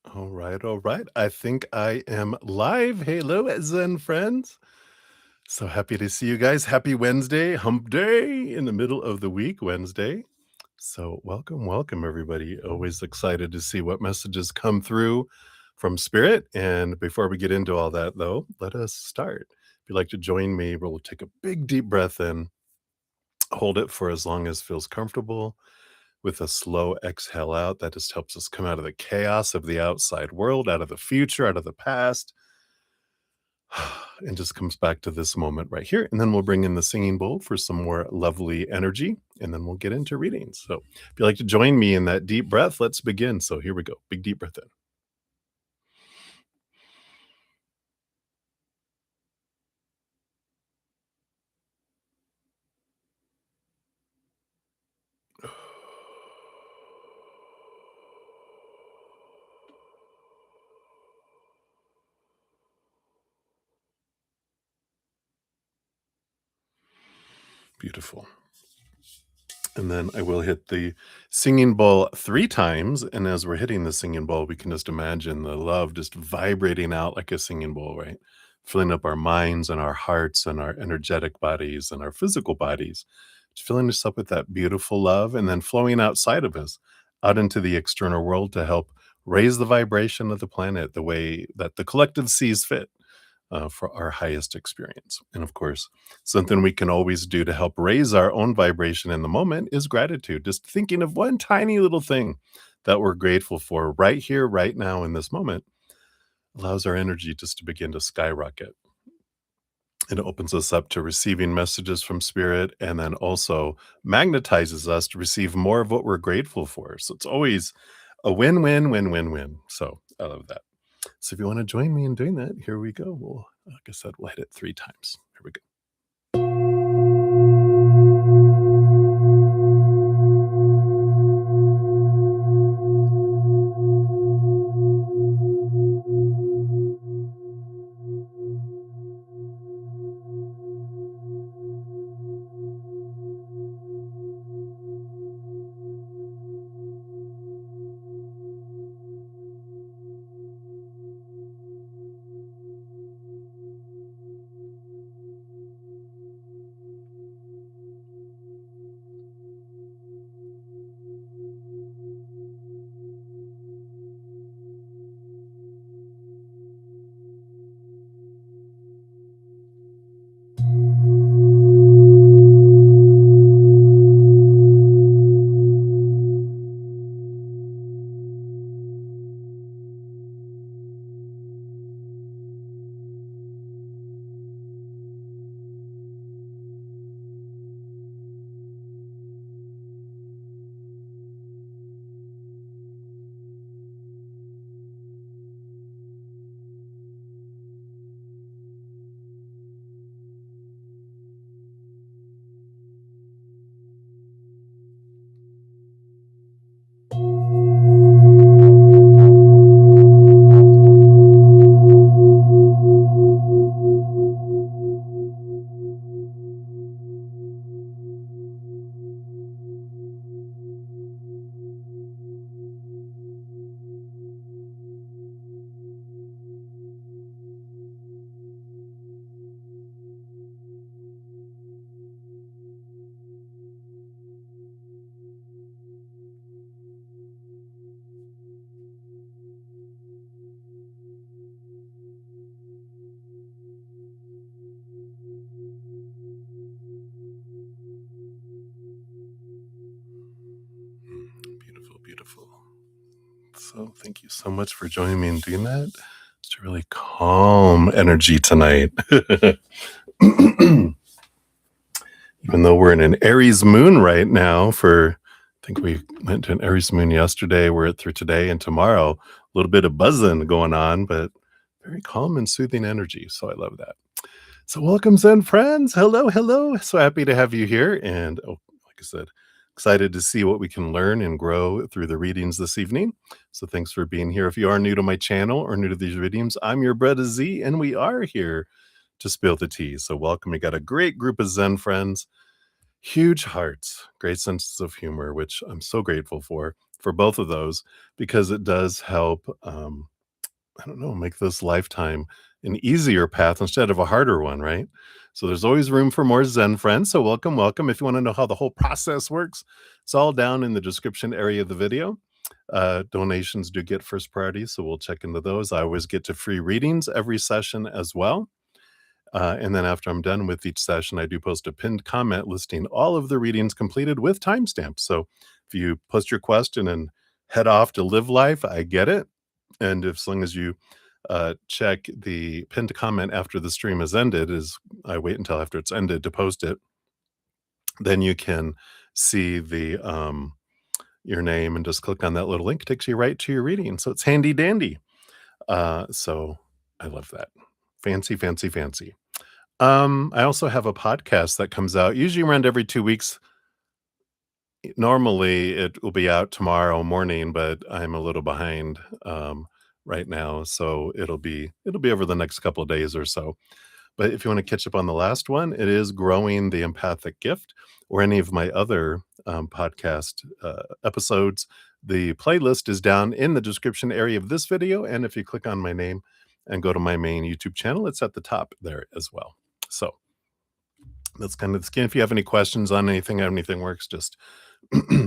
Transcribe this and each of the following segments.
All right, all right. I think I am live. Hello, Zen friends. So happy to see you guys. Happy Wednesday, hump day in the middle of the week, Wednesday. So welcome, welcome, everybody. Always excited to see what messages come through from Spirit. And before we get into all that, though, let us start. If you'd like to join me, we'll take a big, deep breath in, hold it for as long as feels comfortable with a slow exhale out. That just helps us come out of the chaos of the outside world, out of the future, out of the past, and just comes back to this moment right here. And then we'll bring in the singing bowl for some more lovely energy, and then we'll get into readings. So if you'd like to join me in that deep breath, let's begin. So here we go. Big deep breath in. Beautiful. And then I will hit the singing bowl 3 times. And as we're hitting the singing bowl, we can just imagine the love just vibrating out like a singing bowl, right? Filling up our minds and our hearts and our energetic bodies and our physical bodies, just filling us up with that beautiful love and then flowing outside of us, out into the external world to help raise the vibration of the planet the way that the collective sees fit. For our highest experience. And of course, something we can always do to help raise our own vibration in the moment is gratitude. Just thinking of one tiny little thing that we're grateful for right here, right now, in this moment allows our energy just to begin to skyrocket. It opens us up to receiving messages from spirit and then also magnetizes us to receive more of what we're grateful for. So it's always a win, win, win, win, win. So I love that. So if you want to join me in doing that, here we go. We'll, like I said, we'll hit it 3 times. Here we go. Beautiful, beautiful. So thank you so much for joining me in doing that. It's a really calm energy tonight. Even though we're in an Aries moon right now I think we went to an Aries moon yesterday. We're through today and tomorrow. A little bit of buzzing going on, but very calm and soothing energy. So I love that. So welcome, Zen friends. Hello, hello. So happy to have you here. And like I said, excited to see what we can learn and grow through the readings this evening. So thanks for being here. If you are new to my channel or new to these readings, I'm your bruddaZEN, and we are here to spill the tea. So welcome. We got a great group of Zen friends Huge hearts, great senses of humor, which I'm so grateful for both of those, because it does help, I don't know, make this lifetime an easier path instead of a harder one, right? So there's always room for more Zen friends. So welcome, welcome. If you want to know how the whole process works, it's all down in the description area of the video. Donations do get first priority, so we'll check into those. I always get to free readings every session as well. And then after I'm done with each session, I do post a pinned comment listing all of the readings completed with timestamps. So if you post your question and head off to live life, I get it. And if, as long as you check the pinned comment after the stream has ended, is I wait until after it's ended to post it, then you can see the your name and just click on that little link. It takes you right to your reading. So it's handy dandy. So I love that. Fancy, fancy, fancy. I also have a podcast that comes out usually around every 2 weeks. Normally, it will be out tomorrow morning, but I'm a little behind, right now, so it'll be over the next couple of days or so. But if you wanna catch up on the last one, it is Growing the Empathic Gift, or any of my other, podcast, episodes. The playlist is down in the description area of this video, and if you click on my name and go to my main YouTube channel, it's at the top there as well. So, that's kind of the skin. If you have any questions on anything, how anything works, just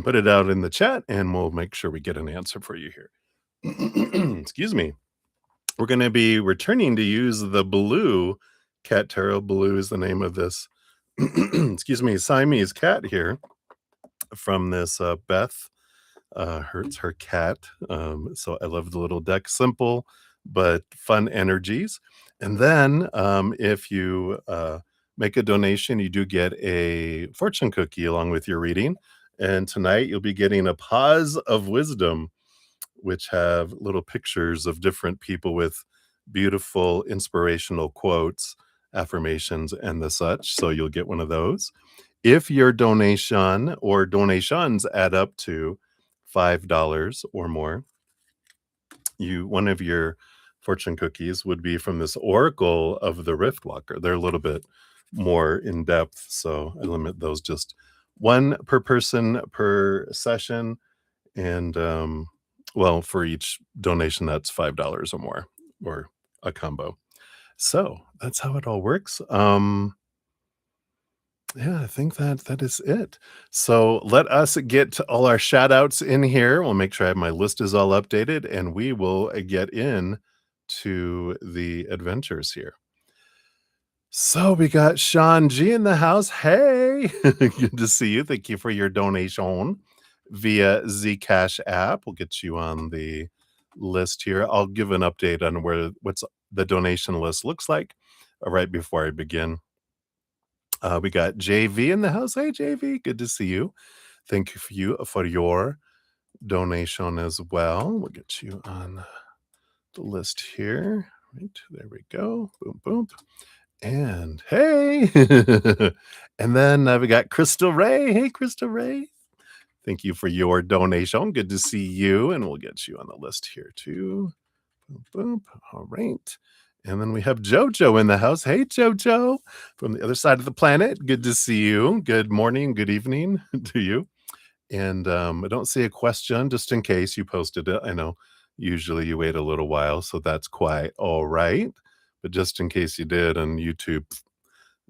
put it out in the chat, and we'll make sure we get an answer for you here. Excuse me. We're gonna be returning to use the blue cat tarot. Blue is the name of this, excuse me, Siamese cat here from this, Beth, Hurts Her Cat. So I love the little deck, simple but fun energies. And then, if you, make a donation, you do get a fortune cookie along with your reading, and tonight you'll be getting a Pause of Wisdom, which have little pictures of different people with beautiful inspirational quotes, affirmations, and the such. So you'll get one of those. If your donation or donations add up to $5 or more, one of your fortune cookies would be from this Oracle of the Rift Walker. They're a little bit more in depth, so I limit those just one per person per session, and well, for each donation that's $5 or more, or a combo. So that's how it all works. Yeah, I think that is it. So let us get to all our shout outs in here. We'll make sure I have my list is all updated, and we will get in to the adventures here. So we got Sean G in the house. Hey, good to see you. Thank you for your donation via Zcash app. We'll get you on the list here. I'll give an update on what's the donation list looks like right before I begin. We got JV in the house. Hey, JV, good to see you. Thank you for your donation as well. We'll get you on the list here. Right, there we go. Boom, boom. And hey, and then we got Crystal Ray. Hey, Crystal Ray. Thank you for your donation. Good to see you. And we'll get you on the list here too. Boom, boom. All right. And then we have JoJo in the house. Hey, JoJo, from the other side of the planet. Good to see you. Good morning, good evening to you. And I don't see a question, just in case you posted it. I know usually you wait a little while, so that's quite all right. But just in case you did and YouTube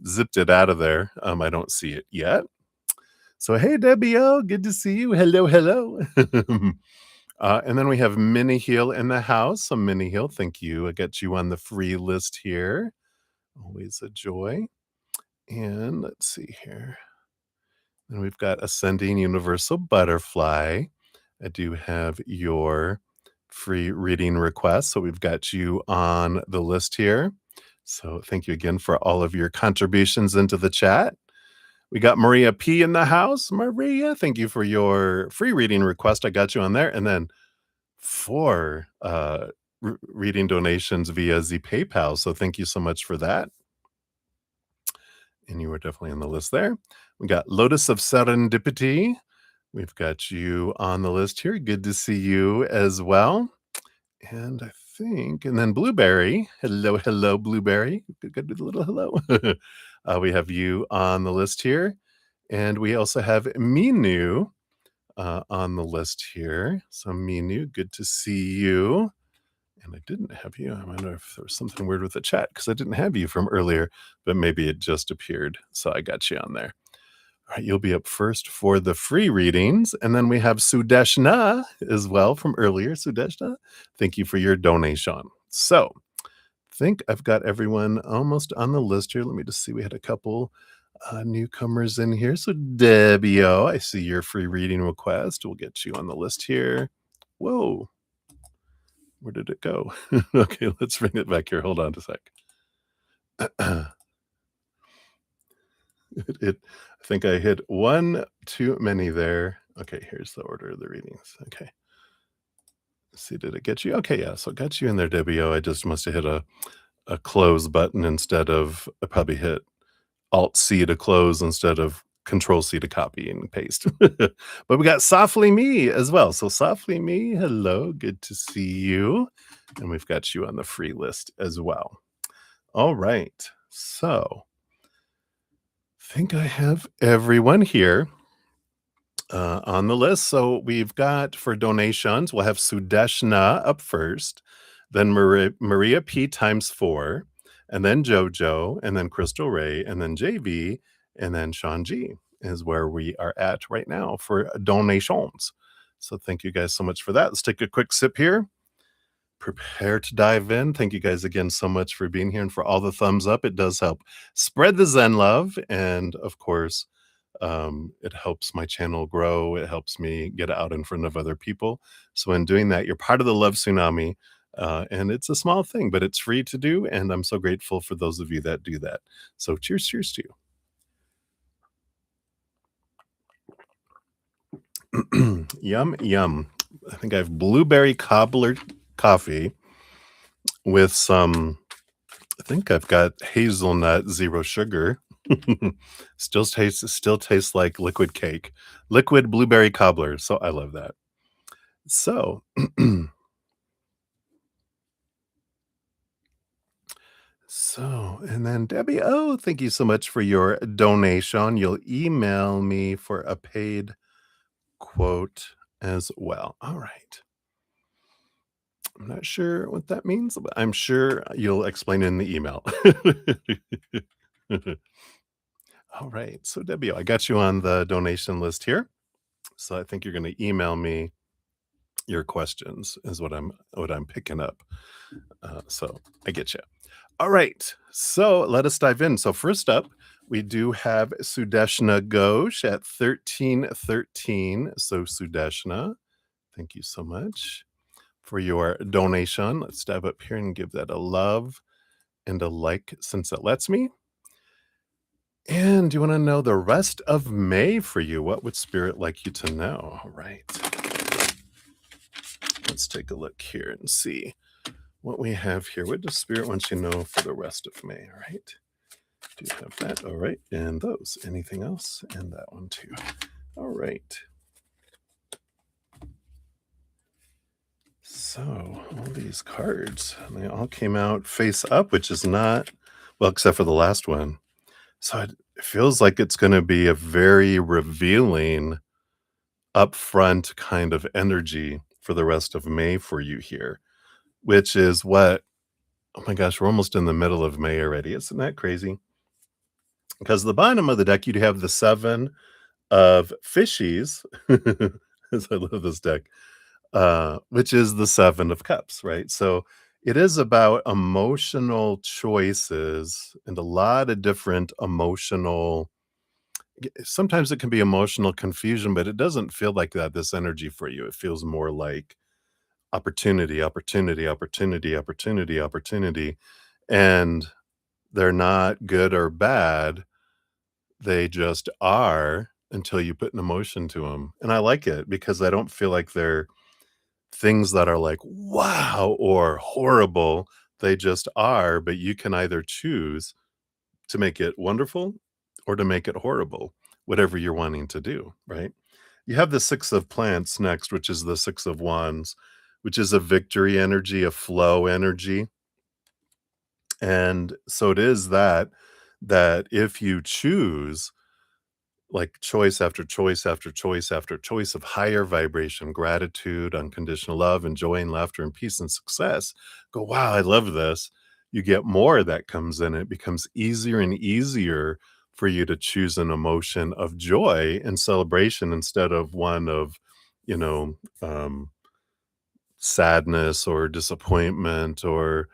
zipped it out of there, I don't see it yet. So, hey, Debbie O, good to see you. Hello, hello. And then we have Minnie Heel in the house. So, Minnie Heel, thank you. I got you on the free list here. Always a joy. And let's see here. And we've got Ascending Universal Butterfly. I do have your free reading request. So we've got you on the list here. So thank you again for all of your contributions into the chat. We got Maria P in the house. Maria, thank you for your free reading request. I got you on there. And then 4 reading donations via the PayPal. So thank you so much for that. And you were definitely on the list there. We got Lotus of Serendipity. We've got you on the list here. Good to see you as well. And I think, and then Blueberry. Hello, hello, Blueberry. Good little hello. We have you on the list here. And we also have Minu on the list here. So Minu, good to see you. And I didn't have you. I wonder if there was something weird with the chat because I didn't have you from earlier, but maybe it just appeared. So I got you on there. All right, you'll be up first for the free readings. And then we have Sudeshna as well from earlier. Sudeshna, thank you for your donation. So I think I've got everyone almost on the list here. Let me just see. We had a couple newcomers in here. So Debbie O, I see your free reading request. We'll get you on the list here. Whoa, where did it go? Okay, let's bring it back here. Hold on a sec. I think I hit one too many there. Okay, here's the order of the readings. Okay. Let's see, did it get you? Okay, yeah, so it got you in there, Debbie O. I just must have hit a close button instead of, I probably hit Alt C to close instead of Control C to copy and paste. But we got Softly Me as well. So Softly Me, hello, good to see you. And we've got you on the free list as well. All right, so I think I have everyone here on the list. So we've got for donations, we'll have Sudeshna up first, then Maria P times 4, and then Jojo, and then Crystal Ray, and then JV, and then Sean G is where we are at right now for donations. So thank you guys so much for that. Let's take a quick sip here. Prepare to dive in. Thank you guys again so much for being here and for all the thumbs up. It does help spread the Zen love. And of course, it helps my channel grow. It helps me get out in front of other people. So in doing that, you're part of the love tsunami. And it's a small thing, but it's free to do. And I'm so grateful for those of you that do that. So cheers, cheers to you. Yum, yum. I think I have blueberry cobbler coffee with some, I think I've got hazelnut zero sugar. Still tastes like liquid cake, liquid blueberry cobbler. So I love that. So and then Debbie, oh, thank you so much for your donation. You'll email me for a paid quote as well. All right. I'm not sure what that means, but I'm sure you'll explain in the email. All right. So Debbie, I got you on the donation list here. So I think you're going to email me your questions is what I'm picking up. So I get you. All right. So let us dive in. So first up, we do have Sudeshna Ghosh at 1313. So Sudeshna, thank you so much for your donation. Let's dive up here and give that a love and a like since it lets me. And do you want to know the rest of May for you? What would Spirit like you to know? All right. Let's take a look here and see what we have here. What does Spirit want you to know for the rest of May? All right. Do you have that? All right. And those. Anything else? And that one too. All right. So all these cards, they all came out face up, which is not, well, except for the last one. So it feels like it's going to be a very revealing, upfront kind of energy for the rest of May for you here, which is what, oh my gosh, we're almost in the middle of May already. Isn't that crazy? Because the bottom of the deck, you'd have the 7 of fishies. I love this deck, which is the 7 of cups, right? So it is about emotional choices and a lot of different emotional, sometimes it can be emotional confusion, but it doesn't feel like that, this energy for you. It feels more like opportunity, opportunity, opportunity, opportunity, opportunity. And they're not good or bad. They just are until you put an emotion to them. And I like it because I don't feel like they're things that are like, wow, or horrible. They just are, but you can either choose to make it wonderful or to make it horrible, whatever you're wanting to do, right? You have the 6 of plants next, which is the 6 of wands, which is a victory energy, a flow energy. And so it is that if you choose like choice after choice after choice after choice of higher vibration, gratitude, unconditional love, and joy and laughter and peace and success, go, wow, I love this. You get more that comes in. It becomes easier and easier for you to choose an emotion of joy and celebration instead of one of, you know, sadness or disappointment or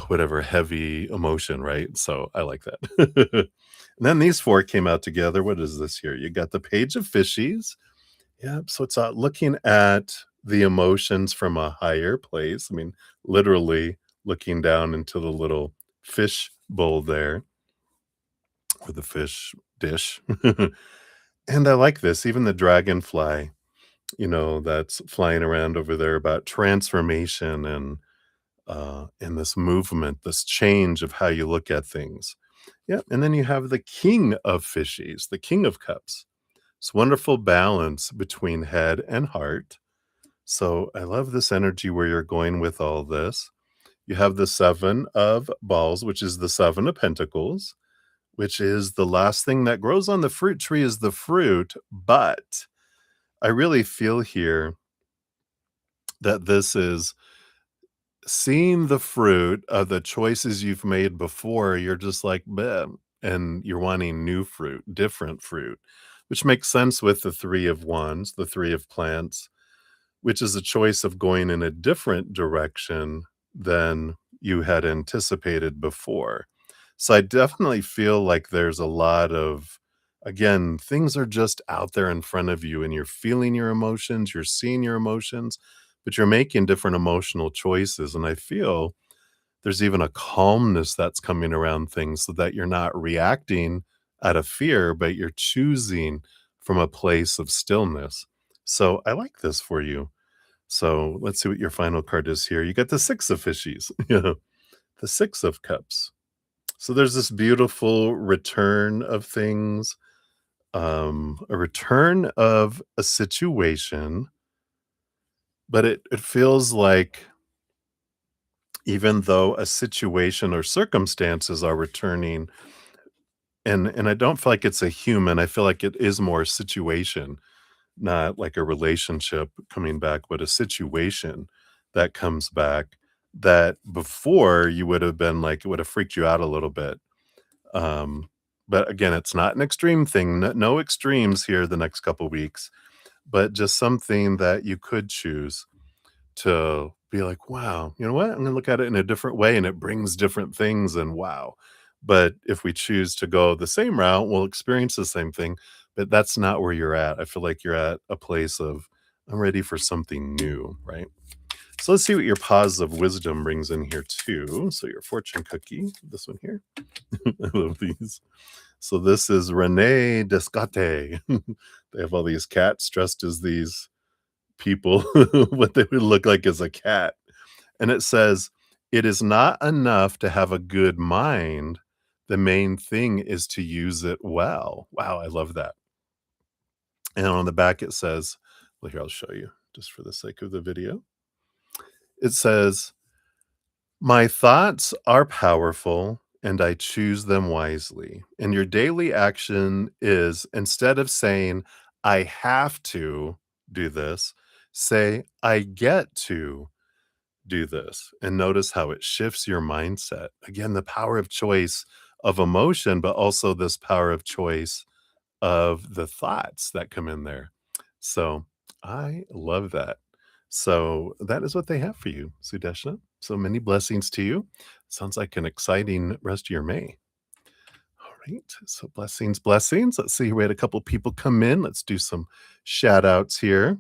whatever heavy emotion, right? So I like that. And then these 4 came out together. What is this here? You got the Page of Fishies. Yep, so it's, looking at the emotions from a higher place. I mean, literally looking down into the little fish bowl there, or the fish dish. And I like this, even the dragonfly, that's flying around over there about transformation and this movement, this change of how you look at things. Yeah, and then you have the King of Fishies, the King of Cups. It's wonderful balance between head and heart. So I love this energy where you're going with all this. You have the 7 of Balls, which is the 7 of Pentacles, which is the last thing that grows on the fruit tree is the fruit. But I really feel here that this is seeing the fruit of the choices you've made before. You're just like, "Bleh," and you're wanting new fruit, different fruit, which makes sense with the 3 of Wands, the 3 of Plants, which is a choice of going in a different direction than you had anticipated before. So I definitely feel like there's a lot of, again, things are just out there in front of you and you're feeling your emotions, you're seeing your emotions, but you're making different emotional choices. And I feel there's even a calmness that's coming around things so that you're not reacting out of fear, but you're choosing from a place of stillness. So I like this for you. So let's see what your final card is here. You got the 6 of Fishies, the 6 of Cups. So there's this beautiful return of things, a return of a situation, but it feels like even though a situation or circumstances are returning, and I don't feel like it's a human, I feel like it is more a situation, not like a relationship coming back, but a situation that comes back that before you would have been like, it would have freaked you out a little bit. Um, but again, it's not an extreme thing. No extremes here the next couple weeks, but just something that you could choose to be like, wow, you know what? I'm going to look at it in a different way and it brings different things and wow. But if we choose to go the same route, we'll experience the same thing. But that's not where you're at. I feel like you're at a place of, I'm ready for something new, right? So let's see what your positive wisdom brings in here too. So your fortune cookie, this one here. I love these. So this is Rene Descate. They have all these cats dressed as these people, what they would look like as a cat. And it says, it is not enough to have a good mind. The main thing is to use it well. Wow, I love that. And on the back it says, well, here, I'll show you just for the sake of the video. It says, my thoughts are powerful and I choose them wisely. And your daily action is instead of saying, I have to do this, say, I get to do this. And notice how it shifts your mindset. Again, the power of choice of emotion, but also this power of choice of the thoughts that come in there. So I love that. So that is what they have for you, Sudeshna. So many blessings to you. Sounds like an exciting rest of your May. All right. So blessings, blessings. Let's see. We had a couple people come in. Let's do some shout outs here.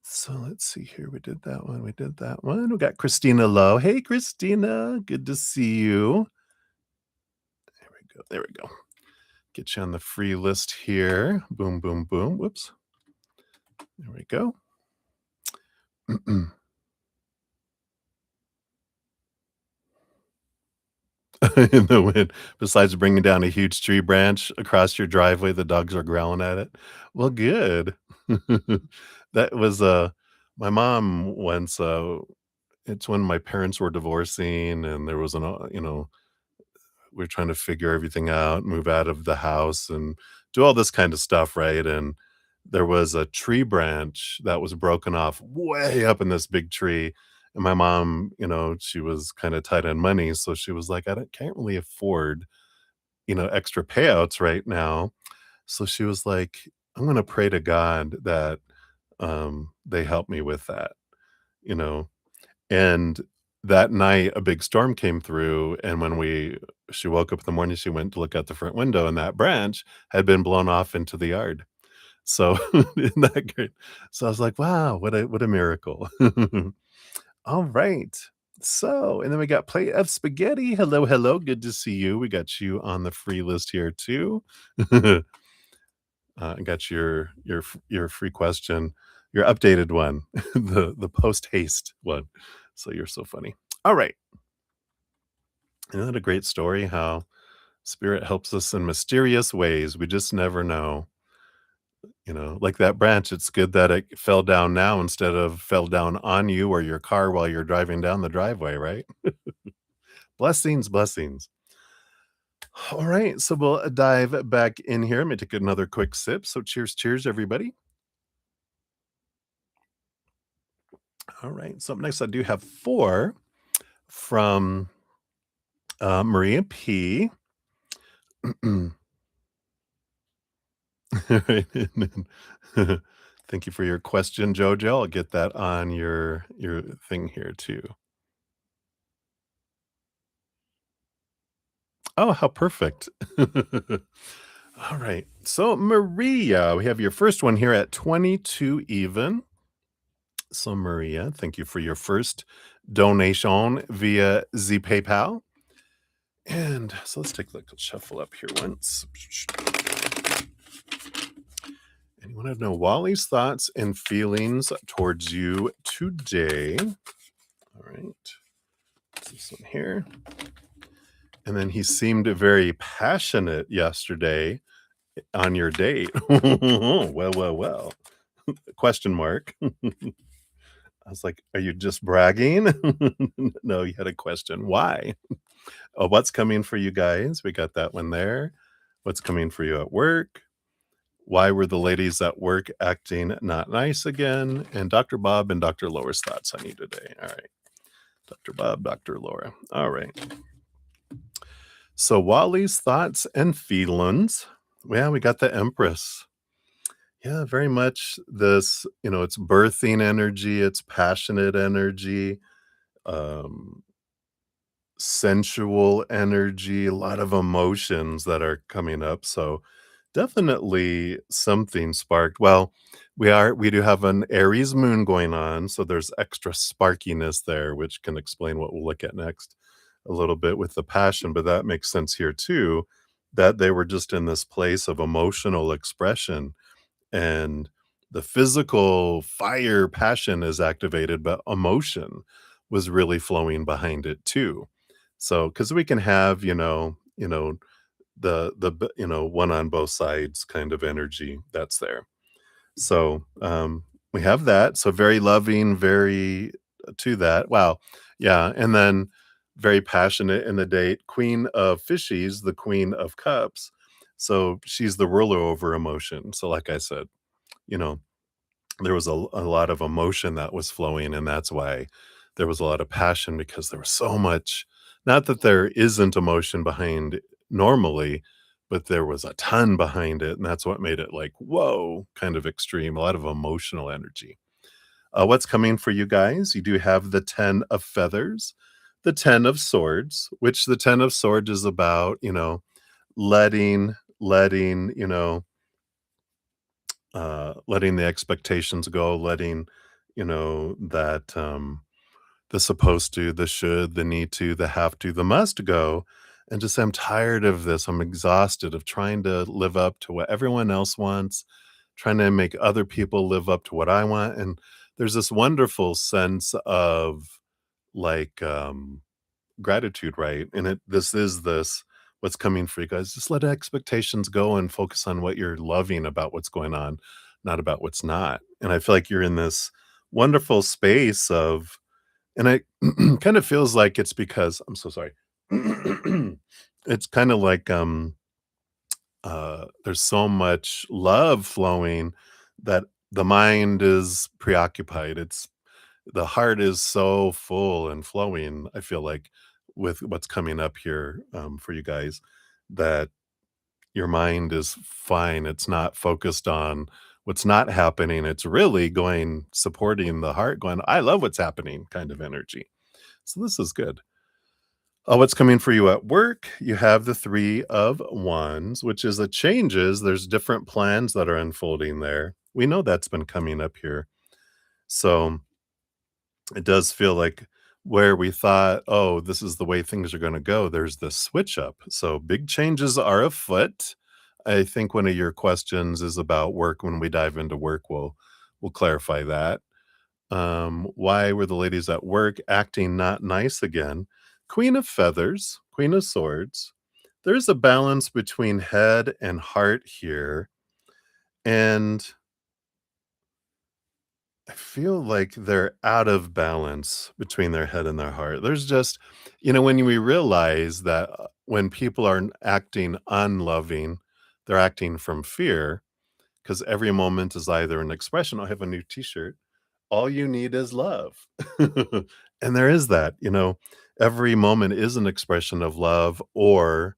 So let's see here. We did that one. We did that one. We got Christina Lowe. Hey, Christina. Good to see you. There we go. There we go. Get you on the free list here. Boom, boom, boom. Whoops. There we go. In the wind. Besides bringing down a huge tree branch across your driveway, the dogs are growling at it. Well, good. That was, my mom once, it's when my parents were divorcing and there was an, we're trying to figure everything out, move out of the house, and do all this kind of stuff, right? And there was a tree branch that was broken off way up in this big tree. And my mom, she was kind of tight on money. So she was like, can't really afford, extra payouts right now. So she was like, I'm going to pray to God that they help me with that, you know. And that night, a big storm came through. And when she woke up in the morning, she went to look out the front window, and that branch had been blown off into the yard. So, isn't that great? So I was like, "Wow, what a miracle." All right. So, and then we got Plate of Spaghetti. Hello, hello, good to see you. We got you on the free list here too. I got your free question, your updated one, the post haste one. So you're so funny. All right. Isn't that a great story how spirit helps us in mysterious ways? We just never know. Like that branch, it's good that it fell down now instead of fell down on you or your car while you're driving down the driveway, right? Blessings, blessings. All right, so we'll dive back in here. Let me take another quick sip. So cheers, cheers, everybody. All right, so up next, I do have four from Maria P. Right, and then thank you for your question, Jojo. I'll get that on your thing here too. Oh, how perfect. All right. So, Maria, we have your first one here at 22 even. So, Maria, thank you for your first donation via the PayPal. And so let's take a look. Let's shuffle up here once. And you want to know Wally's thoughts and feelings towards you today. All right. This one here. And then he seemed very passionate yesterday on your date. Well, well, well. Question mark. I was like, "Are you just bragging?" No, you had a question. Why? Oh, what's coming for you guys? We got that one there. What's coming for you at work? Why were the ladies at work acting not nice again? And Dr. Bob and Dr. Laura's thoughts on you today. All right. Dr. Bob, Dr. Laura. All right. So Wally's thoughts and feelings. Yeah, we got the Empress. Yeah, very much this, it's birthing energy, it's passionate energy, um, sensual energy, a lot of emotions that are coming up. So definitely something sparked. Well, we do have an Aries moon going on, so there's extra sparkiness there, which can explain what we'll look at next a little bit with the passion, but that makes sense here too, that they were just in this place of emotional expression and the physical fire passion is activated, but emotion was really flowing behind it too. So, because we can have, one on both sides kind of energy that's there. So, we have that. So very loving, very to that. Wow. Yeah. And then very passionate in the date. Queen of Fishies, the Queen of Cups. So she's the ruler over emotion. So, like I said, you know, there was a lot of emotion that was flowing, and that's why there was a lot of passion because there was so much, not that there isn't emotion behind normally, but there was a ton behind it, and that's what made it like, "Whoa," kind of extreme, a lot of emotional energy. What's coming for you guys? You do have the 10 of feathers, the 10 of swords, which the 10 of swords is about, letting, letting the expectations go, letting, that the supposed to, the should, the need to, the have to, the must go. And just, I'm tired of this. I'm exhausted of trying to live up to what everyone else wants, trying to make other people live up to what I want. And there's this wonderful sense of like, gratitude, right? And this is this what's coming for you guys. Just let expectations go and focus on what you're loving about what's going on, not about what's not. And I feel like you're in this wonderful space of, and it kind of feels like it's because I'm so sorry. It's kinda like, there's so much love flowing that the mind is preoccupied. The heart is so full and flowing, I feel like, with what's coming up here, for you guys, that your mind is fine. It's not focused on what's not happening. It's really going supporting the heart, going, "I love what's happening," kind of energy. So this is good. What's coming for you at work? You have the 3 of Wands, which is the changes. There's different plans that are unfolding there. We know that's been coming up here. So it does feel like where we thought, "Oh, this is the way things are gonna go," there's the switch up. So big changes are afoot. I think one of your questions is about work. When we dive into work, we'll clarify that. Why were the ladies at work acting not nice again? Queen of Feathers, Queen of Swords. There's a balance between head and heart here, and I feel like they're out of balance between their head and their heart. There's just, when we realize that when people are acting unloving, they're acting from fear because every moment is either an expression. I have a new t-shirt. All you need is love. And there is that, every moment is an expression of love or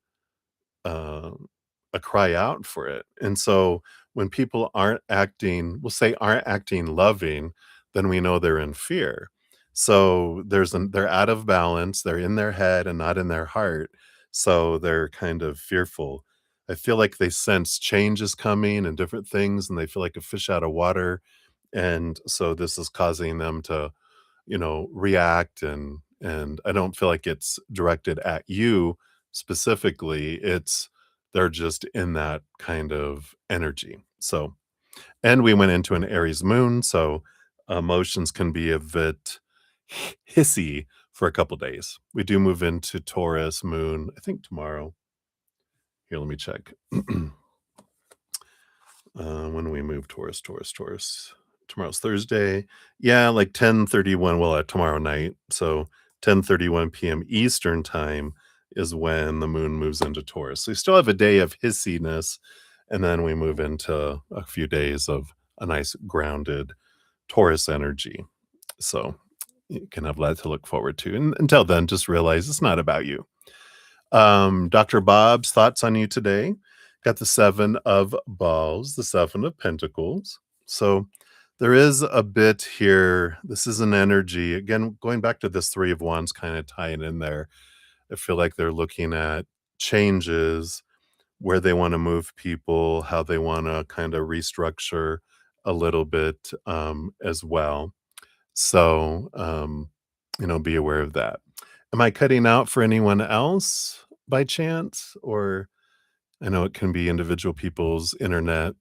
um, a cry out for it. And so when people we'll say aren't acting loving, then we know they're in fear. So they're out of balance. They're in their head and not in their heart. So they're kind of fearful. I feel like they sense change is coming and different things, and they feel like a fish out of water. And so this is causing them to react, and I don't feel like it's directed at you specifically. It's they're just in that kind of energy. So, and we went into an Aries moon, so emotions can be a bit hissy for a couple days. We do move into Taurus moon, I think tomorrow. Here, let me check. When we move Taurus. Tomorrow's Thursday. Yeah, like 10:31, well, tomorrow night. So 10:31 PM Eastern time is when the moon moves into Taurus. So you still have a day of hissiness, and then we move into a few days of a nice grounded Taurus energy. So you can have that to look forward to. And until then, just realize it's not about you. Dr. Bob's thoughts on you today. Got the 7 of Balls, the 7 of Pentacles. So there is a bit here. This is an energy. Again, going back to this 3 of Wands, kind of tying in there. I feel like they're looking at changes, where they want to move people, how they want to kind of restructure a little bit as well. So, be aware of that. Am I cutting out for anyone else by chance? Or I know it can be individual people's internet,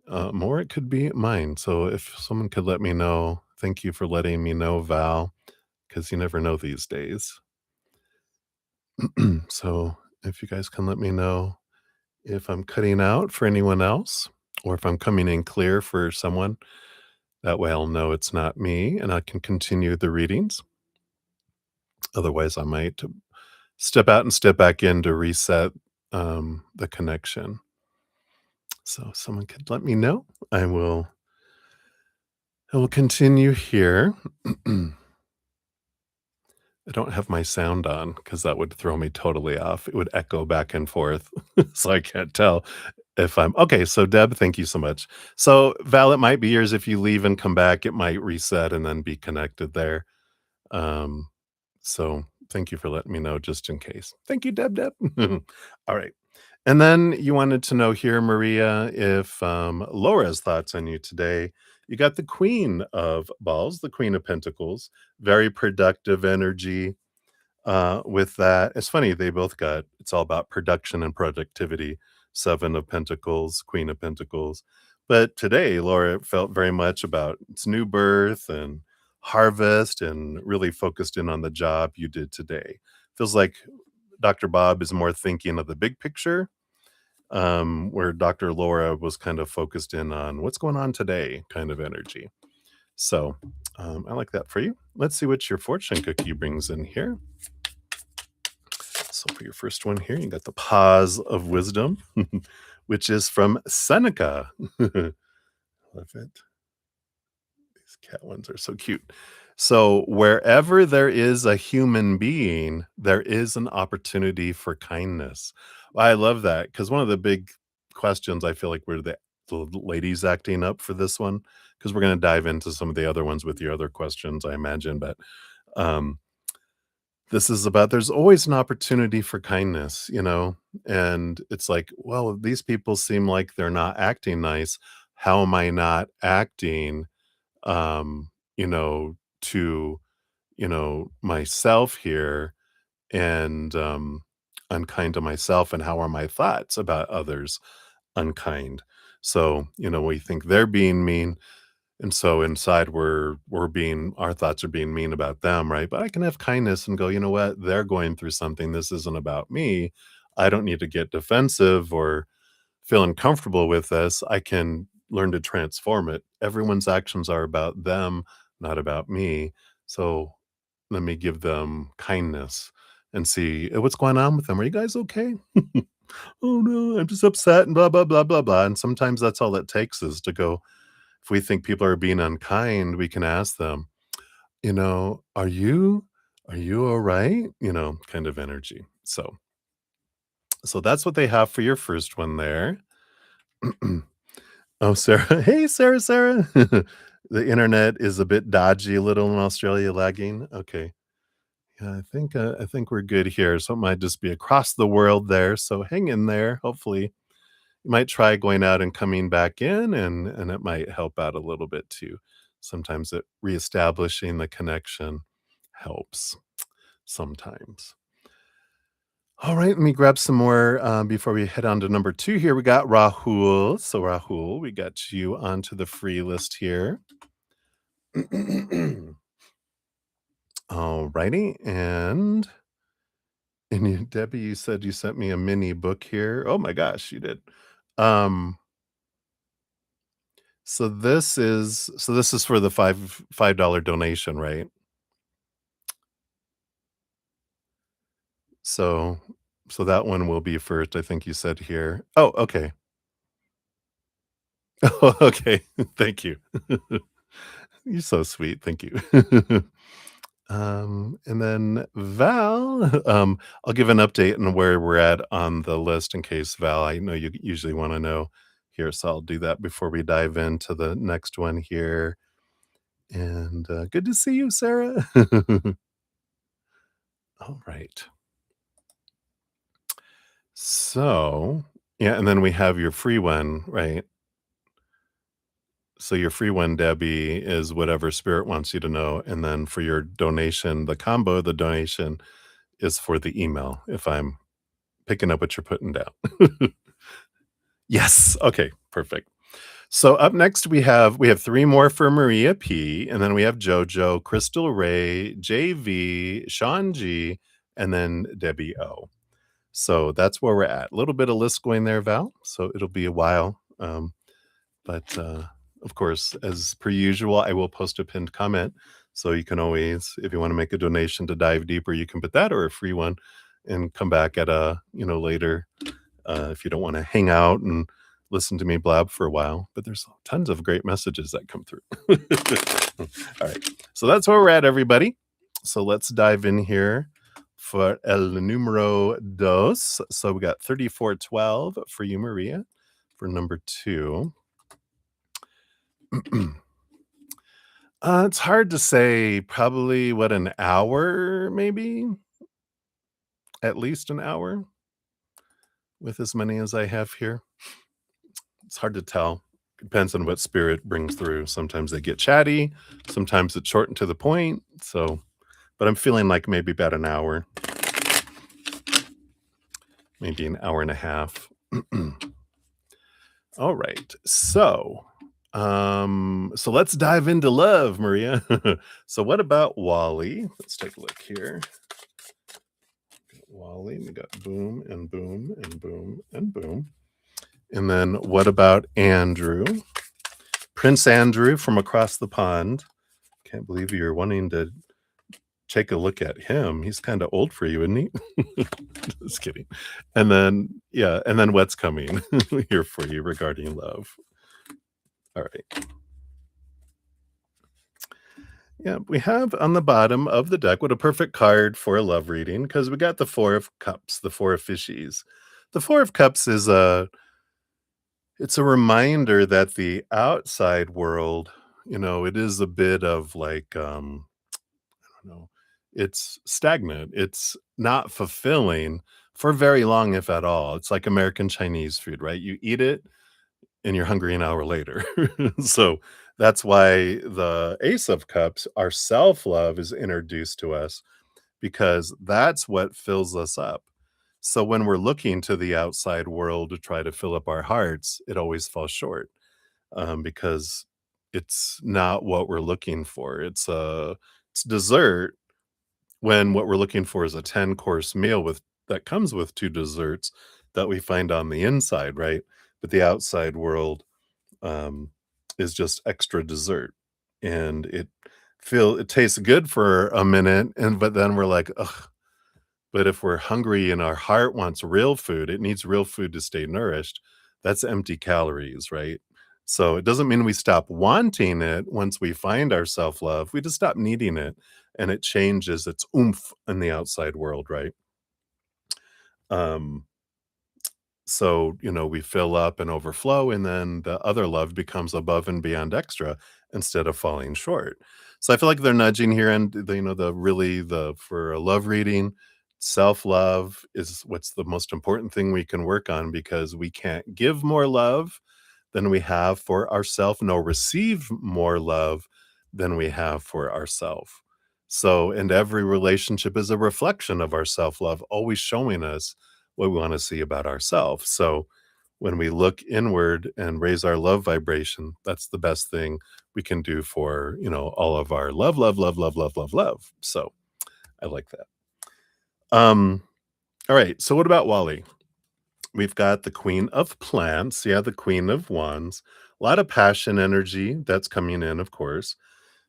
or it could be mine. So if someone could let me know, thank you for letting me know, Val, because you never know these days. So if you guys can let me know if I'm cutting out for anyone else or if I'm coming in clear for someone, that way I'll know it's not me and I can continue the readings. Otherwise, I might step out and step back in to reset the connection. So if someone could let me know, I will continue here. I don't have my sound on because that would throw me totally off. It would echo back and forth, so I can't tell if I'm okay. So Deb, thank you so much. So Val, it might be yours. If you leave and come back, it might reset and then be connected there. Um, so thank you for letting me know just in case. Thank you, Deb. All right. And then you wanted to know here, Maria, if Laura's thoughts on you today. You got the Queen of Balls, the Queen of Pentacles, very productive energy with that. It's funny, they both got it's all about production and productivity. 7 of Pentacles, Queen of Pentacles. But today, Laura felt very much about its new birth and harvest and really focused in on the job you did today. Feels like Dr. Bob is more thinking of the big picture, where Dr. Laura was kind of focused in on what's going on today kind of energy. So I like that for you. Let's see what your fortune cookie brings in here. So for your first one here, you got the pause of wisdom, which is from Seneca. Love it. These cat ones are so cute. So wherever there is a human being, there is an opportunity for kindness. Well, I love that because one of the big questions I feel like we're the ladies acting up for this one because we're going to dive into some of the other ones with your other questions, I imagine. But um, this is about there's always an opportunity for kindness, and it's like, well, these people seem like they're not acting nice. How am I not acting? um, to, myself here and unkind to myself, and how are my thoughts about others unkind? So, we think they're being mean, and so inside we're being our thoughts are being mean about them, right? But I can have kindness and go, you know what? They're going through something. This isn't about me. I don't need to get defensive or feel uncomfortable with this. I can learn to transform it. Everyone's actions are about them, not about me. So let me give them kindness and see what's going on with them. Are you guys okay? Oh no, I'm just upset and blah, blah, blah, blah, blah. And sometimes that's all it takes is to go, if we think people are being unkind, we can ask them, are you all right? Kind of energy. So that's what they have for your first one there. Oh, Sarah. Hey, Sarah, Sarah. The internet is a bit dodgy a little in Australia, lagging. Okay. Yeah, I think we're good here. So it might just be across the world there. So hang in there. Hopefully, you might try going out and coming back in, and it might help out a little bit too. Sometimes it reestablishing the connection helps. Sometimes. All right, let me grab some more before we head on to number 2 here. We got Rahul. So, Rahul, we got you onto the free list here. All righty. And Debbie, you said you sent me a mini book here. Oh my gosh, you did. Um, so this is for the $5 donation, right? So so that one will be first, I think you said here. Oh, okay. Oh, okay. Thank you. You're so sweet. Thank you. And then Val, I'll give an update on where we're at on the list in case Val, I know you usually want to know here, so I'll do that before we dive into the next one here. And good to see you, Sarah. All right. So, yeah, and then we have your free one, right? So your free one, Debbie, is whatever spirit wants you to know. And then for your donation, the donation is for the email, if I'm picking up what you're putting down. Yes. Okay, perfect. So up next we have 3 more for Maria P, and then we have JoJo, Crystal Ray, JV, Sean G, and then Debbie O. So that's where we're at. A little bit of list going there, Val. So it'll be a while. But of course, as per usual, I will post a pinned comment. So you can always, if you want to make a donation to dive deeper, you can put that or a free one and come back at a, later if you don't want to hang out and listen to me blab for a while. But there's tons of great messages that come through. All right. So that's where we're at, everybody. So let's dive in here for el numero dos. So we got 3412 for you, Maria, for number 2. It's hard to say. Probably what, an hour, maybe? At least an hour with as many as I have here. It's hard to tell. Depends on what spirit brings through. Sometimes they get chatty, sometimes it's short and to the point. So, but I'm feeling like maybe about an hour, maybe an hour and a half. All right. So let's dive into love, Maria. So what about Wally? Let's take a look here. Wally, we got boom and boom and boom and boom. And then what about Andrew? Prince Andrew from across the pond. Can't believe you're wanting to take a look at him. He's kinda old for you, isn't he?" Just kidding. And then yeah, and then what's coming here for you regarding love? Alright. Yeah, we have on the bottom of the deck what a perfect card for a love reading because we got the 4 of cups, the 4 of fishies. The 4 of cups is a it's a reminder that the outside world, it is a bit of like, I don't know, it's stagnant. It's not fulfilling for very long, if at all. It's like American Chinese food, right? You eat it and you're hungry an hour later. So that's why the Ace of Cups, our self love, is introduced to us because that's what fills us up. So when we're looking to the outside world to try to fill up our hearts, it always falls short because it's not what we're looking for. It's dessert when what we're looking for is a 10-course meal with that comes with 2 desserts that we find on the inside, right? But the outside world um, is just extra dessert, and it tastes good for a minute, and but then we're like, ugh. But if we're hungry and our heart wants real food, it needs real food to stay nourished. That's empty calories, right? So it doesn't mean we stop wanting it once we find our self love. We just stop needing it, and it changes its oomph in the outside world, right? Um, So, we fill up and overflow, and then the other love becomes above and beyond extra instead of falling short. So I feel like they're nudging here, and the for a love reading, self-love is what's the most important thing we can work on because we can't give more love than we have for ourself, nor receive more love than we have for ourself. So, and every relationship is a reflection of our self-love, always showing us what we wanna see about ourselves. So, when we look inward and raise our love vibration, that's the best thing we can do for, all of our love, love, love, love, love, love, love. So, I like that. Um, alright, so what about Wally? We've got the Queen of Plants, yeah, the Queen of Wands. A lot of passion energy that's coming in, of course.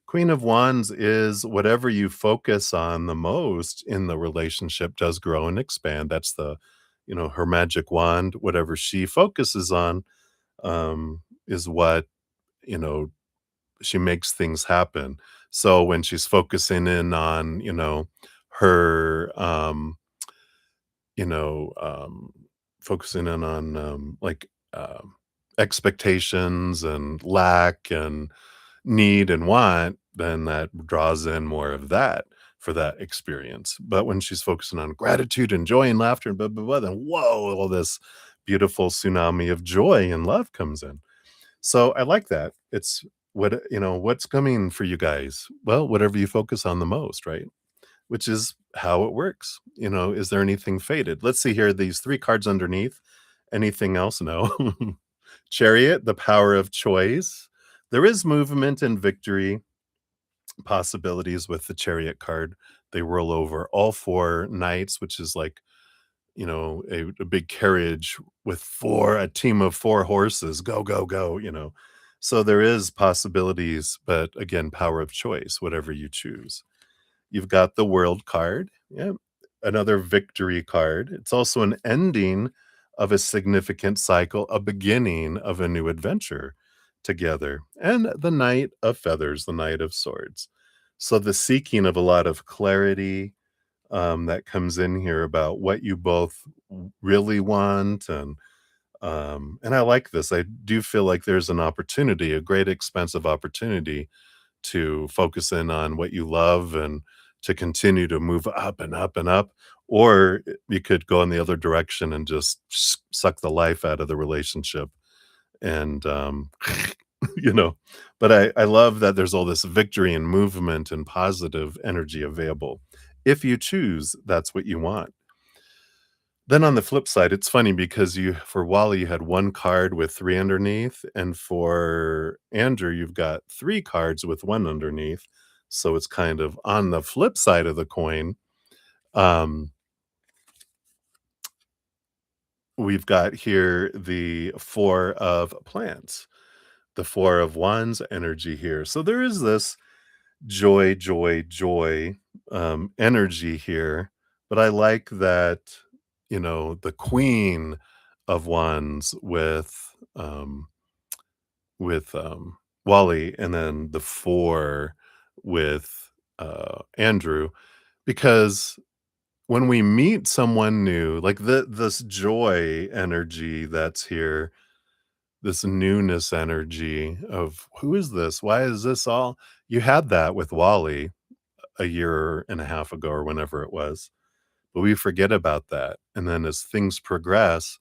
Queen of Wands is whatever you focus on the most in the relationship does grow and expand. That's her magic wand. Whatever she focuses on is what, you know, she makes things happen. So when she's focusing in on, her, you know, focusing in on expectations and lack and need and want, then that draws in more of that for that experience. But when she's focusing on gratitude and joy and laughter and blah, blah, blah, then whoa, all this beautiful tsunami of joy and love comes in. So I like that. It's what's coming for you guys? Well, whatever you focus on the most, right? Which is how it works. Is there anything faded? Let's see here. These 3 cards underneath. Anything else? No. Chariot, the power of choice. There is movement and victory possibilities with the chariot card. They roll over all 4 knights, which is like, a big carriage with a team of 4 horses. Go, go, go. So there is possibilities, but again, power of choice, whatever you choose. You've got the world card. Yeah. Another victory card. It's also an ending of a significant cycle, a beginning of a new adventure together. And the Knight of Feathers, the Knight of Swords. So the seeking of a lot of clarity that comes in here about what you both really want and I like this. I do feel like there's an opportunity, a great expensive opportunity to focus in on what you love and to continue to move up and up and up. Or you could go in the other direction and just suck the life out of the relationship. And, you know, but I love that there's all this victory and movement and positive energy available. If you choose, that's what you want. Then on the flip side, it's funny because for Wally, you had 1 card with 3 underneath, and for Andrew, you've got 3 cards with 1 underneath. So it's kind of on the flip side of the coin. Um, we've got here the 4 of plants, the 4 of wands energy here. So there is this joy, joy, joy energy here, but I like that, the Queen of Wands with Wally, and then the 4 with, Andrew, because when we meet someone new, like this joy energy that's here, this newness energy of, "Who is this? Why is this all?" You had that with Wally a year and a half ago or whenever it was, but we forget about that, and then as things progress,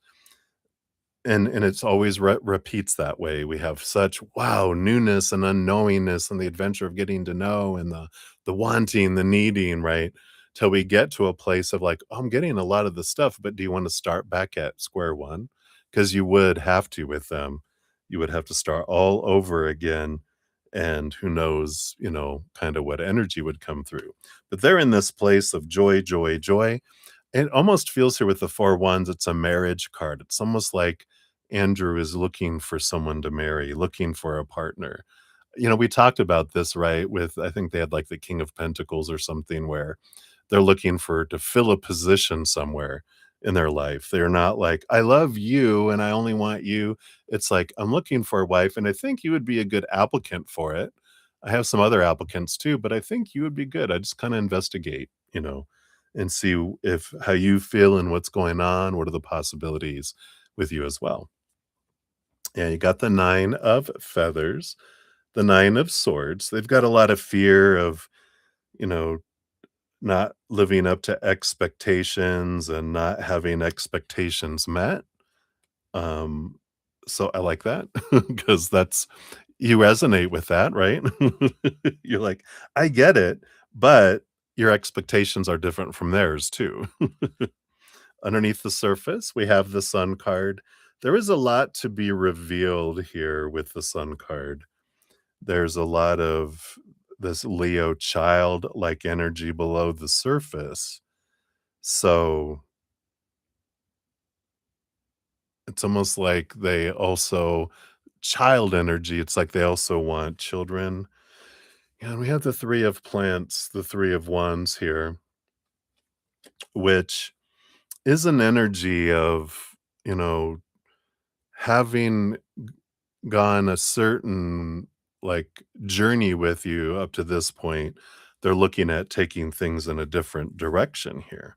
and it's always repeats that way. We have such, wow, newness and unknowingness and the adventure of getting to know and the wanting, the needing, right? Till we get to a place of like, "Oh, I'm getting a lot of the stuff, but do you wanna start back at square one?" Because you would have to with them. You would have to start all over again, and who knows, kinda what energy would come through. But they're in this place of joy, joy, joy. It almost feels here with the 4 wands, it's a marriage card. It's almost like Andrew is looking for someone to marry, looking for a partner. We talked about this, right? With, I think they had like the King of Pentacles or something where they're looking for to fill a position somewhere in their life. They're not like, "I love you and I only want you." It's like, "I'm looking for a wife and I think you would be a good applicant for it. I have some other applicants too, but I think you would be good. I just kind of investigate, and see if how you feel and what's going on. What are the possibilities with you as well?" Yeah, you got the 9 of feathers, the 9 of swords. They've got a lot of fear of, you know, not living up to expectations and not having expectations met. Um, so I like that because that's you resonate with that, right? You're like, "I get it, but your expectations are different from theirs too." Underneath the surface, we have the Sun card. There is a lot to be revealed here with the Sun card. There's a lot of this Leo child-like energy below the surface. So, it's almost like they also child energy, it's like they also want children. Yeah, and we have the 3 of plants, the 3 of wands here, which is an energy of, you know, having gone a certain, like, journey with you up to this point, they're looking at taking things in a different direction here.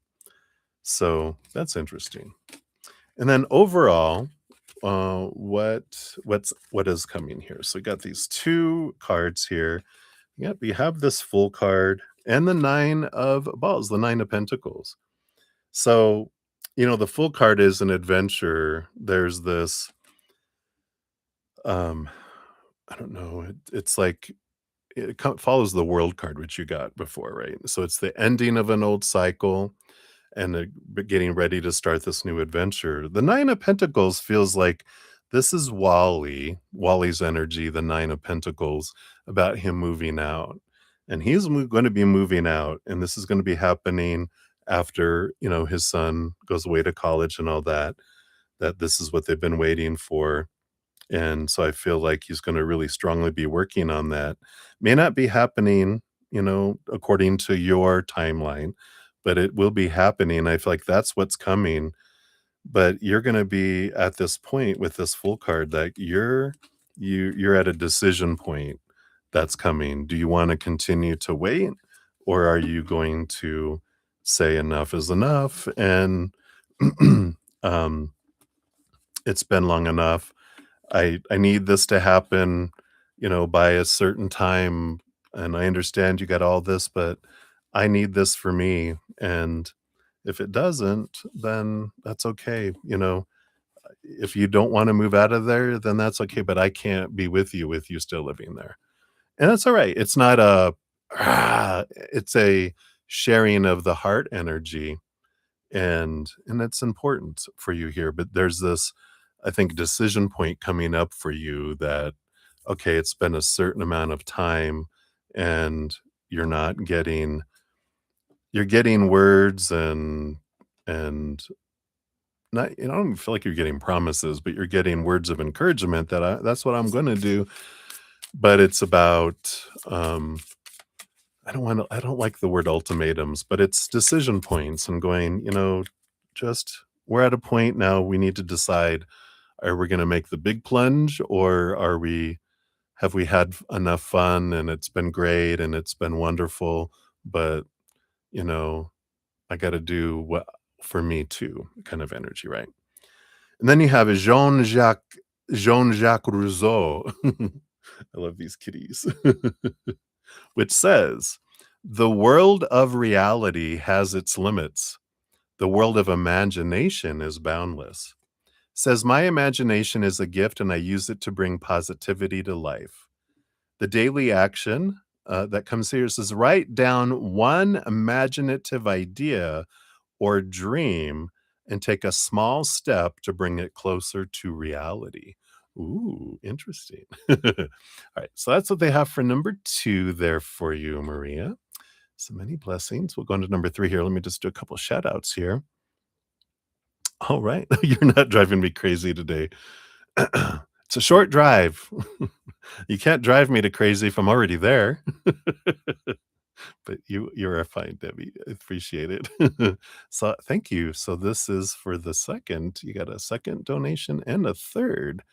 So, that's interesting. And then overall, what is coming here? So we got these 2 cards here. Yep, we have this full card and the 9 of balls, the 9 of pentacles. So, the full card is an adventure. There's this, um, I don't know, it's like it follows the world card, which you got before, right? So it's the ending of an old cycle and getting ready to start this new adventure. The 9 of Pentacles feels like this is Wally's energy, the 9 of Pentacles, about him moving out. And he's going to be moving out, and this is going to be happening after, his son goes away to college and all that, that this is what they've been waiting for. And so I feel like he's gonna really strongly be working on that. May not be happening, according to your timeline, but it will be happening. I feel like that's what's coming. But you're gonna be at this point with this full card that you're at a decision point that's coming. Do you wanna continue to wait, or are you going to say enough is enough and um, it's been long enough. I need this to happen, by a certain time, and I understand you got all this, but I need this for me, and if it doesn't, then that's okay, If you don't wanna move out of there, then that's okay, but I can't be with you still living there, and that's alright. It's not a, it's a sharing of the heart energy, and it's important for you here, but there's this, I think, decision point coming up for you that, okay, it's been a certain amount of time and you're not getting you're getting words and not, I don't feel like you're getting promises, but you're getting words of encouragement that, that's what I'm gonna do. But it's about, I don't like the word ultimatums, but it's decision points and going, just we're at a point now we need to decide, are we gonna make the big plunge or have we had enough fun and it's been great and it's been wonderful, but, you know, I gotta do what for me too, kind of energy, right? And then you have Jean-Jacques Rousseau. I love these kitties. Which says, "The world of reality has its limits. The world of imagination is boundless." Says, "My imagination is a gift and I use it to bring positivity to life." The daily action that comes here says, "Write down one imaginative idea or dream and take a small step to bring it closer to reality." Ooh, interesting. All right, so that's what they have for number 2 there for you, Maria. So many blessings. We'll go into number 3 here. Let me just do a couple shout outs here. All right. You're not driving me crazy today. It's a short drive. You can't drive me to crazy if I'm already there. But you're fine, Debbie. I appreciate it. So thank you. So this is for the second. You got a second donation and a third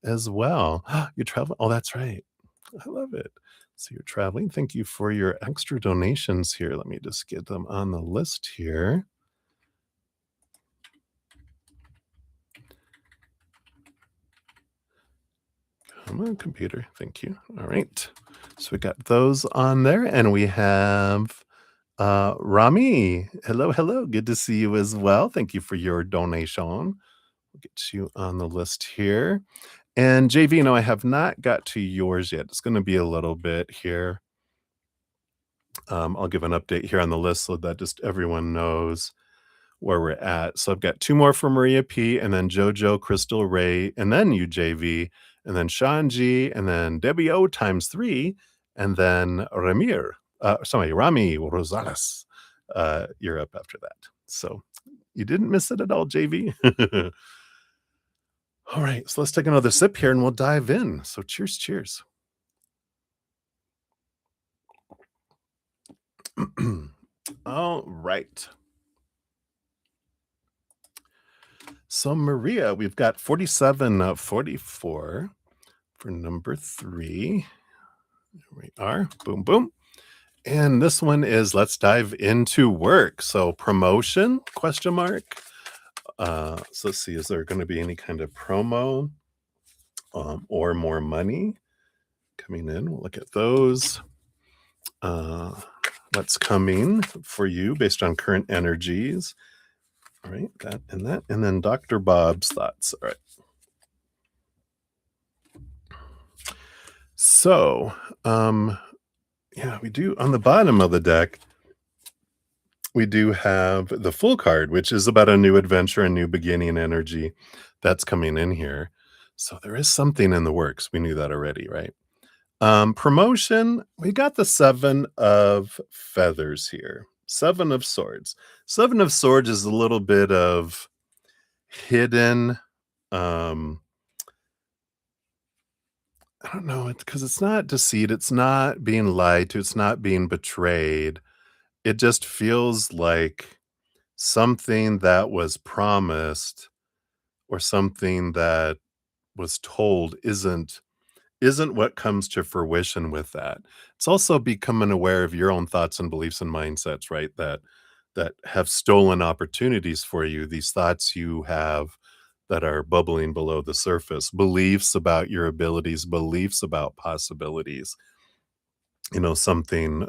as well. You're traveling. Oh, that's right. I love it. So you're traveling. Thank you for your extra donations here. Let me just get them on the list here. Come on, computer. Thank you. All right. So we got those on there, and we have Rami. Hello, hello. Good to see you as well. Thank you for your donation. We'll get you on the list here. And JV, no, I have not got to yours yet. It's going to be a little bit here. I'll give an update here on the list so that just everyone knows where we're at. So I've got 2 more for Maria P, and then JoJo, Crystal Ray, and then you, JV, and then Sean G, and then Debbie O times 3, and then Rami Rosales. You're up after that. So you didn't miss it at all, JV. All right, so let's take another sip here and we'll dive in. So cheers, cheers. All right. So Maria, we've got 4744 for number 3. Here we are. Boom, boom. And this one is let's dive into work. So promotion, question mark. So let's see, is there going to be any kind of promo or more money coming in? We'll look at those. What's coming for you based on current energies. All right, that. And then Dr. Bob's thoughts. All right. So, yeah, we do on the bottom of the deck, we do have the full card, which is about a new adventure, a new beginning energy that's coming in here. So there is something in the works. We knew that already, right? Promotion, we got the 7 of feathers here. 7 of swords. 7 of swords is a little bit of hidden, I don't know, because it's not deceit, it's not being lied to, it's not being betrayed. It just feels like something that was promised or something that was told isn't what comes to fruition with that. It's also becoming aware of your own thoughts and beliefs and mindsets, right? That have stolen opportunities for you, these thoughts you have that are bubbling below the surface, beliefs about your abilities, beliefs about possibilities, something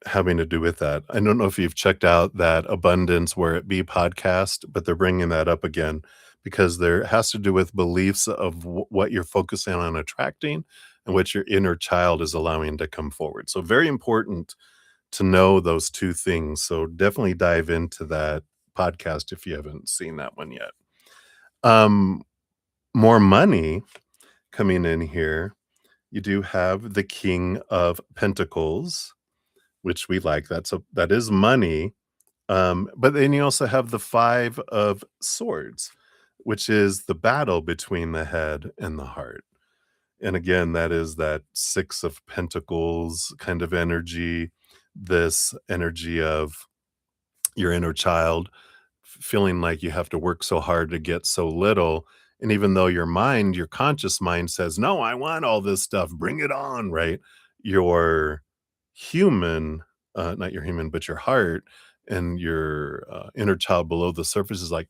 having to do with that. I don't know if you've checked out that Abundance Where It Be podcast, but they're bringing that up again because there has to do with beliefs of what you're focusing on attracting and what your inner child is allowing to come forward. So very important to know those 2 things. So definitely dive into that podcast if you haven't seen that one yet. More money coming in here. You do have the King of Pentacles, which we like. That is money. But then you also have the 5 of Swords, which is the battle between the head and the heart. And again, that is that 6 of Pentacles kind of energy, this energy of your inner child feeling like you have to work so hard to get so little. And even though your mind, your conscious mind says, no, I want all this stuff, bring it on, right? Your human, not your human, but your heart and your inner child below the surface is like,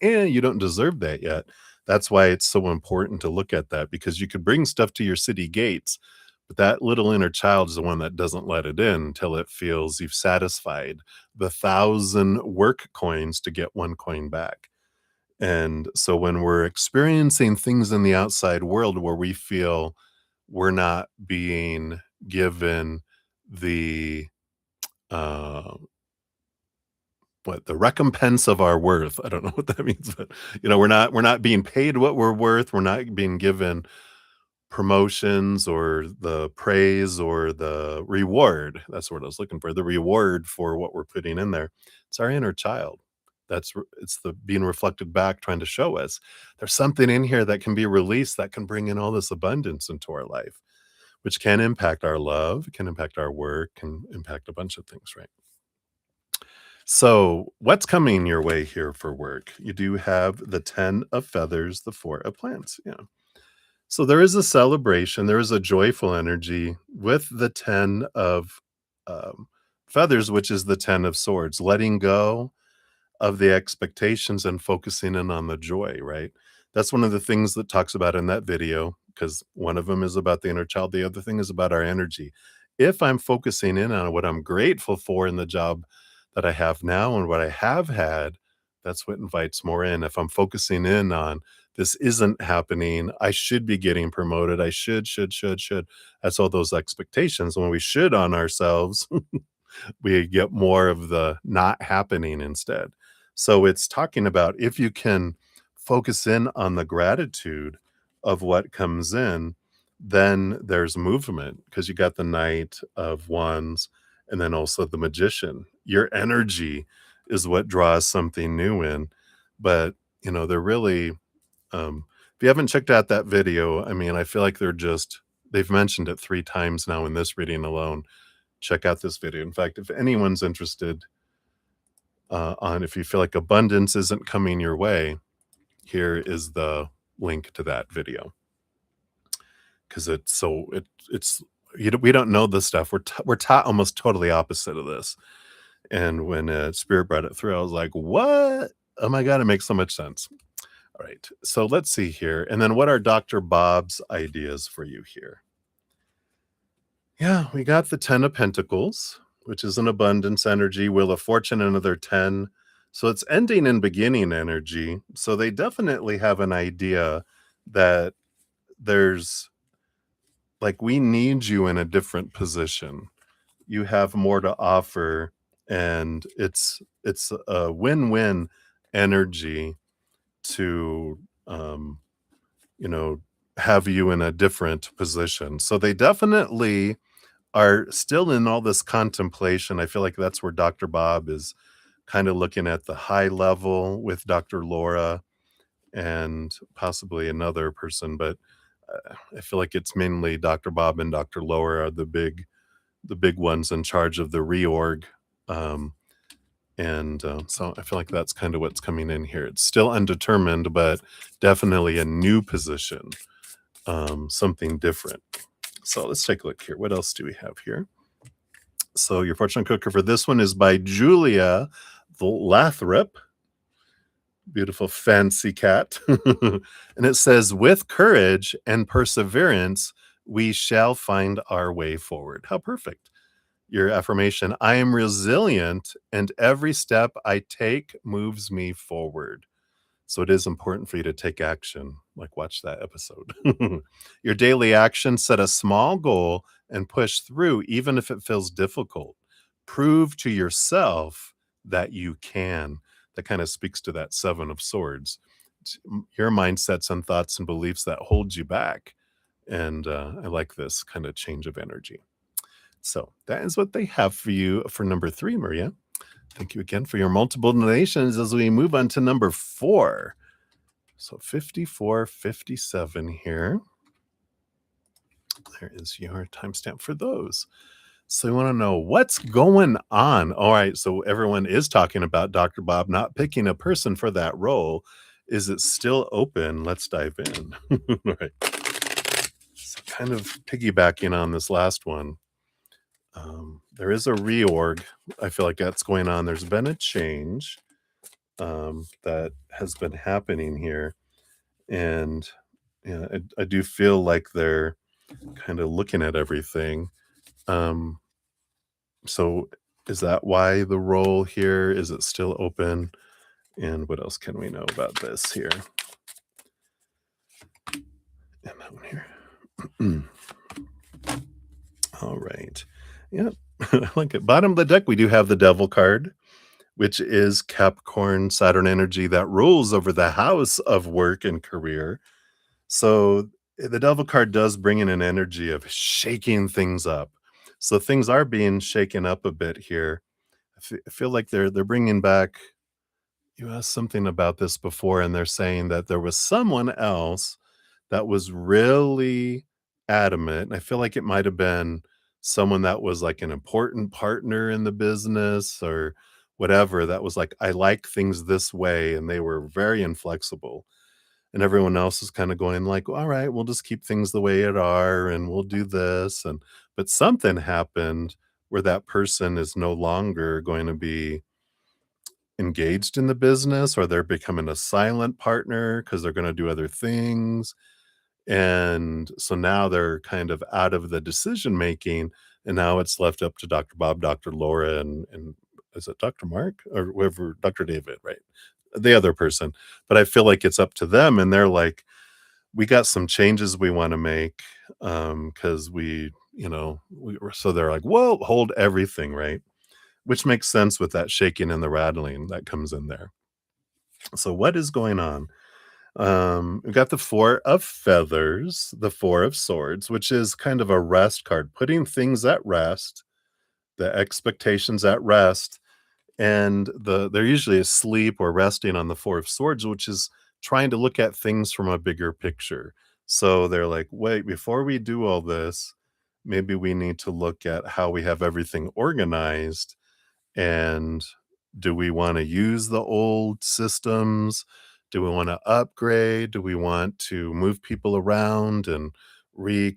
you don't deserve that yet. That's why it's so important to look at that, because you could bring stuff to your city gates, but that little inner child is the one that doesn't let it in until it feels you've satisfied the 1,000 work coins to get 1 coin back. And so when we're experiencing things in the outside world where we feel we're not being given the uh, the recompense of our worth. I don't know what that means, but we're not being paid what we're worth. We're not being given promotions or the praise or the reward. That's what I was looking for. The reward for what we're putting in there. It's our inner child. It's the being reflected back, trying to show us there's something in here that can be released that can bring in all this abundance into our life, which can impact our love, can impact our work, can impact a bunch of things, right? So, what's coming your way here for work? You do have the 10 of feathers, the 4 of plants. Yeah. So there is a celebration, there is a joyful energy with the 10 of feathers, which is the 10 of swords, letting go of the expectations and focusing in on the joy, right? That's one of the things that talks about in that video, because one of them is about the inner child, the other thing is about our energy. If I'm focusing in on what I'm grateful for in the job that I have now and what I have had, that's what invites more in. If I'm focusing in on this isn't happening, I should be getting promoted, I should. That's all those expectations. When we should on ourselves, we get more of the not happening instead. So it's talking about if you can focus in on the gratitude of what comes in, then there's movement because you got the Knight of Wands and then also the Magician. Your energy is what draws something new in. But, they're really, if you haven't checked out that video, I mean, I feel like they've mentioned it 3 times now in this reading alone. Check out this video. In fact, if anyone's interested on if you feel like abundance isn't coming your way, here is the link to that video because we don't know this stuff. We're taught almost totally opposite of this. And when Spirit brought it through, I was like, "What? Oh my god, it makes so much sense." All right, so let's see here, and then what are Dr. Bob's ideas for you here? Yeah, we got the 10 of Pentacles, which is an abundance energy, Wheel of Fortune, another 10. So it's ending and beginning energy. So they definitely have an idea that there's like, we need you in a different position. You have more to offer, and it's a win-win energy to, you know, have you in a different position. So they definitely are still in all this contemplation. I feel like that's where Dr. Bob is kind of looking at the high level with Dr. Laura and possibly another person, but I feel like it's mainly Dr. Bob and Dr. Laura are the big ones in charge of the reorg. Um, and so I feel like that's kind of what's coming in here. It's still undetermined, but definitely a new position, something different. So let's take a look here. What else do we have here? So your fortune cooker for this one is by Julia Lathrop. Beautiful fancy cat. And it says, with courage and perseverance, we shall find our way forward. How perfect. Your affirmation, I am resilient and every step I take moves me forward. So it is important for you to take action. Like, watch that episode. Your daily action, set a small goal and push through, even if it feels difficult. Prove to yourself that you can. That kind of speaks to that 7 of swords. Your mindsets and thoughts and beliefs that hold you back. And I like this kind of change of energy. So that is what they have for you for number 3, Maria. Thank you again for your multiple donations as we move on to number 4. So 54, 57 here. There is your timestamp for those. So you want to know what's going on. All right. So everyone is talking about Dr. Bob not picking a person for that role. Is it still open? Let's dive in. All right. So kind of piggybacking on this last one, there is a reorg. I feel like that's going on. There's been a change that has been happening here. And yeah, I do feel like they're kind of looking at everything. Um, so is that why the role here is it still open? And what else can we know about this here? And that one here. All right. Yeah, I like it. Bottom of the deck, we do have the Devil card, which is Capricorn Saturn energy that rules over the house of work and career. So the Devil card does bring in an energy of shaking things up. So things are being shaken up a bit here. I feel like they're bringing back. You asked something about this before, and they're saying that there was someone else that was really adamant. I feel like it might have been someone that was like an important partner in the business or whatever that was like, I like things this way. And they were very inflexible. And everyone else is kind of going like, all right, we'll just keep things the way it are and we'll do this. And but something happened where that person is no longer going to be engaged in the business or they're becoming a silent partner because they're going to do other things. And so now they're kind of out of the decision making, and now it's left up to Dr. Bob, Dr. Laura, and is it Dr. Mark or whoever, Dr. David, right? The other person. But I feel like it's up to them, and they're like, we got some changes we want to make because so they're like, whoa, hold everything, right? Which makes sense with that shaking and the rattling that comes in there. So what is going on? We've got the Four of Feathers, the Four of Swords, which is kind of a rest card, putting things at rest, the expectations at rest, and they're usually asleep or resting on the Four of Swords, which is trying to look at things from a bigger picture. So they're like, wait, before we do all this, maybe we need to look at how we have everything organized and do we wanna use the old systems? Do we wanna upgrade? Do we want to move people around and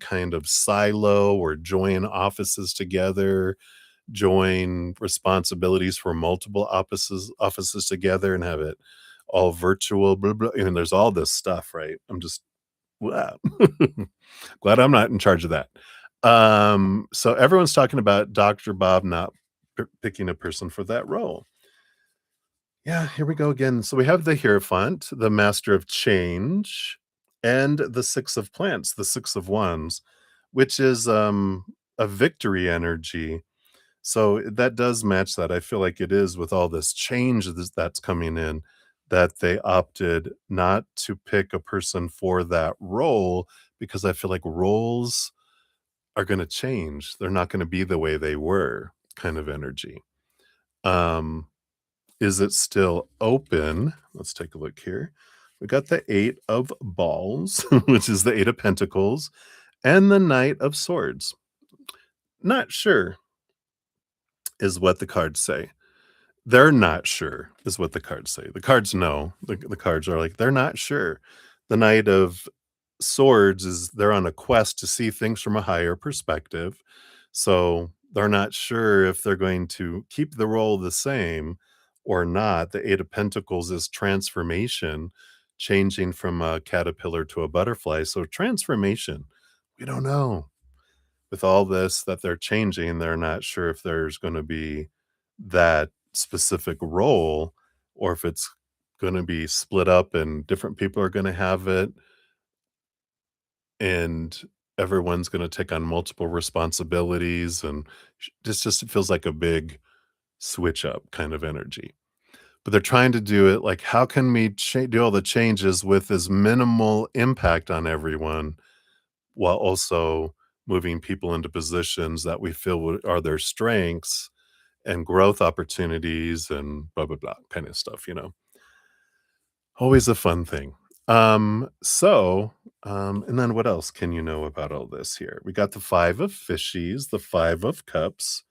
kind of silo or join offices together, join responsibilities for multiple offices together and have it all virtual, blah, blah, and there's all this stuff, right? I'm just wow. Glad I'm not in charge of that. So everyone's talking about Dr. Bob not picking a person for that role. Yeah, here we go again. So we have the Hierophant, the Master of Change, and the Six of Plants, the Six of Wands, which is a victory energy. So that does match that. I feel like it is with all this change that's coming in that they opted not to pick a person for that role because I feel like roles are going to change. They're not going to be the way they were kind of energy. Um, is it still open? Let's take a look here. We got the Eight of Balls, which is the Eight of Pentacles, and the Knight of Swords. Not sure is what the cards say. They're not sure is what the cards say. The cards know. The cards are like, they're not sure. The Knight of Swords is they're on a quest to see things from a higher perspective. So they're not sure if they're going to keep the role the same or not. The Eight of Pentacles is transformation, changing from a caterpillar to a butterfly. So transformation, we don't know. With all this that they're changing, they're not sure if there's going to be that specific role or if it's going to be split up and different people are going to have it and everyone's going to take on multiple responsibilities and this just feels like a big switch up kind of energy. But they're trying to do it like how can we do all the changes with as minimal impact on everyone while also moving people into positions that we feel are their strengths and growth opportunities and blah blah blah kind of stuff. Always a fun thing. So, and then what else can you know about all this here? We got the 5 of fishies, the 5 of cups,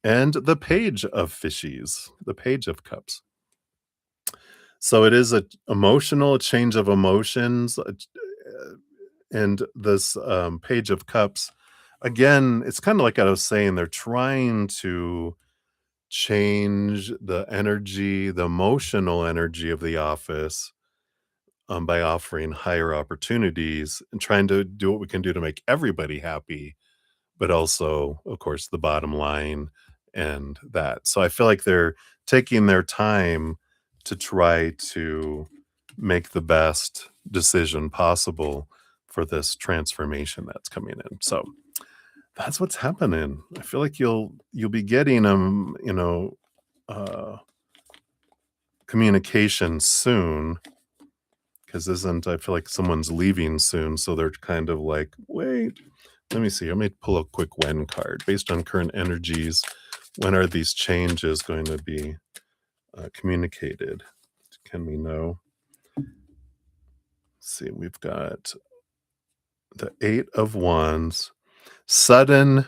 and the page of fishies, the page of cups. So it is a emotional change of emotions, and this, page of cups, again, it's kinda like I was saying, they're trying to change the energy, the emotional energy of the office, by offering higher opportunities and trying to do what we can do to make everybody happy, but also, of course, the bottom line and that. So I feel like they're taking their time to try to make the best decision possible for this transformation that's coming in. So that's what's happening. I feel like you'll be getting uh communication soon, because isn't I feel like someone's leaving soon, so they're kind of like, wait, let me see. I may pull a quick when card based on current energies. When are these changes going to be communicated? Can we know? Let's see, we've got the 8 of Wands, sudden,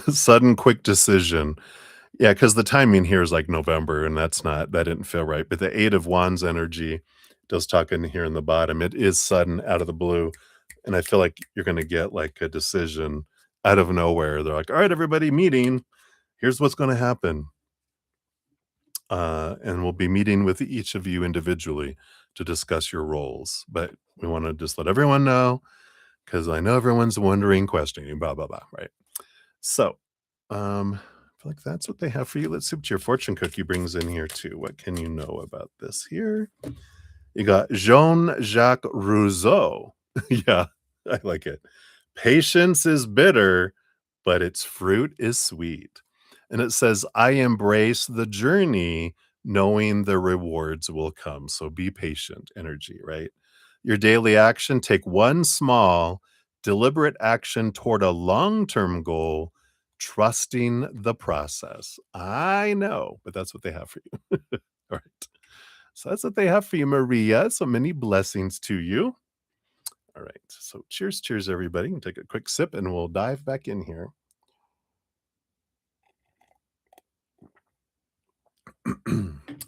sudden, quick decision. Yeah, because the timing here is like November, and that didn't feel right. But the 8 of Wands energy does talk in here in the bottom. It is sudden out of the blue. And I feel like you're gonna get like a decision out of nowhere. They're like, all right, everybody meeting. Here's what's gonna happen. And we'll be meeting with each of you individually to discuss your roles. But we want to just let everyone know because I know everyone's wondering, questioning, blah, blah, blah. Right. So I feel like that's what they have for you. Let's see what your fortune cookie brings in here too. What can you know about this here? You got Jean-Jacques Rousseau. Yeah, I like it. Patience is bitter, but its fruit is sweet. And it says, I embrace the journey, knowing the rewards will come. So be patient, energy, right? Your daily action, take one small, deliberate action toward a long term goal, trusting the process. I know, but that's what they have for you. All right. So that's what they have for you, Maria. So many blessings to you. All right. So cheers, cheers, everybody. And take a quick sip and we'll dive back in here.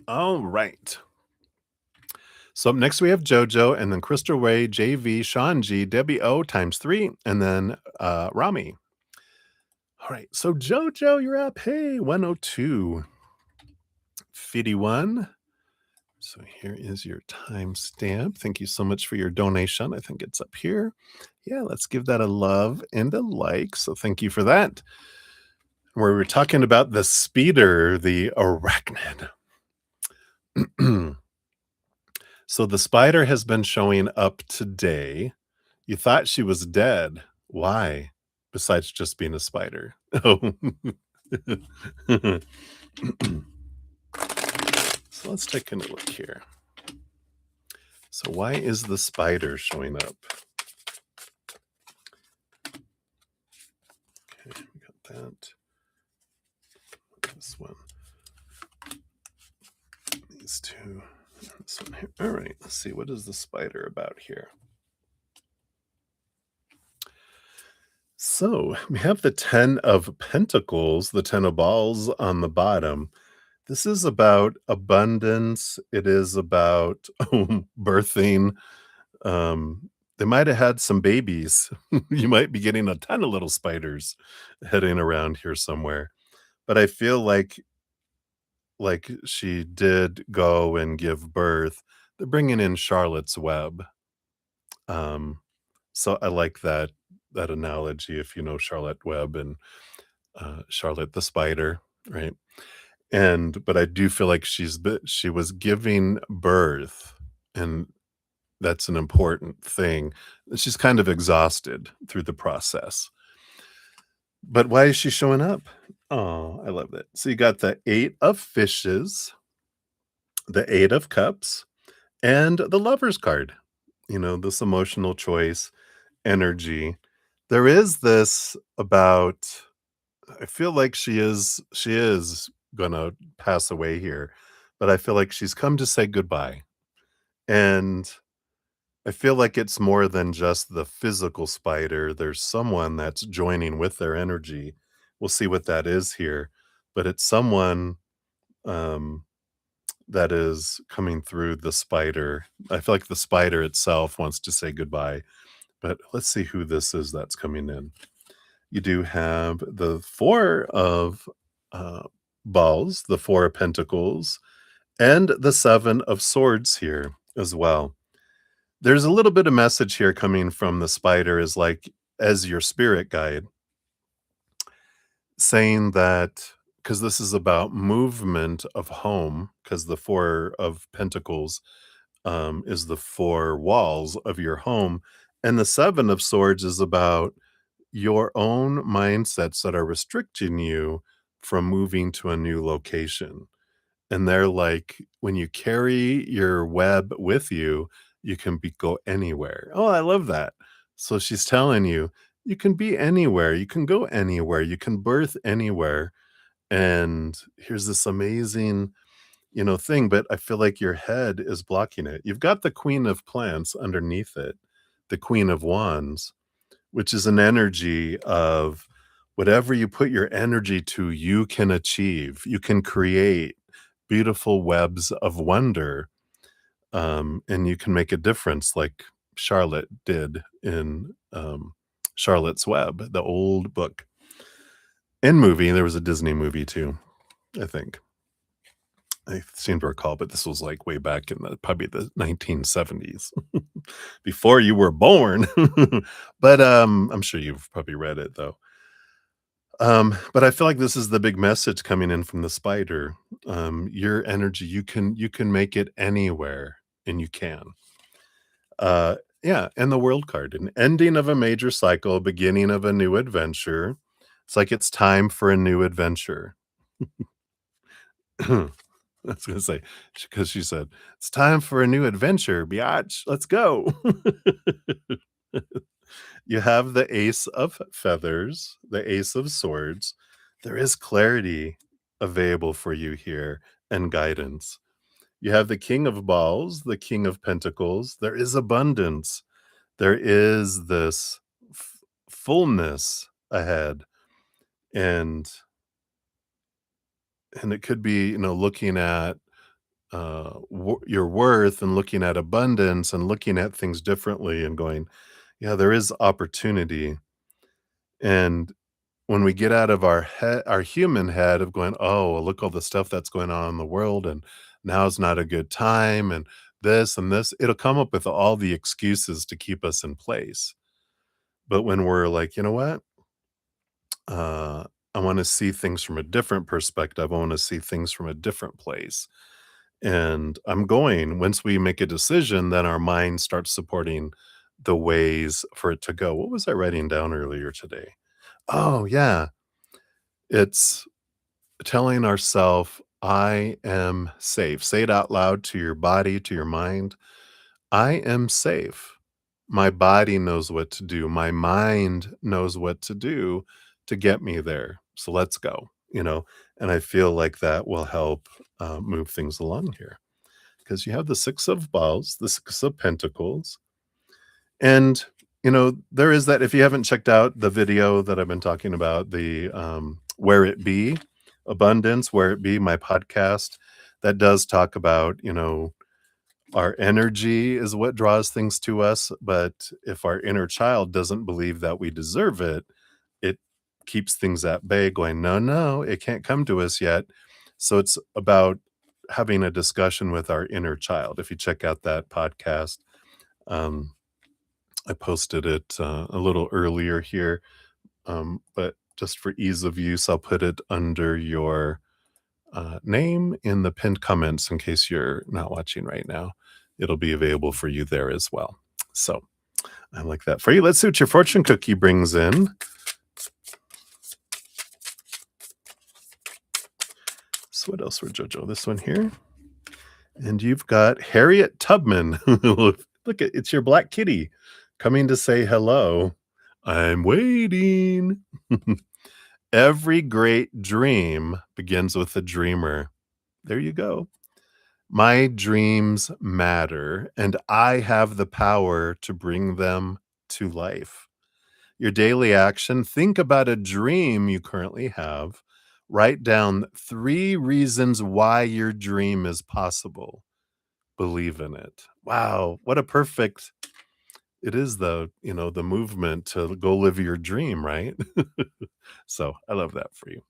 All right. So up next we have Jojo and then Crystal Ray, JV, Sean G, Debbie O times 3, and then Rami. All right. So Jojo, you're up. Hey, 102. 51. So here is your timestamp. Thank you so much for your donation. I think it's up here. Yeah, let's give that a love and a like. So thank you for that. Where we're talking about the speeder, the arachnid. So the spider has been showing up today. You thought she was dead. Why? Besides just being a spider. Oh. So let's take a look here. So why is the spider showing up? Okay, we got that. This one. These two. This one here. All right, let's see. What is the spider about here? So we have the 10 of Pentacles, the 10 of Balls on the bottom. This is about abundance. It is about birthing. They might have had some babies. You might be getting a ton of little spiders heading around here somewhere. But I feel like she did go and give birth. They're bringing in Charlotte's Web. Um, so I like that analogy if you know Charlotte Web and Charlotte the spider, right? And but I do feel like she was giving birth, and that's an important thing. She's kind of exhausted through the process. But why is she showing up? Oh, I love that. So you got the 8 of Fishes, the 8 of Cups, and the Lover's card. You know, this emotional choice, energy. There is this about I feel like she is gonna pass away here, but I feel like she's come to say goodbye. And I feel like it's more than just the physical spider. There's someone that's joining with their energy. We'll see what that is here, but it's someone um, that is coming through the spider. I feel like the spider itself wants to say goodbye, but let's see who this is that's coming in. You do have the four of uh, balls, the four of pentacles, and the seven of swords here as well. There's a little bit of message here coming from the spider is like as your spirit guide, saying that because this is about movement of home, because the four of pentacles is the four walls of your home, and the seven of swords is about your own mindsets that are restricting you from moving to a new location. And they're like, when you carry your web with you, you can go anywhere. Oh, I love that. So she's telling you, you can be anywhere, you can go anywhere, you can birth anywhere. And here's this amazing, thing, but I feel like your head is blocking it. You've got the Queen of Plants underneath it, the Queen of Wands, which is an energy of whatever you put your energy to, you can achieve. You can create beautiful webs of wonder, and you can make a difference like Charlotte did in Charlotte's Web, the old book and movie. There was a Disney movie too, I think. I seem to recall, but this was like way back in probably the 1970s, before you were born. But I'm sure you've probably read it though. But I feel like this is the big message coming in from the spider. Your energy, you can make it anywhere, and you can. Yeah, and the world card, an ending of a major cycle, beginning of a new adventure. It's like it's time for a new adventure. I was gonna say, because she said, "It's time for a new adventure, biatch. Let's go." You have the Ace of Feathers, the Ace of Swords. There is clarity available for you here and guidance. You have the King of Balls, the King of Pentacles. There is abundance. There is this fullness ahead. And it could be, looking at your worth and looking at abundance and looking at things differently and going, yeah, there is opportunity. And when we get out of our head, our human head of going, oh, well, look all the stuff that's going on in the world, and now's not a good time, and this, it'll come up with all the excuses to keep us in place. But when we're like, you know what? Uh, I want to see things from a different perspective. I want to see things from a different place. And once we make a decision, then our mind starts supporting the ways for it to go. What was I writing down earlier today? Oh, yeah. It's telling ourselves, I am safe. Say it out loud to your body, to your mind. I am safe. My body knows what to do. My mind knows what to do to get me there. So let's go, and I feel like that will help move things along here because you have the Six of Balls, the Six of Pentacles, and there is that. If you haven't checked out the video that I've been talking about, the Where It Be Abundance, Where It Be, my podcast, that does talk about, our energy is what draws things to us. But if our inner child doesn't believe that we deserve it, it keeps things at bay, going, no, no, it can't come to us yet. So it's about having a discussion with our inner child. If you check out that podcast, um, I posted it a little earlier here, but just for ease of use, I'll put it under your name in the pinned comments in case you're not watching right now. It'll be available for you there as well. So I like that for you. Let's see what your fortune cookie brings in. So what else for JoJo? This one here. And you've got Harriet Tubman. Look, it's your black kitty coming to say hello. I'm waiting. Every great dream begins with a dreamer. There you go. My dreams matter, and I have the power to bring them to life. Your daily action, think about a dream you currently have. Write down 3 reasons why your dream is possible. Believe in it. Wow, what a perfect it is the movement to go live your dream, right? So, I love that for you.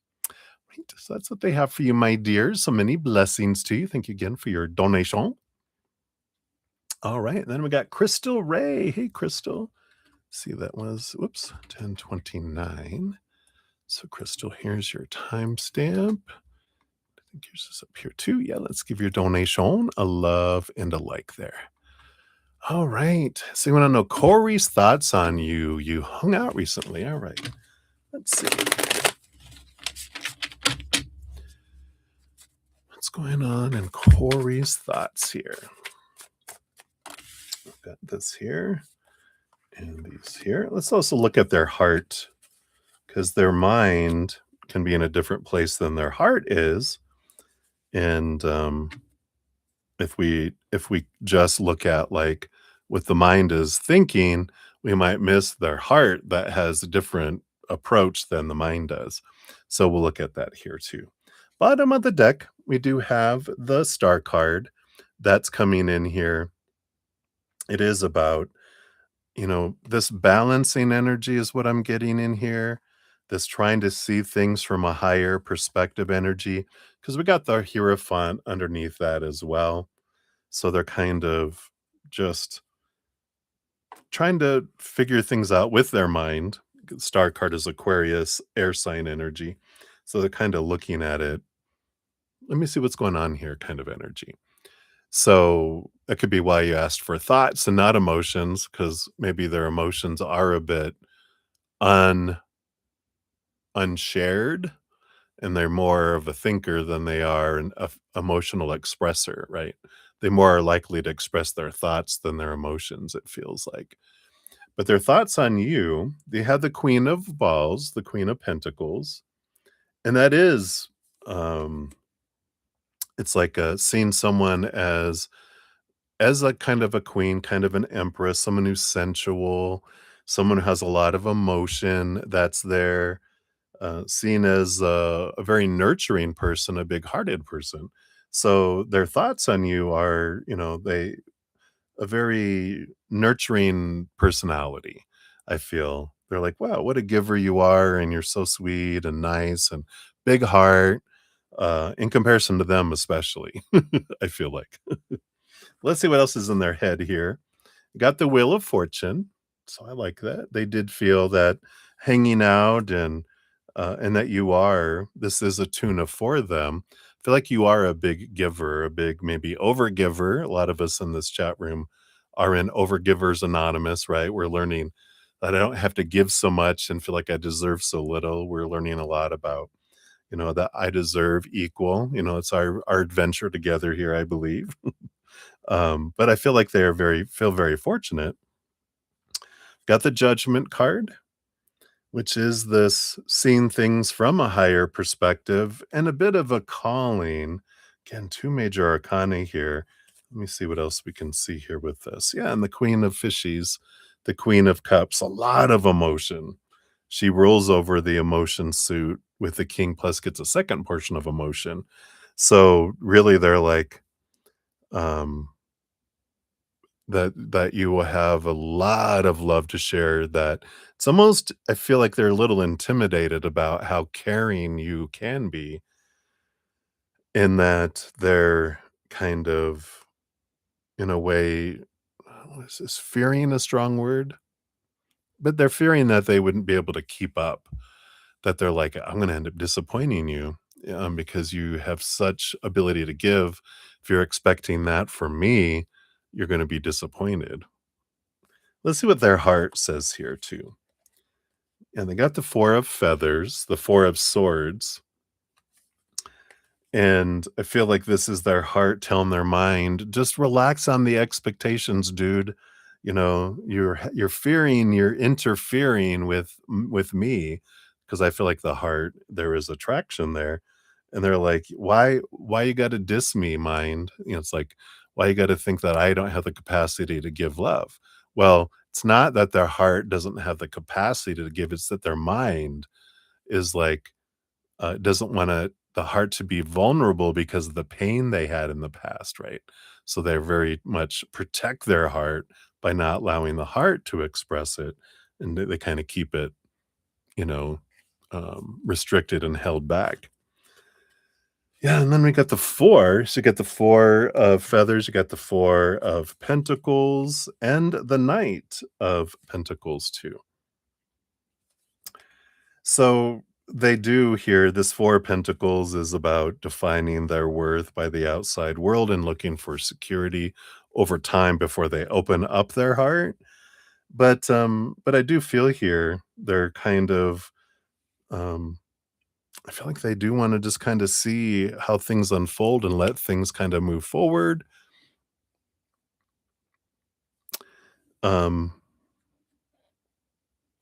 Right, so that's what they have for you, my dears. So many blessings to you. Thank you again for your donation. All right, and then we got Crystal Ray. Hey, Crystal. See, that was, whoops, 10:29. So, Crystal, here's your timestamp. I think yours is up here too. Yeah, let's give your donation a love and a like there. All right. So, you want to know Corey's thoughts on you? You hung out recently. All right. Let's see what's going on in Corey's thoughts here. I've got this here and these here. Let's also look at their heart because their mind can be in a different place than their heart is. And if we just look at like what the mind is thinking, we might miss their heart that has a different approach than the mind does. So we'll look at that here too. Bottom of the deck, we do have the star card that's coming in here. It is about, this balancing energy is what I'm getting in here. This trying to see things from a higher perspective energy, because we got the Hierophant underneath that as well. So they're kind of just trying to figure things out with their mind. Star card is Aquarius, air sign energy. So they're kind of looking at it. Let me see what's going on here, kind of energy. So that could be why you asked for thoughts and not emotions, because maybe their emotions are a bit un unshared and they're more of a thinker than they are an emotional expressor, right? They more are likely to express their thoughts than their emotions, it feels like. But their thoughts on you, they have the Queen of Balls, the Queen of Pentacles, and that is, um, it's like seeing someone as a kind of a queen, kind of an empress, someone who's sensual, someone who has a lot of emotion that's there, seen as a very nurturing person, a big-hearted person. So their thoughts on you are, they a very nurturing personality, I feel. They're like, "Wow, what a giver you are, and you're so sweet and nice and big heart," in comparison to them especially, I feel like. Let's see what else is in their head here. Got the Wheel of Fortune, so I like that. They did feel that hanging out and that you are this is a tuna for them. I feel like you are a big giver, a big maybe overgiver. A lot of us in this chat room are in Overgivers Anonymous, right? We're learning that I don't have to give so much and feel like I deserve so little. We're learning a lot about, that I deserve equal. It's our adventure together here, I believe. But I feel like feel very fortunate. Got the Judgment card, which is this seeing things from a higher perspective and a bit of a calling. Again, 2 major arcana here. Let me see what else we can see here with this. Yeah, and the Queen of Fishies, the Queen of Cups, a lot of emotion. She rules over the emotion suit with the King, plus gets a second portion of emotion. So really they're like, um, that you will have a lot of love to share, that it's almost I feel like they're a little intimidated about how caring you can be, in that they're kind of, in a way, what is this? Fearing a strong word? But they're fearing that they wouldn't be able to keep up, that they're like, "I'm gonna end up disappointing you, because you have such ability to give. If you're expecting that from me, you're gonna be disappointed." Let's see what their heart says here too. And they got the 4 of feathers, the 4 of swords, and I feel like this is their heart telling their mind, "Just relax on the expectations, dude. You're fearing, you're interfering with me," because I feel like the heart there is attraction there, And they're like, "Why you gotta diss me, mind?" It's like, "Why you gotta think that I don't have the capacity to give love?" Well, it's not that their heart doesn't have the capacity to give, it's that their mind is like, doesn't wanna the heart to be vulnerable because of the pain they had in the past, right? So they're very much protect their heart by not allowing the heart to express it, and they kinda keep it, you know, restricted and held back. Yeah, and then we got the 4. So you got the 4 of feathers, you got the 4 of pentacles, and the Knight of Pentacles too. So they do here, this 4 of Pentacles is about defining their worth by the outside world and looking for security over time before they open up their heart. But I do feel here they're kind of, um I feel like they do wanna just kinda see how things unfold and let things kinda move forward. Um,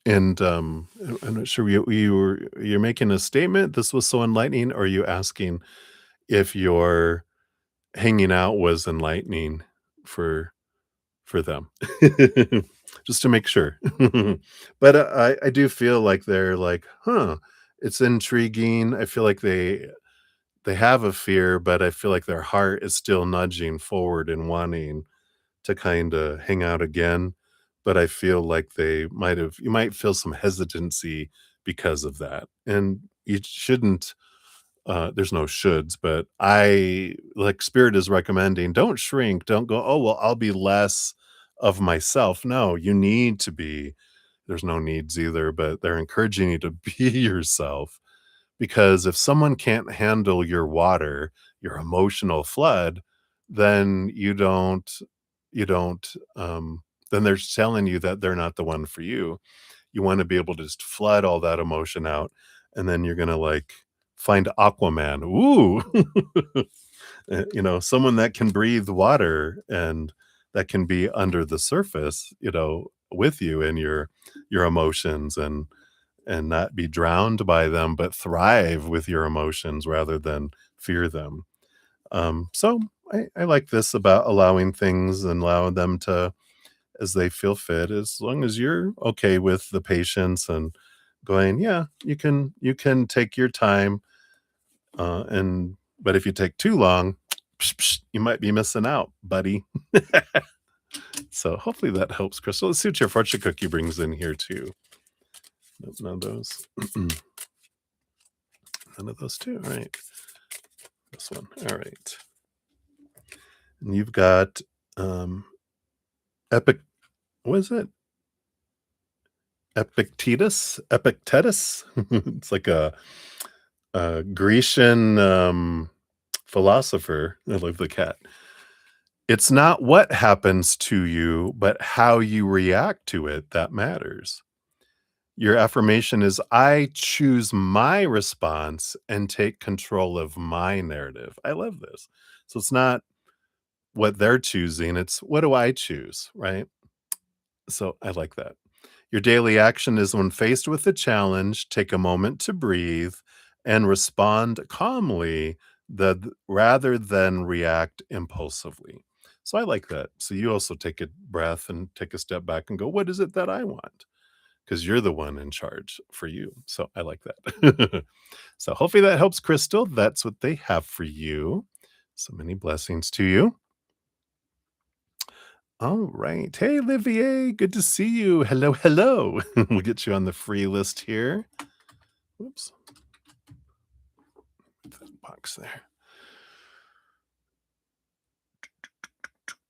I'm not sure you're making a statement, "This was so enlightening," or are you asking if your hanging out was enlightening for for them? Just to make sure. But, I do feel like they're like, "Huh, it's intriguing." I feel like they have a fear, but I feel like their heart is still nudging forward and wanting to kinda hang out again, but I feel like they might have you might feel some hesitancy because of that, and you shouldn't, there's no shoulds, but I like Spirit is recommending, don't shrink, don't go, "Oh, well, I'll be less of myself." No, you need to be there's no needs either, but they're encouraging you to be yourself because if someone can't handle your water, your emotional flood, then you don't, then they're telling you that they're not the one for you. You wanna be able to just flood all that emotion out, and then you're gonna, like, find Aquaman. Ooh! Someone that can breathe water and that can be under the surface, with you and your emotions and not be drowned by them, but thrive with your emotions rather than fear them. So I like this about allowing things and allowing them to as they feel fit, as long as you're okay with the patience and going, yeah, you can take your time, and but if you take too long, you might be missing out, buddy. So hopefully that helps, Crystal. Let's see what your fortune cookie brings in here too. Nope, none of those. None of those too. All right. This one. All right. And you've got epic what is it? Epictetus? It's like a Grecian philosopher. I love the cat. It's not what happens to you, but how you react to it that matters. Your affirmation is I choose my response and take control of my narrative. I love this. So it's not what they're choosing, it's what do I choose, right? So I like that. Your daily action is when faced with a challenge, take a moment to breathe and respond calmly rather than react impulsively. So I like that. So you also take a breath and take a step back and go, what is it that I want? Because you're the one in charge for you. So I like that. So hopefully that helps, Crystal. That's what they have for you. So many blessings to you. All right. Hey, Olivier, good to see you. Hello, hello. We'll get you on the free list here. Whoops. Put that box there.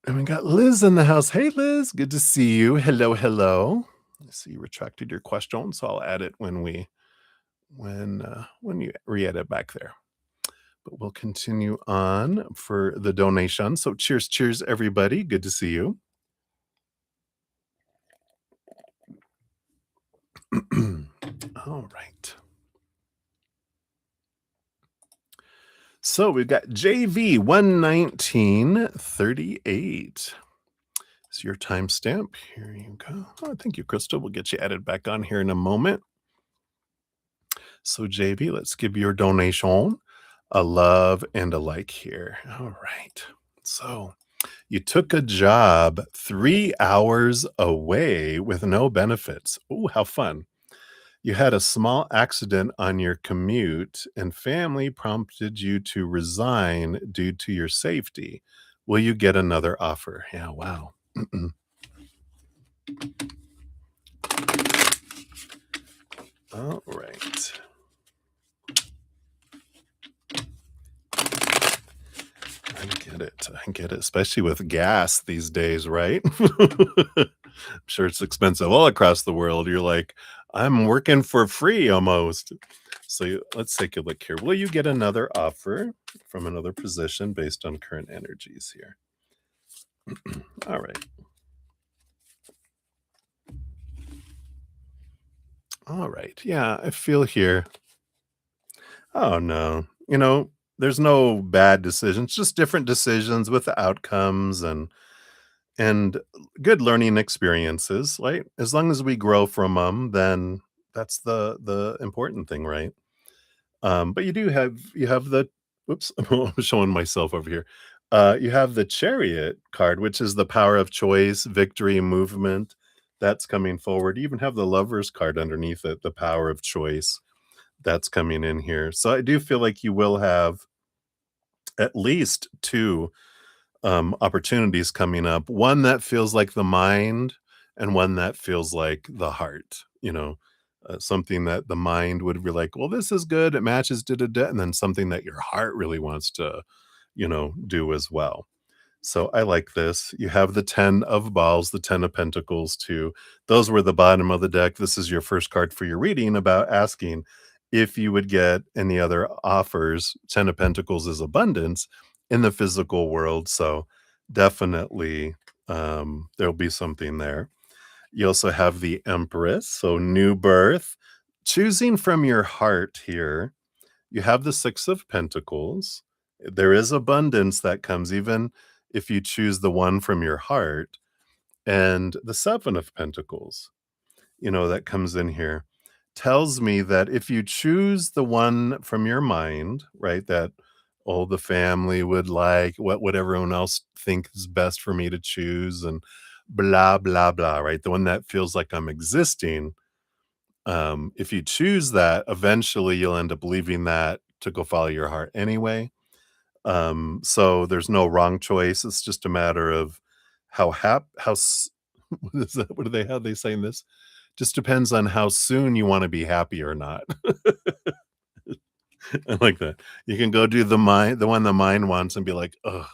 And we got Liz in the house. Hey, Liz, good to see you. Hello, hello. I see you retracted your question, so I'll add it when you re-edit back there. But we'll continue on for the donation. So cheers, cheers, everybody. Good to see you. All right. So we've got JV 11938. It's your timestamp. Here you go. Oh, thank you, Crystal. We'll get you added back on here in a moment. So, JV, let's give your donation. A love and a like here. All right. So you took a job 3 hours away with no benefits. Ooh, how fun. You had a small accident on your commute, and family prompted you to resign due to your safety. Will you get another offer? Yeah, wow. All right. I get it. I get it, especially with gas these days, right? I'm sure it's expensive all across the world. You're like, I'm working for free almost. Let's take a look here. Will you get another offer from another position based on current energies here? All right. All right. Yeah, I feel here. Oh, no. There's no bad decisions, just different decisions with the outcomes and good learning experiences, right? As long as we grow from them, then that's the important thing, right? But you have the whoops, I'm showing myself over here. You have the chariot card, which is the power of choice, victory, movement. That's coming forward. You even have the lovers card underneath it, the power of choice. That's coming in here. So I do feel like you will have at least two opportunities coming up. One that feels like the mind, and one that feels like the heart. Something that the mind would be like, well, this is good. It matches, da da da, and then something that your heart really wants to, do as well. So I like this. You have the 10 of balls, the 10 of pentacles too. Those were the bottom of the deck. This is your first card for your reading about asking if you would get any other offers. 10 of pentacles is abundance in the physical world. So definitely there'll be something there. You also have the Empress, so new birth. Choosing from your heart here, you have the 6 of pentacles. There is abundance that comes even if you choose the one from your heart, and the 7 of pentacles, that comes in here, tells me that if you choose the one from your mind, right, that, "Oh, the family would like, what would everyone else think is best for me to choose," and blah, blah, blah, right? The one that feels like I'm existing, if you choose that, eventually you'll end up leaving that to go follow your heart anyway. So there's no wrong choice. It's just a matter of what is that? What do they how they saying this? Just depends on how soon you wanna be happy or not. I like that. You can go do the one the mind wants and be like, "Ugh,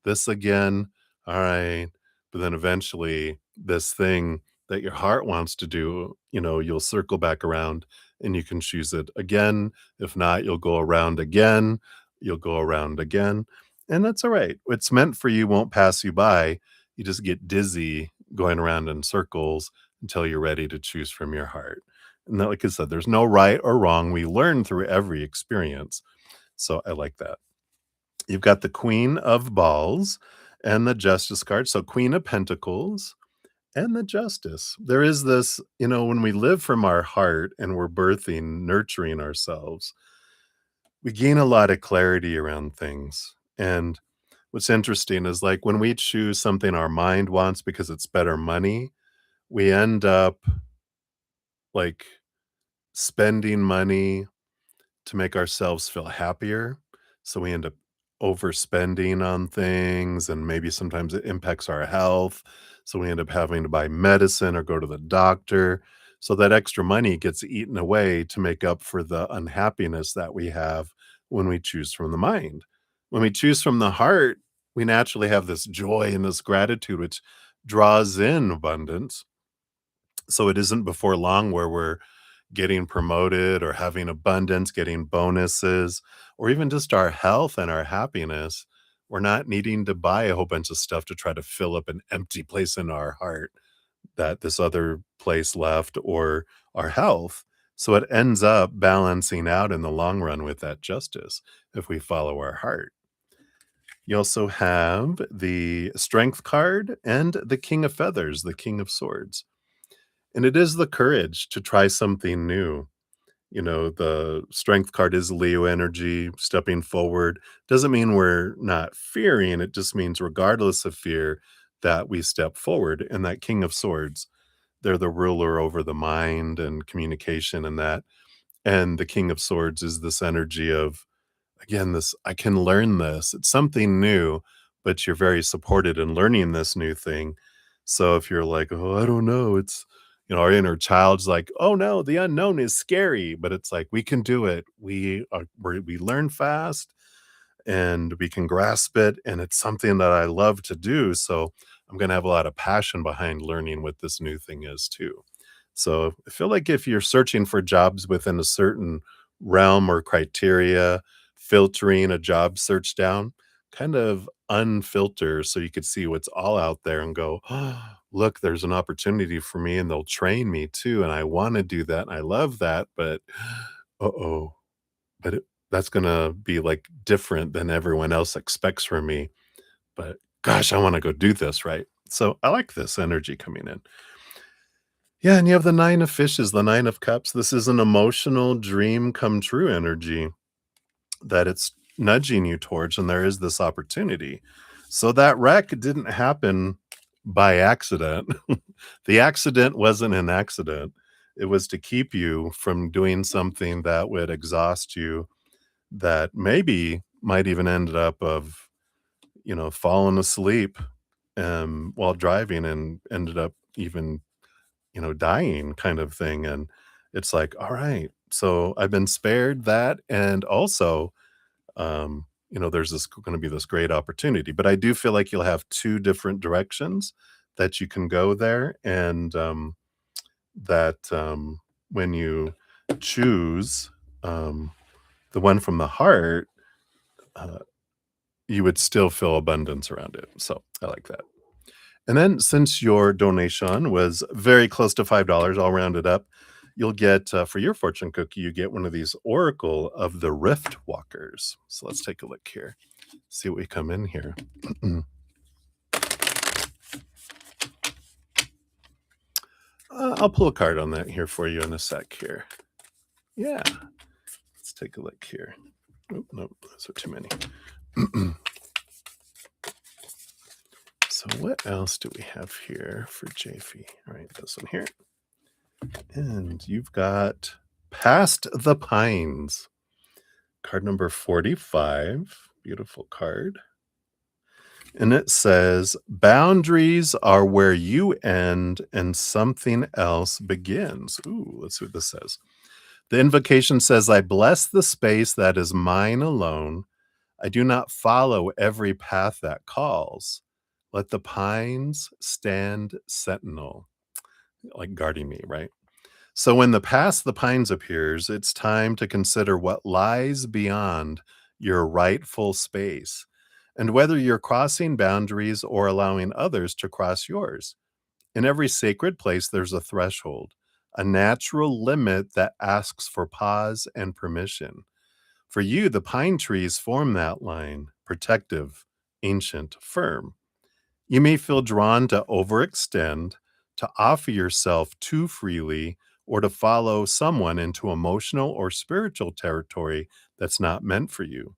this again? Alright." But then eventually, this thing that your heart wants to do, you'll circle back around and you can choose it again. If not, you'll go around again, you'll go around again, and that's alright. What's meant for you won't pass you by. You just get dizzy going around in circles until you're ready to choose from your heart. And that, like I said, there's no right or wrong. We learn through every experience. So I like that. You've got the Queen of Balls and the Justice card. So Queen of Pentacles and the Justice. There is this, when we live from our heart and we're birthing, nurturing ourselves, we gain a lot of clarity around things. And what's interesting is like when we choose something our mind wants because it's better money, we end up like spending money to make ourselves feel happier. So we end up overspending on things, and maybe sometimes it impacts our health. So we end up having to buy medicine or go to the doctor. So that extra money gets eaten away to make up for the unhappiness that we have when we choose from the mind. When we choose from the heart, we naturally have this joy and this gratitude, which draws in abundance. So it isn't before long where we're getting promoted or having abundance, getting bonuses, or even just our health and our happiness. We're not needing to buy a whole bunch of stuff to try to fill up an empty place in our heart that this other place left, or our health. So it ends up balancing out in the long run with that justice if we follow our heart. You also have the Strength card and the King of Feathers, the King of Swords. And it is the courage to try something new. The strength card is Leo energy, stepping forward. Doesn't mean we're not fearing. It just means, regardless of fear, that we step forward. And that King of Swords, they're the ruler over the mind and communication and that. And the King of Swords is this energy of, again, this I can learn this. It's something new, but you're very supported in learning this new thing. So if you're like, "Oh, I don't know," our inner child's like, "Oh no, the unknown is scary." But it's like, we can do it. We learn fast and we can grasp it. And it's something that I love to do. So I'm going to have a lot of passion behind learning what this new thing is too. So I feel like if you're searching for jobs within a certain realm or criteria, filtering a job search down, kind of unfilter so you could see what's all out there and go, "Oh, look, there's an opportunity for me and they'll train me too. And I want to do that. And I love that. But uh oh, that's gonna be, like, different than everyone else expects from me, but gosh, I wanna go do this, right? So, I like this energy coming in. Yeah, and you have the 9 of Fishes, the 9 of Cups. This is an emotional dream come true energy that it's nudging you towards, and there is this opportunity. So, that wreck didn't happen by accident. The accident wasn't an accident. It was to keep you from doing something that would exhaust you, that maybe might even ended up of, falling asleep, while driving and ended up even, dying kind of thing, and it's like, "Alright, so I've been spared that, and also, there's this gonna be this great opportunity," but I do feel like you'll have 2 different directions that you can go there, and, when you choose, the one from the heart, uh you would still feel abundance around it. So I like that. And then, since your donation was very close to $5, I'll round it up. You'll get, for your fortune cookie, you get one of these Oracle of the Rift Walkers. So let's take a look here. See what we come in here. I'll pull a card on that here for you in a sec here. Yeah. Let's take a look here. Oh, no, those are too many. So what else do we have here for JV? All right, this one here. And you've got Past the Pines, card number 45. Beautiful card. And it says, boundaries are where you end and something else begins. Ooh, let's see what this says. The invocation says, I bless the space that is mine alone. I do not follow every path that calls. Let the pines stand sentinel, like guarding me, right? So when the past the pines appears, it's time to consider what lies beyond your rightful space and whether you're crossing boundaries or allowing others to cross yours. In every sacred place, there's a threshold, a natural limit that asks for pause and permission. For you, the pine trees form that line, protective, ancient, firm. You may feel drawn to overextend, to offer yourself too freely, or to follow someone into emotional or spiritual territory that's not meant for you.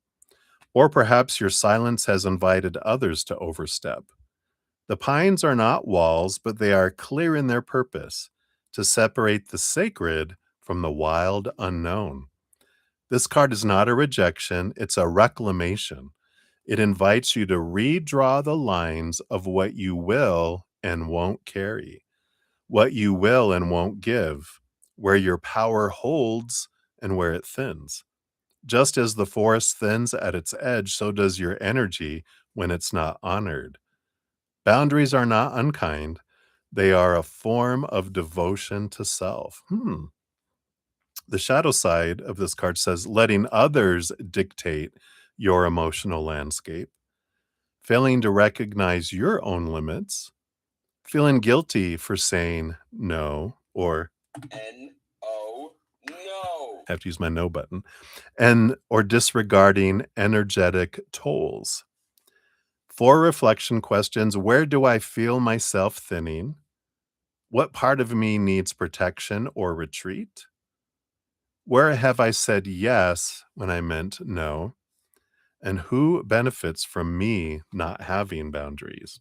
Or perhaps your silence has invited others to overstep. The pines are not walls, but they are clear in their purpose to separate the sacred from the wild unknown. This card is not a rejection, it's a reclamation. It invites you to redraw the lines of what you will and won't carry, what you will and won't give, where your power holds and where it thins. Just as the forest thins at its edge, so does your energy when it's not honored. Boundaries are not unkind, they are a form of devotion to self. The shadow side of this card says letting others dictate your emotional landscape, failing to recognize your own limits, feeling guilty for saying no or no. Have to use my no button, and or disregarding energetic tolls. For reflection questions, where do I feel myself thinning? What part of me needs protection or retreat? Where have I said yes when I meant no? And who benefits from me not having boundaries?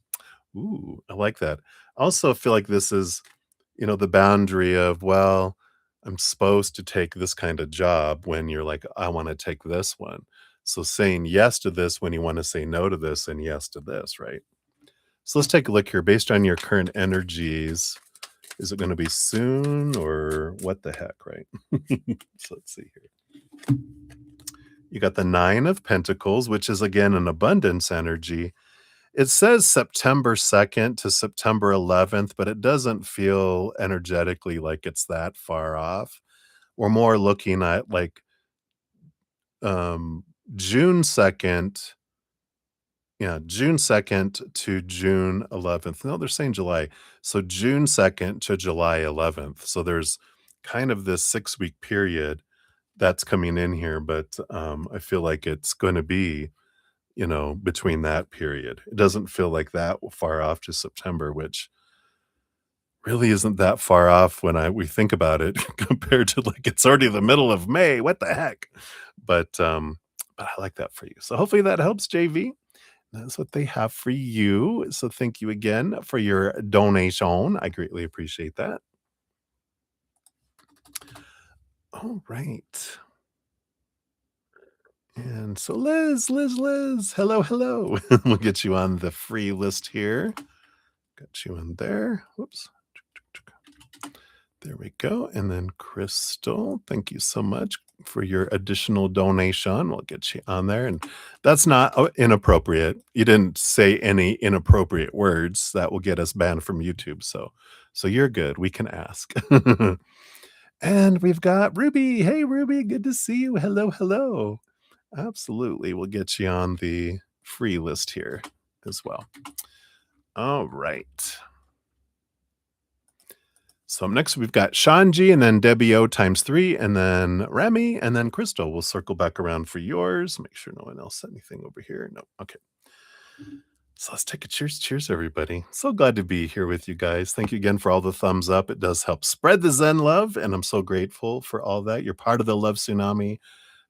Ooh, I like that. I also feel like this is, the boundary of, well, I'm supposed to take this kind of job when you're like, I want to take this one. So saying yes to this when you want to say no to this and yes to this, right? So let's take a look here. Based on your current energies, is it going to be soon or what the heck, right? So let's see here. You got the Nine of Pentacles, which is again an abundance energy. It says September 2nd to September 11th, but it doesn't feel energetically like it's that far off. We're more looking at like um, June 2nd. Yeah, June 2nd to June 11th. No, they're saying July. So June 2nd to July 11th. So there's kind of this 6-week period that's coming in here, but I feel like it's going to be, between that period. It doesn't feel like that far off to September, which really isn't that far off when we think about it compared to like it's already the middle of May. What the heck? But I like that for you. So hopefully that helps, JV. That's what they have for you. So thank you again for your donation. I greatly appreciate that. All right. And so Liz, hello, hello. We'll get you on the free list here. Got you in there. Whoops. There we go. And then Crystal, thank you so much for your additional donation. We'll get you on there. And that's not inappropriate. You didn't say any inappropriate words that will get us banned from YouTube. So you're good. We can ask. And we've got Ruby. Hey, Ruby, good to see you. Hello, hello. Absolutely. We'll get you on the free list here as well. All right. So up next, we've got Shanji and then Debbie O times 3, and then Remy, and then Crystal. We'll circle back around for yours. Make sure no one else said anything over here. No. Okay. So let's take a cheers. Cheers, everybody. So glad to be here with you guys. Thank you again for all the thumbs up. It does help spread the Zen love, and I'm so grateful for all that. You're part of the love tsunami,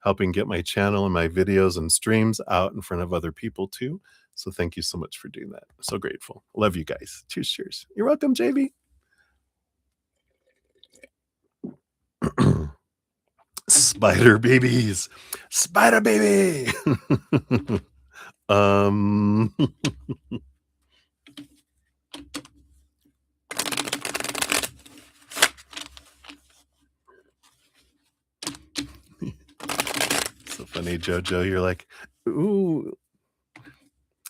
helping get my channel and my videos and streams out in front of other people too. So thank you so much for doing that. I'm so grateful. Love you guys. Cheers, cheers. You're welcome, JV. Spider babies. Spider baby. um So funny, Jojo. You're like, ooh,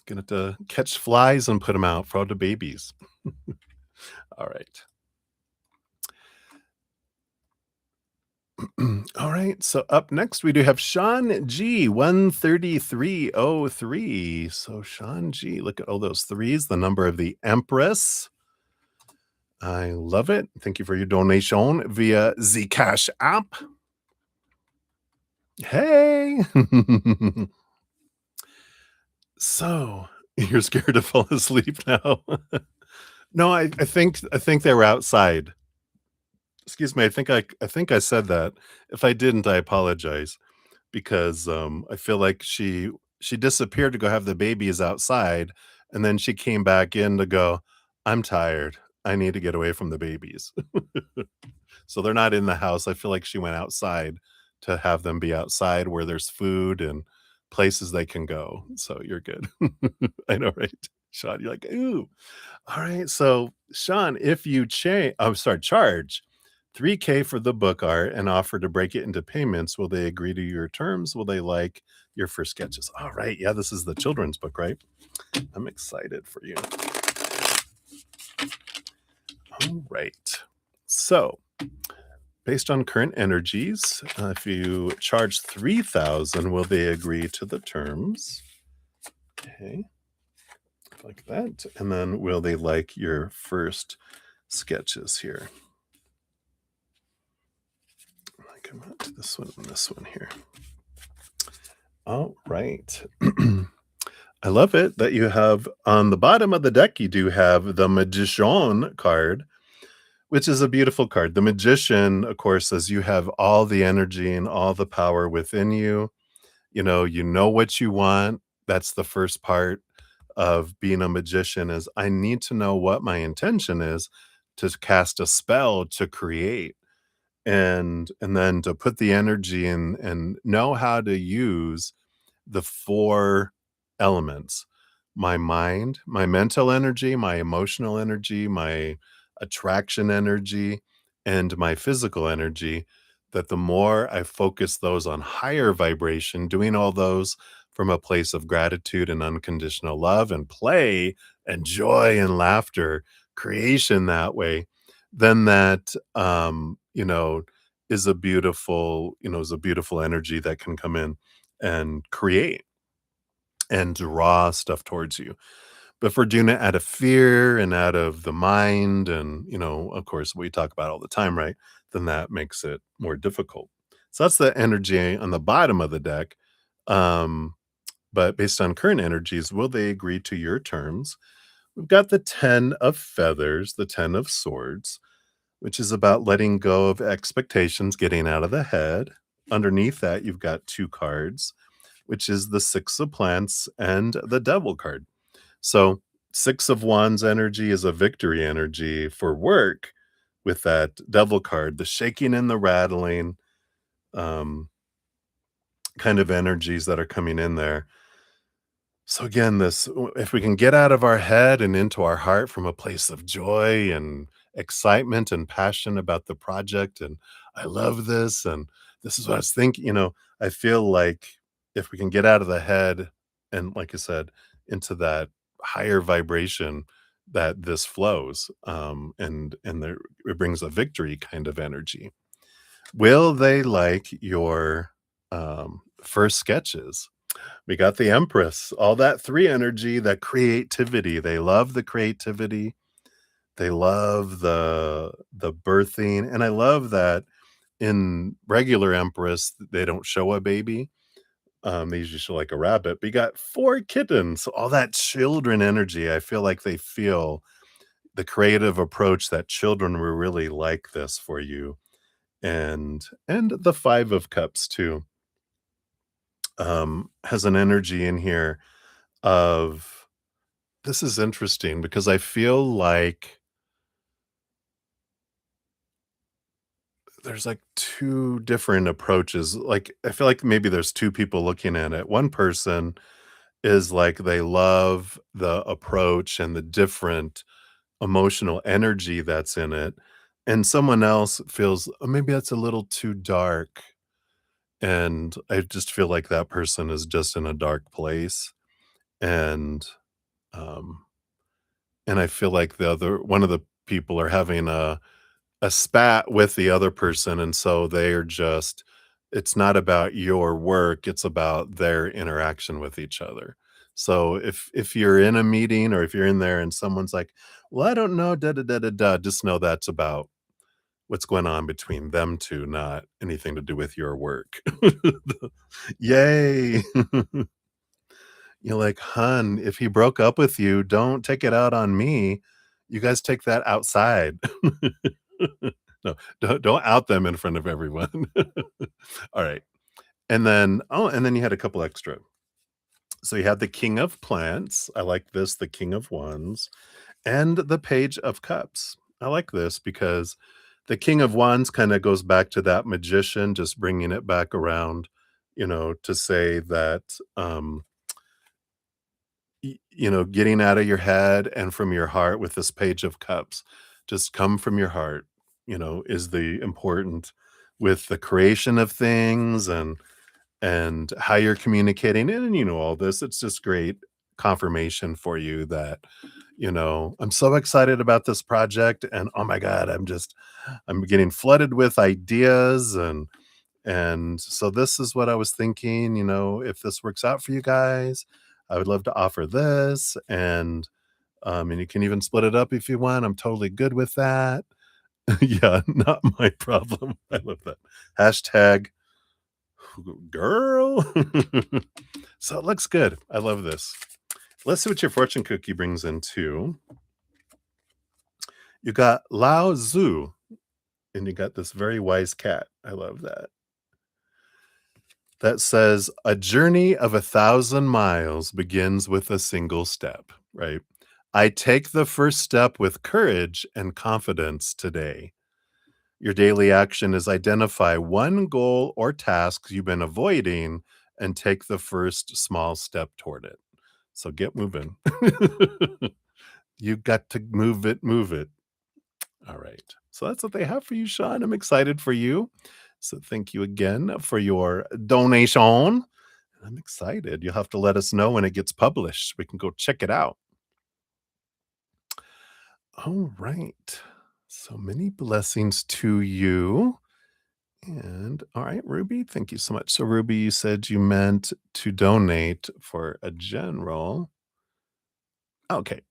gonna have to catch flies and put them out for all the babies. All right. All right. So up next, we do have Sean G 13303. So Sean G, look at all those threes, the number of the Empress. I love it. Thank you for your donation via the Cash app. Hey. So you're scared to fall asleep now? No, I think they were outside. Excuse me. I think I said that. If I didn't, I apologize because I feel like she disappeared to go have the babies outside, and then she came back in to go, I'm tired. I need to get away from the babies. So they're not in the house. I feel like she went outside to have them be outside where there's food and places they can go. So you're good. I know, right? Sean, you're like, ooh. All right. So Sean, if you charge 3K for the book art and offer to break it into payments, will they agree to your terms? Will they like your first sketches? All right. Yeah, this is the children's book, right? I'm excited for you. All right. So based on current energies, if you charge 3,000, will they agree to the terms? Okay, like that. And then will they like your first sketches here? I come out to this one and this one here. All right. I love it that you have on the bottom of the deck, you do have the Magician card, which is a beautiful card. The Magician, of course, says you have all the energy and all the power within you. You know what you want. That's the first part of being a magician is I need to know what my intention is to cast a spell to create and then to put the energy in and know how to use the 4 elements: my mind, my mental energy, my emotional energy, my attraction energy, and my physical energy, that the more I focus those on higher vibration, doing all those from a place of gratitude and unconditional love and play and joy and laughter, creation that way, then that, is a beautiful energy that can come in and create and draw stuff towards you. But if we're doing it out of fear and out of the mind and, of course, we talk about all the time, right? Then that makes it more difficult. So that's the energy on the bottom of the deck. Um, but based on current energies, will they agree to your terms? We've got the 10 of feathers, the 10 of swords, which is about letting go of expectations, getting out of the head. Underneath that, you've got 2 cards, which is the 6 of plants and the devil card. So, 6 of wands energy is a victory energy for work with that devil card, the shaking and the rattling, um, kind of energies that are coming in there. So again, if we can get out of our head and into our heart from a place of joy and excitement and passion about the project, and I love this, and this is what I was thinking, I feel like if we can get out of the head and, like I said, into that higher vibration, that this flows, and there, it brings a victory kind of energy. Will they like your first sketches? We got the Empress, all that 3 energy, that creativity. They love the creativity. They love the birthing, and I love that in regular Empress, they don't show a baby. They usually show, like, a rabbit, but you got 4 kittens, so all that children energy. I feel like they feel the creative approach that children will really like this for you, and the 5 of Cups too, has an energy in here of this is interesting because I feel like there's, like, 2 different approaches, like, I feel like maybe there's 2 people looking at it. One person is like, they love the approach and the different emotional energy that's in it, and someone else feels, "Oh, maybe that's a little too dark," and I just feel like that person is just in a dark place, and, um and I feel like the other one of the people are having a spat with the other person, and so they're just it's not about your work, it's about their interaction with each other. So if you're in a meeting or if you're in there and someone's like, "Well, I don't know, da da da da da," just know that's about what's going on between them 2, not anything to do with your work. Yay. You're like, "Hun, if he broke up with you, don't take it out on me. You guys take that outside." No, don't out them in front of everyone. Alright. And then you had a couple extra. So you had the King of Plants, I like this, the King of Wands, and the Page of Cups. I like this because the King of Wands kinda goes back to that magician, just bringing it back around, to say that, getting out of your head and from your heart with this Page of Cups. Just come from your heart, is the important with the creation of things and how you're communicating. And all this. It's just great confirmation for you that, I'm so excited about this project and oh my God, I'm getting flooded with ideas and so this is what I was thinking, if this works out for you guys, I would love to offer this, and you can even split it up if you want. I'm totally good with that. Yeah, not my problem. I love that. Hashtag girl. So it looks good. I love this. Let's see what your fortune cookie brings in too. You got Lao Tzu, and you got this very wise cat. I love that. That says, "A journey of 1,000 miles begins with a single step," right? I take the first step with courage and confidence today. Your daily action is identify one goal or task you've been avoiding and take the first small step toward it. So get moving. You got to move it, move it. All right. So that's what they have for you, Sean. I'm excited for you. So thank you again for your donation. I'm excited. You'll have to let us know when it gets published so we can go check it out. All right. So many blessings to you. And all right, Ruby, thank you so much. So, Ruby, you said you meant to donate for a general. Okay.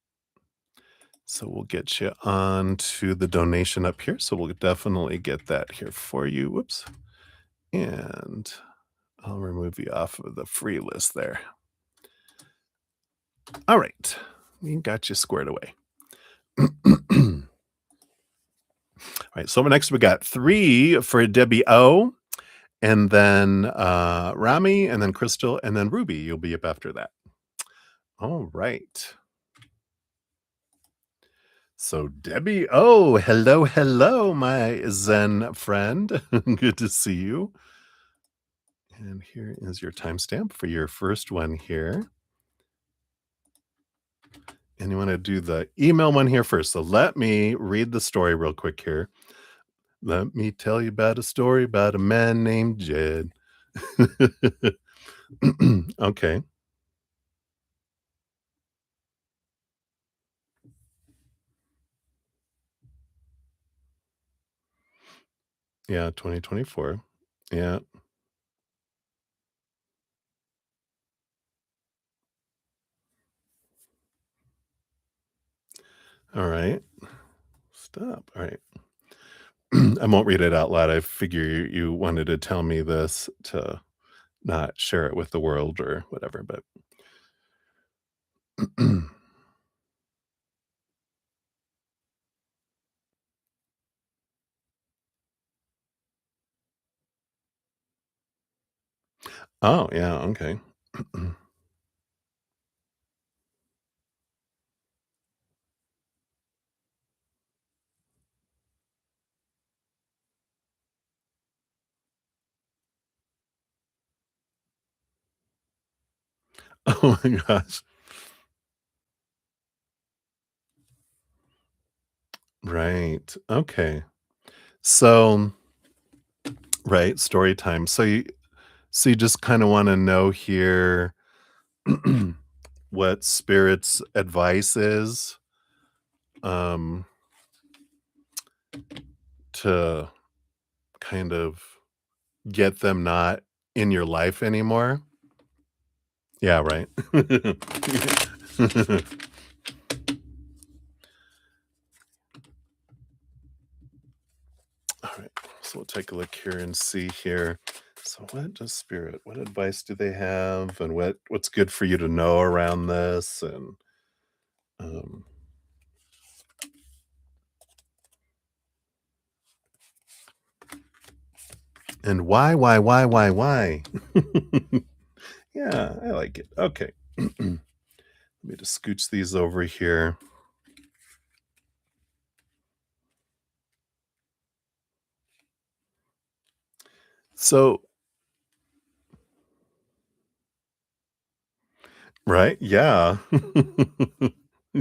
So, we'll get you on to the donation up here. So, we'll definitely get that here for you. Whoops. And I'll remove you off of the free list there. All right. We got you squared away. All right. So, next we got 3 for Debbie O, and then Rami, and then Crystal, and then Ruby. You'll be up after that. All right. So, Debbie O, hello, hello, my Zen friend. Good to see you. And here is your timestamp for your first one here. And you want to do the email one here first. So, let me read the story real quick here. Let me tell you about a story about a man named Jed. Okay. Yeah, 2024. Yeah. All right. Stop. All right. I won't read it out loud. I figure you wanted to tell me this to not share it with the world or whatever, but oh, yeah, okay. Oh my gosh. Right. Okay. So, right, story time. So you just kinda wanna know here what spirit's advice is, um, to kind of get them not in your life anymore? Yeah, right. Alright, so we'll take a look here and see here. So what does spirit what advice do they have, and what's good for you to know around this, um and why? Yeah, I like it. Okay. Let me just scooch these over here. So right, yeah.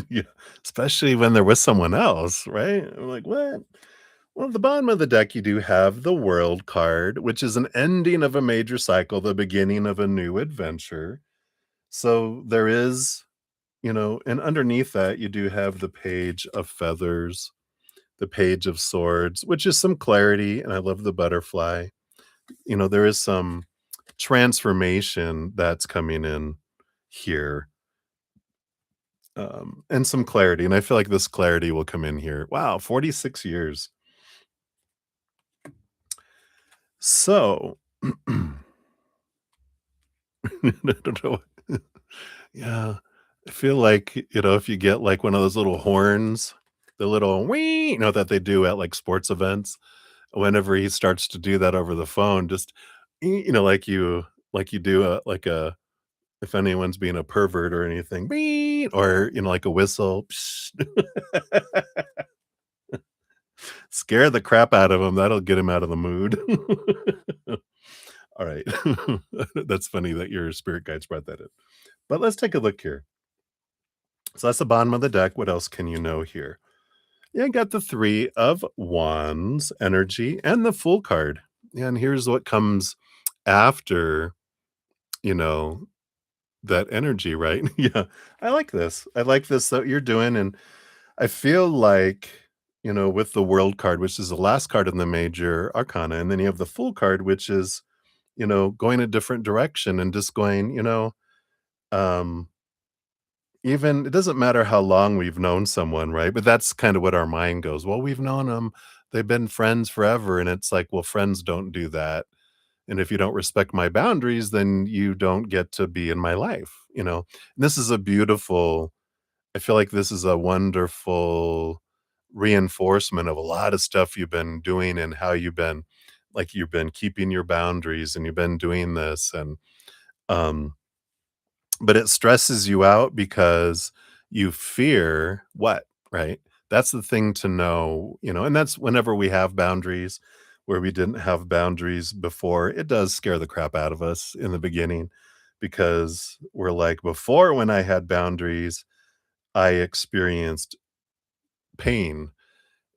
Yeah, especially when they're with someone else, right? I'm like, "What?" Well, at the bottom of the deck, you do have the World card, which is an ending of a major cycle, the beginning of a new adventure. So there is, and underneath that, you do have the Page of Feathers, the Page of Swords, which is some clarity, and I love the butterfly. There is some transformation that's coming in here, and some clarity, and I feel like this clarity will come in here. Wow, 46 years. So, I don't know. Yeah. I feel like, if you get, like, one of those little horns, the little "wee," that they do at, like, sports events. Whenever he starts to do that over the phone, just, like you do a if anyone's being a pervert or anything, "Beep," or, like a whistle. Scare the crap out of him, that'll get him out of the mood. Alright. That's funny that your spirit guides brought that in. But let's take a look here. So that's the bottom of the deck, what else can you know here? Yeah, I got the 3 of Wands energy and the Fool card. And here's what comes after, you know, that energy, right? Yeah. I like this. I like this that you're doing, and I feel like, with the World card, which is the last card in the major arcana, and then you have the Fool card, which is, going a different direction and just going, um even it doesn't matter how long we've known someone, right? But that's kind of what our mind goes, "Well, we've known them. They've been friends forever," and it's like, "Well, friends don't do that, and if you don't respect my boundaries, then you don't get to be in my life," you know? And this is a beautiful I feel like this is a wonderful reinforcement of a lot of stuff you've been doing and how you've been keeping your boundaries and you've been doing this um but it stresses you out because you fear what, right? That's the thing to know, and that's whenever we have boundaries where we didn't have boundaries before, it does scare the crap out of us in the beginning because we're like, before when I had boundaries, I experienced pain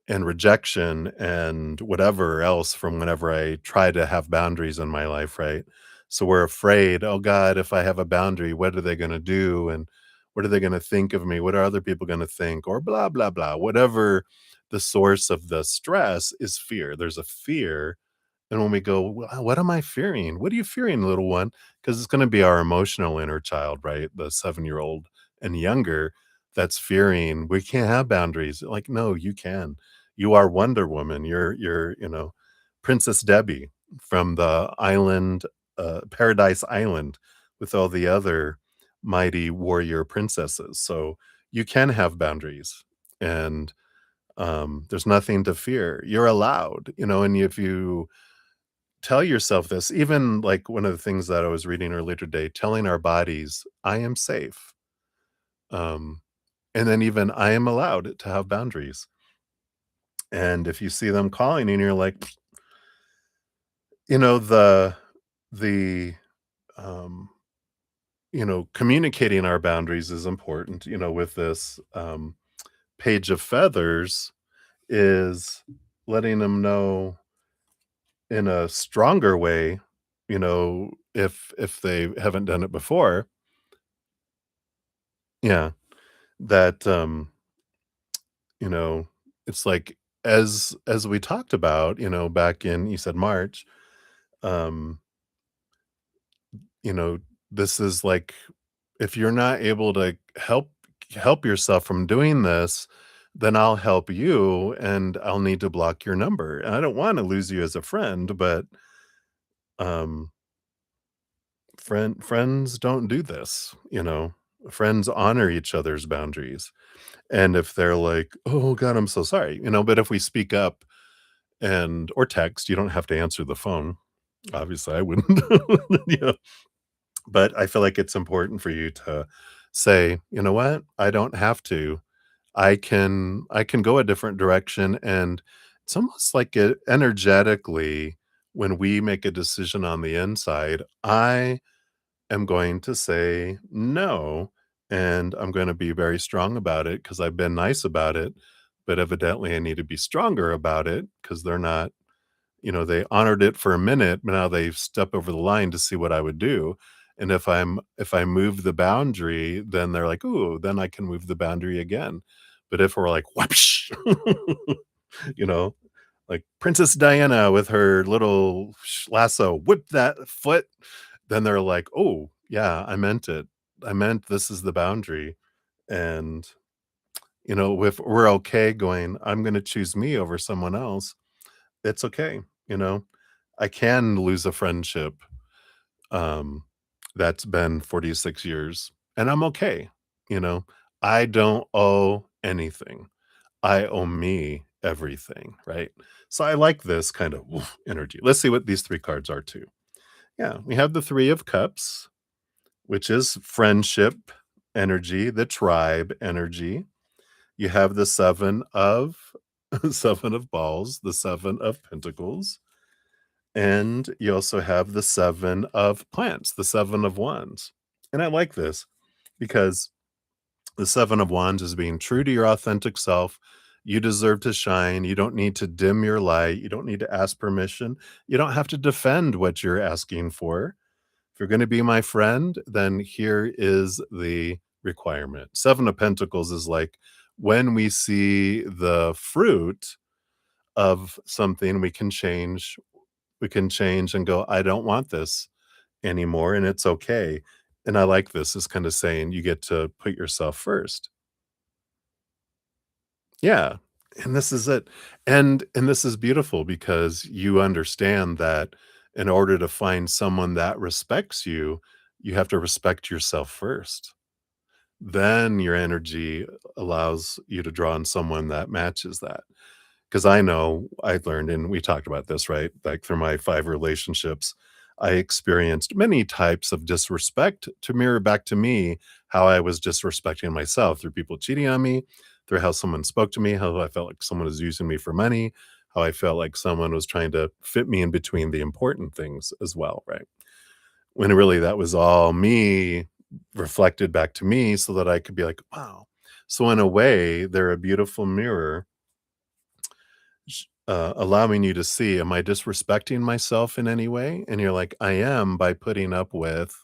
and rejection and whatever else from whenever I try to have boundaries in my life, right? So we're afraid, oh God, if I have a boundary, what are they going to do? And what are they going to think of me? What are other people going to think? Or blah, blah, blah. Whatever the source of the stress is fear. There's a fear and when we go, What am I fearing? What are you fearing, little one?" Because it's going to be our emotional inner child, right? The 7-year-old and younger that's fearing we can't have boundaries. Like, no, you can. You are Wonder Woman. You're, Princess Debbie from the island, Paradise Island with all the other mighty warrior princesses. So you can have boundaries and there's nothing to fear. You're allowed, and if you tell yourself this, even like one of the things that I was reading earlier today, telling our bodies, I am safe. Um, and then even I am allowed to have boundaries. And if you see them calling and you're like, you know, the um, communicating our boundaries is important, with this page of feathers is letting them know in a stronger way, if they haven't done it before. Yeah. That, you know, it's like as we talked about, back in you said March, um, you know, this is like if you're not able to help yourself from doing this, then I'll help you and I'll need to block your number. And I don't want to lose you as a friend, but um friends don't do this, Friends honor each other's boundaries. And if they're like, "Oh god, I'm so sorry," but if we speak up and or text, you don't have to answer the phone. Obviously, I wouldn't. Yeah. But I feel like it's important for you to say, "You know what? I don't have to. I can go a different direction," and it's almost like it energetically, when we make a decision on the inside, I am going to say no, and I'm gonna be very strong about it because 'cause I've been nice about it, but evidently I need to be stronger about it because 'cause they're not they honored it for a minute, but now they've stepped over the line to see what I would do, and if I move the boundary, then they're like, "Ooh, then I can move the boundary again." But if we're like, "Whoosh," you know, like Princess Diana with her little lasso, whip that foot, then they're like, "Oh, yeah, I meant it. I meant this is the boundary." And, if we're okay going, "I'm gonna choose me over someone else," it's okay, you know? I can lose a friendship, um, that's been 46 years, and I'm okay, you know? I don't owe anything. I owe me everything, right? So I like this kind of woof energy. Let's see what these 3 cards are too. Yeah, we have the 3 of cups, which is friendship energy, the tribe energy. You have the 7 of 7 of balls, the 7 of pentacles, and you also have the 7 of plants, the 7 of wands. And I like this because the 7 of wands is being true to your authentic self. You deserve to shine. You don't need to dim your light. You don't need to ask permission. You don't have to defend what you're asking for. If you're gonna be my friend, then here is the requirement. 7 of pentacles is like when we see the fruit of something, we can change and go, "I don't want this anymore," and it's okay. And I like this, is kinda saying you get to put yourself first. Yeah, and this is it. And this is beautiful because you understand that in order to find someone that respects you, you have to respect yourself first. Then your energy allows you to draw on someone that matches that. Because I know I learned, and we talked about this, right? Like through my 5 relationships, I experienced many types of disrespect to mirror back to me how I was disrespecting myself through people cheating on me, through how someone spoke to me, how I felt like someone was using me for money, how I felt like someone was trying to fit me in between the important things as well, right? When really that was all me reflected back to me so that I could be like, wow. So in a way, they're a beautiful mirror allowing you to see, am I disrespecting myself in any way? And you're like, I am by putting up with,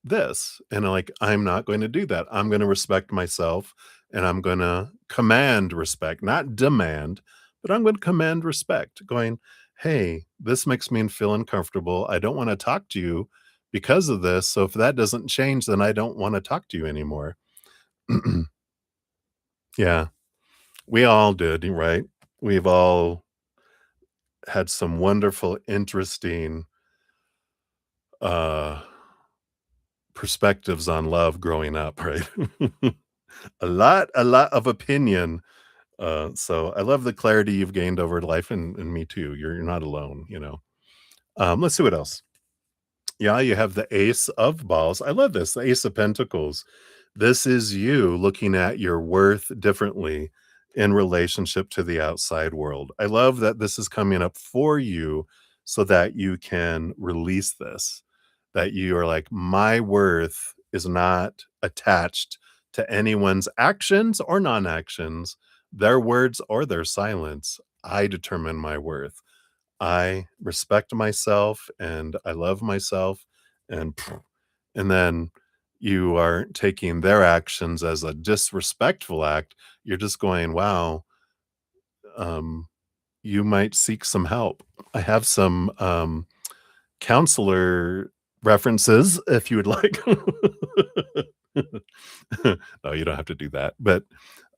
this. And like, I'm not going to do that. I'm going to respect myself and I'm going to command respect, not demand, but I'm going to command respect, going, hey, this makes me feel uncomfortable. I don't want to talk to you because of this. So if that doesn't change, then I don't want to talk to you anymore. Yeah, we all did, right? We've all had some wonderful, interesting, uh, perspectives on love growing up, right? A lot of opinion, so I love the clarity you've gained over life, and me too. You're not alone, you know? Let's see what else. Yeah, you have the Ace of Balls. I love this, the Ace of Pentacles. This is you looking at your worth differently in relationship to the outside world. I love that this is coming up for you so that you can release this, that you are like, my worth is not attached to anyone's actions or non actions, their words or their silence. I determine my worth. I respect myself and I love myself and and then you are taking their actions as a disrespectful act. You're just going, wow, um, you might seek some help. I have some counselor references if you would like. No, you don't have to do that. But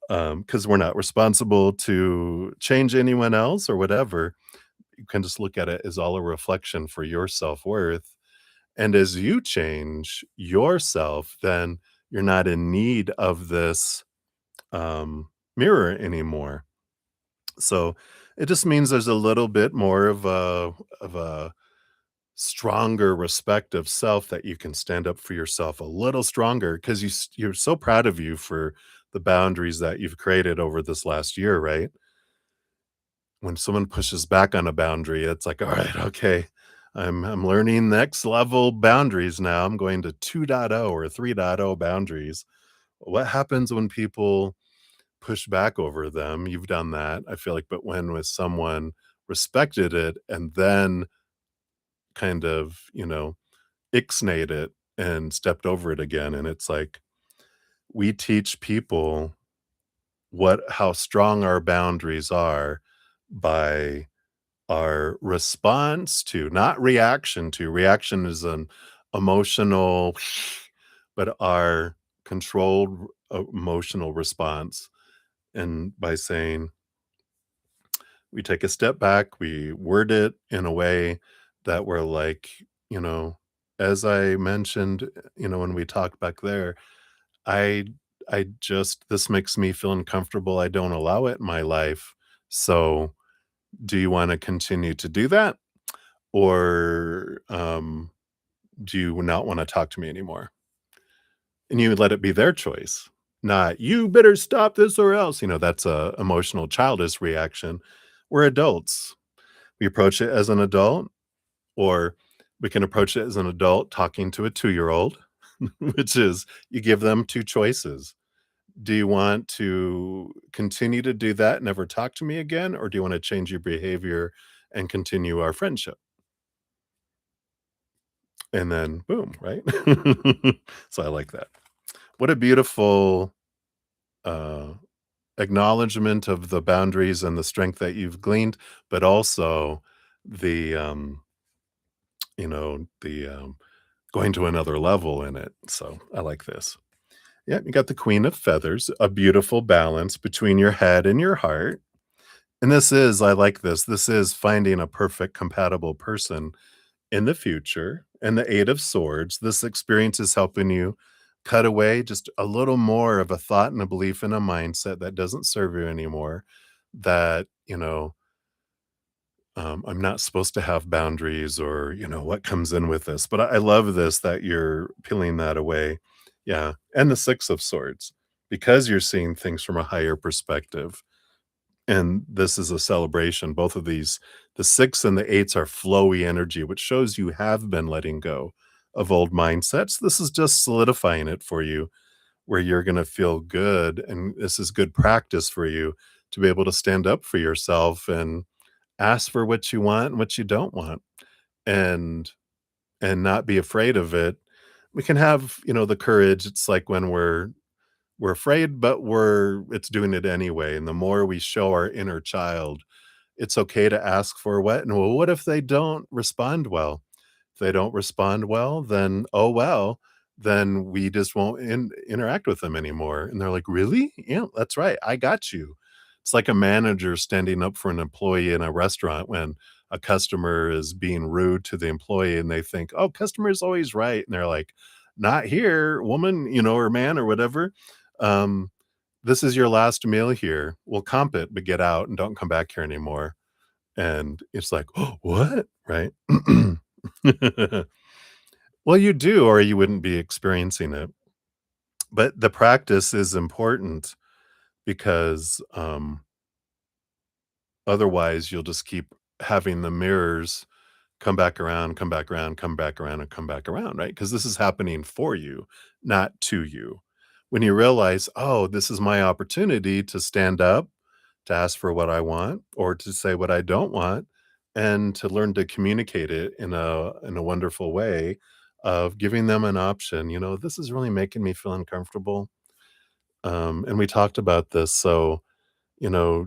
because we're not responsible to change anyone else or whatever, you can just look at it as all a reflection for your self-worth. And as you change yourself, then you're not in need of this mirror anymore. So it just means there's a little bit more of a stronger respect of self that you can stand up for yourself a little stronger because you're so proud of you for the boundaries that you've created over this last year, right? When someone pushes back on a boundary, it's like, "All right, okay, I'm learning next level boundaries now. I'm going to 2.0 or 3.0 boundaries." What happens when people push back over them? You've done that, I feel like, but when with someone respected it and then kind of, ixnayed it and stepped over it again, and it's like, we teach people how strong our boundaries are by our response to, not reaction to. Reaction is an emotional, but our controlled emotional response. And by saying, we take a step back, we word it in a way that we're like, you know, as I mentioned, when we talked back there, I this makes me feel uncomfortable. I don't allow it in my life. So, do you want to continue to do that? Or do you not want to talk to me anymore? And you let it be their choice, not you better stop this or else. That's a emotional childish reaction. We're adults. We approach it as an adult, or we can approach it as an adult talking to a 2-year-old, which is you give them 2 choices. Do you want to continue to do that, never talk to me again, or do you wanna change your behavior and continue our friendship? And then boom, right? So I like that. What a beautiful, uh, acknowledgement of the boundaries and the strength that you've gleaned, but also the, going to another level in it. So I like this. Yeah, you got the Queen of Feathers, a beautiful balance between your head and your heart. And I like this. This is finding a perfect compatible person in the future. And the Eight of Swords, this experience is helping you cut away just a little more of a thought and a belief and a mindset that doesn't serve you anymore. That, I'm not supposed to have boundaries, or, what comes in with this. But I love this that you're peeling that away. Yeah. And the Six of Swords, because you're seeing things from a higher perspective. And this is a celebration. Both of these, the six and the eights, are flowy energy, which shows you have been letting go of old mindsets. This is just solidifying it for you, where you're going to feel good. And this is good practice for you to be able to stand up for yourself and ask for what you want and what you don't want, and not be afraid of it. We can have, the courage. It's like when we're afraid, but it's doing it anyway. And the more we show our inner child, it's okay to ask for what, and well, what if they don't respond well? If they don't respond well, then oh well, then we just won't interact with them anymore. And they're like, really? Yeah, that's right. I got you. It's like a manager standing up for an employee in a restaurant when a customer is being rude to the employee, and they think, oh, customer is always right. And they're like, not here, woman, or man, or whatever. Um, this is your last meal here. We'll comp it, but get out and don't come back here anymore. And it's like, "Oh, what?" Right? Well, you do, or you wouldn't be experiencing it. But the practice is important because, otherwise you'll just keep having the mirrors come back around, come back around, come back around, and come back around, right? Because this is happening for you, not to you. When you realize, "Oh, this is my opportunity to stand up, to ask for what I want, or to say what I don't want, and to learn to communicate it in a wonderful way of giving them an option." "This is really making me feel uncomfortable, and we talked about this, so, you know,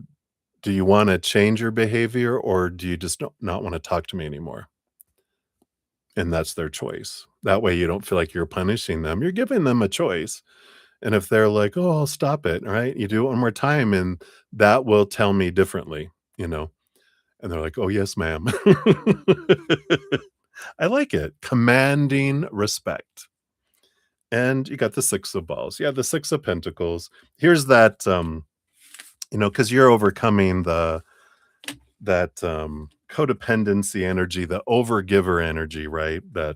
do you wanna change your behavior, or do you just not wanna talk to me anymore?" And that's their choice. That way you don't feel like you're punishing them, you're giving them a choice. And if they're like, "Oh, I'll stop it," right? You do it one more time, and that will tell me differently, you know? And they're like, "Oh, yes, ma'am." I like it. Commanding respect. And you got the 6 of balls. Yeah, the 6 of pentacles. Here's that, because you're overcoming codependency energy, the overgiver energy, right? That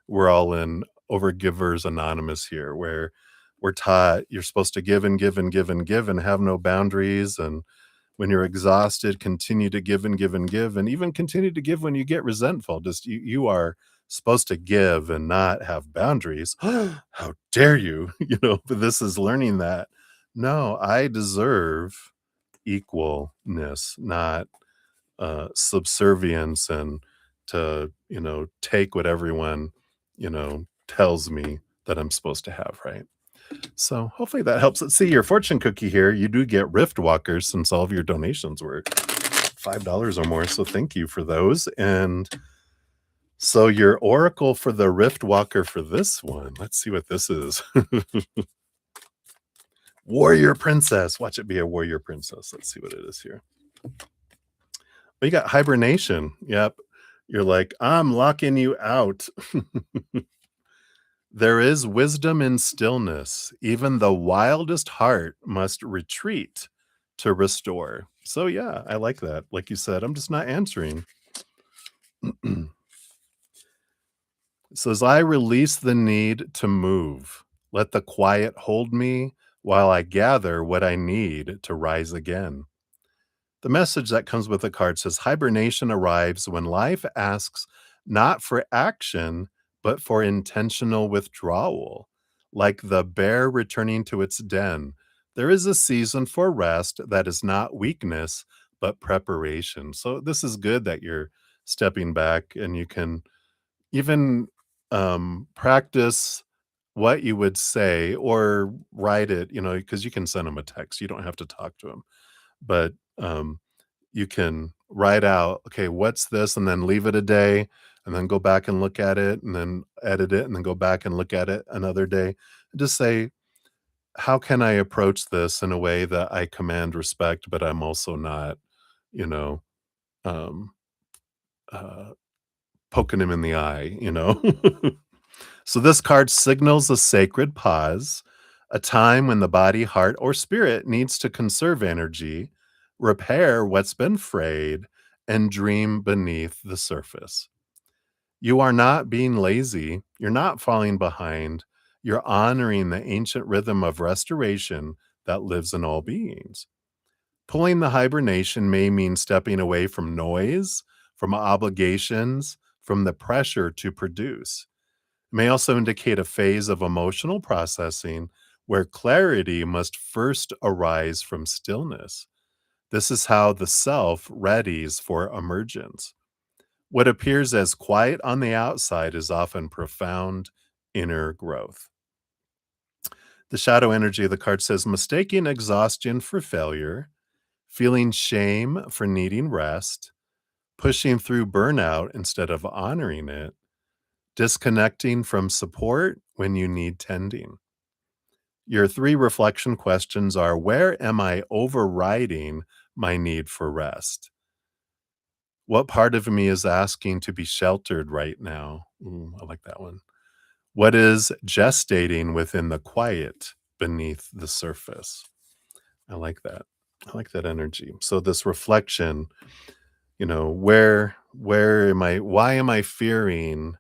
we're all in Overgivers Anonymous here, where we're taught you're supposed to give and give and give and give and have no boundaries. And when you're exhausted, continue to give and give and give, and even continue to give when you get resentful. Just you are supposed to give and not have boundaries. How dare you? But this is learning that no, I deserve equalness, not subservience, and to, take what everyone, tells me that I'm supposed to have, right? So hopefully that helps. Let's see your fortune cookie here. You do get Rift Walkers since all of your donations were $5 or more. So thank you for those. And so your oracle for the Rift Walker for this one, let's see what this is. Warrior Princess. Watch it be a warrior princess. Let's see what it is here. Oh, you got hibernation. Yep. You're like, I'm locking you out. There is wisdom in stillness. Even the wildest heart must retreat to restore. So, yeah, I like that. Like you said, I'm just not answering. So, as I release the need to move, let the quiet hold me while I gather what I need to rise again. The message that comes with the card says hibernation arrives when life asks not for action, but for intentional withdrawal. Like the bear returning to its den, there is a season for rest that is not weakness, but preparation. So, this is good that you're stepping back and you can even practice what you would say or write it, because you can send them a text. You don't have to talk to them, but you can write out, okay, what's this? And then leave it a day and then go back and look at it and then edit it and then go back and look at it another day. Just say, how can I approach this in a way that I command respect, but I'm also not, you know, um, uh, poking him in the eye? So this card signals a sacred pause, a time when the body, heart, or spirit needs to conserve energy, repair what's been frayed, and dream beneath the surface. You are not being lazy. You're not falling behind. You're honoring the ancient rhythm of restoration that lives in all beings. Pulling the hibernation may mean stepping away from noise, from obligations, from the pressure to produce. It may also indicate a phase of emotional processing where clarity must first arise from stillness. This is how the self readies for emergence. What appears as quiet on the outside is often profound inner growth. The shadow energy of the card says mistaking exhaustion for failure, feeling shame for needing rest, pushing through burnout instead of honoring it, disconnecting from support when you need tending. Your three reflection questions are: where am I overriding my need for rest? What part of me is asking to be sheltered right now? I like that one. What is gestating within the quiet beneath the surface? I like that. I like that energy. So this reflection, where am I, why am I fearing,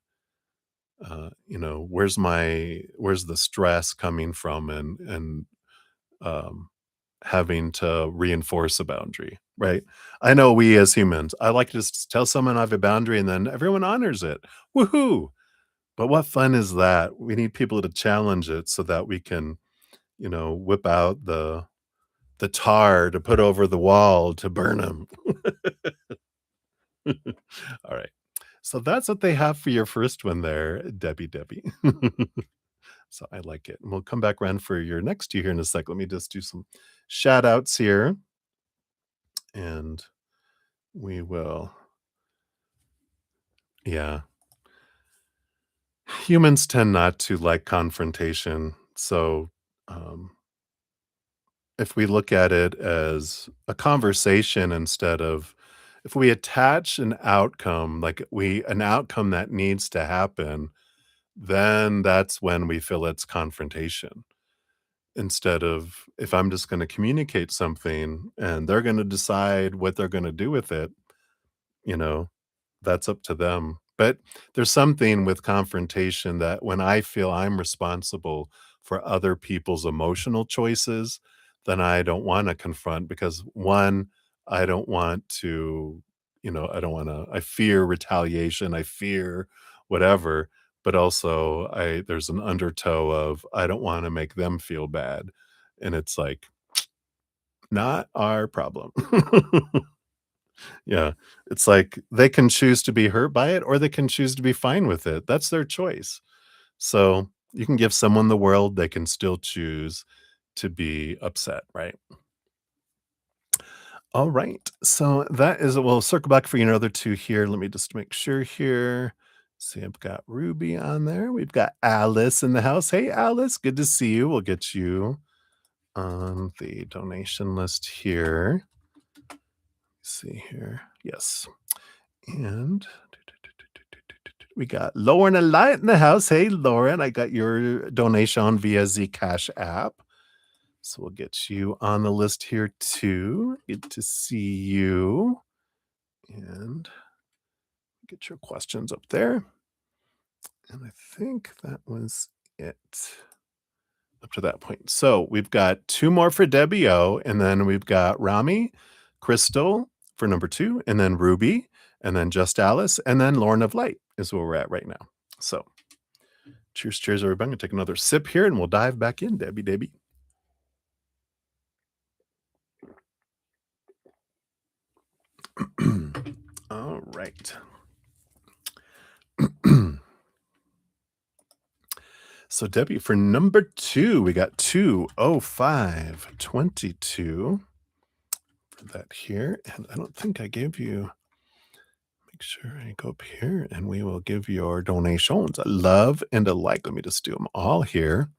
where's the stress coming from, and um having to reinforce a boundary, right? I know we as humans, I like to just tell someone I have a boundary and then everyone honors it. Woohoo! But what fun is that? We need people to challenge it so that we can, whip out the tar to put over the wall to burn them. All right. So that's what they have for your first one there, Debbie. So I like it. And we'll come back around for your next two here in a sec. Let me just do some shout outs here and we will. Yeah. Humans tend not to like confrontation. So, um, if we look at it as a conversation instead of, if we attach an outcome, like an outcome that needs to happen, then that's when we feel it's confrontation. Instead of, if I'm just going to communicate something and they're going to decide what they're going to do with it, you know, that's up to them. But there's something with confrontation that when I feel I'm responsible for other people's emotional choices, then I don't want to confront because one, I don't want to, I don't want to, I fear retaliation, I fear whatever, but also there's an undertow of I don't want to make them feel bad. And it's like, not our problem. Yeah. It's like they can choose to be hurt by it or they can choose to be fine with it. That's their choice. So you can give someone the world, they can still choose to be upset, right? All right. So that is, we'll circle back for you another two here. Let me just make sure here. See, I've got Ruby on there. We've got Alice in the house. Hey, Alice, good to see you. We'll get you on the donation list here. See here. Yes. And We got Lauren and Light in the house. Hey, Lauren, I got your donation via the Cash app. So we'll get you on the list here too. Good to see you. And get your questions up there. And I think that was it up to that point. So we've got 2 more for Debbie O, and then we've got Rami, Crystal for number 2, and then Ruby, and then Just Alice, and then Lauren of Light is where we're at right now. So cheers, cheers, everybody. I'm gonna take another sip here and we'll dive back in, Debbie. All right. So Debbie, for number 2, we got 20522 for that here. And I don't think I gave you, make sure I go up here and we will give your donations a love and a like. Let me just do them all here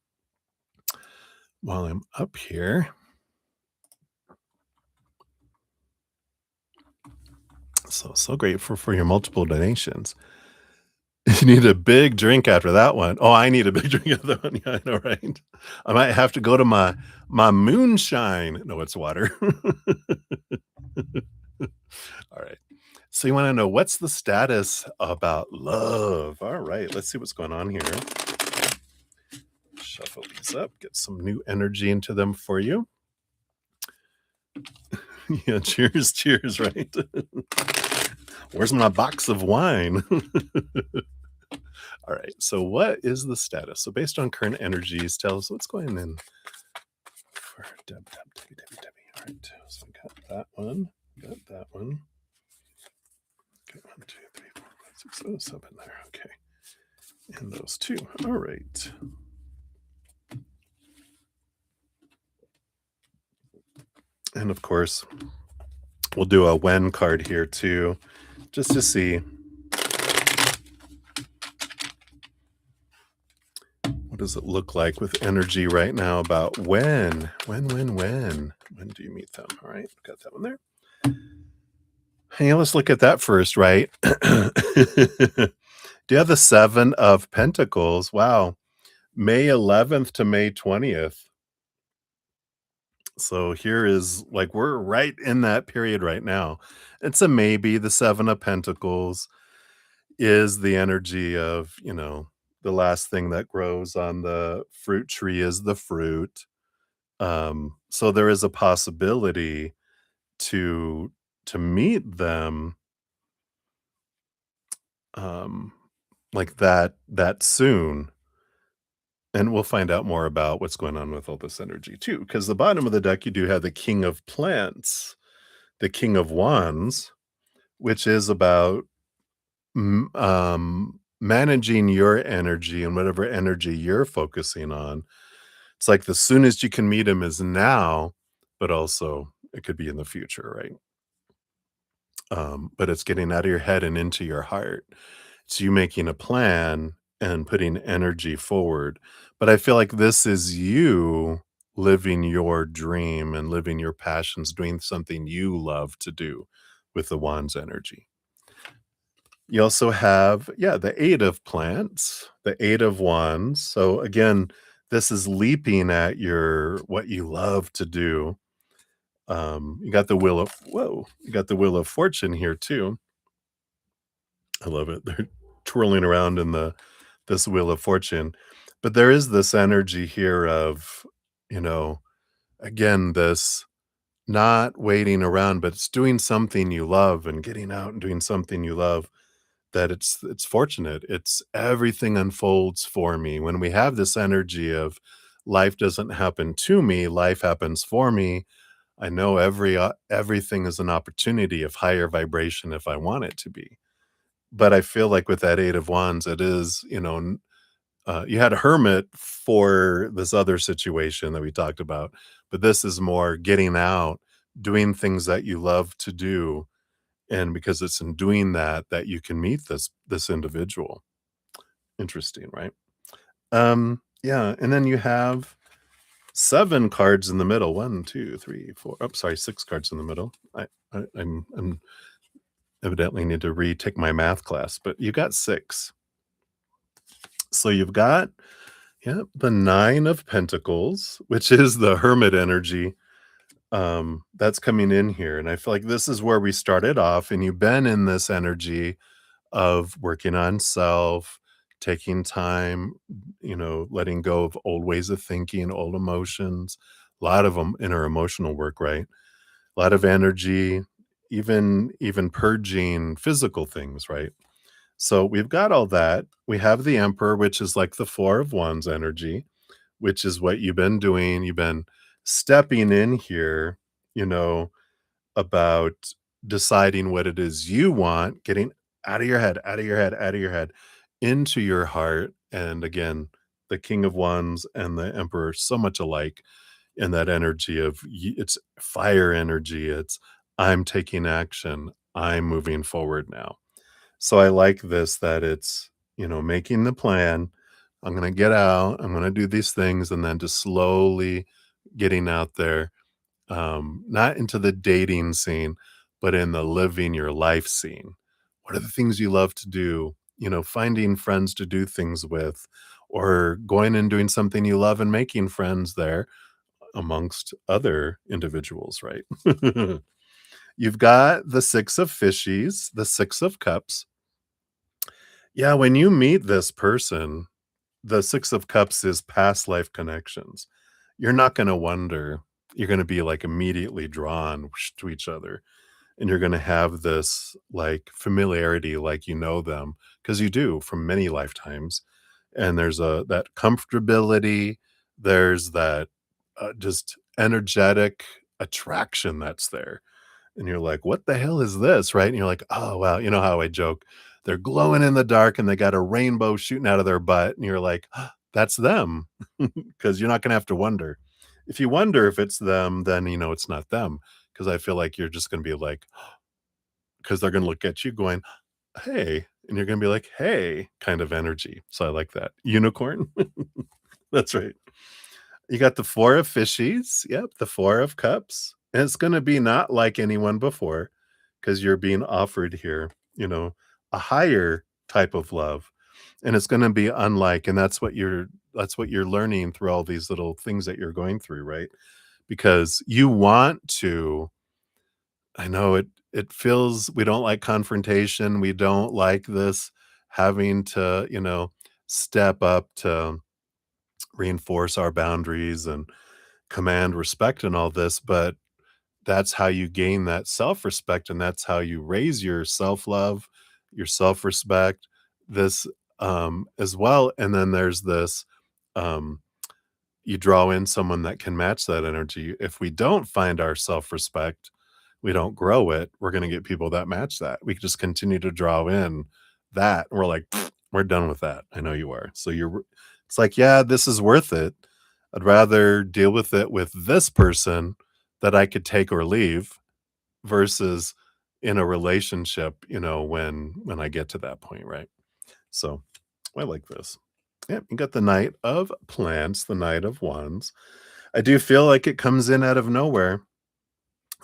while I'm up here. So grateful for your multiple donations. You need a big drink after that one. Oh, I need a big drink after that one. Yeah, I know, right? I might have to go to my moonshine. No, it's water. All right. So you want to know what's the status about love? All right, let's see what's going on here. Shuffle these up, get some new energy into them for you. Yeah, cheers, cheers, right? Where's my box of wine? All right, so what is the status? So based on current energies, tell us what's going in for Debbie. All right, so we got that one, got that one. Okay, 1, 2, 3, 4, 5, 6, 7 there. Okay, and those 2. All right. And of course, we'll do a when card here too, just to see what does it look like with energy right now about when do you meet them? All right, got that one there. Hey, let's look at that first, right? Do you have the 7 of Pentacles? Wow. May 11th to May 20th. So here is like we're right in that period right now. It's a maybe. The 7 of Pentacles is the energy of, the last thing that grows on the fruit tree is the fruit. So there is a possibility to meet them like that soon. And we'll find out more about what's going on with all this energy too, because the bottom of the deck, you do have the King of Plants, the King of Wands, which is about managing your energy and whatever energy you're focusing on. It's like the soonest you can meet him is now, but also it could be in the future, right? But it's getting out of your head and into your heart. It's you making a plan and putting energy forward. But I feel like this is you living your dream and living your passions, doing something you love to do with the Wands energy. You also have, the 8 of Plants, the 8 of Wands. So again, this is leaping at what you love to do. You got the Wheel of Fortune here too. I love it. They're twirling around in this Wheel of Fortune. But there is this energy here of, again, this not waiting around, but it's doing something you love and getting out and doing something you love, that it's fortunate. It's everything unfolds for me. When we have this energy of life doesn't happen to me, life happens for me, I know everything is an opportunity of higher vibration if I want it to be. But I feel like with that 8 of Wands, it is, you had a Hermit for this other situation that we talked about, but this is more getting out, doing things that you love to do. And because it's in doing that you can meet this individual. Interesting, right? Yeah, and then you have 7 cards in the middle. 1, 2, 3, 4. Oh, sorry, 6 cards in the middle. I'm evidently need to retake my math class, but you got 6. So you've got, yeah, the 9 of Pentacles, which is the hermit energy, that's coming in here, and I feel like this is where we started off, and you've been in this energy of working on self, taking time, letting go of old ways of thinking, old emotions, a lot of them inner emotional work, right? A lot of energy, even purging physical things, right? So we've got all that. We have the Emperor, which is like the 4 of Wands energy, which is what you've been doing. You've been stepping in here, you know, about deciding what it is you want, getting out of your head, out of your head, out of your head, into your heart. And again, the King of Wands and the Emperor so much alike in that energy of it's fire energy. It's I'm taking action. I'm moving forward now. So I like this that it's, making the plan. I'm going to get out. I'm going to do these things and then just slowly getting out there, not into the dating scene, but in the living your life scene. What are the things you love to do? Finding friends to do things with, or going and doing something you love and making friends there amongst other individuals, right? You've got the 6 of Fishies, the 6 of Cups. Yeah, when you meet this person, the 6 of Cups is past life connections. You're not gonna wonder. You're gonna be, like, immediately drawn to each other, and you're gonna have this, like, familiarity, like you know them, because you do from many lifetimes, and there's that comfortability, there's that, just energetic attraction that's there. And you're like, "What the hell is this?" Right? And you're like, "Oh, wow." You know how I joke, they're glowing in the dark and they got a rainbow shooting out of their butt, and you're like, "That's them," because 'cause you're not gonna have to wonder. If you wonder if it's them, then you know it's not them. Because I feel like you're just gonna be like, because 'cause they're gonna look at you going, "Hey," and you're gonna be like, "Hey," kind of energy. So I like that. Unicorn? That's right. You got the 4 of Fishies, yep, the 4 of Cups, and it's gonna be not like anyone before, because 'cause you're being offered here, a higher type of love, and it's gonna be unlike, and that's what you're learning through all these little things that you're going through, right? Because you want to. I know it feels we don't like confrontation, we don't like this having to, step up to reinforce our boundaries and command respect and all this, but that's how you gain that self-respect, and that's how you raise your self-love, your self-respect, this, as well, and then there's this, um, you draw in someone that can match that energy. If we don't find our self-respect, we don't grow it, we're gonna get people that match that. We just continue to draw in that, and we're like, "We're done with that." I know you are. So it's like, "Yeah, this is worth it. I'd rather deal with it with this person that I could take or leave versus in a relationship, when I get to that point," right? So, I like this. Yeah, you got the Knight of Plants, the Knight of Wands. I do feel like it comes in out of nowhere.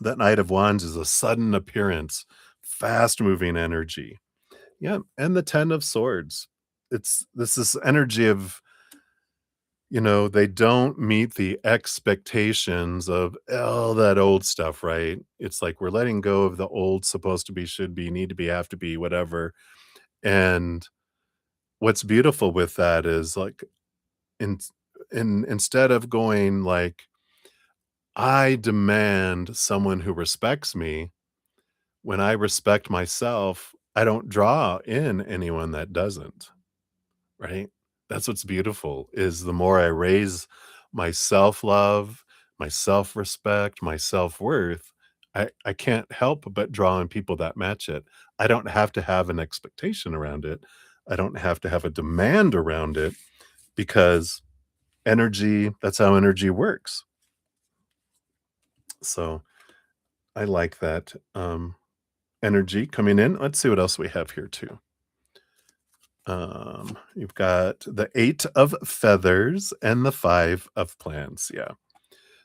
That Knight of Wands is a sudden appearance, fast-moving energy. Yeah, and the 10 of Swords. This is energy of, they don't meet the expectations of all that old stuff, right? It's like we're letting go of the old supposed to be, should be, need to be, have to be, whatever. And what's beautiful with that is like in instead of going like, I demand someone who respects me, when I respect myself, I don't draw in anyone that doesn't. Right? That's what's beautiful is the more I raise my self-love, my self-respect, my self-worth, I can't help but draw in people that match it. I don't have to have an expectation around it. I don't have to have a demand around it because energy, that's how energy works. So, I like that, energy coming in. Let's see what else we have here too. You've got the 8 of Feathers and the 5 of Plants, yeah.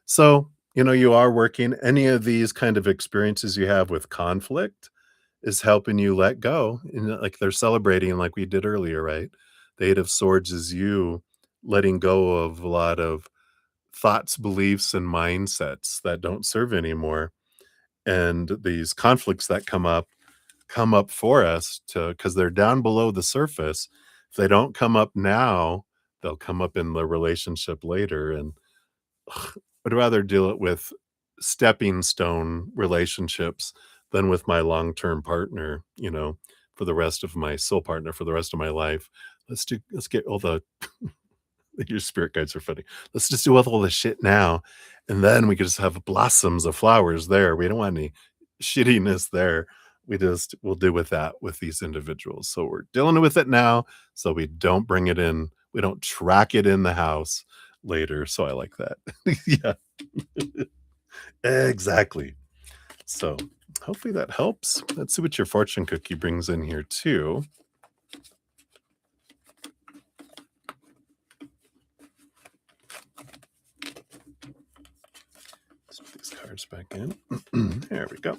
So, you are working any of these kind of experiences you have with conflict is helping you let go, and, like, they're celebrating like we did earlier, right? The Eight of Swords is you letting go of a lot of thoughts, beliefs, and mindsets that don't serve anymore. And these conflicts that come up for us to because they're down below the surface. If they don't come up now, they'll come up in the relationship later. And I'd rather deal it with stepping stone relationships than with my long-term partner, for the rest of my soul partner for the rest of my life. Let's get all the your spirit guides are funny. Let's just do all the shit now, and then we could just have blossoms of flowers there. We don't want any shittiness there. We'll deal with that with these individuals. So we're dealing with it now, so we don't bring it in. We don't track it in the house later. So I like that. Yeah, exactly. So hopefully that helps. Let's see what your fortune cookie brings in here too. Let's put these cards back in. There we go.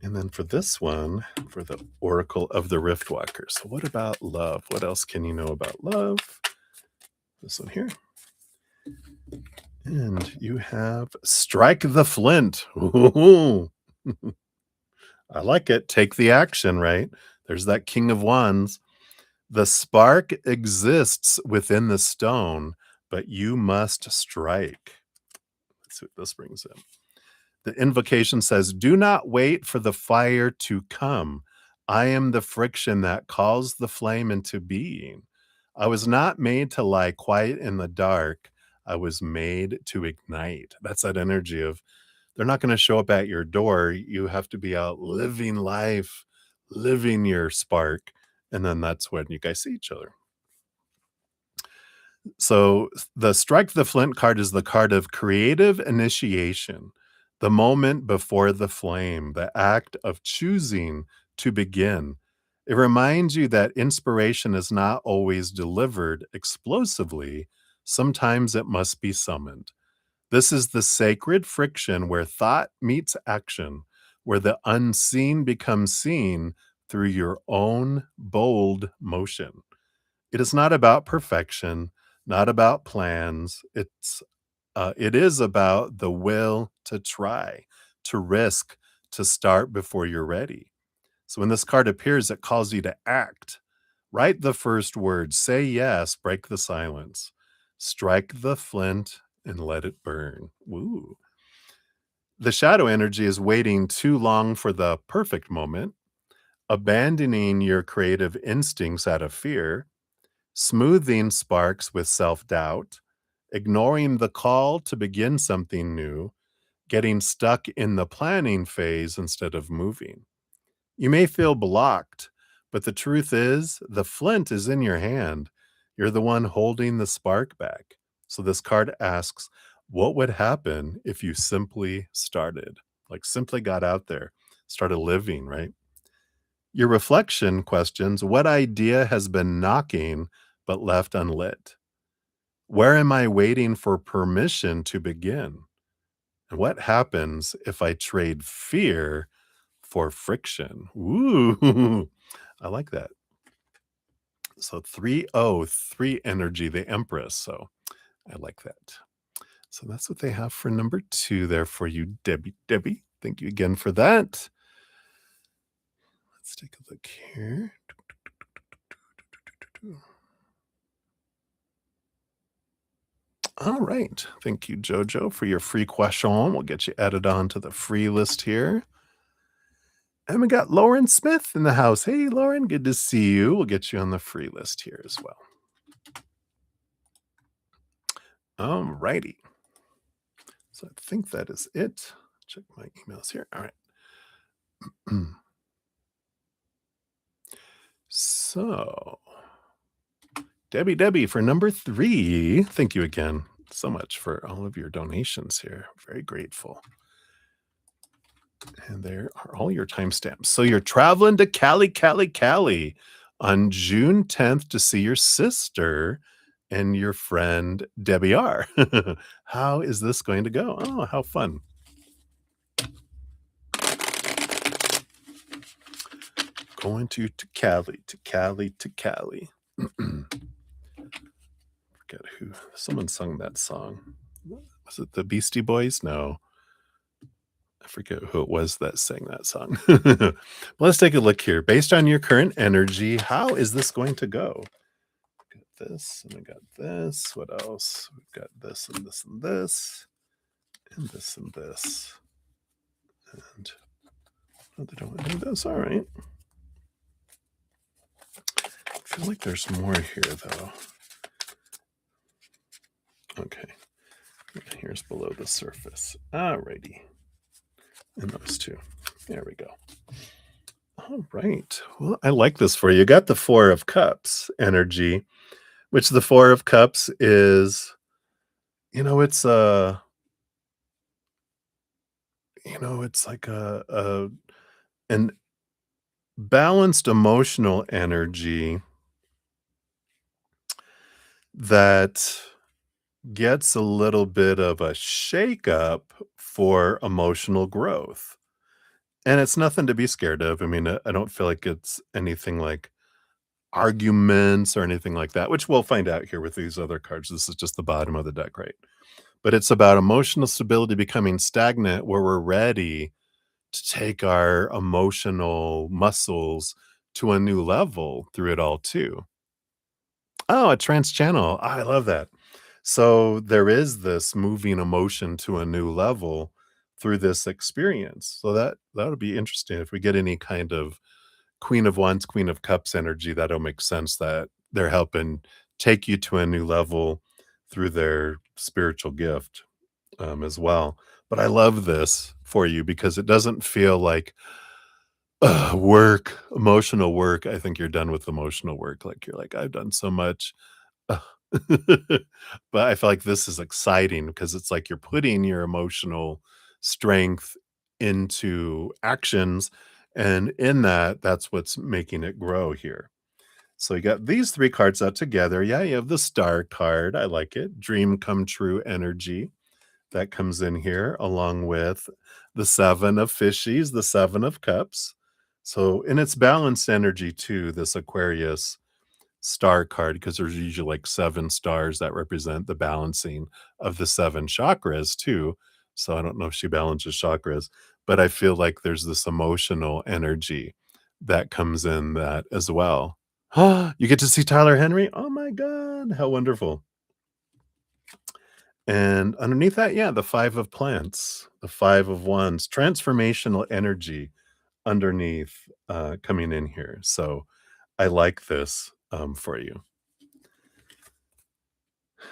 And then for this one, for the Oracle of the Rift Walker. So what about love? What else can you know about love? This one here. And you have Strike the Flint. Ooh. I like it. Take the action, right? There's that King of Wands. The spark exists within the stone, but you must strike. Let's see what this brings in. The invocation says, do not wait for the fire to come. I am the friction that calls the flame into being. I was not made to lie quiet in the dark. I was made to ignite. That's that energy of they're not going to show up at your door. You have to be out living life, living your spark. And then that's when you guys see each other. So the Strike the Flint card is the card of creative initiation, the moment before the flame, the act of choosing to begin. It reminds you that inspiration is not always delivered explosively. Sometimes it must be summoned. This is the sacred friction where thought meets action, where the unseen becomes seen through your own bold motion. It is not about perfection, not about plans. It is about the will to try, to risk, to start before you're ready. So when this card appears, it calls you to act. Write the first word, say yes, break the silence, strike the flint and let it burn. Woo. The shadow energy is waiting too long for the perfect moment, abandoning your creative instincts out of fear, smoothing sparks with self-doubt, ignoring the call to begin something new, getting stuck in the planning phase instead of moving. You may feel blocked, but the truth is the flint is in your hand. You're the one holding the spark back. So this card asks, what would happen if you simply started? Like simply got out there, started living, right? Your reflection questions, what idea has been knocking but left unlit? Where am I waiting for permission to begin? And what happens if I trade fear for friction? Ooh, I like that. So 303 energy, the Empress. So I like that. So that's what they have for number 2 there for you, Debbie. Debbie, thank you again for that. Let's take a look here. All right. Thank you, Jojo, for your free question. We'll get you added on to the free list here. And we got Lauren Smith in the house. Hey, Lauren, good to see you. We'll get you on the free list here as well. All righty. So I think that is it. Check my emails here. All right. So, Debbie, for number 3, thank you again so much for all of your donations here. Very grateful. And there are all your timestamps. So you're traveling to Cali on June 10th to see your sister and your friend Debbie R. How is this going to go? Oh, how fun. Going to Cali. Forget who someone sung that song. Was it the Beastie Boys? No, I forget who it was that sang that song. Let's take a look here. Based on your current energy, how is this going to go? Got this, and I got this. What else? We've got this and this and this, and this and this. And oh, they don't want to do this. All right. I feel like there's more here, though. Okay. Here's below the surface. Alrighty. And those two. There we go. All right. Well, I like this for you. You got the Four of Cups energy, which the Four of Cups is, it's it's like a an balanced emotional energy that gets a little bit of a shakeup for emotional growth. And it's nothing to be scared of. I mean, I don't feel like it's anything like arguments or anything like that, which we'll find out here with these other cards. This is just the bottom of the deck, right? But it's about emotional stability becoming stagnant where we're ready to take our emotional muscles to a new level through it all too. Oh, a trance channel. I love that. So there is this moving emotion to a new level through this experience. So that would be interesting if we get any kind of Queen of Wands, Queen of Cups energy. That'll make sense that they're helping take you to a new level through their spiritual gift as well. But I love this for you because it doesn't feel like work, emotional work. I think you're done with emotional work. Like you're like, I've done so much. Ugh. But I feel like this is exciting because it's like you're putting your emotional strength into actions. And in that, that's what's making it grow here. So you got these three cards out together. Yeah, you have the star card. I like it. Dream come true energy that comes in here, along with the seven of fishies, the seven of cups. So in its balanced energy too, this Aquarius star card, because there's usually like seven stars that represent the balancing of the seven chakras too. So I don't know if she balances chakras, but I feel like there's this emotional energy that comes in that as well. You get to see Tyler Henry. Oh my God, how wonderful. And underneath that, yeah, the five of plants, the five of wands, transformational energy underneath coming in here. So I like this for you.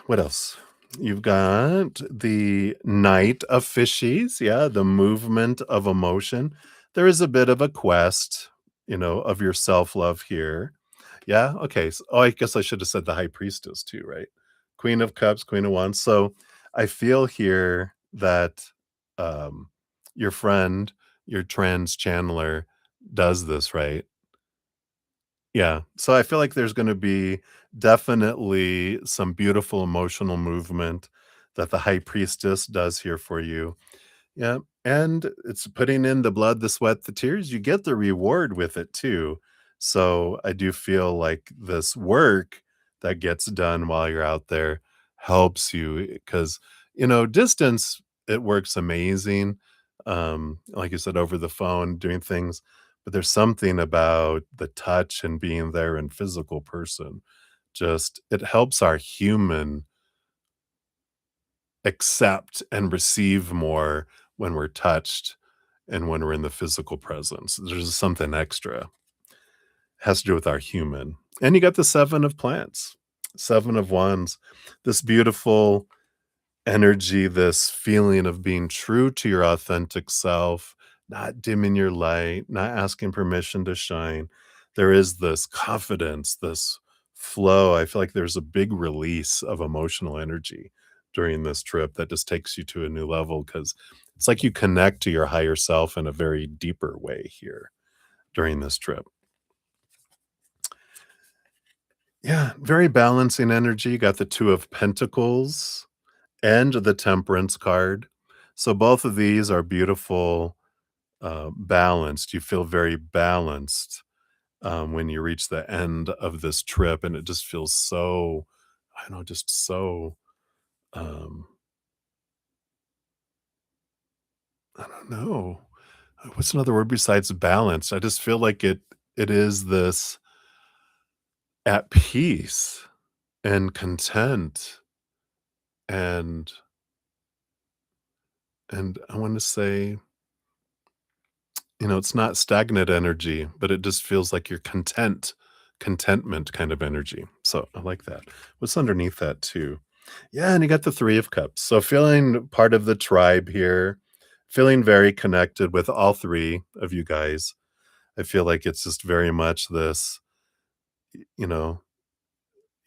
What else? You've got the Knight of Fishies. Yeah, the movement of emotion. There is a bit of a quest, of your self love here. Yeah. Okay. So, I guess I should have said the High Priestess too, right? Queen of Cups, Queen of Wands. So I feel here that um, your friend, your trans channeler, does this, right? Yeah. So I feel like there's gonna be definitely some beautiful emotional movement that the high priestess does here for you. Yeah, and it's putting in the blood, the sweat, the tears, you get the reward with it too. So I do feel like this work that gets done while you're out there helps you because, distance, it works amazing. Like you said, over the phone, doing things, but there's something about the touch and being there in physical person. Just it helps our human accept and receive more when we're touched and when we're in the physical presence. There's something extra. Has to do with our human. And you got the seven of plants, seven of wands, this beautiful energy, this feeling of being true to your authentic self, not dimming your light, not asking permission to shine. There is this confidence, this flow. I feel like there's a big release of emotional energy during this trip that just takes you to a new level because it's like you connect to your higher self in a very deeper way here during this trip. Yeah, very balancing energy. You got the two of pentacles and the temperance card. So both of these are beautiful, balanced. You feel very balanced when you reach the end of this trip, and it just feels so, I don't know, just so, um, I don't know. What's another word besides balance? I just feel like it is this at peace and content and I wanna say, it's not stagnant energy, but it just feels like you're contentment kind of energy. So I like that. What's underneath that too? Yeah, and you got the 3 of cups. So feeling part of the tribe here, feeling very connected with all 3 of you guys. I feel like it's just very much this, you know,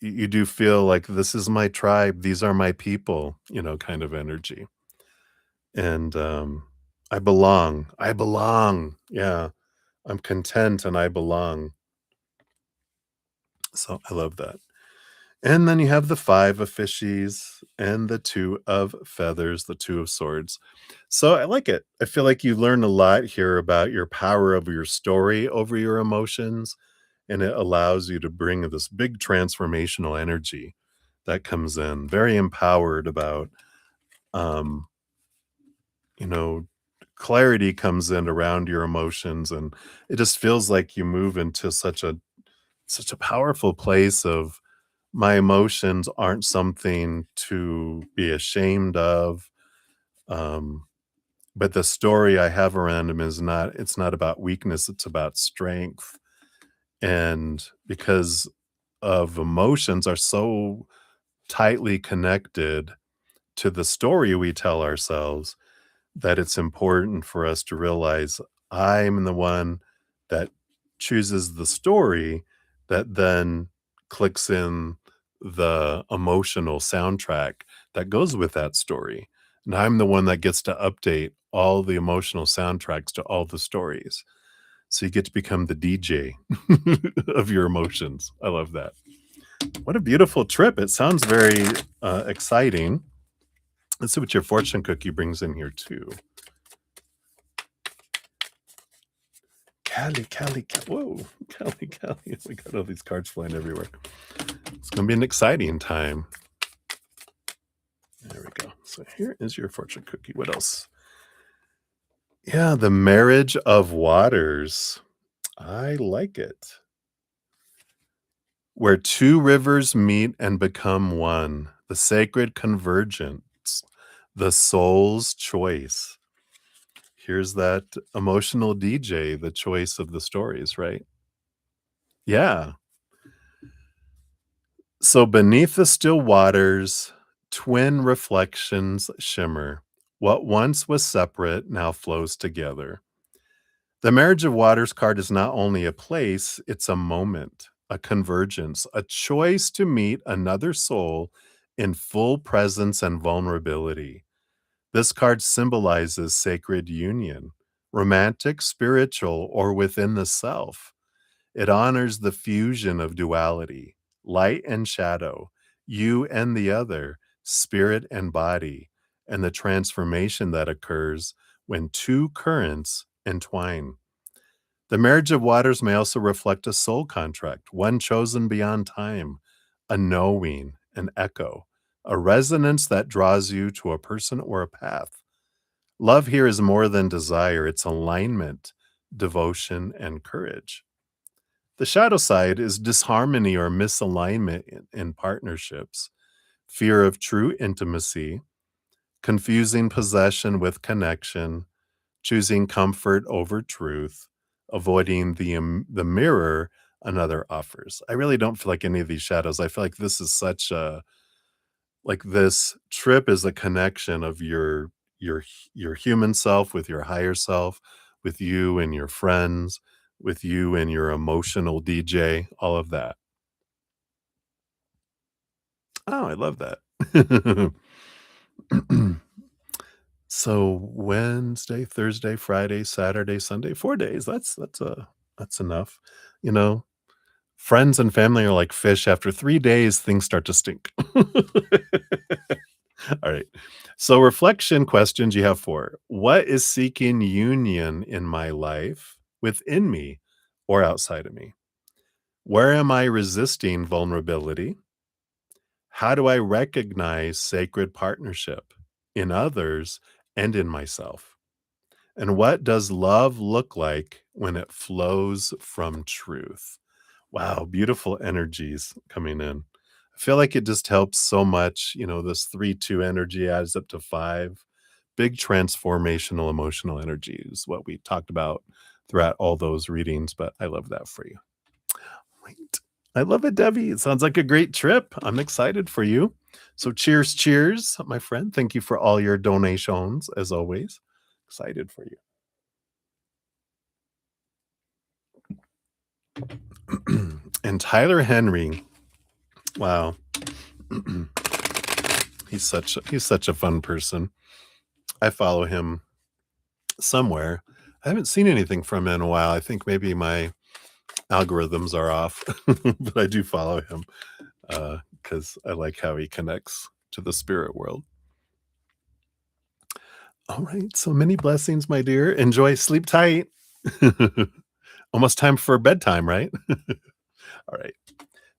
you do feel like this is my tribe, these are my people, kind of energy. And I belong. I belong. Yeah. I'm content and I belong. So I love that. And then you have the 5 of fishies and the 2 of feathers, the 2 of swords. So I like it. I feel like you learn a lot here about your power over your story, over your emotions, and it allows you to bring this big transformational energy that comes in. Very empowered about, um, you know, clarity comes in around your emotions, and it just feels like you move into such a powerful place of my emotions aren't something to be ashamed of, um, but the story I have around them is not it's not about weakness, it's about strength, and because of emotions are so tightly connected to the story we tell ourselves, that it's important for us to realize I'm the one that chooses the story that then clicks in the emotional soundtrack that goes with that story. And I'm the one that gets to update all the emotional soundtracks to all the stories. So you get to become the DJ of your emotions. I love that. What a beautiful trip. It sounds very exciting. Let's see what your fortune cookie brings in here too. Whoa, Cali. We got all these cards flying everywhere. It's gonna be an exciting time. There we go. So here is your fortune cookie. What else? Yeah, the marriage of waters. I like it. Where two rivers meet and become one, the sacred convergence, the soul's choice. Here's that emotional DJ, the choice of the stories, right? Yeah. So beneath the still waters, twin reflections shimmer. What once was separate now flows together. The marriage of waters card is not only a place, it's a moment, a convergence, a choice to meet another soul in full presence and vulnerability. This card symbolizes sacred union, romantic, spiritual, or within the self. It honors the fusion of duality, light and shadow, you and the other, spirit and body, and the transformation that occurs when two currents entwine. The marriage of waters may also reflect a soul contract, one chosen beyond time, a knowing, an echo, a resonance that draws you to a person or a path. Love here is more than desire, it's alignment, devotion, and courage. The shadow side is disharmony or misalignment in partnerships, fear of true intimacy, confusing possession with connection, choosing comfort over truth, avoiding the mirror another offers. I really don't feel like any of these shadows. I feel like this is such a like this trip is a connection of your human self with your higher self, with you and your friends, with you and your emotional DJ, all of that. Oh, I love that. So Wednesday, Thursday, Friday, Saturday, Sunday, 4 days. That's enough. You know, friends and family are like fish. After 3 days, things start to stink. All right. So reflection questions you have 4. What is seeking union in my life, within me or outside of me? Where am I resisting vulnerability? How do I recognize sacred partnership in others and in myself? And what does love look like when it flows from truth? Wow, beautiful energies coming in. I feel like it just helps so much. This 3-2 energy adds up to 5. Big transformational emotional energy is what we talked about throughout all those readings, but I love that for you. Right. I love it, Debbie. It sounds like a great trip. I'm excited for you. So cheers, cheers, my friend. Thank you for all your donations as always. Excited for you. And Tyler Henry. Wow. He's such a fun person. I follow him somewhere. I haven't seen anything from him in a while. I think maybe my algorithms are off, but I do follow him because I like how he connects to the spirit world. All right. So many blessings, my dear. Enjoy. Sleep tight. Almost time for bedtime, right? All right.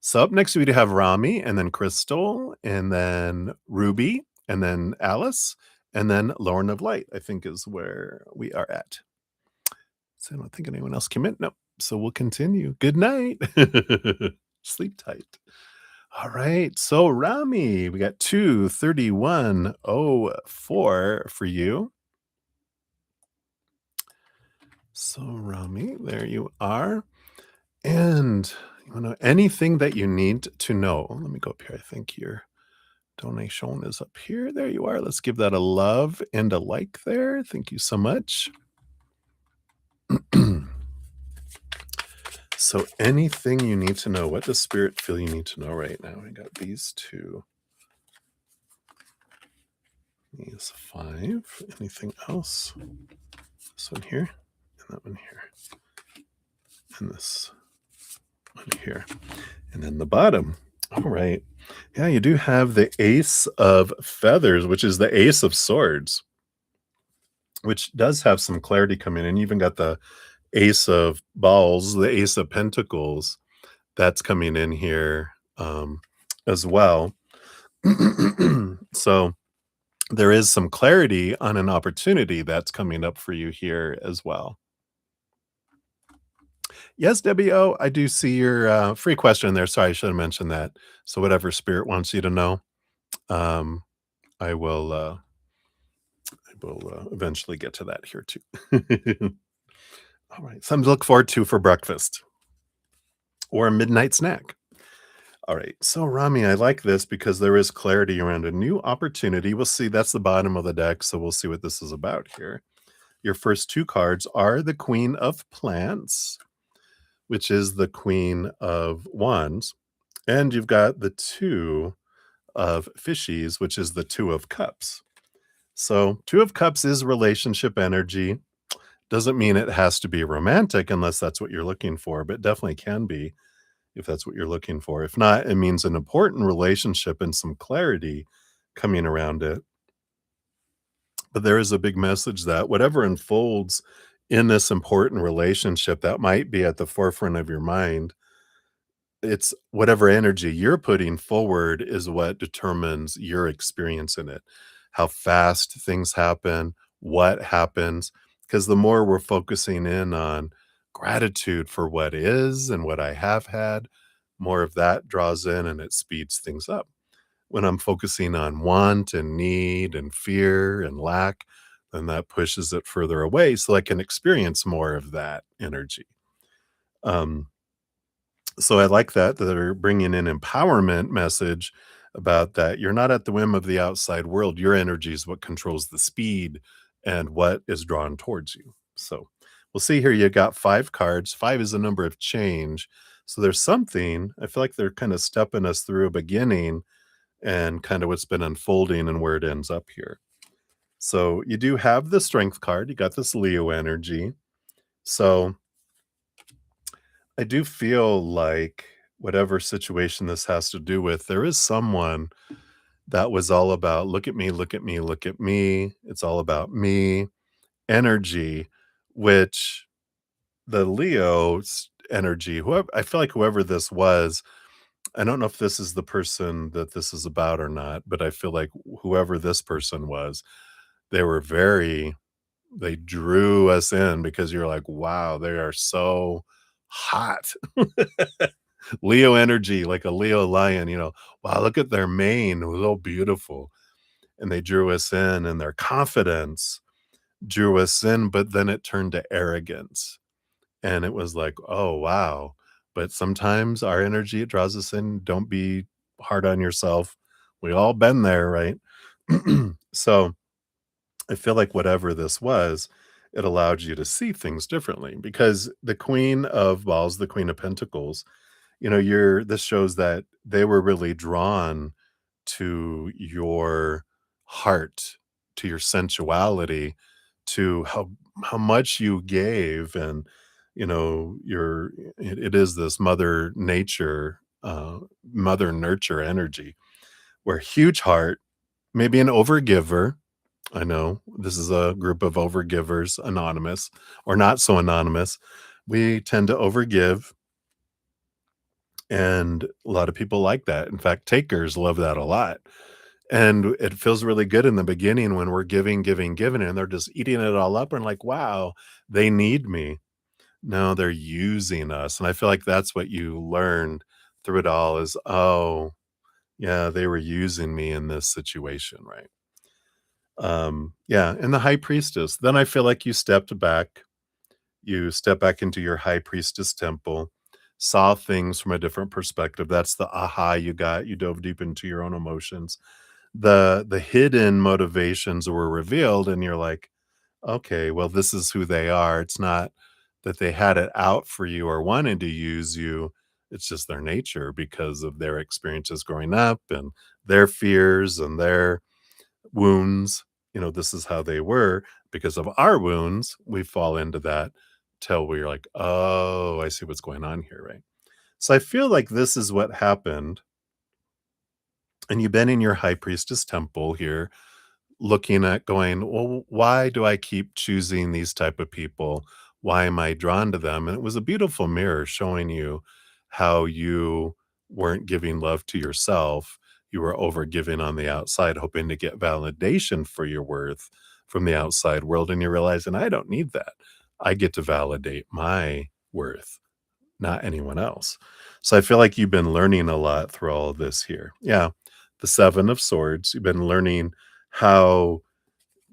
So up next, we do have Rami, and then Crystal, and then Ruby, and then Alice, and then Lauren of Light, I think is where we are at. So I don't think anyone else came in. Nope. So we'll continue. Good night. Sleep tight. All right. So Rami, we got 23104 for you. So Rami, there you are. And anything that you need to know. Let me go up here. I think your donation is up here. There you are. Let's give that a love and a like there. Thank you so much. So anything you need to know, what does spirit feel you need to know right now? I got these 2. These 5. Anything else? This one here, and that one here, and this one here, and then the bottom. All right. Yeah, you do have the Ace of Feathers, which is the Ace of Swords, which does have some clarity coming in. You even got the Ace of Balls, the Ace of Pentacles, that's coming in here as well. So there is some clarity on an opportunity that's coming up for you here as well. Yes, Debbie O, I do see your free question there. Sorry, I should have mentioned that. So whatever spirit wants you to know, um, I will eventually get to that here too. All right, something to look forward to for breakfast or a midnight snack. All right, so Rami, I like this because there is clarity around a new opportunity. We'll see. That's the bottom of the deck, so we'll see what this is about here. Your first 2 cards are the Queen of Plants, which is the Queen of Wands, and you've got the 2 of Fishies, which is the 2 of Cups. So 2 of Cups is relationship energy. Doesn't mean it has to be romantic unless that's what you're looking for, but definitely can be if that's what you're looking for. If not, it means an important relationship and some clarity coming around it. But there is a big message that whatever unfolds in this important relationship that might be at the forefront of your mind, it's whatever energy you're putting forward is what determines your experience in it. How fast things happen, what happens, because the more we're focusing in on gratitude for what is and what I have had, more of that draws in and it speeds things up. When I'm focusing on want and need and fear and lack, then that pushes it further away so I can experience more of that energy. Um, so I like that they're bringing in empowerment message about that you're not at the whim of the outside world. Your energy is what controls the speed and what is drawn towards you. So we'll see here. You got 5 cards. 5 is a number of change. So there's something, I feel like they're kind of stepping us through a beginning and kind of what's been unfolding and where it ends up here. So you do have the strength card. You got this Leo energy. So I do feel like whatever situation this has to do with, there is someone that was all about look at me, look at me, look at me. It's all about me energy, which the Leo energy. Whoever I feel like whoever this was, I don't know if this is the person that this is about or not, but I feel like whoever this person was, they were very they drew us in because you're like, "Wow, they are so hot." Leo energy, like a Leo lion, "Wow, look at their mane, so beautiful." And they drew us in, and their confidence drew us in, but then it turned to arrogance. And it was like, "Oh, wow." But sometimes our energy, it draws us in. Don't be hard on yourself. We all been there, right? So, I feel like whatever this was, it allowed you to see things differently because the Queen of Balls, the Queen of Pentacles, you're this shows that they were really drawn to your heart, to your sensuality, to how much you gave, and it is this mother nurture energy, where huge heart, maybe an overgiver. I know this is a group of overgivers, anonymous or not so anonymous. We tend to overgive, and a lot of people like that. In fact, takers love that a lot. And it feels really good in the beginning when we're giving, giving, giving, and they're just eating it all up and like, wow, they need me. No, they're using us. And I feel like that's what you learned through it all is, oh, yeah, they were using me in this situation, right? Yeah, and the high priestess. Then I feel like you step back into your high priestess temple, saw things from a different perspective. That's the aha you got. You dove deep into your own emotions. The hidden motivations were revealed, and you're like, okay, well, this is who they are. It's not that they had it out for you or wanted to use you. It's just their nature because of their experiences growing up and their fears and their wounds. This is how they were. Because of our wounds, we fall into that till we're like, oh, I see what's going on here, right? So I feel like this is what happened. And you've been in your high priestess temple here looking at going, well, why do I keep choosing these type of people? Why am I drawn to them? And it was a beautiful mirror showing you how you weren't giving love to yourself. You were over giving on the outside, hoping to get validation for your worth from the outside world. And you're realizing, I don't need that. I get to validate my worth, not anyone else. So I feel like you've been learning a lot through all of this here. Yeah. The Seven of Swords, you've been learning how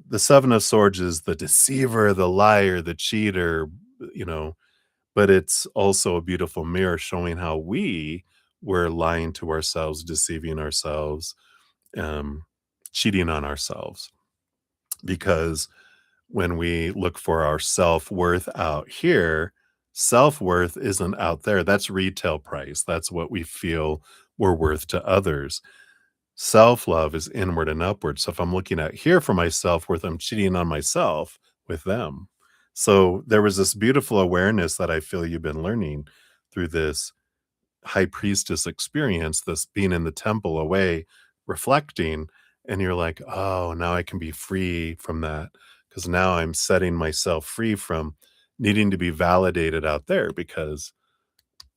the Seven of Swords is the deceiver, the liar, the cheater, you know, but it's also a beautiful mirror showing how we were lying to ourselves, deceiving ourselves, um, cheating on ourselves. Because when we look for our self worth out here, self worth isn't out there. That's retail price. That's what we feel we're worth to others. Self love is inward and upward. So if I'm looking at here for my self worth, I'm cheating on myself with them. So there was this beautiful awareness that I feel you've been learning through this high priestess experience, this being in the temple away, reflecting, and you're like, oh, now I can be free from that because now I'm setting myself free from needing to be validated out there because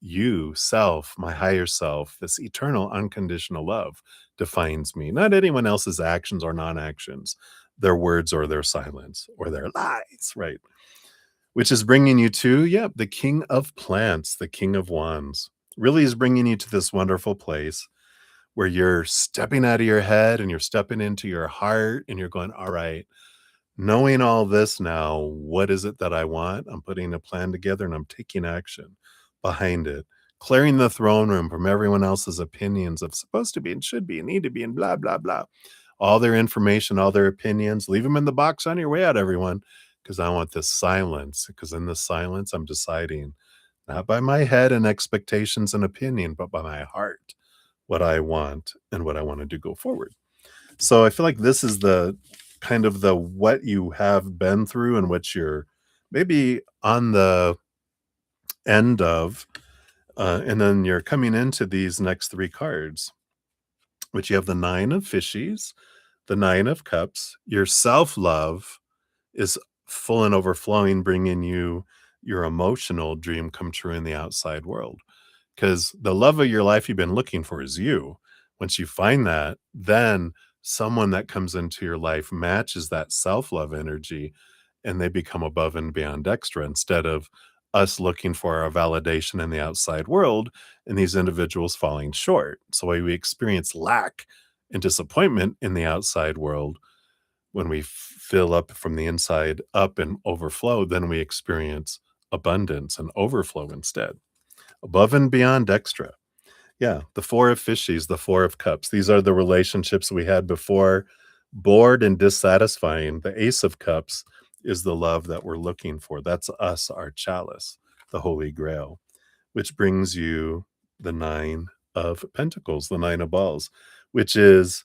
you, self, my higher self, this eternal unconditional love defines me, not anyone else's actions or non actions, their words or their silence or their lies, right? Which is bringing you to, yeah, the king of plants, the king of wands, really is bringing you to this wonderful place where you're stepping out of your head and you're stepping into your heart and you're going, all right, knowing all this now, what is it that I want? I'm putting a plan together and I'm taking action behind it, clearing the throne room from everyone else's opinions of supposed to be and should be and need to be and blah, blah, blah. All their information, all their opinions, leave them in the box on your way out, everyone, because I want this silence. Because in this silence, I'm deciding not by my head and expectations and opinion, but by my heart, what I want and what I want to do go forward. So I feel like this is the kind of the what you have been through and what you're maybe on the end of. And then you're coming into these next three cards, which you have the Nine of Fishies, the Nine of Cups. Your self love is full and overflowing, bringing you your emotional dream come true in the outside world. Because the love of your life you've been looking for is you. Once you find that, then someone that comes into your life matches that self-love energy, and they become above and beyond extra instead of us looking for our validation in the outside world and these individuals falling short. So when we experience lack and disappointment in the outside world, when we fill up from the inside up and overflow, then we experience abundance and overflow instead. Above and beyond extra. Yeah, the Four of Fishes, the Four of Cups. These are the relationships we had before. Bored and dissatisfying. The Ace of Cups is the love that we're looking for. That's us, our chalice, the Holy Grail, which brings you the Nine of Pentacles, the Nine of Balls, which is,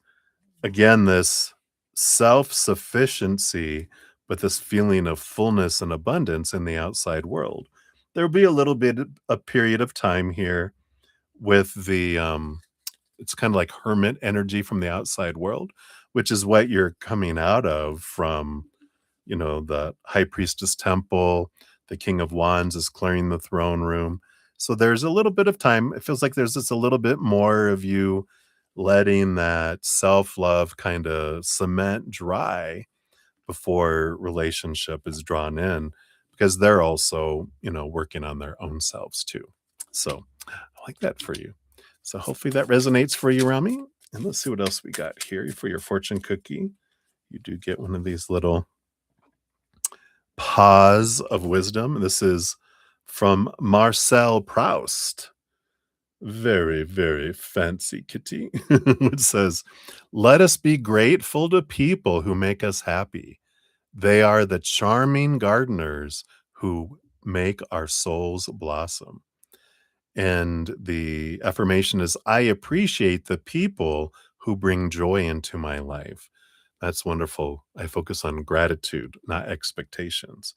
again, this self sufficiency, but this feeling of fullness and abundance in the outside world. There'll be a little bit, a period of time here with the it's kind of like hermit energy from the outside world, which is what you're coming out of from, the high priestess temple. The king of wands is clearing the throne room, so there's a little bit of time. It feels like there's just a little bit more of you letting that self-love kind of cement dry before relationship is drawn in, because they're also, working on their own selves too. So I like that for you. So hopefully that resonates for you, Rami. And let's see what else we got here for your fortune cookie. You do get one of these little paws of wisdom. This is from Marcel Proust. Very, very fancy kitty. It says, "Let us be grateful to people who make us happy. They are the charming gardeners who make our souls blossom." And the affirmation is, "I appreciate the people who bring joy into my life." That's wonderful. I focus on gratitude, not expectations.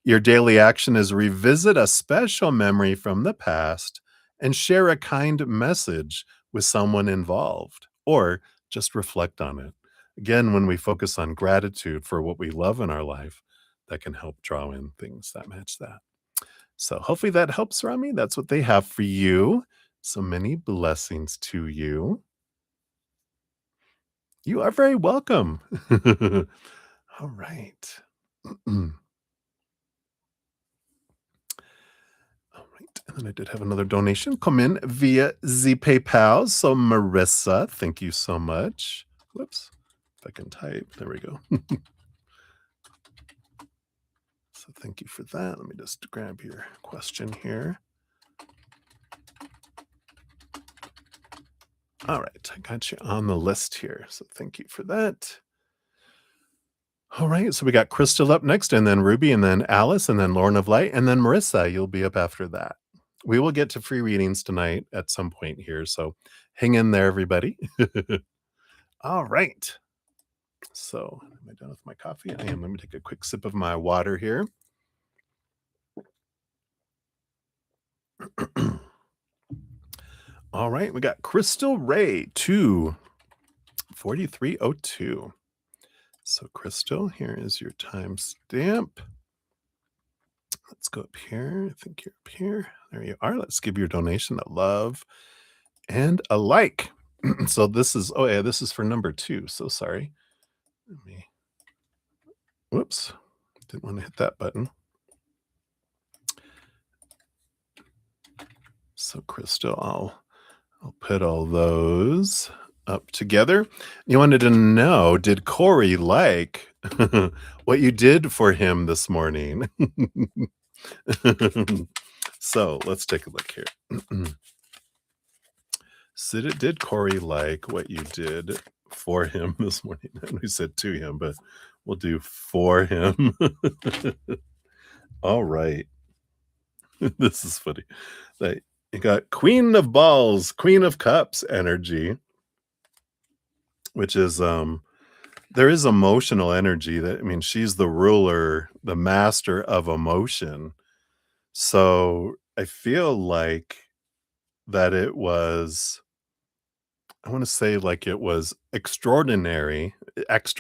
Your daily action is revisit a special memory from the past and share a kind message with someone involved, or just reflect on it. Again, when we focus on gratitude for what we love in our life, that can help draw in things that match that. So hopefully that helps, Rami. That's what they have for you. So many blessings to you. You are very welcome. All right. All right. And then I did have another donation come in via the PayPal. So Marissa, thank you so much. Whoops. If I can type. There we go. So thank you for that. Let me just grab your question here. All right. I got you on the list here. So thank you for that. All right. So we got Crystal up next, and then Ruby, and then Alice, and then Lauren of Light, and then Marissa. You'll be up after that. We will get to free readings tonight at some point here. So hang in there, everybody. All right. So am I done with my coffee? I am. Let me take a quick sip of my water here. All right. We got Crystal Ray 24302. So Crystal, here is your timestamp. Let's go up here. I think you're up here. There you are. Let's give your donation a love and a like. So this is, oh yeah, this is for number 2. So sorry. Whoops. Didn't want to hit that button. So Crystal, I'll put all those up together. You wanted to know, did Corey like what you did for him this morning? So let's take a look here. Did Corey like what you did for him this morning? We said to him, but we'll do for him. All right. This is funny. Like, you got Queen of Balls, Queen of Cups energy, which is there is emotional energy. That, I mean, she's the ruler, the master of emotion. So I feel like that it was, I want to say like it was extraordinary, because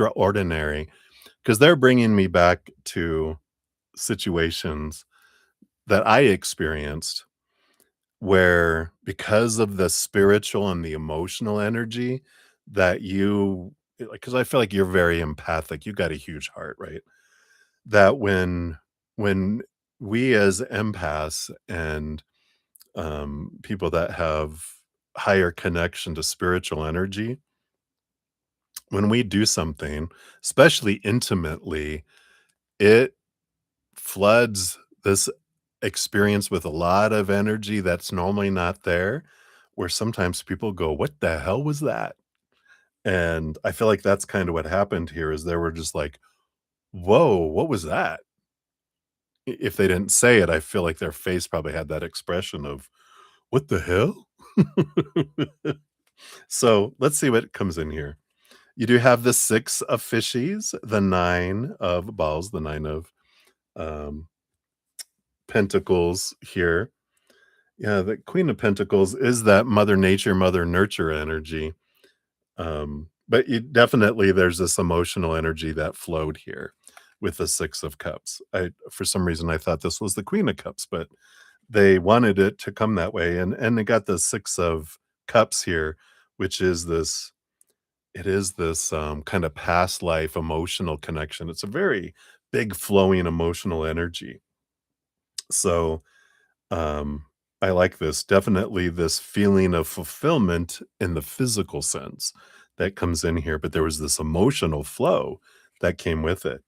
they're bringing me back to situations that I experienced where because of the spiritual and the emotional energy that you because I feel like you're very empathic, you got a huge heart, right? That when we as empaths and, people that have higher connection to spiritual energy, when we do something, especially intimately, it floods this experience with a lot of energy that's normally not there, where sometimes people go, "What the hell was that?" And I feel like that's kinda what happened here is they were just like, "Whoa, what was that?" If they didn't say it, I feel like their face probably had that expression of, "What the hell?" So, let's see what comes in here. You do have the 6 of fishies, the 9 of balls, the 9 of, um, pentacles here. Yeah, the Queen of Pentacles is that mother nature, mother nurture energy. But you definitely there's this emotional energy that flowed here with the 6 of Cups. I for some reason I thought this was the Queen of Cups, but they wanted it to come that way and they got the 6 of Cups here, which is this it is this kind of past life emotional connection. It's a very big flowing emotional energy. So um, I like this. Definitely this feeling of fulfillment in the physical sense that comes in here, but there was this emotional flow that came with it.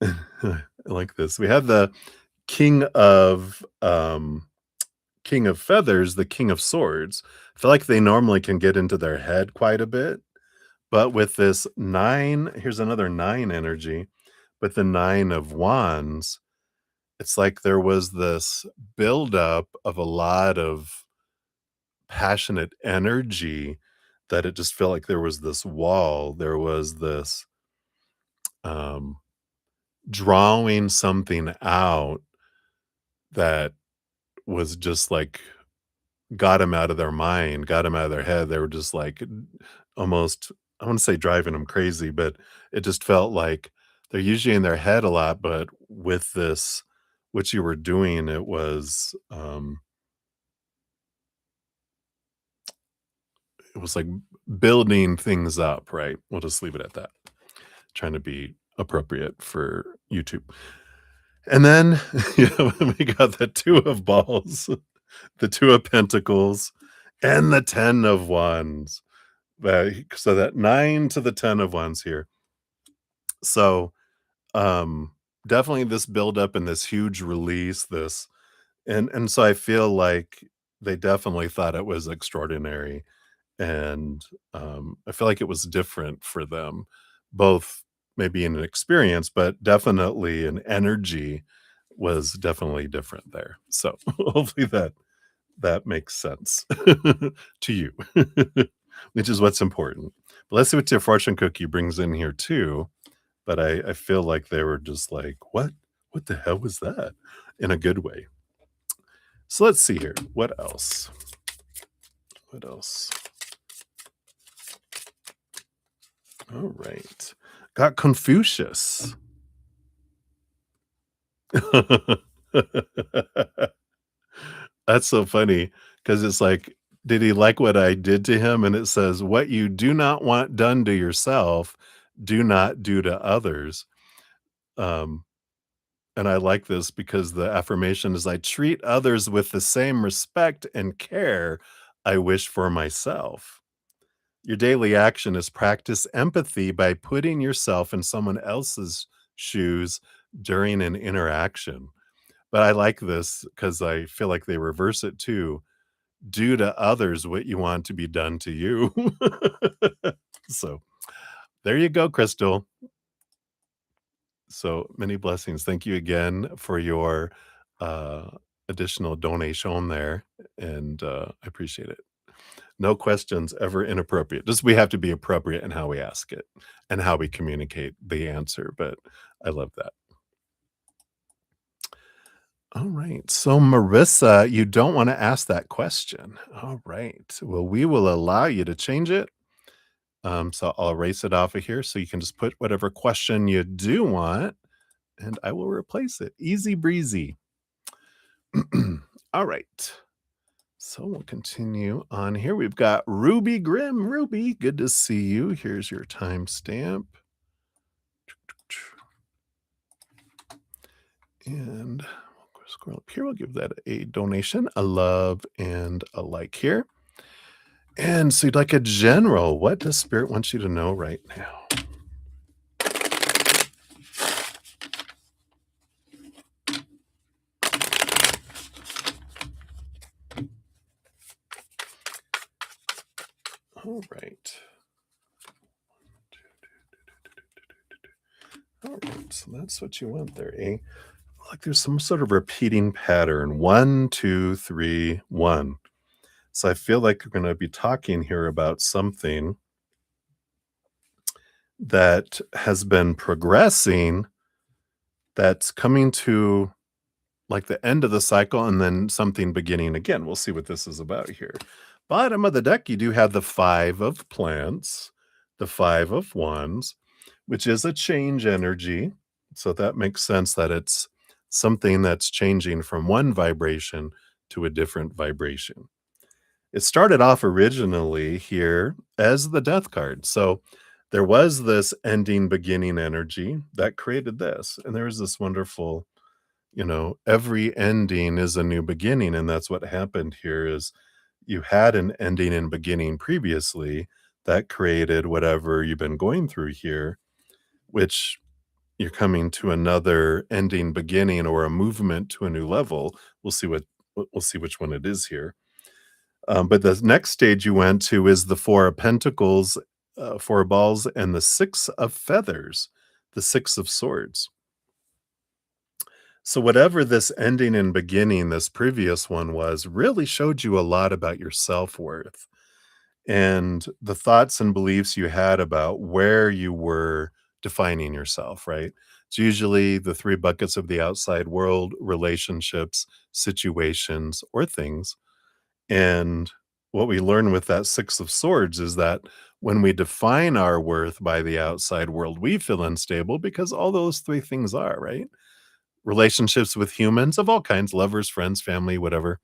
I like this. We have the King of Feathers, the King of Swords. I feel like they normally can get into their head quite a bit, but with this 9, here's another 9 energy, but the 9 of Wands, it's like there was this buildup of a lot of passionate energy that it just felt like there was this wall, there was this, um, drawing something out that was just, like, got them out of their mind, got them out of their head. They were just, like, almost I wouldn't say driving them crazy, but it just felt like they're usually in their head a lot, but with this what you were doing, it was like building things up, right? We'll just leave it at that. Trying to be appropriate for YouTube. And then, we got the 2 of balls, the 2 of pentacles, and the 10 of wands. So that 9 to the 10 of wands here. So, um, definitely this buildup and this huge release, this and so I feel like they definitely thought it was extraordinary. And I feel like it was different for them, both maybe in an experience, but definitely an energy was definitely different there. So hopefully that makes sense to you, which is what's important. But let's see what your fortune cookie brings in here too. But I feel like they were just like, what? What the hell was that? In a good way. So let's see here. What else? What else? All right. Got Confucius. That's so funny because it's like, did he like what I did to him? And it says, what you do not want done to yourself, do not do to others. Um, and I like this because the affirmation is I treat others with the same respect and care I wish for myself. Your daily action is practice empathy by putting yourself in someone else's shoes during an interaction. But I like this because I feel like they reverse it too. Do to others what you want to be done to you. So there you go, Crystal. So many blessings. Thank you again for your uh, additional donation there. And I appreciate it. No questions ever inappropriate. Just we have to be appropriate in how we ask it and how we communicate the answer. But I love that. All right. So, Marissa, you don't want to ask that question. All right. Well, we will allow you to change it. So I'll erase it off of here so you can just put whatever question you do want and I will replace it. Easy breezy. All right. So we'll continue on here. We've got Ruby Grimm. Ruby, good to see you. Here's your timestamp. And we'll scroll up here. We'll give that a donation, a love, and a like here. And so you'd like a general. What does Spirit want you to know right now? All right. All right. So that's what you want there, eh? Like there's some sort of repeating pattern. 1, 2, 3, 1. So I feel like we're going to be talking here about something that has been progressing that's coming to like the end of the cycle and then something beginning again. We'll see what this is about here. Bottom of the deck, you do have the 5 of plants, the 5 of wands, which is a change energy. So that makes sense that it's something that's changing from one vibration to a different vibration. It started off originally here as the death card. So there was this ending beginning energy that created this. And there was this wonderful, every ending is a new beginning. And that's what happened here is you had an ending and beginning previously that created whatever you've been going through here, which you're coming to another ending beginning or a movement to a new level. We'll see which one it is here. But the next stage you went to is the 4 of Pentacles, 4 of Balls, and the 6 of Feathers, the 6 of Swords. So whatever this ending and beginning, this previous one was, really showed you a lot about your self-worth and the thoughts and beliefs you had about where you were defining yourself, right? It's usually the 3 buckets of the outside world, relationships, situations, or things. And what we learn with that 6 of Swords is that when we define our worth by the outside world, we feel unstable because all those 3 things are, right? Relationships with humans of all kinds, lovers, friends, family, whatever.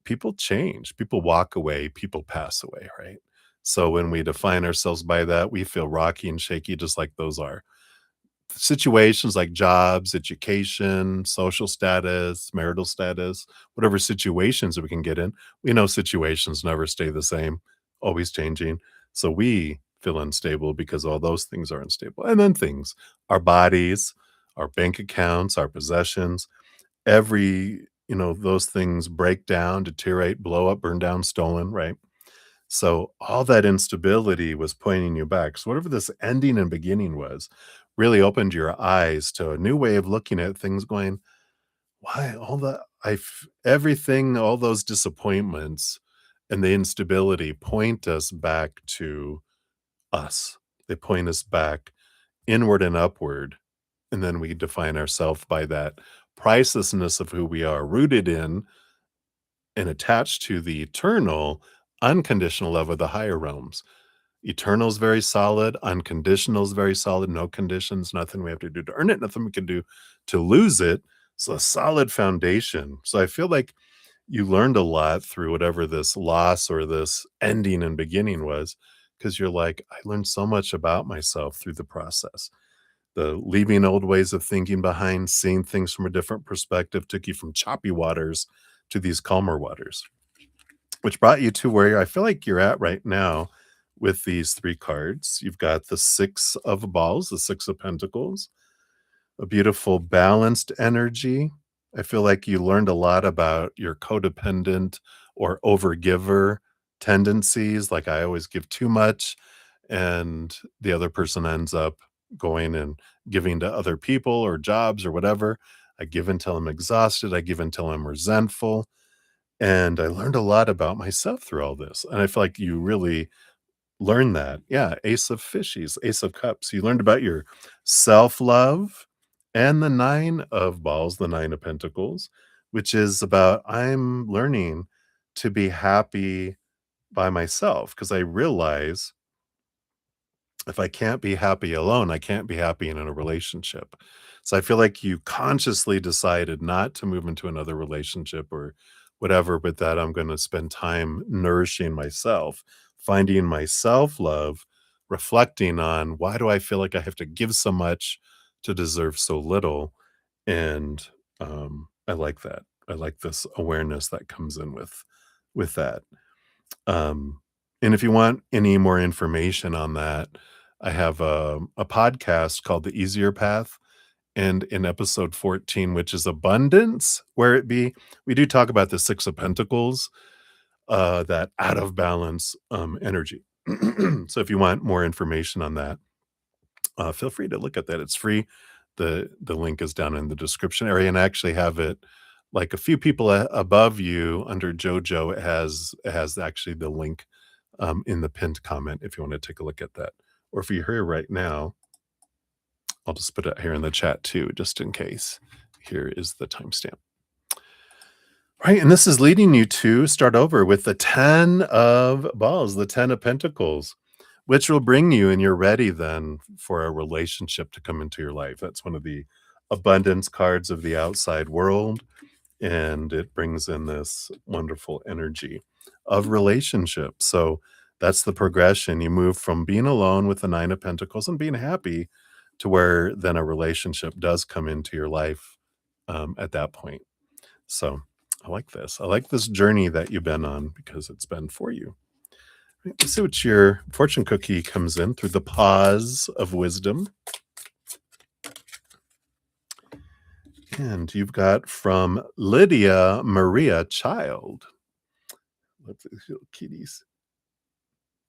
People change, people walk away, people pass away, right? So when we define ourselves by that, we feel rocky and shaky just like those are. Situations like jobs, education, social status, marital status, whatever situations that we can get in, we know situations never stay the same, always changing. So we feel unstable because all those things are unstable. And then things, our bodies, our bank accounts, our possessions, those things break down, deteriorate, blow up, burn down, stolen, right? So all that instability was pointing you back. So whatever this ending and beginning was, really opened your eyes to a new way of looking at things going, why everything, all those disappointments and the instability point us back to us. They point us back inward and upward. And then we define ourselves by that pricelessness of who we are, rooted in and attached to the eternal, unconditional love of the higher realms. Eternal is very solid, unconditional is very solid, no conditions, nothing we have to do to earn it, nothing we can do to lose it. So a solid foundation. So I feel like you learned a lot through whatever this loss or this ending and beginning was, because you're like, I learned so much about myself through the process. The leaving old ways of thinking behind, seeing things from a different perspective took you from choppy waters to these calmer waters, which brought you to where I feel like you're at right now with these 3 cards. You've got the 6 of balls, the 6 of pentacles, a beautiful balanced energy. I feel like you learned a lot about your codependent or overgiver tendencies. Like I always give too much, and the other person ends up going and giving to other people or jobs or whatever. I give until I'm exhausted. I give until I'm resentful. And I learned a lot about myself through all this. And I feel like you really learned that. Yeah, Ace of Fishies, Ace of Cups. You learned about your self-love and the 9 of balls, the 9 of pentacles, which is about I'm learning to be happy by myself because I realize if I can't be happy alone, I can't be happy in a relationship. So I feel like you consciously decided not to move into another relationship or whatever, but that I'm going to spend time nourishing myself, finding my self love, reflecting on why do I feel like I have to give so much to deserve so little. And I like that. I like this awareness that comes in with that. Um, and if you want any more information on that, I have a podcast called The Easier Path. And in episode 14, which is abundance, where it be, we do talk about the Six of Pentacles, that out of balance energy. So if you want more information on that, feel free to look at that. It's free. The link is down in the description area, and I actually have it like a few people above you under JoJo. It has actually the link in the pinned comment if you want to take a look at that. Or if you're here right now, I'll just put it here in the chat too, just in case. Here is the timestamp. Right, and this is leading you to start over with the 10 of balls, the 10 of pentacles, which will bring you, and you're ready then for a relationship to come into your life. That's one of the abundance cards of the outside world, and it brings in this wonderful energy of relationship. So that's the progression. You move from being alone with the 9 of pentacles and being happy to where then a relationship does come into your life at that point. So I like this. I like this journey that you've been on because it's been for you. Right, let's see what your fortune cookie comes in through the pause of wisdom. And you've got from Lydia Maria Child. Love these little kitties.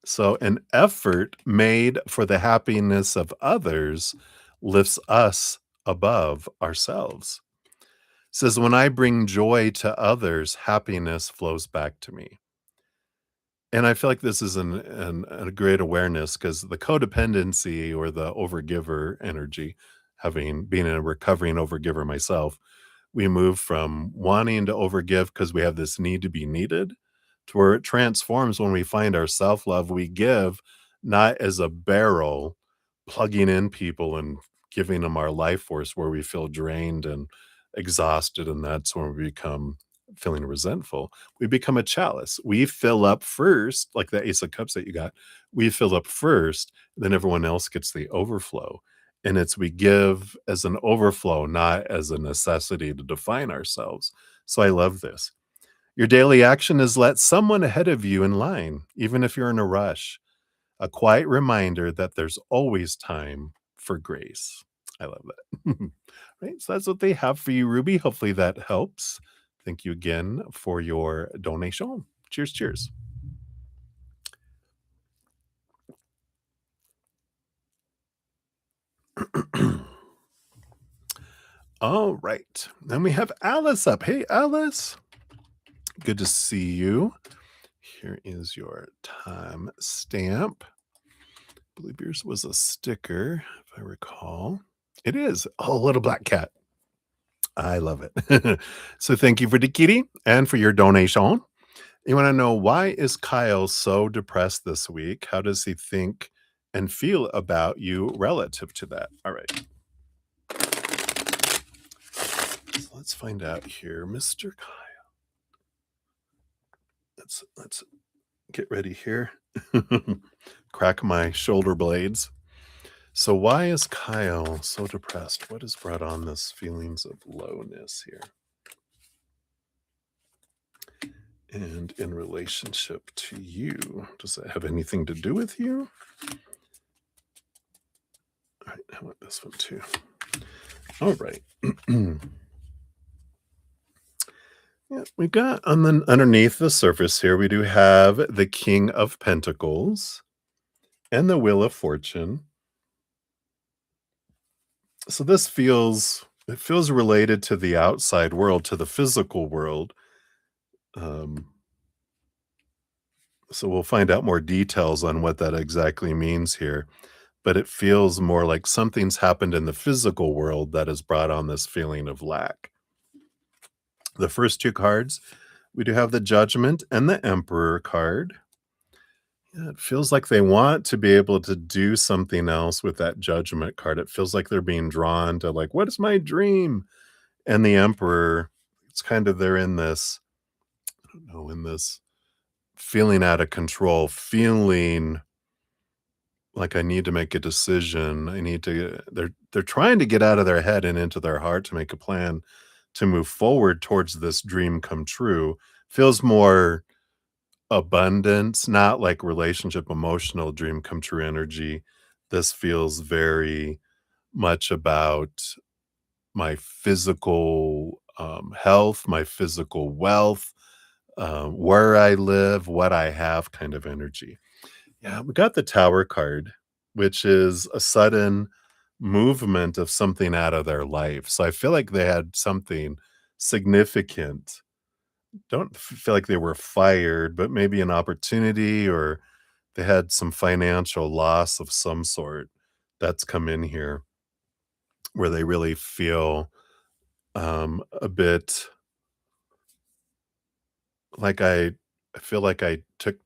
So, an effort made for the happiness of others lifts us above ourselves. Says, when I bring joy to others, happiness flows back to me. And I feel like this is a great awareness because the codependency or the overgiver energy, having been a recovering overgiver myself, we move from wanting to overgive because we have this need to be needed to where it transforms when we find our self love. We give not as a barrel plugging in people and giving them our life force where we feel drained and exhausted. And that's when we become feeling resentful. We become a chalice. We fill up first, like the Ace of Cups that you got. We fill up first, then everyone else gets the overflow. And it's we give as an overflow, not as a necessity to define ourselves. So I love this. Your daily action is let someone ahead of you in line, even if you're in a rush. A quiet reminder that there's always time for grace. I love that. Right. So that's what they have for you, Ruby. Hopefully that helps. Thank you again for your donation. Cheers, cheers. All right. Then we have Alice up. Hey, Alice. Good to see you. Here is your time stamp. I believe yours was a sticker, if I recall. It is. Oh, little black cat. I love it. So thank you for the kitty and for your donation. You want to know, why is Kyle so depressed this week? How does he think and feel about you relative to that? All right. So let's find out here. Mr. Kyle. Let's get ready here. Crack my shoulder blades. So why is Kyle so depressed? What has brought on this feelings of lowness here? And in relationship to you, does that have anything to do with you? All right, I want this one too. All right. Yeah, we got underneath the surface here, we do have the King of Pentacles and the Wheel of Fortune. So this feels related to the outside world, to the physical world. So we'll find out more details on what that exactly means here. But it feels more like something's happened in the physical world that has brought on this feeling of lack. The first two cards, we do have the Judgment and the Emperor card. Yeah, it feels like they want to be able to do something else with that Judgment card. It feels like they're being drawn to, like, "What is my dream?" And the Emperor, it's kind of they're in this, I don't know, in this feeling out of control, feeling like I need to make a decision. I need to they're trying to get out of their head and into their heart to make a plan to move forward towards this dream come true. Feels more abundance, not like relationship, emotional dream come true energy. This feels very much about my physical health, my physical wealth, where I live, what I have kind of energy. Yeah, we got the Tower card, which is a sudden movement of something out of their life. So I feel like they had something significant. Don't feel like they were fired, but maybe an opportunity or they had some financial loss of some sort that's come in here where they really feel a bit like I feel like I took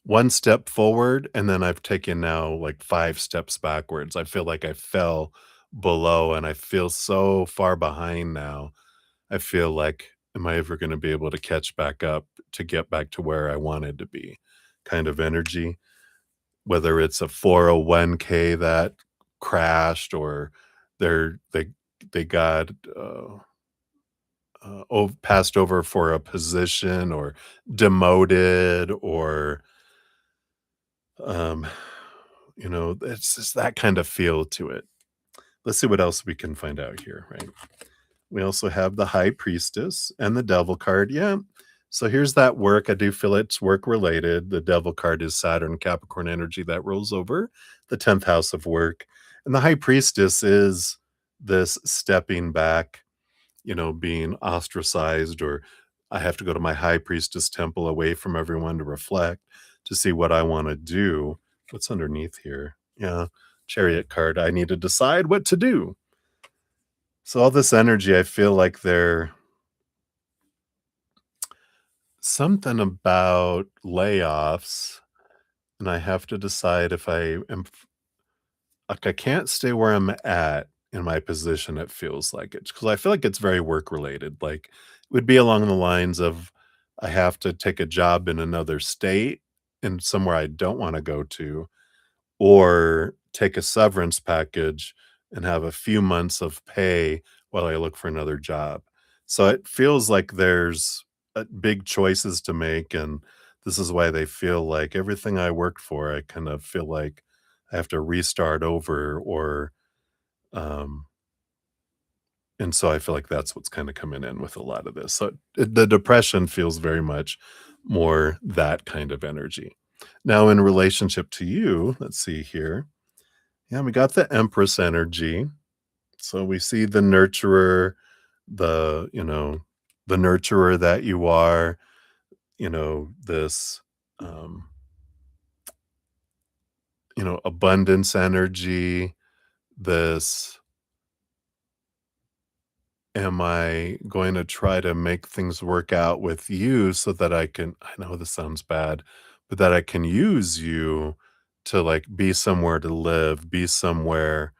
one step forward and then I've taken now like 5 steps backwards. I feel like I fell below and I feel so far behind now. I feel like, am I ever going to be able to catch back up to get back to where I wanted to be? Kind of energy, whether it's a 401k that crashed or they're they got passed over for a position or demoted or um it's just that kind of feel to it. Let's see what else we can find out here, right? We also have the High Priestess and the Devil card. Yeah. So here's that work. I do feel it's work related. The Devil card is Saturn Capricorn energy that rolls over the 10th house of work. And the High Priestess is this stepping back, being ostracized, or I have to go to my High Priestess temple away from everyone to reflect to see what I want to do. What's underneath here? Yeah. Chariot card. I need to decide what to do. So all this energy, I feel like there something about layoffs, and I have to decide if I am like I can't stay where I'm at in my position. It feels like it because I feel like it's very work related. Like it would be along the lines of I have to take a job in another state and somewhere I don't want to go to, or take a severance package and have a few months of pay while I look for another job. So it feels like there's big choices to make. And this is why they feel like everything I worked for, I kind of feel like I have to restart over um, and so I feel like that's what's kind of coming in with a lot of this. So the depression feels very much more that kind of energy. Now, in relationship to you, let's see here. Yeah, we got the Empress energy. So we see the nurturer, the nurturer that you are, this, um, abundance energy, this, am I going to try to make things work out with you so that I know this sounds bad, but that I can use you to like be somewhere to live, be somewhere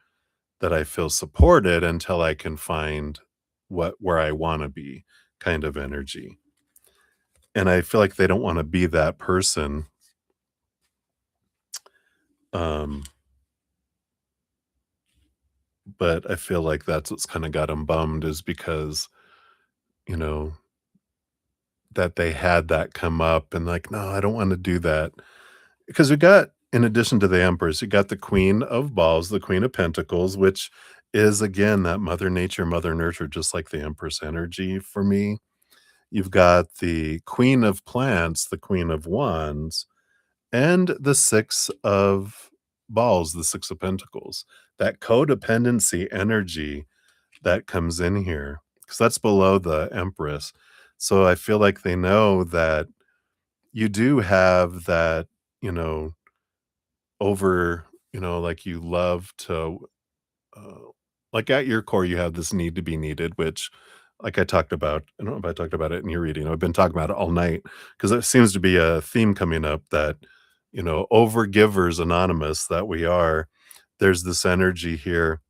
that I feel supported until I can find where I wanna be kind of energy. And I feel like they don't wanna be that person, um, but I feel like that's what's kinda got them bummed is because, you know, that they had that come up and like, "No, I don't wanna do that." Because we got in addition to the Empress, you got the Queen of Balls, the Queen of Pentacles, which is again that Mother Nature, Mother Nurture, just like the Empress energy for me. You've got the Queen of Plants, the Queen of Wands, and the Six of Balls, the Six of Pentacles. That codependency energy that comes in here, because that's below the Empress. So I feel like they know that you do have that, you know, over, like you love to uh, like at your core, you have this need to be needed, which, like I talked about, I don't know if I talked about it in your reading. I've been talking about it all night because it seems to be a theme coming up that over givers anonymous that we are, there's this energy here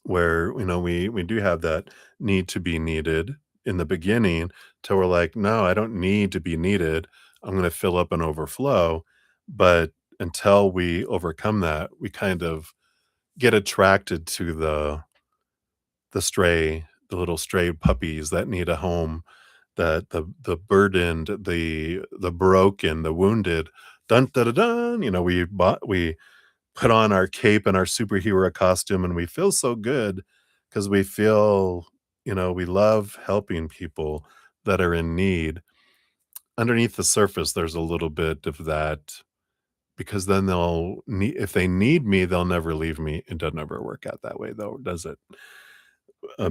where, we do have that need to be needed in the beginning till we're like, no, I don't need to be needed. I'm going to fill up and overflow. But until we overcome that, we kind of get attracted to the little stray puppies that need a home, that the burdened, the broken, the wounded. Dun dun dun dun. We put on our cape and our superhero costume, and we feel so good because we feel, we love helping people that are in need. Underneath the surface, there's a little bit of that because then if they need me, they'll never leave me. It doesn't ever work out that way, though, does it?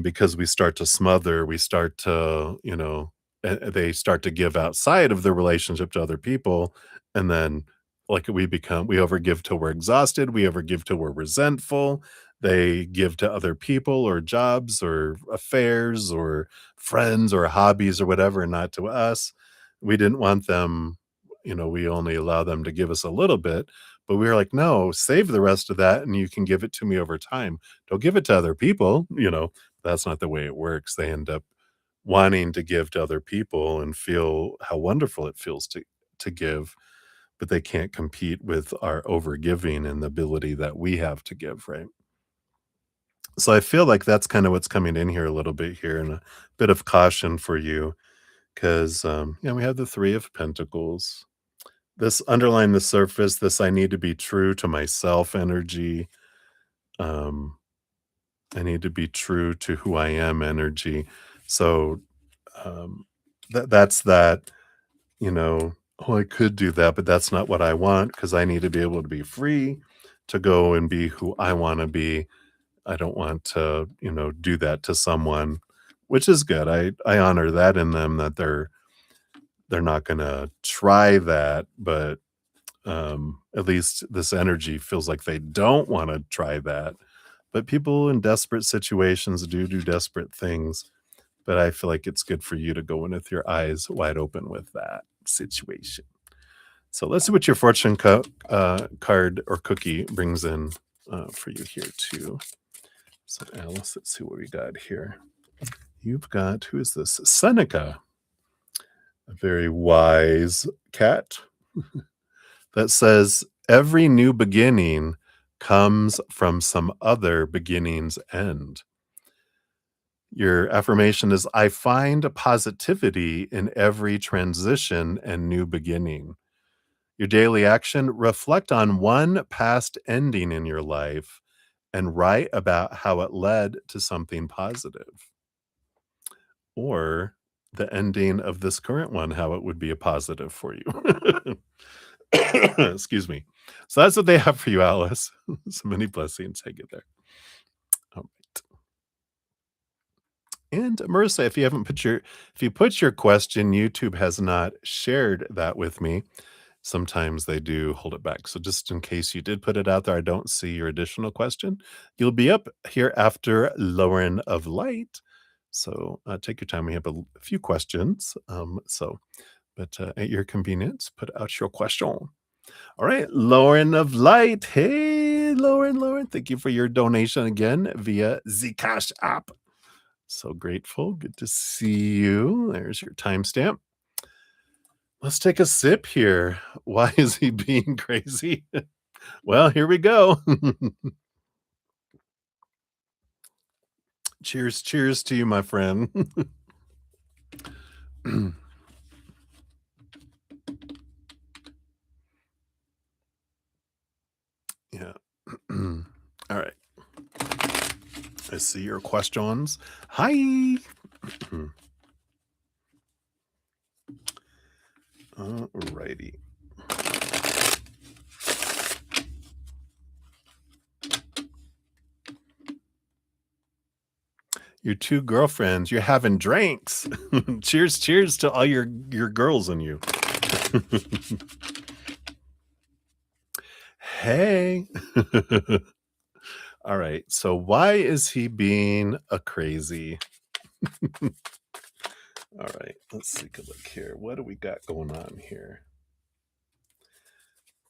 Because we start to smother, we start to, they start to give outside of the relationship to other people. And then, like, we overgive till we're exhausted, we overgive till we're resentful. They give to other people or jobs or affairs or friends or hobbies or whatever, and not to us. We didn't want them, we only allow them to give us a little bit, but we were like, no, save the rest of that and you can give it to me over time. Don't give it to other people. That's not the way it works. They end up wanting to give to other people and feel how wonderful it feels to give, but they can't compete with our overgiving and the ability that we have to give, right? So I feel like that's kind of what's coming in here a little bit here, and a bit of caution for you because we have the 3 of Pentacles. This underlying the surface, this I need to be true to myself energy. Um, I need to be true to who I am energy. So um, that's that, you know, oh, I could do that, but that's not what I want because I need to be able to be free to go and be who I want to be. I don't want to, do that to someone, which is good. I honor that in them that they're not going to try that, but at least this energy feels like they don't want to try that. But people in desperate situations do desperate things. But I feel like it's good for you to go in with your eyes wide open with that situation. So let's see what your card or cookie brings in for you here too. So Alice, let's see what we got here. You've got, who is this? Seneca, a very wise cat that says, every new beginning comes from some other beginning's end. Your affirmation is, I find positivity in every transition and new beginning. Your daily action, reflect on one past ending in your life and write about how it led to something positive, or the ending of this current one, how it would be a positive for you. Excuse me. So that's what they have for you, Alice. So many blessings. I get there. All right. And Marissa, if you put your question, YouTube has not shared that with me. Sometimes they do hold it back. So just in case you did put it out there, I don't see your additional question. You'll be up here after Lauren of Light. So take your time. We have a few questions. But at your convenience, put out your question. All right, Lauren of Light. Hey, Lauren. Thank you for your donation again via the Cash app. So grateful. Good to see you. There's your timestamp. Let's take a sip here. Why is he being crazy? Well, here we go. Cheers to you, my friend. Yeah. All right. I see your questions. Hi. All righty. Your 2 girlfriends, you're having drinks. Cheers to all your girls and you. Hey. All right. So why is he being a crazy? All right. Let's take a look here. What do we got going on here?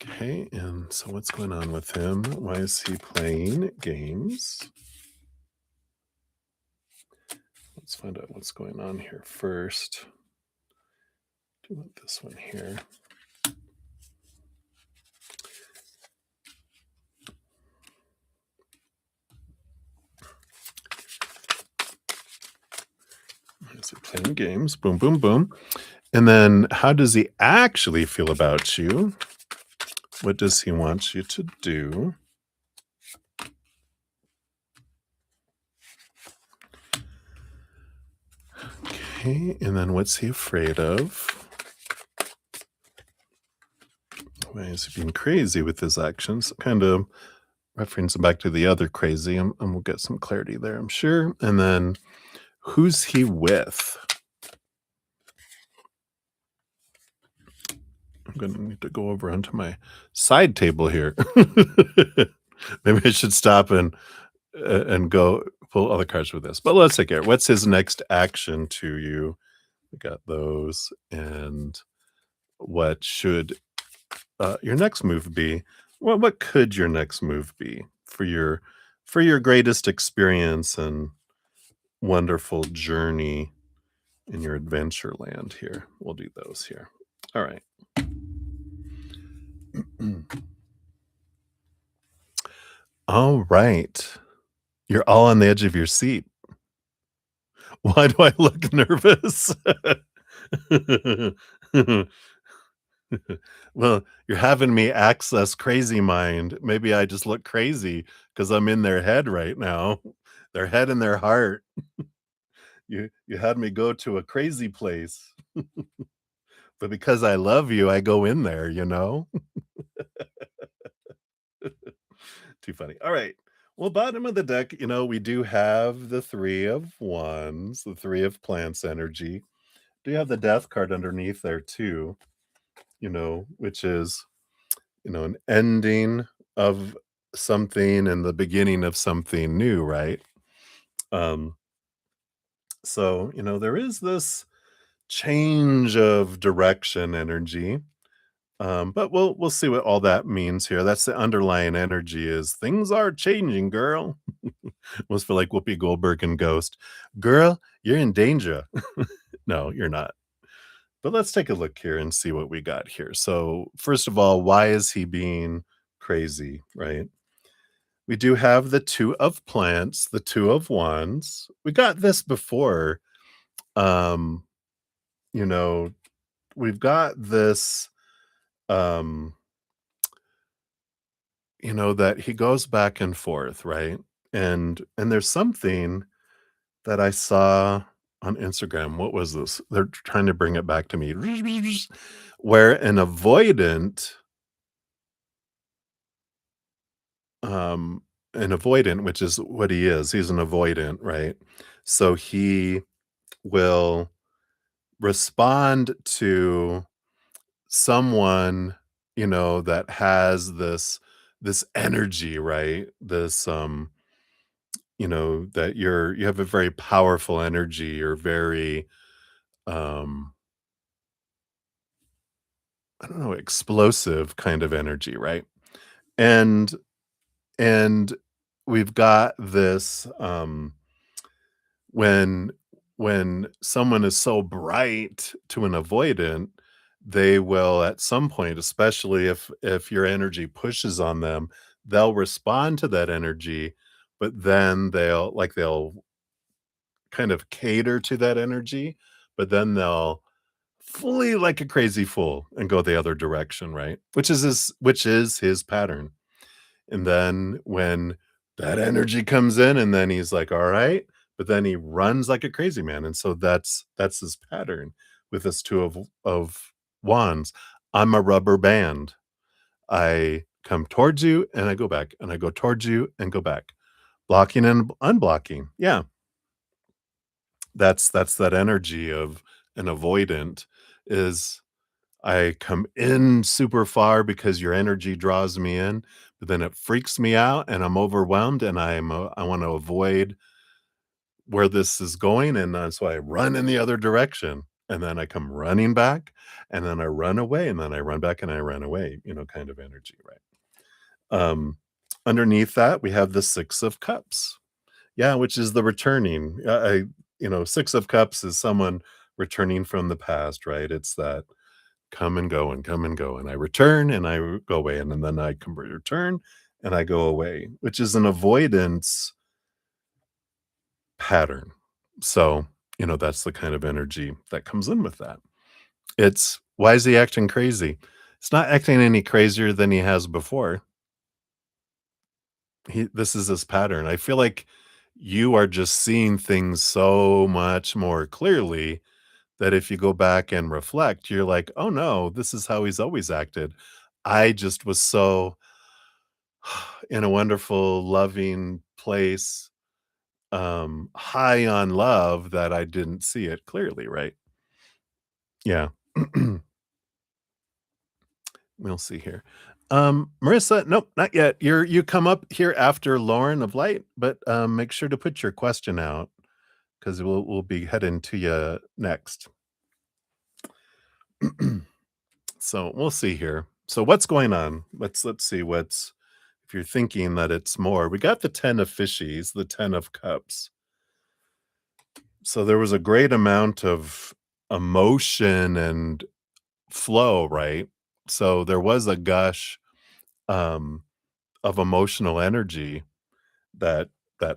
Okay, and so what's going on with him? Why is he playing games? Let's find out what's going on here first. Do you want this one here? Is he playing games? Boom, boom, boom. And then how does he actually feel about you? What does he want you to do? Okay, and then what's he afraid of? Why is he being crazy with his actions? Kind of referencing back to the other crazy, and we'll get some clarity there, I'm sure. And then who's he with? I'm going to need to go over onto my side table here. Maybe I should stop and go pull other cards with this. But let's take it. What's his next action to you? We got those. And what should your next move be? Well, what could your next move be for your greatest experience and wonderful journey in your adventure land here? We'll do those here. All right. All right. You're all on the edge of your seat. Why do I look nervous? Well, you're having me access crazy mind. Maybe I just look crazy because I'm in their head right now. Their head and their heart. You had me go to a crazy place. But because I love you, I go in there, you know? Too funny. All right. Well, bottom of the deck, we do have the 3 of Wands, the 3 of Plants energy. Do you have the Death card underneath there too, which is, an ending of something and the beginning of something new, right? Um, so, there is this change of direction energy. But we'll see what all that means here. That's the underlying energy is things are changing, girl. Was for like Whoopi Goldberg and Ghost. Girl, you're in danger. No, you're not. But let's take a look here and see what we got here. So, first of all, why is he being crazy, right? We do have the 2 of plants, the 2 of wands. We got this before. Um, you know, we've got this um that he goes back and forth, right? And there's something that I saw on Instagram. What was this? They're trying to bring it back to me. Where um, an avoidant, which is what he is, he's an avoidant, right? So he will respond to someone, that has this energy, right? This that you have a very powerful energy, you're very um I don't know, explosive kind of energy, right? And and we've got this when someone is so bright to an avoidant, they will at some point, especially if your energy pushes on them, they'll respond to that energy, but then they'll kind of cater to that energy, but then they'll flee like a crazy fool and go the other direction, right? Which is his pattern. And then when that energy comes in and then he's like, "All right," but then he runs like a crazy man. And so that's his pattern with this 2 of wands. I'm a rubber band. I come towards you and I go back, and I go towards you and go back. Blocking and unblocking. Yeah. That's that energy of an avoidant is I come in super far because your energy draws me in, but then it freaks me out and I'm overwhelmed and I want to avoid where this is going, and so I run in the other direction. and then I come running back, and then I run away, and then I run back and I run away, kind of energy, right? Underneath that, we have the 6 of cups. Yeah, which is the returning. Six of cups is someone returning from the past, right? It's that come and go and come and go, and I return and go away, and then I come return and I go away, which is an avoidance pattern. So, that's the kind of energy that comes in with that. It's why is he acting crazy? It's not acting any crazier than he has before. This is his pattern. I feel like you are just seeing things so much more clearly that if you go back and reflect, you're like, "Oh, no, this is how he's always acted." I just was so in a wonderful, loving place, high on love that I didn't see it clearly, right? Yeah. We'll see here. Marissa, nope, not yet. You come up here after Lauren of Light, but, make sure to put your question out because we'll be heading to you next. So we'll see here. So what's going on? Let's see what's if you're thinking that it's more. We got the 10 of fishies, the 10 of cups. So there was a great amount of emotion and flow, right? So there was a gush um of emotional energy that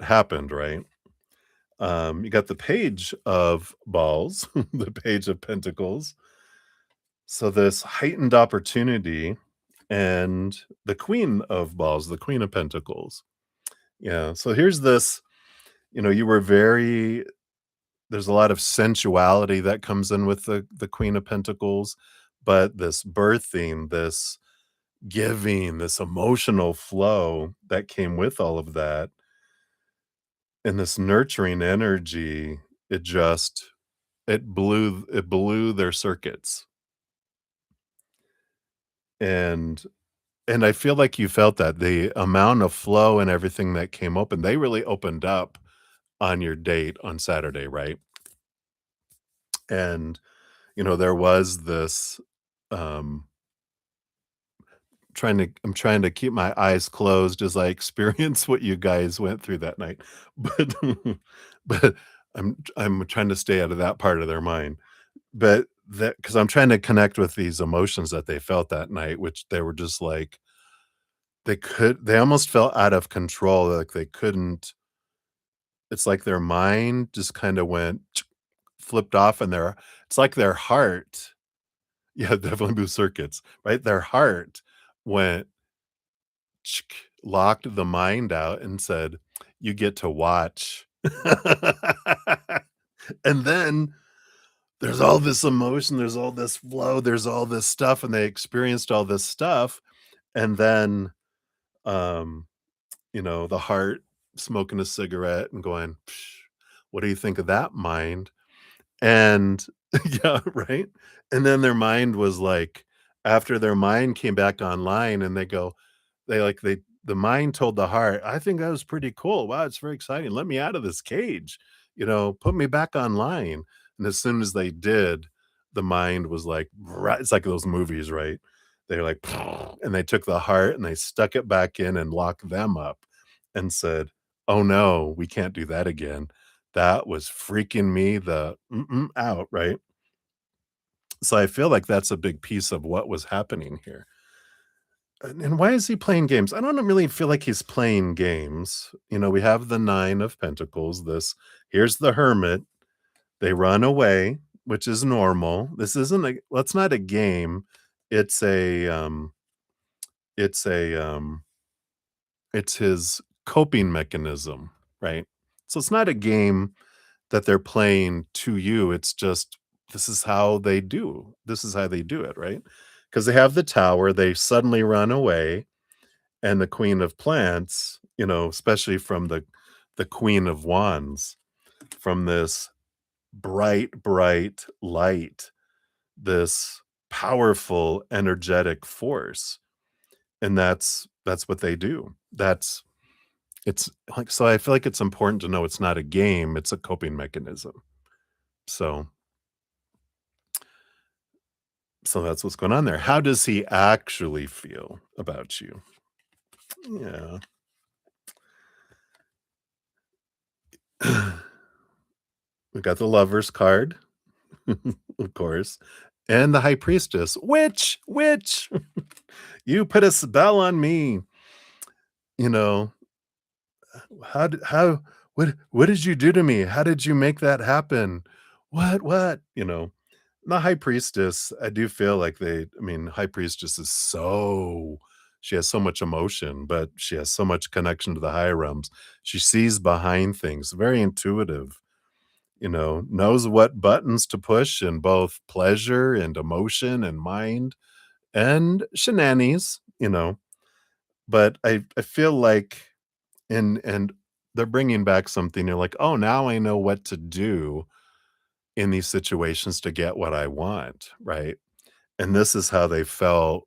happened, right? You got the page of balls, the page of pentacles. So this heightened opportunity and the queen of balls, the queen of pentacles. Yeah. So here's this, you were very there's a lot of sensuality that comes in with the queen of pentacles, but this birthing, this giving, this emotional flow that came with all of that and this nurturing energy, it just it blew their circuits. And I feel like you felt that the amount of flow and everything that came open, they really opened up on your date on Saturday, right? And, there was this, um, I'm trying to keep my eyes closed as I experience what you guys went through that night, but but I'm trying to stay out of that part of their mind. But that because 'cause I'm trying to connect with these emotions that they felt that night, which they were just like they almost felt out of control, like they couldn't it's like their mind just kinda went flipped off and it's like their heart yeah, definitely blue circuits, right? Their heart went locked the mind out and said, "You get to watch." And then there's all this emotion, there's all this flow, there's all this stuff, and they experienced all this stuff, and then, um, the heart smoking a cigarette and going, "Psh, what do you think of that, mind?" And yeah, right? And then their mind was like after their mind came back online and the mind told the heart, "I think that was pretty cool. Wow, it's very exciting. Let me out of this cage. Put me back online." And as soon as they did, the mind was like, right, it's like those movies, right? They're like, and they took the heart and they stuck it back in and locked them up and said, "Oh no, we can't do that again." That was freaking me the out, right? So I feel like that's a big piece of what was happening here. And why is he playing games? I don't really feel like he's playing games. We have the 9 of pentacles, here's the hermit. They run away, which is normal. This isn't a that's not a game. It's a, it's a, it's his coping mechanism, right? So it's not a game that they're playing to you, it's just this is how they do it, right? Because they have the tower, they suddenly run away, and the queen of plants, especially from the queen of wands, from this bright, bright light, this powerful, energetic force, and that's what they do. It's like so I feel like it's important to know it's not a game, it's a coping mechanism. So So that's what's going on there. How does he actually feel about you? Yeah. We got the Lover's card, of course, and the High Priestess. Witch, you put a spell on me. You know, how what did you do to me? How did you make that happen? What? The High Priestess, I do feel like I mean, High Priestess is she has so much emotion, but she has so much connection to the higher realms. She sees behind things, very intuitive, knows what buttons to push in both pleasure and emotion and mind and shenanigans. But I feel like and they're bringing back something. You're like, "Oh, now I know what to do in these situations to get what I want," right? And this is how they felt.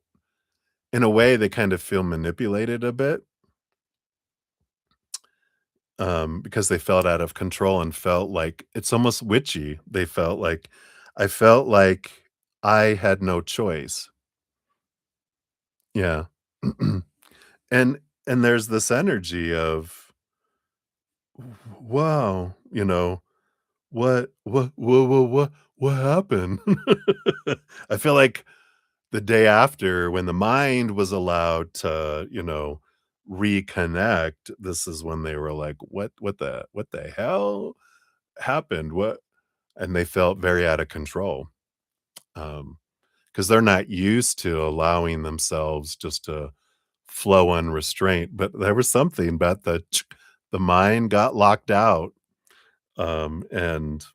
In a way, they kind of feel manipulated a bit, because they felt out of control and felt like it's almost witchy. They felt like I felt like I had no choice. Yeah. And and there's this energy of, "Wow," what happened?" I feel like the day after when the mind was allowed to, reconnect, this is when they were like, what the hell happened? What?" And they felt very out of control, because 'cause they're not used to allowing themselves just to flow unrestrained, but there was something about the mind got locked out, and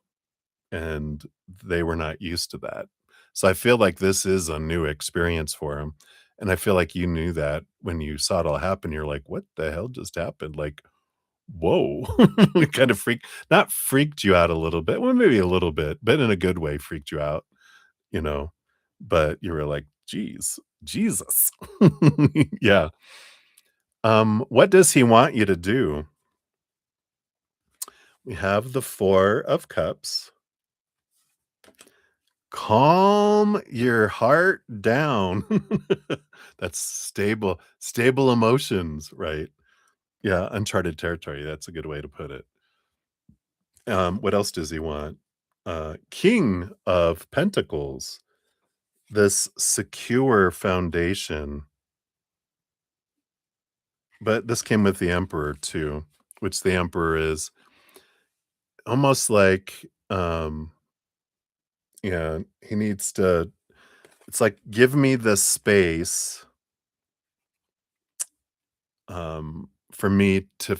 they were not used to that. So I feel like this is a new experience for him, and I feel like you knew that when you saw it all happen, you're like, "What the hell just happened?" Like, "Whoa." It kind of not freaked you out a little bit, well, maybe a little bit, but in a good way freaked you out, you know? But you were like, "Geez, Jesus." Yeah. What does he want you to do? We have the 4 of Cups. Calm your heart down. That's stable emotions, right? Yeah, uncharted territory, that's a good way to put it. What else does he want? King of Pentacles, this secure foundation, but this came with the Emperor too, which the Emperor is almost like, yeah, he needs to it's like, "Give me the space, for me to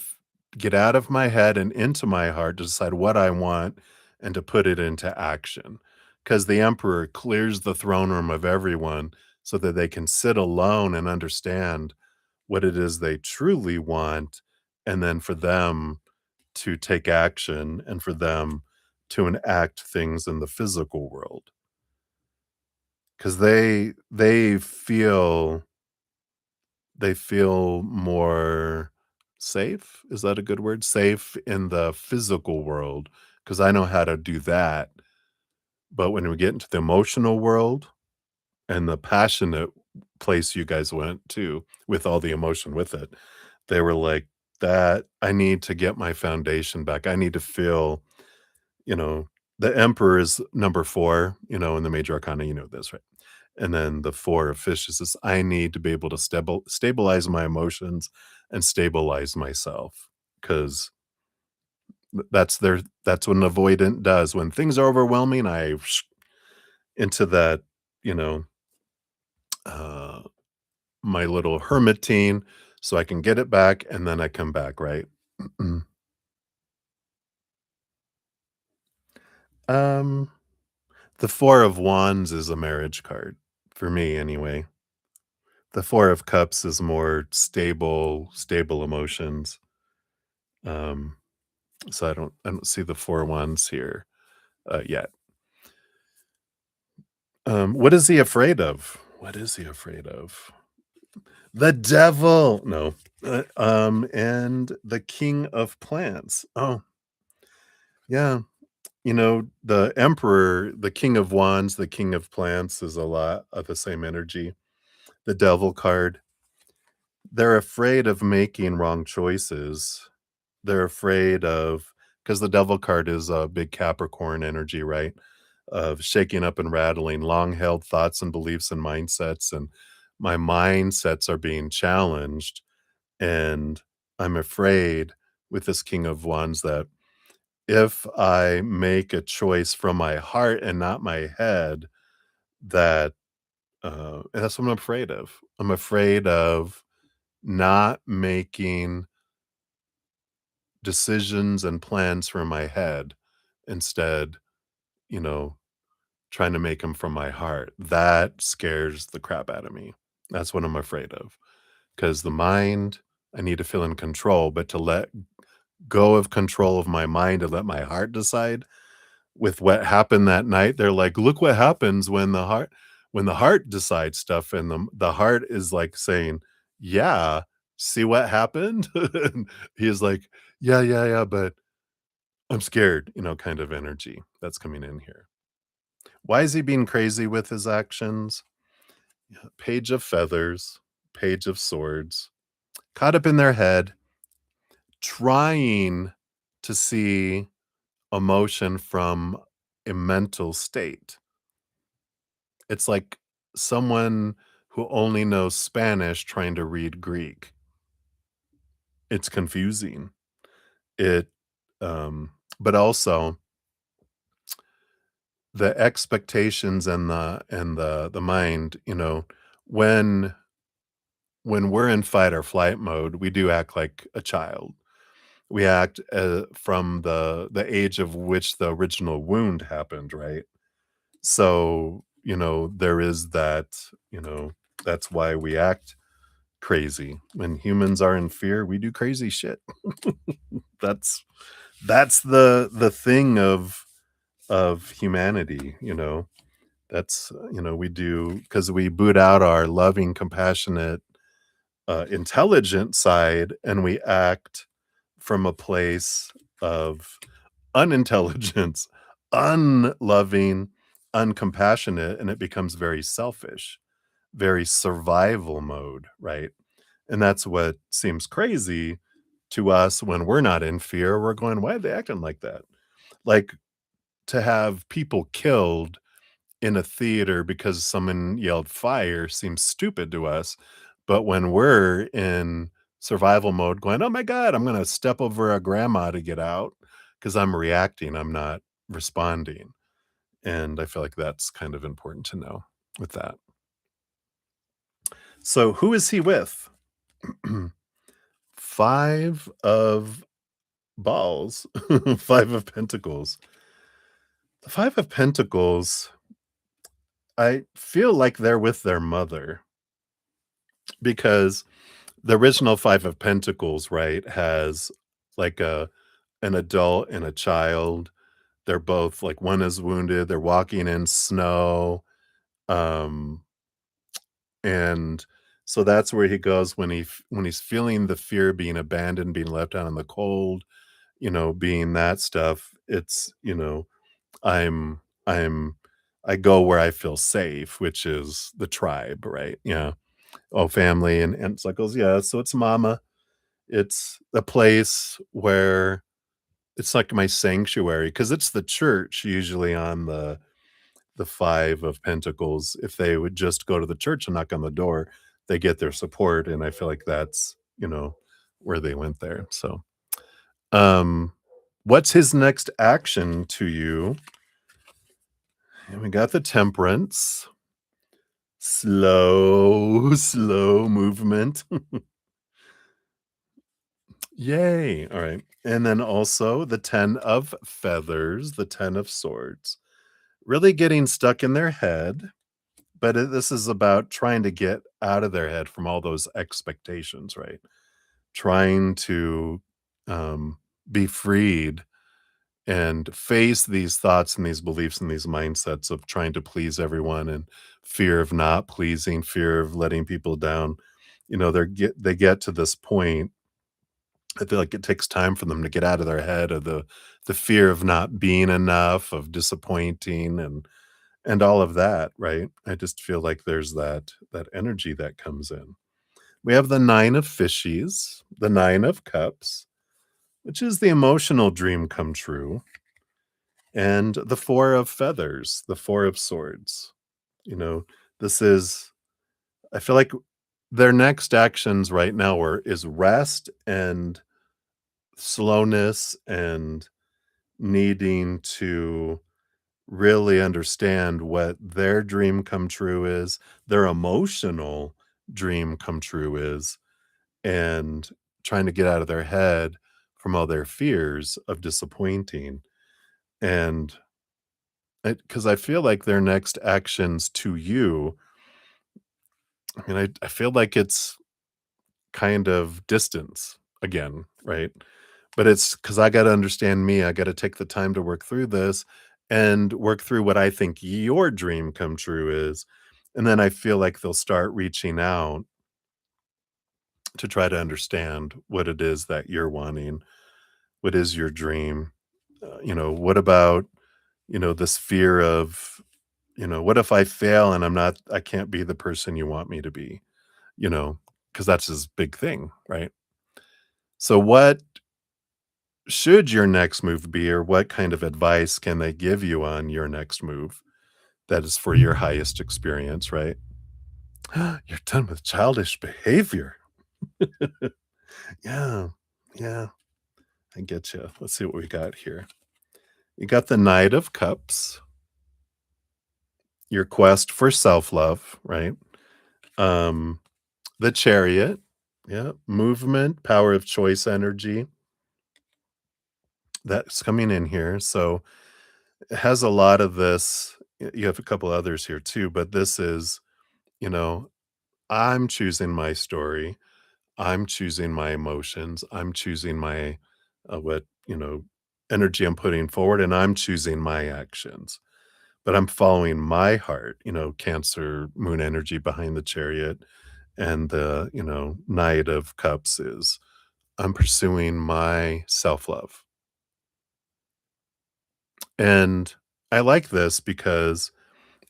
get out of my head and into my heart to decide what I want and to put it into action." Because the emperor clears the throne room of everyone so that they can sit alone and understand what it is they truly want, and then for them to take action and for them to enact things in the physical world. Because they feel more safe? Is that a good word? Safe in the physical world, because I know how to do that, but when we get into the emotional world and the passionate place you guys went to, with all the emotion with it, they were like, "That I need to get my foundation back. I need to feel," you know, the Emperor is number 4, in the major arcana, you know this, right? And then the 4 of fishes is I need to be able to stabilize my emotions and stabilize myself, 'cause that's what an avoidant does. When things are overwhelming, I into that, you know, uh, my little hermitine so I can get it back and then I come back, right? Um, the 4 of wands is a marriage card, for me anyway. The 4 of cups is more stable emotions. Um, so I don't see the 4 wands here, yet. What is he afraid of? What is he afraid of? The devil! No. And the king of plants. Oh, yeah. The emperor, the king of wands, the king of plants is a lot of the same energy. The devil card, they're afraid of making wrong choices. They're afraid of, because the devil card is a big Capricorn energy, right? Of shaking up and rattling long-held thoughts and beliefs and mindsets, and my mindsets are being challenged, and I'm afraid with this king of wands that if I make a choice from my heart and not my head, that, and that's what I'm afraid of. I'm afraid of not making decisions and plans from my head, instead, you know, trying to make them from my heart. That scares the crap out of me. That's what I'm afraid of. Because the mind, I need to feel in control, but to let go of control of my mind and let my heart decide with what happened that night, they're like, "Look what happens when the heart decides stuff," and the heart is, like, saying, "Yeah, see what happened?" And he's like, "Yeah, yeah, yeah, but I'm scared," kind of energy that's coming in here. Why is he being crazy with his actions? Yeah, page of feathers, page of swords, caught up in their head, trying to see emotion from a mental state. It's like someone who only knows Spanish trying to read Greek. It's confusing. It, but also the expectations and the mind, when we're in fight or flight mode, we do act like a child. We act from the age of which the original wound happened, right? So, there is that, you know, that's why we act crazy. When humans are in fear, we do crazy shit. That's that's the thing of humanity, That's, we do because we boot out our loving, compassionate, intelligent side, and we act from a place of unintelligence, unloving, uncompassionate, and it becomes very selfish, very survival mode, right? And that's what seems crazy to us when we're not in fear. We're going, why are they acting like that? Like, to have people killed in a theater because someone yelled fire seems stupid to us. But when we're in survival mode going, oh my God, I'm going to step over a grandma to get out because I'm reacting, I'm not responding. And I feel like that's kind of important to know with that. So, who is he with? Five of balls, five of pentacles. The five of pentacles, I feel like they're with their mother because the original five of pentacles, right, has like an adult and a child. They're both like one is wounded, they're walking in snow. Um and so that's where he goes when when he's feeling the fear of being abandoned, being left out in the cold, being that stuff. It's, I'm I go where I feel safe, which is the tribe, right? Yeah. Oh, family and aunts, uncles. Yeah. So it's mama. It's a place where it's like my sanctuary because it's the church usually on the five of pentacles. If they would just go to the church and knock on the door, they get their support. And I feel like that's, where they went there. So um what's his next action to you? And we got the temperance. Slow, slow movement. Yay. All right. And then also the 10 of feathers, the 10 of swords. Really getting stuck in their head, but this is about trying to get out of their head from all those expectations, right? Trying to be freed and face these thoughts and these beliefs and these mindsets of trying to please everyone and fear of not pleasing, fear of letting people down. They get to this point I feel like it takes time for them to get out of their head of the fear of not being enough, of disappointing and all of that, right? I just feel like there's that energy that comes in. We have the 9 of fishes, the 9 of cups, which is the emotional dream come true, and the 4 of feathers, the 4 of swords. You know, this is I feel like their next actions right now is rest and slowness and needing to really understand what their dream come true is, their emotional dream come true is, and trying to get out of their head from all their fears of disappointing. And because I feel like their next actions to you, I mean, I feel like it's kind of distance again, right? But it's because I gotta understand me, I gotta take the time to work through this and work through what I think your dream come true is, and then I feel like they'll start reaching out to try to understand what it is that you're wanting, what is your dream, what about, this fear of, what if I fail and I can't be the person you want me to be, you know, because that's his big thing, right? So what should your next move be, or what kind of advice can they give you on your next move that is for your highest experience, right? You're done with childish behavior. Yeah, yeah, I get you. Let's see what we got here. You got the Knight of Cups, your quest for self-love, right? Um, the Chariot, yeah, movement, power of choice energy, that's coming in here. So it has a lot of this. You have a couple others here too, but this is, you know, I'm choosing my story. I'm choosing my emotions. I'm choosing my what, energy I'm putting forward, and I'm choosing my actions. But I'm following my heart, Cancer moon energy behind the Chariot, and the, Knight of Cups is I'm pursuing my self-love. And I like this because,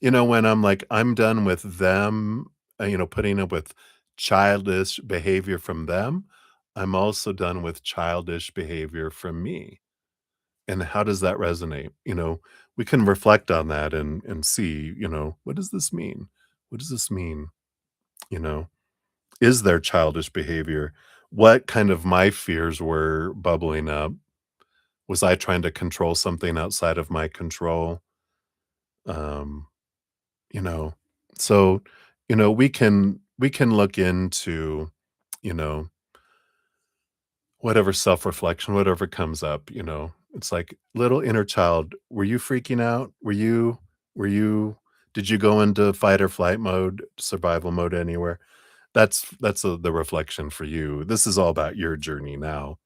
when I'm like, I'm done with them, putting up with childish behavior from them, I'm also done with childish behavior from me. And how does that resonate? We can reflect on that and see, what does this mean? What does this mean? You know, is there childish behavior? What kind of my fears were bubbling up? Was I trying to control something outside of my control? Um, you know, so, we can look into, you know, whatever self-reflection, whatever comes up, it's like, little inner child, were you freaking out? Were you did you go into fight or flight mode, survival mode anywhere? That's the reflection for you. This is all about your journey now.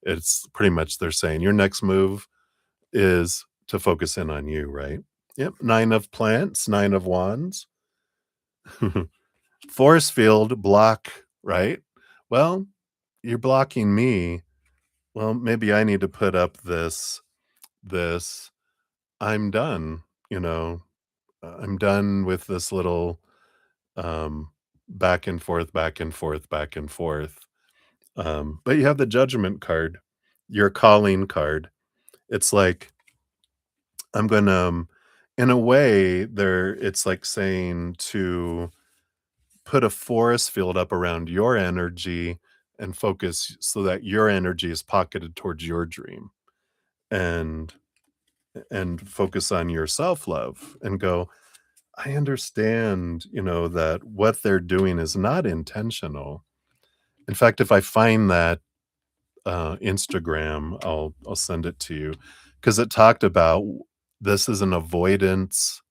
It's pretty much they're saying your next move is to focus in on you, right? Yep, 9 of plants, 9 of wands. Force field block, right? Well, you're blocking me. Well, maybe I need to put up this I'm done, I'm done with this little um back and forth, back and forth, back and forth. But you have the judgment card, your calling card. It's like I'm gonna in a way there it's like saying to put a forest field up around your energy and focus so that your energy is pocketed towards your dream, and focus on your self-love and go, I understand, that what they're doing is not intentional. In fact, if I find that Instagram, I'll send it to you because it talked about this is an avoidance.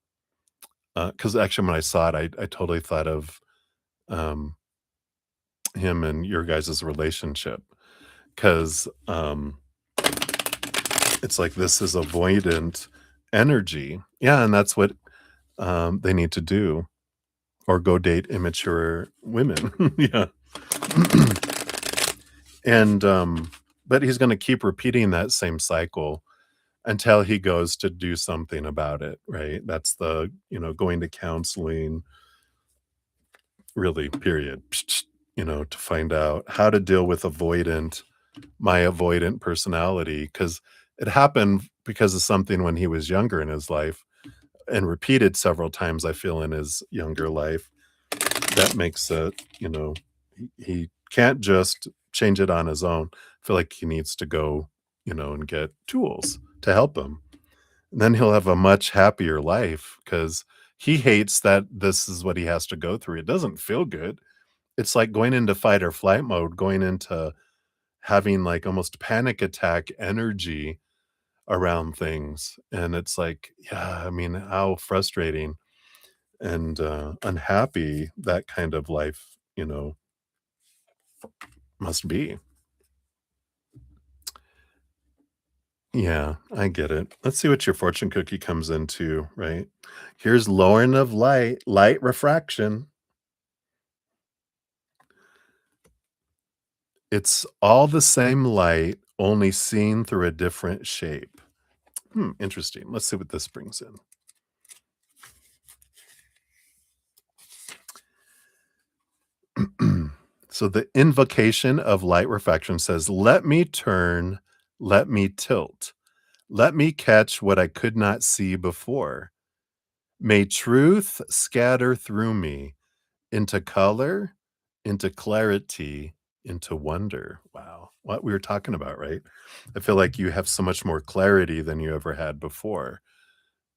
Because actually, when I saw it, I totally thought of um, him and your guys' relationship because it's like this is avoidant energy. Yeah, and that's what they need to do, or go date immature women. Yeah. And, but he's gonna keep repeating that same cycle until he goes to do something about it, right? That's the, going to counseling, really, period, to find out how to deal with my avoidant personality, because it happened because of something when he was younger in his life and repeated several times, I feel, in his younger life. That makes it, he can't just change it on his own. I feel like he needs to go, and get tools to help him. And then he'll have a much happier life because he hates that this is what he has to go through. It doesn't feel good. It's like going into fight or flight mode, going into having like almost panic attack energy around things. And it's like, yeah, I mean, how frustrating and unhappy that kind of life, must be. Yeah, I get it. Let's see what your fortune cookie comes into, right? Here's lowering of light refraction. It's all the same light, only seen through a different shape. Interesting. Let's see what this brings in. So the invocation of light refraction says, "Let me turn, let me tilt, let me catch what I could not see before. May truth scatter through me into color, into clarity, into wonder." Wow. What we were talking about, right? I feel like you have so much more clarity than you ever had before.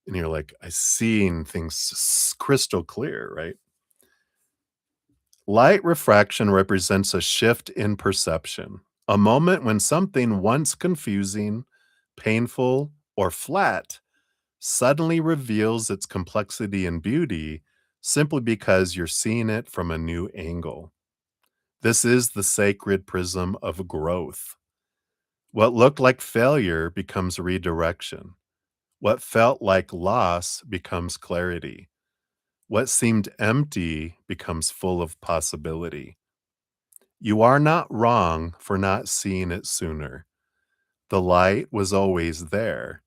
And you're like, I seeing things crystal clear, right? Light refraction represents a shift in perception, a moment when something once confusing, painful, or flat suddenly reveals its complexity and beauty simply because you're seeing it from a new angle. This is the sacred prism of growth. What looked like failure becomes redirection. What felt like loss becomes clarity. What seemed empty becomes full of possibility. You are not wrong for not seeing it sooner. The light was always there.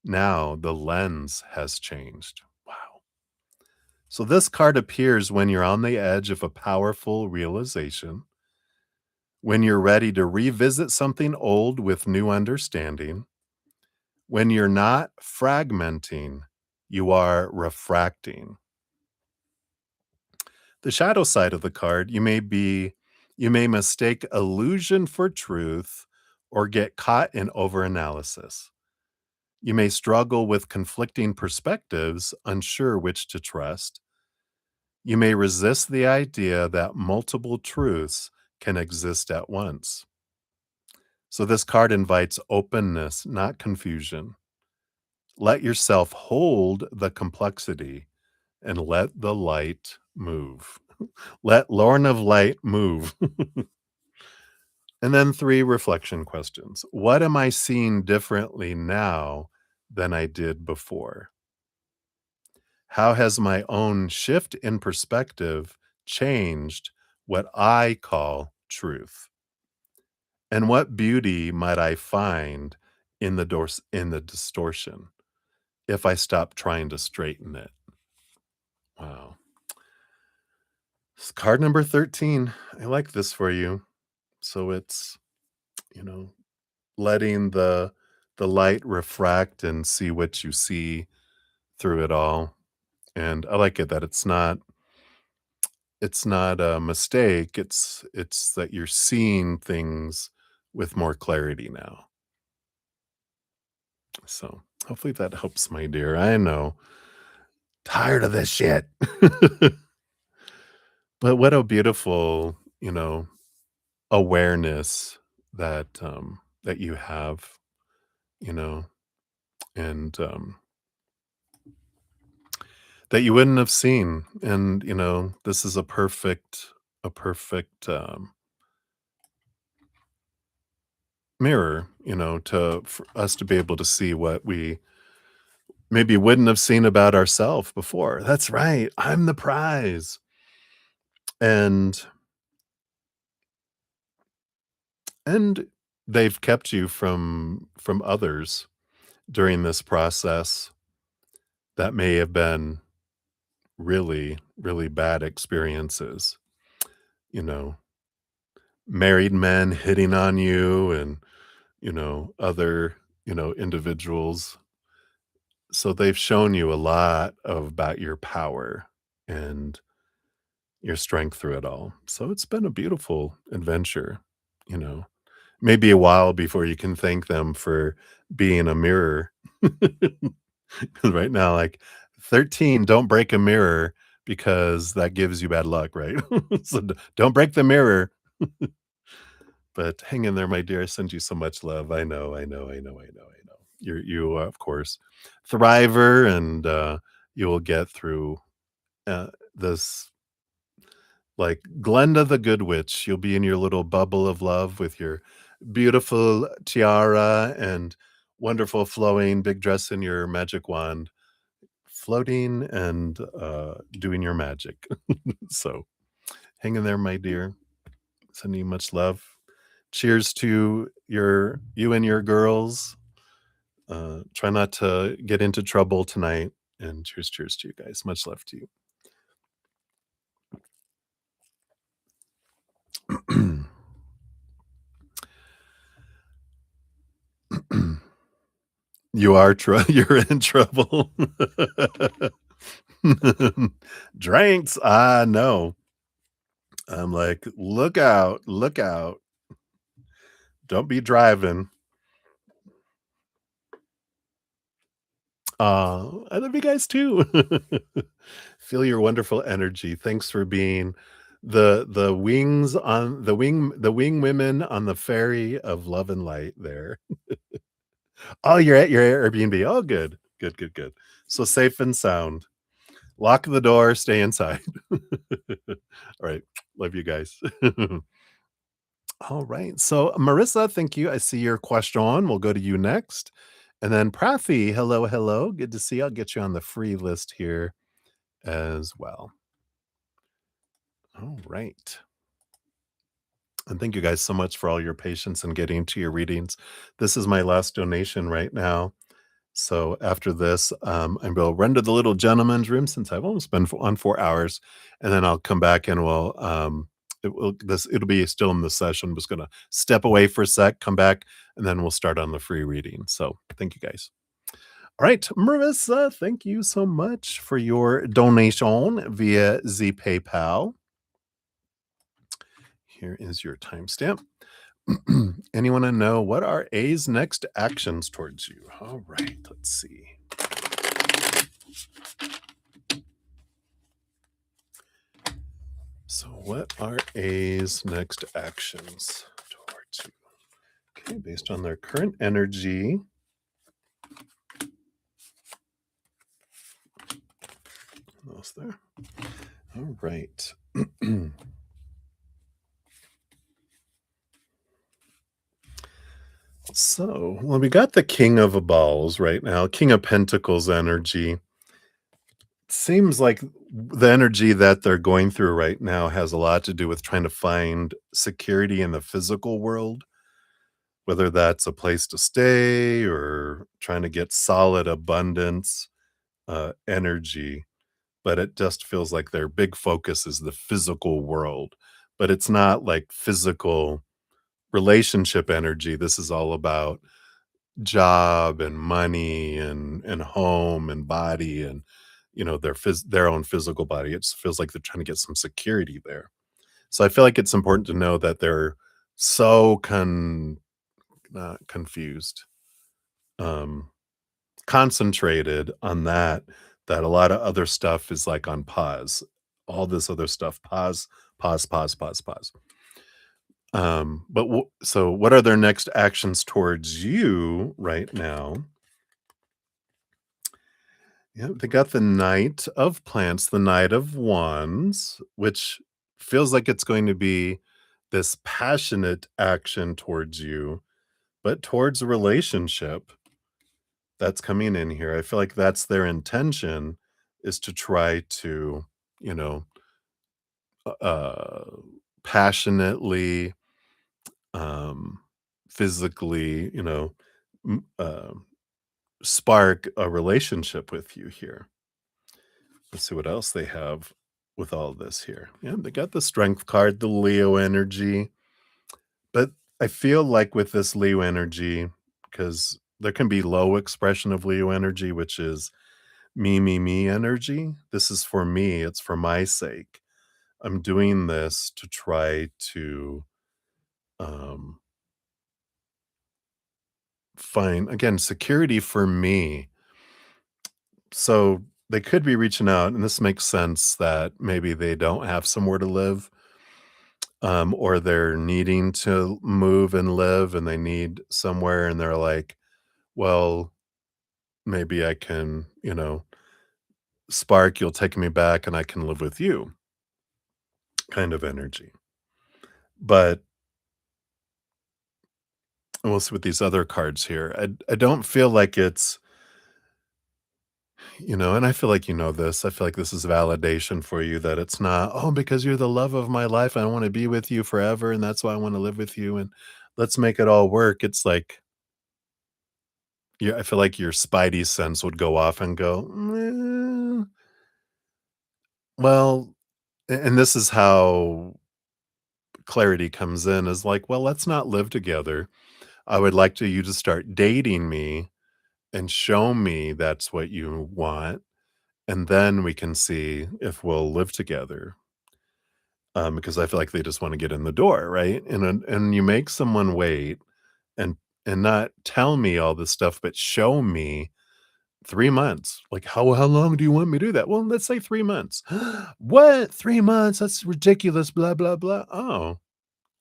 Now the lens has changed. Wow. So this card appears when you're on the edge of a powerful realization, when you're ready to revisit something old with new understanding, when you're not fragmenting, you are refracting. The shadow side of the card, you may mistake illusion for truth or get caught in overanalysis. You may struggle with conflicting perspectives, unsure which to trust. You may resist the idea that multiple truths can exist at once. So, this card invites openness, not confusion. Let yourself hold the complexity and let the light move. Let Lorn of Light move. And then three reflection questions. What am I seeing differently now than I did before? How has my own shift in perspective changed what I call truth? And what beauty might I find in the distortion if I stop trying to straighten it? Wow. Card number 13. I like this for you. So it's, you know, letting the light refract and see what you see through it all. And I like it that it's not a mistake. It's that you're seeing things with more clarity now. So hopefully that helps, my dear. I know. Tired of this shit. But what a beautiful, awareness that you have, you know, and that you wouldn't have seen. And, this is a perfect mirror, for us to be able to see what we maybe wouldn't have seen about ourselves before. That's right. I'm the prize. And and they've kept you from others during this process that may have been really, really bad experiences, you know, married men hitting on you and, other, individuals. So they've shown you a lot about your power and your strength through it all. So it's been a beautiful adventure, you know. Maybe a while before you can thank them for being a mirror. 'Cause right now, like 13, don't break a mirror because that gives you bad luck, right? So don't break the mirror. But hang in there, my dear. I send you so much love. I know, I know, I know, I know, I know. You are, of course, thriver, and you will get through this. Like Glenda the Good Witch, you'll be in your little bubble of love with your beautiful tiara and wonderful flowing big dress and your magic wand, floating and doing your magic. So hang in there, my dear. Sending you much love. Cheers to you and your girls. Try not to get into trouble tonight. And cheers, cheers to you guys. Much love to you. You are you're in trouble. Drinks, I know. I'm like, "Look out, look out. Don't be driving." I love you guys too. Feel your wonderful energy. Thanks for being the wings on the wing women on the ferry of love and light there. Oh, you're at your Airbnb. Oh, good. Good, good, good. So safe and sound. Lock the door, stay inside. All right. Love you guys. All right. So, Marissa, thank you. I see your question. We'll go to you next. And then Prathy, hello, hello. Good to see you. I'll get you on the free list here as well. All right. And thank you guys so much for all your patience and getting to your readings. This is my last donation right now. So after this, I will run to the little gentleman's room since I've almost been on 4 hours, and then I'll come back and it'll be still in the session. I'm just gonna step away for a sec, come back, and then we'll start on the free reading. So thank you guys. All right, Marissa, thank you so much for your donation via the PayPal. Here is your timestamp. Anyone to know what are A's next actions towards you? All right, let's see. So, what are A's next actions towards you? Okay, based on their current energy. Almost there. All right. So, well, we got the King of Balls right now, King of Pentacles energy. Seems like the energy that they're going through right now has a lot to do with trying to find security in the physical world, whether that's a place to stay or trying to get solid abundance energy. But it just feels like their big focus is the physical world. But it's not like physical relationship energy. This is all about job and money and home and body and their own physical body. It feels like they're trying to get some security there. So I feel like it's important to know that they're so not confused, um, concentrated on that a lot of other stuff is like on pause. All this other stuff, pause, pause, pause, pause, pause. So what are their next actions towards you right now? Yeah, they got the Knight of Plants, the Knight of Wands, which feels like it's going to be this passionate action towards you, but towards a relationship that's coming in here. I feel like that's their intention, is to try to, you know, uh, passionately, physically, m- spark a relationship with you here. Let's see what else they have with all this here. Yeah, they got the strength card, the Leo energy. But I feel like with this Leo energy, because there can be low expression of Leo energy, which is me energy. This is for me, it's for my sake. I'm doing this to try to um, find, again, security for me. So they could be reaching out, and this makes sense that maybe they don't have somewhere to live, or they're needing to move and live and they need somewhere, and they're like, well, maybe I can, spark, you'll take me back and I can live with you kind of energy. But we'll see with these other cards here. I don't feel like it's, and I feel like you know this. I feel like this is validation for you that it's not, oh, because you're the love of my life. I want to be with you forever. And that's why I want to live with you. And let's make it all work. It's like, yeah, I feel like your spidey sense would go off and go, well, and this is how clarity comes in is like, well, let's not live together. I would like to you to start dating me and show me that's what you want, and then we can see if we'll live together. Because I feel like they just want to get in the door, right? And you make someone wait and not tell me all this stuff, but show me 3 months. Like, how long do you want me to do that? Well, let's say 3 months. What? 3 months? That's ridiculous. Blah blah blah. Oh,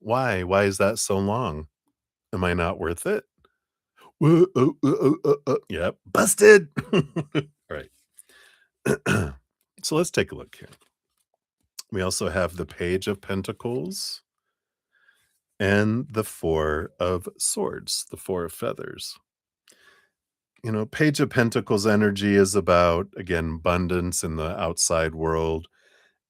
why? Why is that so long? Am I not worth it? Yep, busted. Right. So let's take a look here. We also have the Page of Pentacles and the Four of Swords, the Four of Feathers. Page of Pentacles energy is about, again, abundance in the outside world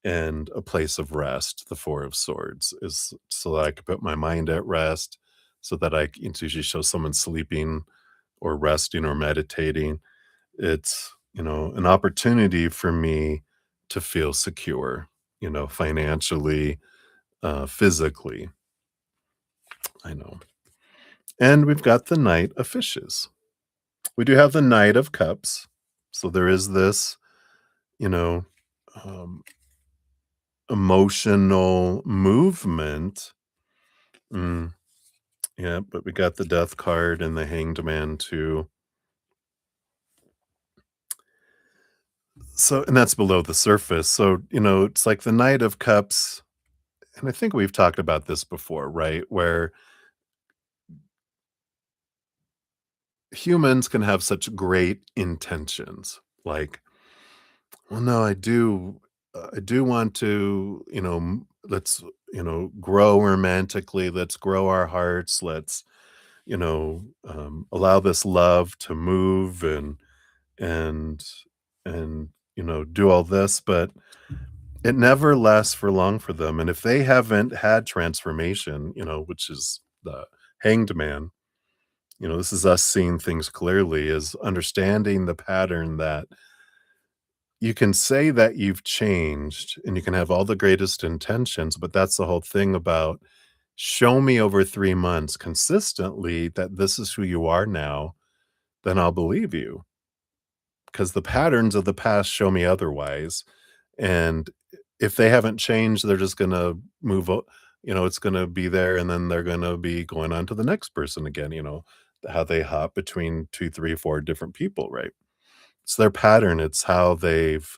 and a place of rest. The Four of Swords is so that I can put my mind at rest, so that it usually shows someone sleeping or resting or meditating. It's, an opportunity for me to feel secure, financially, physically. I know. And we've got the Knight of Fishes. We do have the Knight of Cups. So there is this, you know, um, emotional movement. Mm, yeah, but we got the Death card and the Hanged Man too. So, and that's below the surface. So, it's like the Knight of Cups. And I think we've talked about this before, right? Where humans can have such great intentions. Like, well, no, I do want to, let's, grow romantically. Let's grow our hearts. Let's, allow this love to move and, do all this. But it never lasts for long for them. And if they haven't had transformation, which is the Hanged Man, this is us seeing things clearly, is understanding the pattern that you can say that you've changed and you can have all the greatest intentions, but that's the whole thing about show me over 3 months consistently that this is who you are now, then I'll believe you. Because the patterns of the past show me otherwise. And if they haven't changed, they're just gonna it's gonna be there, and then they're gonna be going on to the next person again, how they hop between 2, 3, 4 different people, right? It's their pattern, it's how they've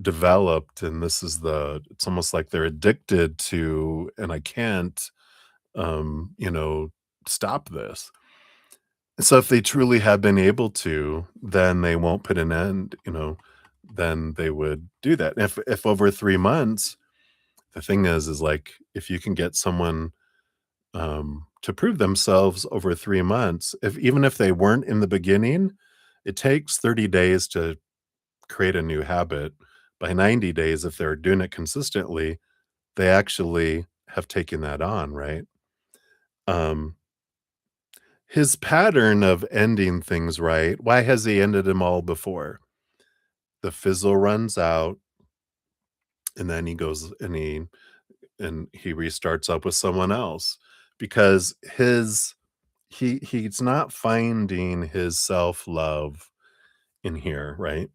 developed, and it's almost like they're addicted to, and I can't, stop this. So if they truly had been able to, then they won't put an end, then they would do that. If over 3 months, the thing is like, if you can get someone, to prove themselves over 3 months, even if they weren't in the beginning, it takes 30 days to create a new habit. By 90 days, if they're doing it consistently, they actually have taken that on, right? Um, his pattern of ending things right, why has he ended them all before? The fizzle runs out, and then he goes and he restarts up with someone else because he's not finding his self-love in here, right?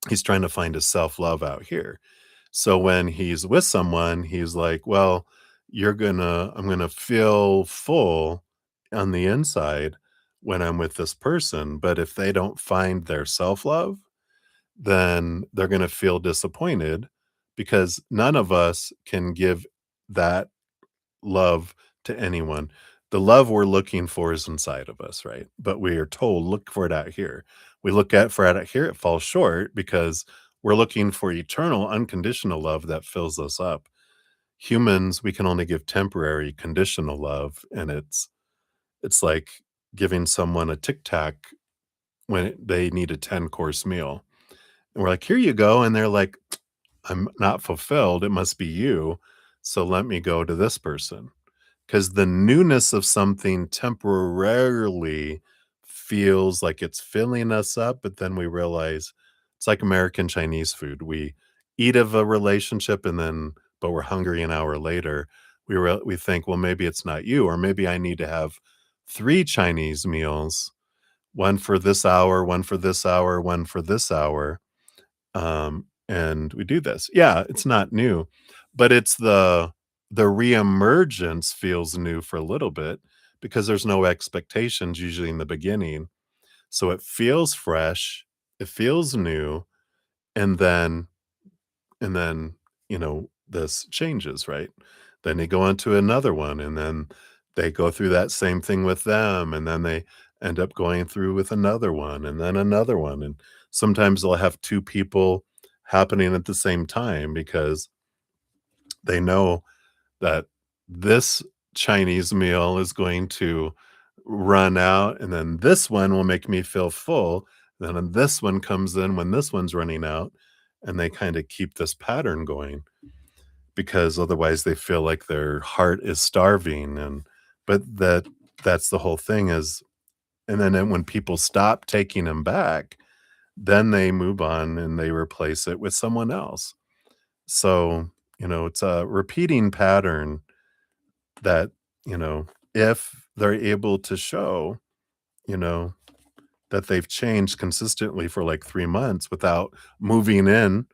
He's trying to find his self-love out here. So when he's with someone, he's like, "Well, I'm gonna feel full on the inside when I'm with this person, but if they don't find their self-love, then they're gonna feel disappointed because none of us can give that love to anyone. The love we're looking for is inside of us, right? But we are told, look for it out here. We look at for it out here, it falls short because we're looking for eternal, unconditional love that fills us up. Humans, we can only give temporary, conditional love, and it's like giving someone a Tic Tac when they need a 10-course meal. And we're like, here you go. And they're like, I'm not fulfilled. It must be you. So let me go to this person. Because the newness of something temporarily feels like it's filling us up, but then we realize it's like American Chinese food. We eat of a relationship and then but we're hungry an hour later. We think, "Well, maybe it's not you, or maybe I need to have 3 Chinese meals, 1 for this hour, 1 for this hour, 1 for this hour." And we do this. Yeah, it's not new, but it's the reemergence feels new for a little bit because there's no expectations usually in the beginning. So it feels fresh, it feels new, and then, this changes, right? Then they go on to another one, and then they go through that same thing with them, and then they end up going through with another one, and then another one, and sometimes they'll have 2 people happening at the same time because they know that this Chinese meal is going to run out, and then this one will make me feel full, then this one comes in when this one's running out, and they kinda keep this pattern going because otherwise they feel like their heart is starving, and but that's the whole thing is and then when people stop taking them back, then they move on and they replace it with someone else. So, it's a repeating pattern that, if they're able to show, you know, that they've changed consistently for like 3 months without moving in,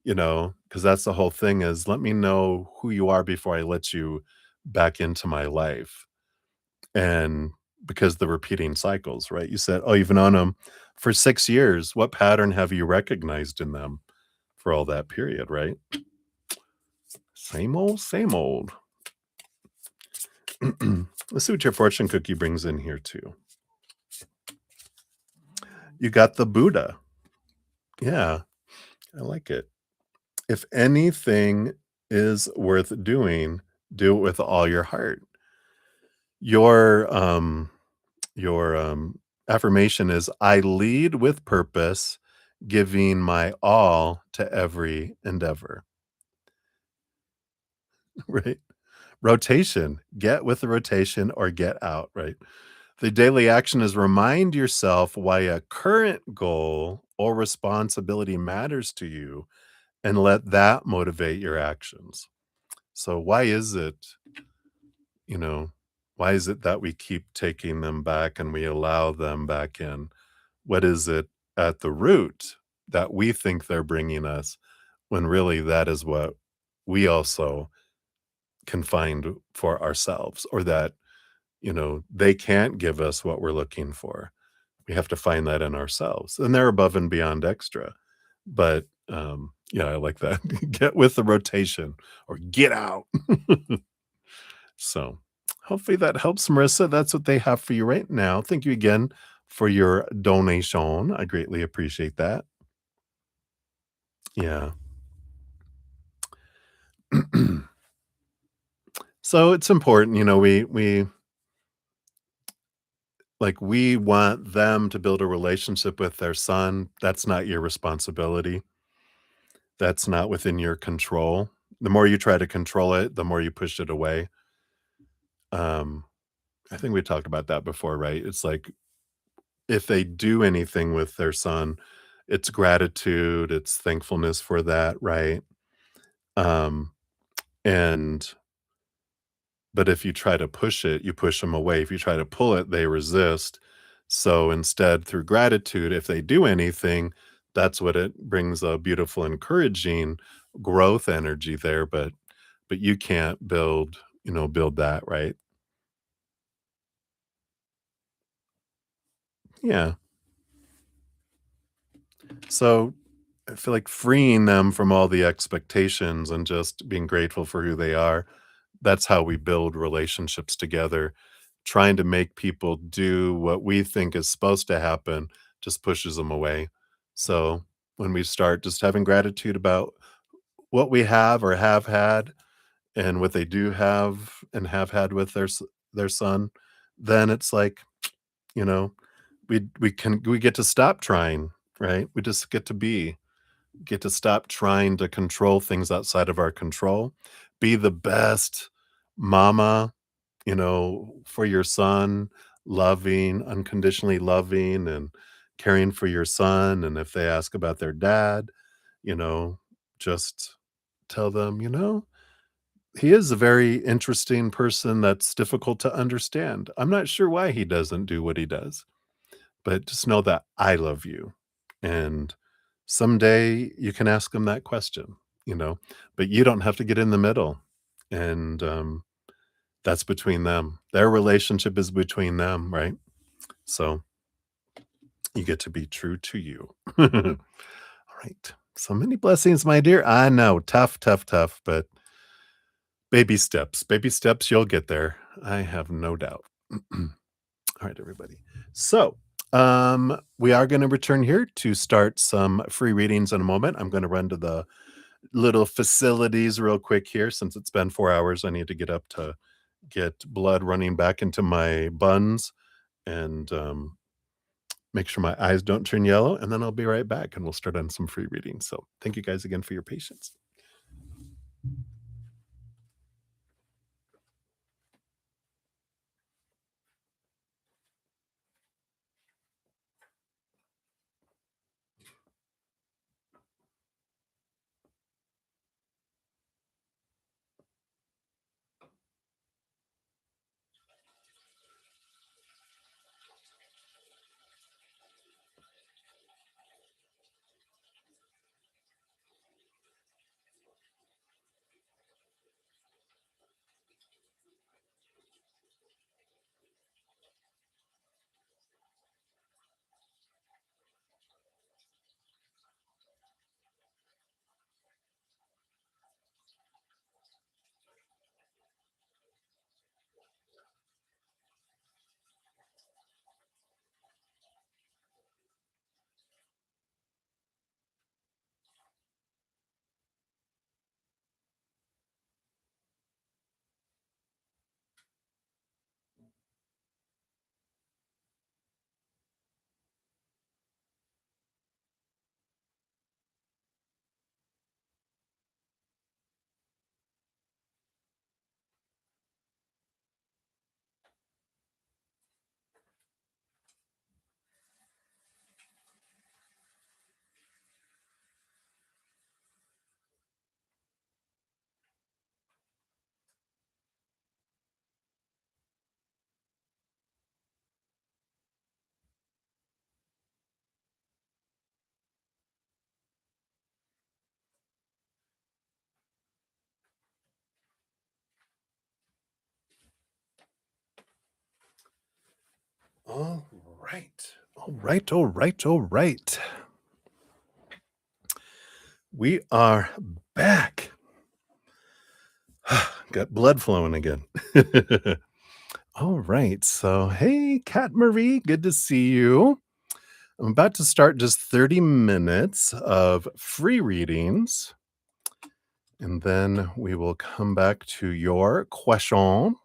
because that's the whole thing is, "Let me know who you are before I let you back into my life." And because the repeating cycles, right? You said, "Oh, you've known them for 6 years. What pattern have you recognized in them for all that period?" Right? Same old, same old. Let's see what your fortune cookie brings in here too. You got the Buddha. Yeah, I like it. If anything is worth doing, do it with all your heart. Your affirmation is, "I lead with purpose, giving my all to every endeavor." Right? Rotation. Get with the rotation or get out, right? The daily action is remind yourself why a current goal or responsibility matters to you and let that motivate your actions. So you know, why is it that we keep taking them back and we allow them back in? What is it at the root that we think they're bringing us when really that is what we also can find for ourselves or that, they can't give us what we're looking for. We have to find that in ourselves, and they're above and beyond extra. But, yeah, I like that. Get with the rotation or get out. So, hopefully that helps, Marissa. That's what they have for you right now. Thank you again for your donation. I greatly appreciate that. Yeah. So it's important, we want them to build a relationship with their son. That's not your responsibility. That's not within your control. The more you try to control it, the more you push it away. Um, I think we talked about that before, right? It's like if they do anything with their son, it's gratitude, it's thankfulness for that, right? Um, and but if you try to push it, you push them away. If you try to pull it, they resist. So instead, through gratitude, if they do anything, that's what it brings a beautiful, encouraging growth energy there. But you can't build that, right? Yeah. So I feel like freeing them from all the expectations and just being grateful for who they are. That's how we build relationships together. Trying to make people do what we think is supposed to happen just pushes them away. So when we start just having gratitude about what we have or have had and what they do have and have had with their son, then it's like, you know, we get to stop trying, right? We just get to stop trying to control things outside of our control. Be the best mama, for your son, loving, unconditionally loving and caring for your son. And if they ask about their dad, you know, just tell them, he is a very interesting person that's difficult to understand. I'm not sure why he doesn't do what he does, but just know that I love you. And someday you can ask him that question, you know, but you don't have to get in the middle. And that's between them. Their relationship is between them, right? So you get to be true to you. All right. So many blessings, my dear. I know, tough, tough, tough, but baby steps. Baby steps, you'll get there. I have no doubt. All right, everybody. So, we are going to return here to start some free readings in a moment. I'm going to run to the little facilities real quick here since it's been 4 hours. I need to get up to get blood running back into my buns and make sure my eyes don't turn yellow. And then I'll be right back and we'll start on some free readings. So, thank you guys again for your patience. All right. All right. All right. All right. We are back. Got blood flowing again. All right. So, hey, Kat Marie, good to see you. I'm about to start just 30 minutes of free readings, and then we will come back to your question.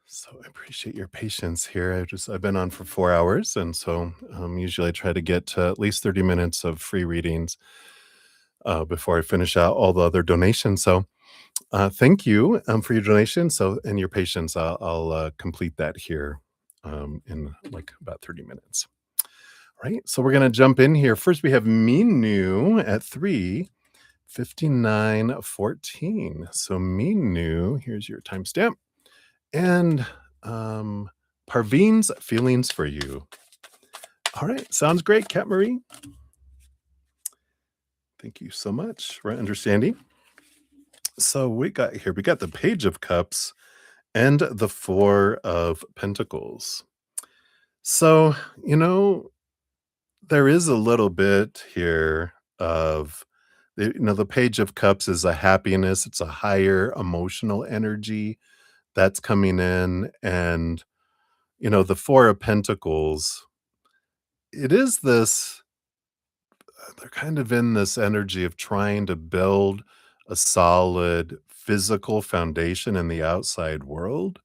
So I appreciate your patience here. I've been on for 4 hours, and so usually I try to get to at least 30 minutes of free readings before I finish out all the other donations. So Thank you for your donation. So, and your patience, I'll complete that here in like about 30 minutes. Right. So, we're going to jump in here. First, we have Minu at 3:59:14. So, Minu, here's your timestamp. And um, Parveen's feelings for you. All right. Sounds great, Kat Marie. Thank you so much for understanding. So, we got here, we got the Page of Cups and the Four of Pentacles. So, you know, there is a little bit here of the Page of Cups is a happiness, it's a higher emotional energy that's coming in. And, the Four of Pentacles, it is this, they're kind of in this energy of trying to build a solid physical foundation in the outside world.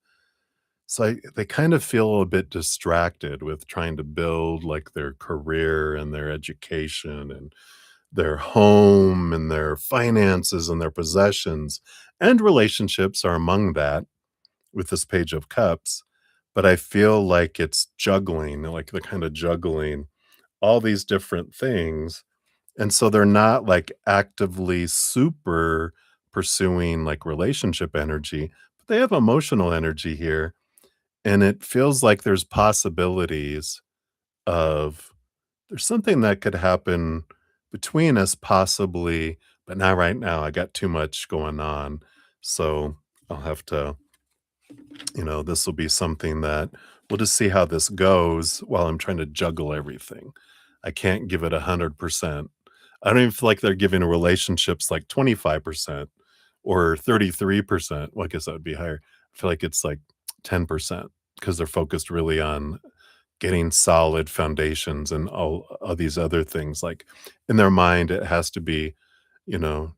So they kind of feel a bit distracted with trying to build like their career and their education and their home and their finances and their possessions, and relationships are among that with this Page of Cups. But I feel like it's juggling, like they're kind of juggling all these different things. And so they're not like actively super pursuing like relationship energy, but they have emotional energy here, and it feels like there's possibilities of there's something that could happen between us possibly, but not right now. I got too much going on. So I'll have to, this will be something that we'll just see how this goes while I'm trying to juggle everything. I can't give it 100%. I don't even feel like they're giving relationships like 25% or 33%. Well, I guess that would be higher. I feel like it's like 10% because they're focused really on getting solid foundations and all these other things. Like in their mind, it has to be, you know,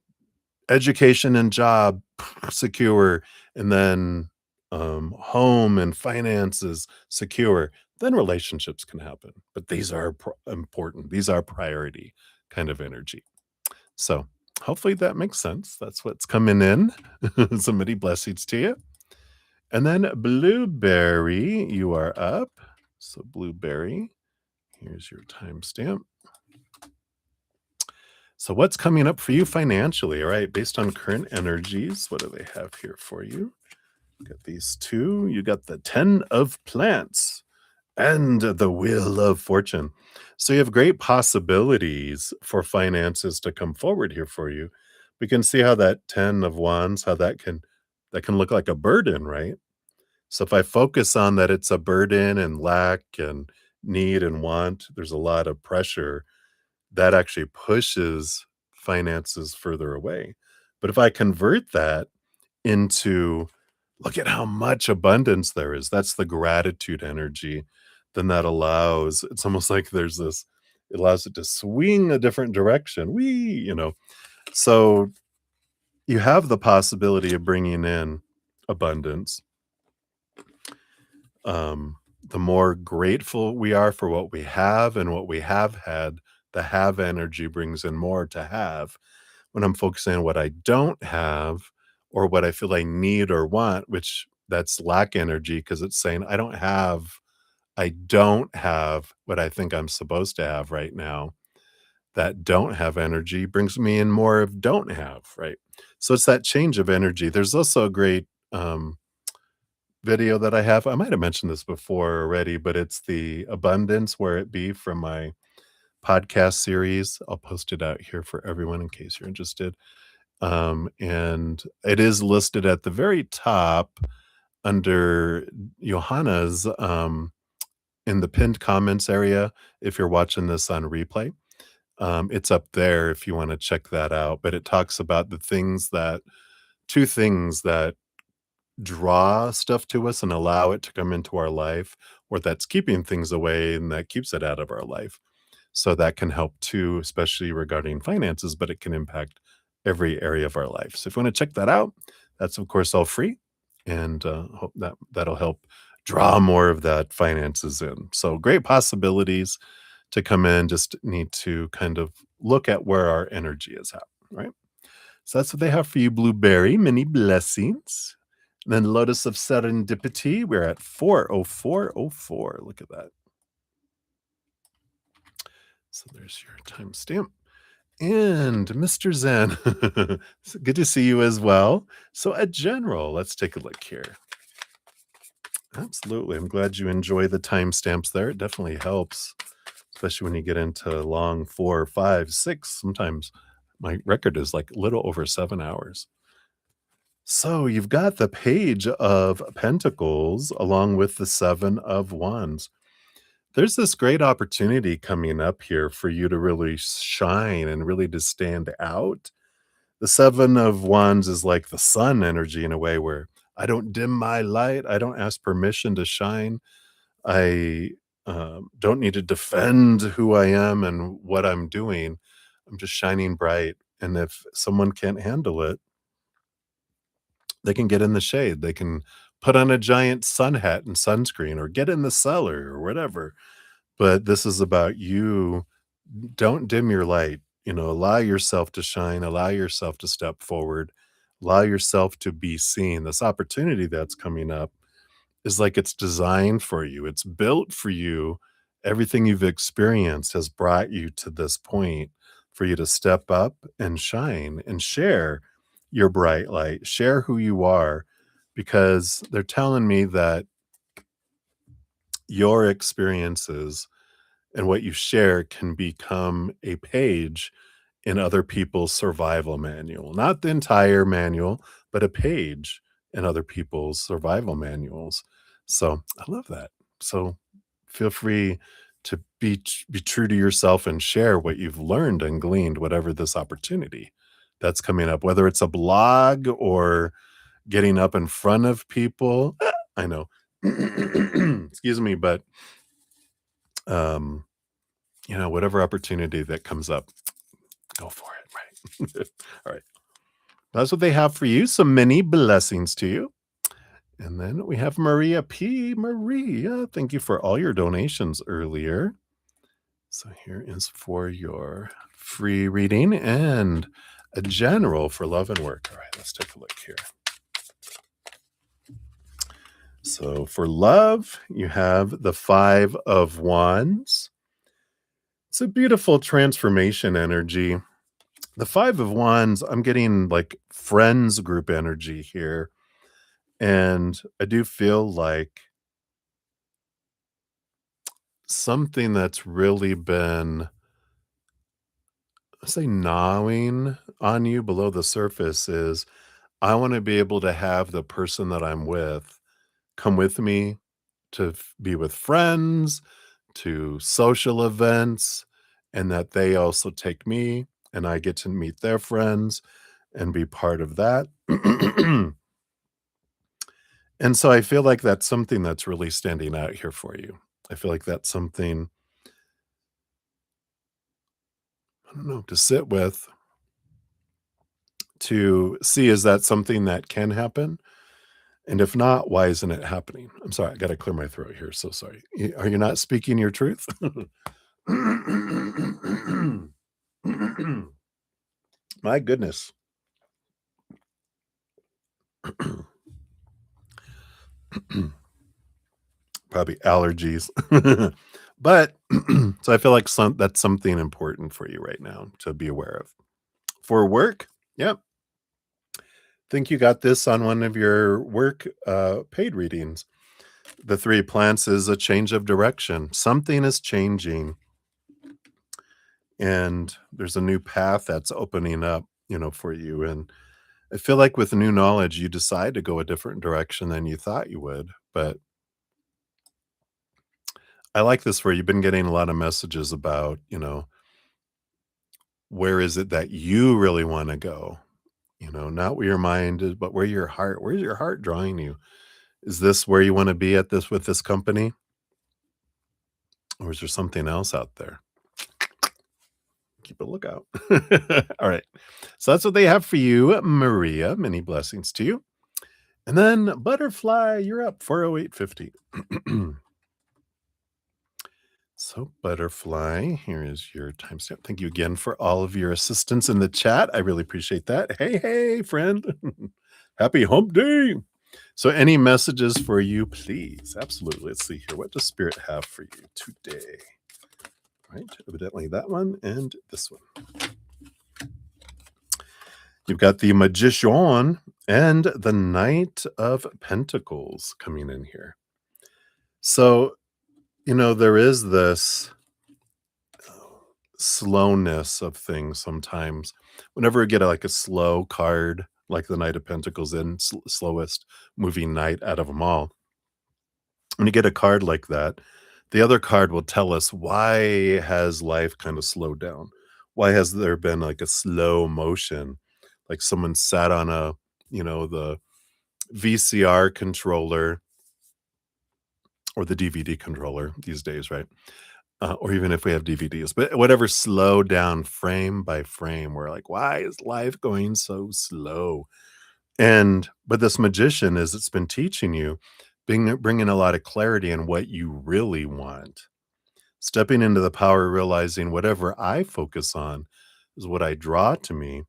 education and job secure, and then home and finances secure. Then relationships can happen. But these are important. These are priority kind of energy. So hopefully that makes sense. That's what's coming in. So many blessings to you. And then Blueberry, you are up. So Blueberry, here's your timestamp. So what's coming up for you financially? All right, based on current energies, what do they have here for you? Got these two. You got the 10 of plants and the wheel of fortune. So you have great possibilities for finances to come forward here for you. We can see how that 10 of wands, how that can look like a burden, right? So if I focus on that it's a burden and lack and need and want, there's a lot of pressure that actually pushes finances further away. But if I convert that into look at how much abundance there is, that's the gratitude energy, then that allows, it's almost like there's this, it allows it to swing a different direction. So you have the possibility of bringing in abundance. The more grateful we are for what we have and what we have had, the have energy brings in more to have. When I'm focusing on what I don't have or what I feel I need or want, which that's lack energy because it's saying I don't have what I think I'm supposed to have right now. That don't have energy brings me in more of don't have, right? So it's that change of energy. There's also a great video that I have. I might have mentioned this before already, but it's the abundance where it be from my podcast series. I'll post it out here for everyone in case you're interested. And it is listed at the very top under Johanna's in the pinned comments area. If you're watching this on replay, it's up there if you want to check that out. But it talks about two things that draw stuff to us and allow it to come into our life, or that's keeping things away and that keeps it out of our life. So that can help too, especially regarding finances, but it can impact every area of our life. So if you want to check that out, that's of course all free, and hope that'll help draw more of that finances in. So great possibilities to come in. Just need to kind of look at where our energy is at, right? So that's what they have for you, Blueberry. Many blessings. And then Lotus of Serendipity, we're at 40404. Look at that. So there's your timestamp. And Mr. Zen, it's good to see you as well. So at general, let's take a look here. Absolutely. I'm glad you enjoy the timestamps there. It definitely helps, especially when you get into long 4, 5, 6. Sometimes my record is like a little over 7 hours. So you've got the Page of Pentacles along with the Seven of Wands. There's this great opportunity coming up here for you to really shine and really to stand out. The Seven of Wands is like the sun energy in a way where I don't dim my light. I don't ask permission to shine. I don't need to defend who I am and what I'm doing. I'm just shining bright. And if someone can't handle it, they can get in the shade. They can put on a giant sun hat and sunscreen or get in the cellar or whatever. But this is about you. Don't dim your light. Allow yourself to shine, allow yourself to step forward, allow yourself to be seen. This opportunity that's coming up is like it's designed for you. It's built for you. Everything you've experienced has brought you to this point for you to step up and shine and share your bright light, share who you are, because they're telling me that your experiences and what you share can become a page in other people's survival manual. Not the entire manual, but a page in other people's survival manuals. So I love that. So feel free to be true to yourself and share what you've learned and gleaned, whatever this opportunity that's coming up, whether it's a blog or getting up in front of people. I know. Excuse me, but um whatever opportunity that comes up, go for it, right? All right. That's what they have for you. So many blessings to you. And then we have Maria P. Maria, thank you for all your donations earlier. So here is for your free reading and a general for love and work. All right, let's take a look here. So for love, you have the Five of Wands. It's a beautiful transformation energy. The Five of Wands, I'm getting like friends group energy here. And I do feel like something that's really been, say, gnawing on you below the surface is I want to be able to have the person that I'm with come with me to be with friends, to social events, and that they also take me and I get to meet their friends and be part of that. And so I feel like that's something that's really standing out here for you. I feel like that's something, I don't know, to sit with, to see, is that something that can happen? And if not, why isn't it happening? I'm sorry, I got to clear my throat here. So sorry. Are you not speaking your truth? My goodness. Probably allergies. But so I feel like that's something important for you right now to be aware of. For work, yep. Think you got this on one of your work paid readings. The Three Plants is a change of direction. Something is changing, and there's a new path that's opening up, for you. And I feel like with new knowledge, you decide to go a different direction than you thought you would. But I like this where you've been getting a lot of messages about, where is it that you really want to go? Not where your mind is, but where's your heart drawing you? Is this where you want to be at this with this company? Or is there something else out there? Keep a lookout. All right. So that's what they have for you, Maria. Many blessings to you. And then Butterfly, you're up 40850. So So, butterfly, here is your timestamp. Thank you again for all of your assistance in the chat. I really appreciate that. Hey, hey, friend. Happy hump day. So, any messages for you, please? Absolutely. Let's see here. What does Spirit have for you today? Right. Evidently that one and this one. You've got the Magician and the Knight of Pentacles coming in here. So, there is this slowness of things sometimes. Whenever we get like a slow card, like the Knight of Pentacles in slowest moving knight out of them all, when you get a card like that, the other card will tell us why has life kind of slowed down? Why has there been like a slow motion? Like someone sat on the VCR controller or the DVD controller these days, right? Or even if we have DVDs, but whatever, slow down frame by frame. We're like, why is life going so slow? But this magician is it's been teaching you, bringing a lot of clarity in what you really want. Stepping into the power, realizing whatever I focus on is what I draw to me.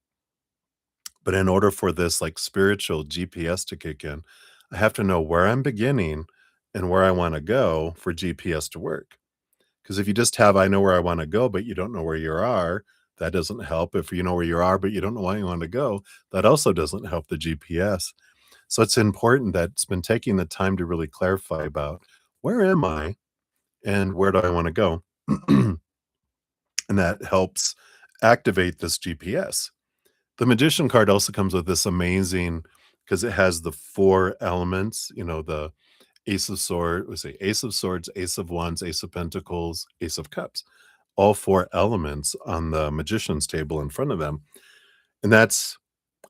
But in order for this like spiritual GPS to kick in, I have to know where I'm beginning and where I want to go for GPS to work. Because if you just have, I know where I want to go, but you don't know where you are, that doesn't help. If you know where you are, but you don't know where you want to go, that also doesn't help the GPS. So it's important that it's been taking the time to really clarify about where am I and where do I want to go? And that helps activate this GPS. The Magician card also comes with this amazing, because it has the four elements, the Ace of Swords, let's say Ace of Swords, Ace of Wands, Ace of Pentacles, Ace of Cups, all four elements on the Magician's table in front of them. And that's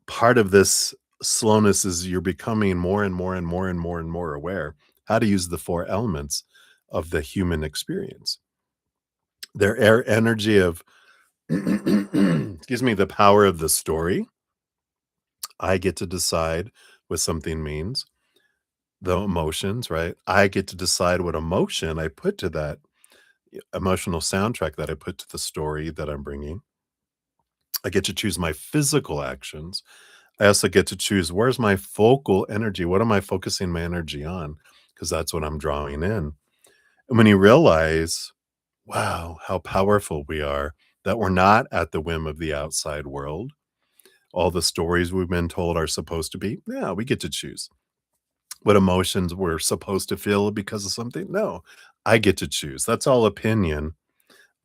part of this slowness, is you're becoming more and more and more and more and more aware how to use the four elements of the human experience. Their air energy of, excuse me, the power of the story. I get to decide what something means. The emotions, right? I get to decide what emotion I put to that emotional soundtrack that I put to the story that I'm bringing. I get to choose my physical actions. I also get to choose where's my focal energy? What am I focusing my energy on? Because that's what I'm drawing in. And when you realize, wow, how powerful we are, that we're not at the whim of the outside world. All the stories we've been told are supposed to be, yeah, we get to choose. What emotions we're supposed to feel because of something? No, I get to choose. That's all opinion.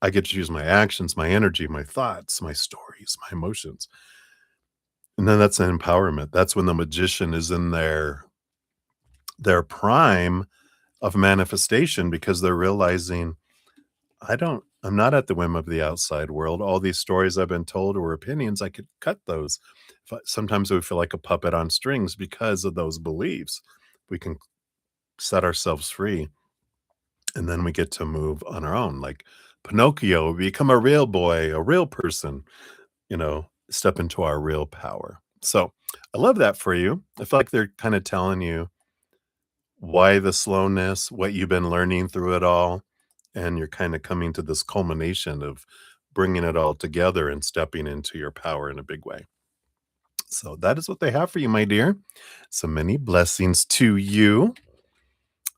I get to choose my actions, my energy, my thoughts, my stories, my emotions. And then that's an empowerment. That's when the magician is in their prime of manifestation, because they're realizing, I'm not at the whim of the outside world. All these stories I've been told or opinions, I could cut those. Sometimes we feel like a puppet on strings because of those beliefs. We can set ourselves free, and then we get to move on our own. Like Pinocchio, we become a real boy, a real person, step into our real power. So I love that for you. I feel like they're kind of telling you why the slowness, what you've been learning through it all, and you're kind of coming to this culmination of bringing it all together and stepping into your power in a big way. So that is what they have for you, my dear. So many blessings to you.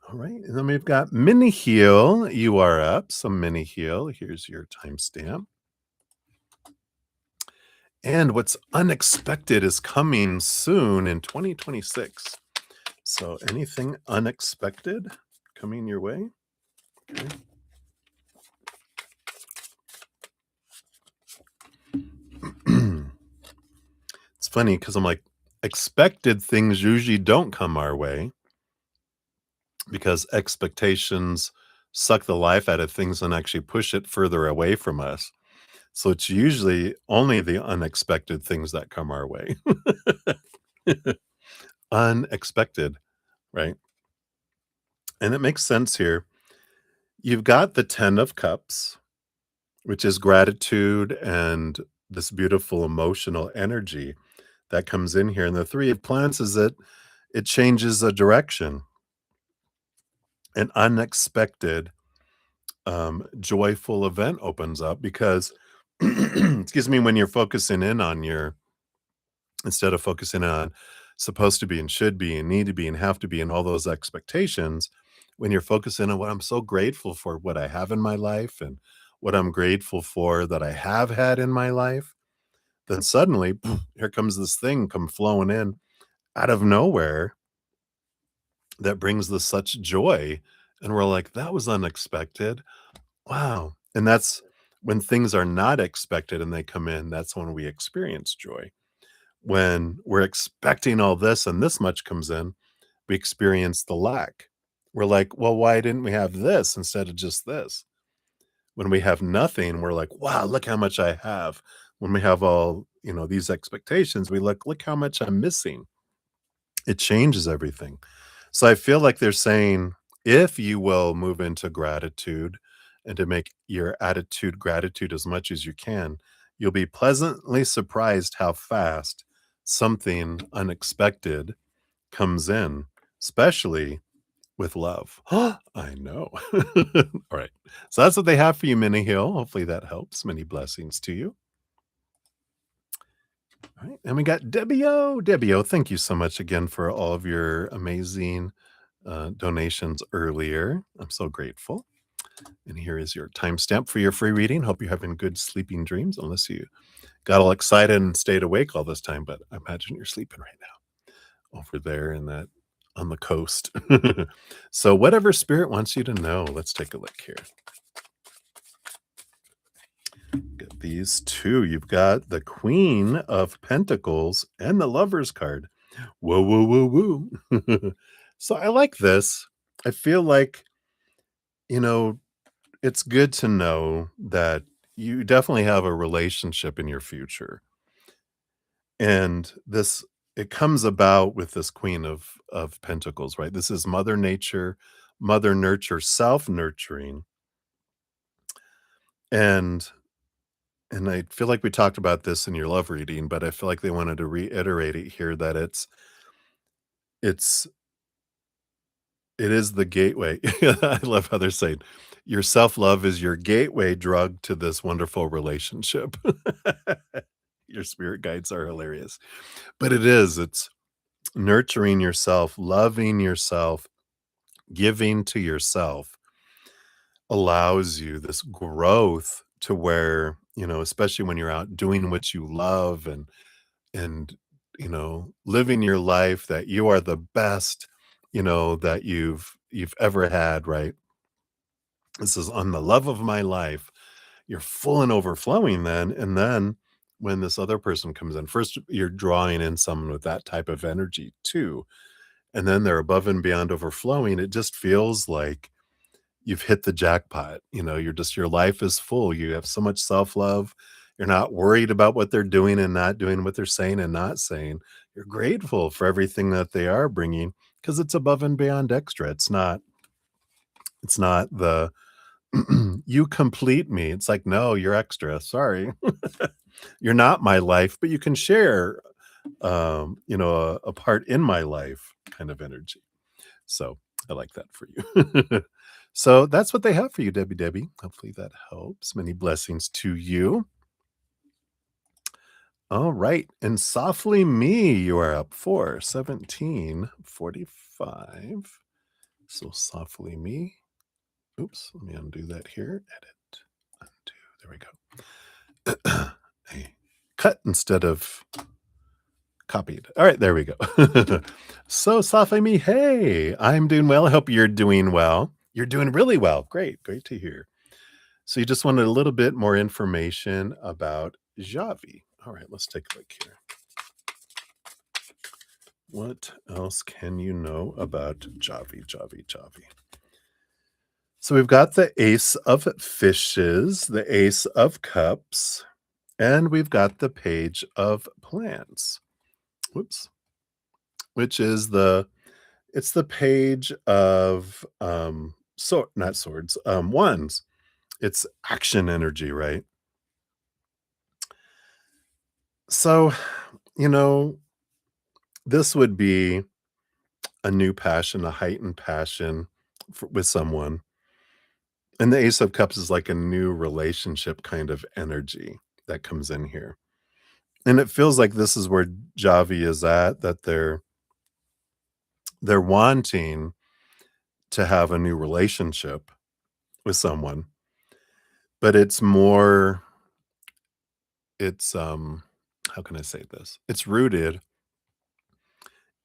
All right. And then we've got Mini Heal. You are up. So Mini Heal. Here's your timestamp. And what's unexpected is coming soon in 2026. So anything unexpected coming your way? Okay. It's funny because I'm like, expected things usually don't come our way, because expectations suck the life out of things and actually push it further away from us. So it's usually only the unexpected things that come our way. Unexpected, right? And it makes sense here. You've got the 10 of Cups, which is gratitude and this beautiful emotional energy that comes in here. And the 3 of Plants is that it changes a direction. And unexpected joyful event opens up because excuse me, when you're focusing in on your instead of focusing on supposed to be and should be and need to be and have to be and all those expectations, when you're focusing on what I'm so grateful for what I have in my life and what I'm grateful for that I have had in my life, then suddenly here comes this thing come flowing in out of nowhere that brings this such joy. And we're like, that was unexpected. Wow. And that's when things are not expected and they come in, that's when we experience joy. When we're expecting all this and this much comes in, we experience the lack. We're like, well, why didn't we have this instead of just this? When we have nothing, we're like, wow, look how much I have. When we have all, these expectations, we look how much I'm missing. It changes everything. So I feel like they're saying, if you will move into gratitude and to make your attitude gratitude as much as you can, you'll be pleasantly surprised how fast something unexpected comes in, especially with love. I know. All right. So that's what they have for you, Minnie Hill. Hopefully that helps. Many blessings to you. All right. And we got Debbie O. Debbie O, thank you so much again for all of your amazing donations earlier. I'm so grateful. And here is your timestamp for your free reading. Hope you're having good sleeping dreams, unless you got all excited and stayed awake all this time. But I imagine you're sleeping right now over there in that on the coast. So, whatever spirit wants you to know, let's take a look here. Get these two. You've got the Queen of Pentacles and the Lover's card. Whoa, whoa, whoa, whoa. So I like this. I feel like, you know, it's good to know that you definitely have a relationship in your future. And this it comes about with this Queen of Pentacles, right? This is Mother Nature, Mother Nurture, self-nurturing. And and I feel like we talked about this in your love reading, but I feel like they wanted to reiterate it here that it's it is the gateway. I love how they're saying your self-love is your gateway drug to this wonderful relationship. Your spirit guides are hilarious. But it's nurturing yourself, loving yourself, giving to yourself allows you this growth to where, especially when you're out doing what you love and living your life that you are the best, that you've ever had, right? This is on the love of my life. You're full and overflowing then, and then when this other person comes in, first you're drawing in someone with that type of energy too, and then they're above and beyond overflowing. It just feels like you've hit the jackpot. Your life is full. You have so much self-love. You're not worried about what they're doing and not doing, what they're saying and not saying. You're grateful for everything that they are bringing because it's above and beyond extra. It's not the you complete me. It's like, no, you're extra. Sorry. You're not my life, but you can share a part in my life kind of energy. So I like that for you. So that's what they have for you, Debbie Debbie. Hopefully that helps. Many blessings to you. All right. And softly me, you are up for 1745. So softly me. Oops, let me undo that here. Edit. Undo. There we go. I cut instead of copied. All right, there we go. So, softly me, hey, I'm doing well. I hope you're doing well. You're doing really well. Great, great to hear. So, you just wanted a little bit more information about Javi. All right, let's take a look here. What else can you know about Javi, Javi, Javi? So, we've got the Ace of Fishes, the Ace of Cups, and we've got the Page of Plants. Whoops. Which is it's the page of not swords, wands. It's action energy, right? So, you know, this would be a new passion, a heightened passion with someone. And the Ace of Cups is like a new relationship kind of energy that comes in here. And it feels like this is where Javi is at, that they're wanting to have a new relationship with someone, but it's how can I say this? It's rooted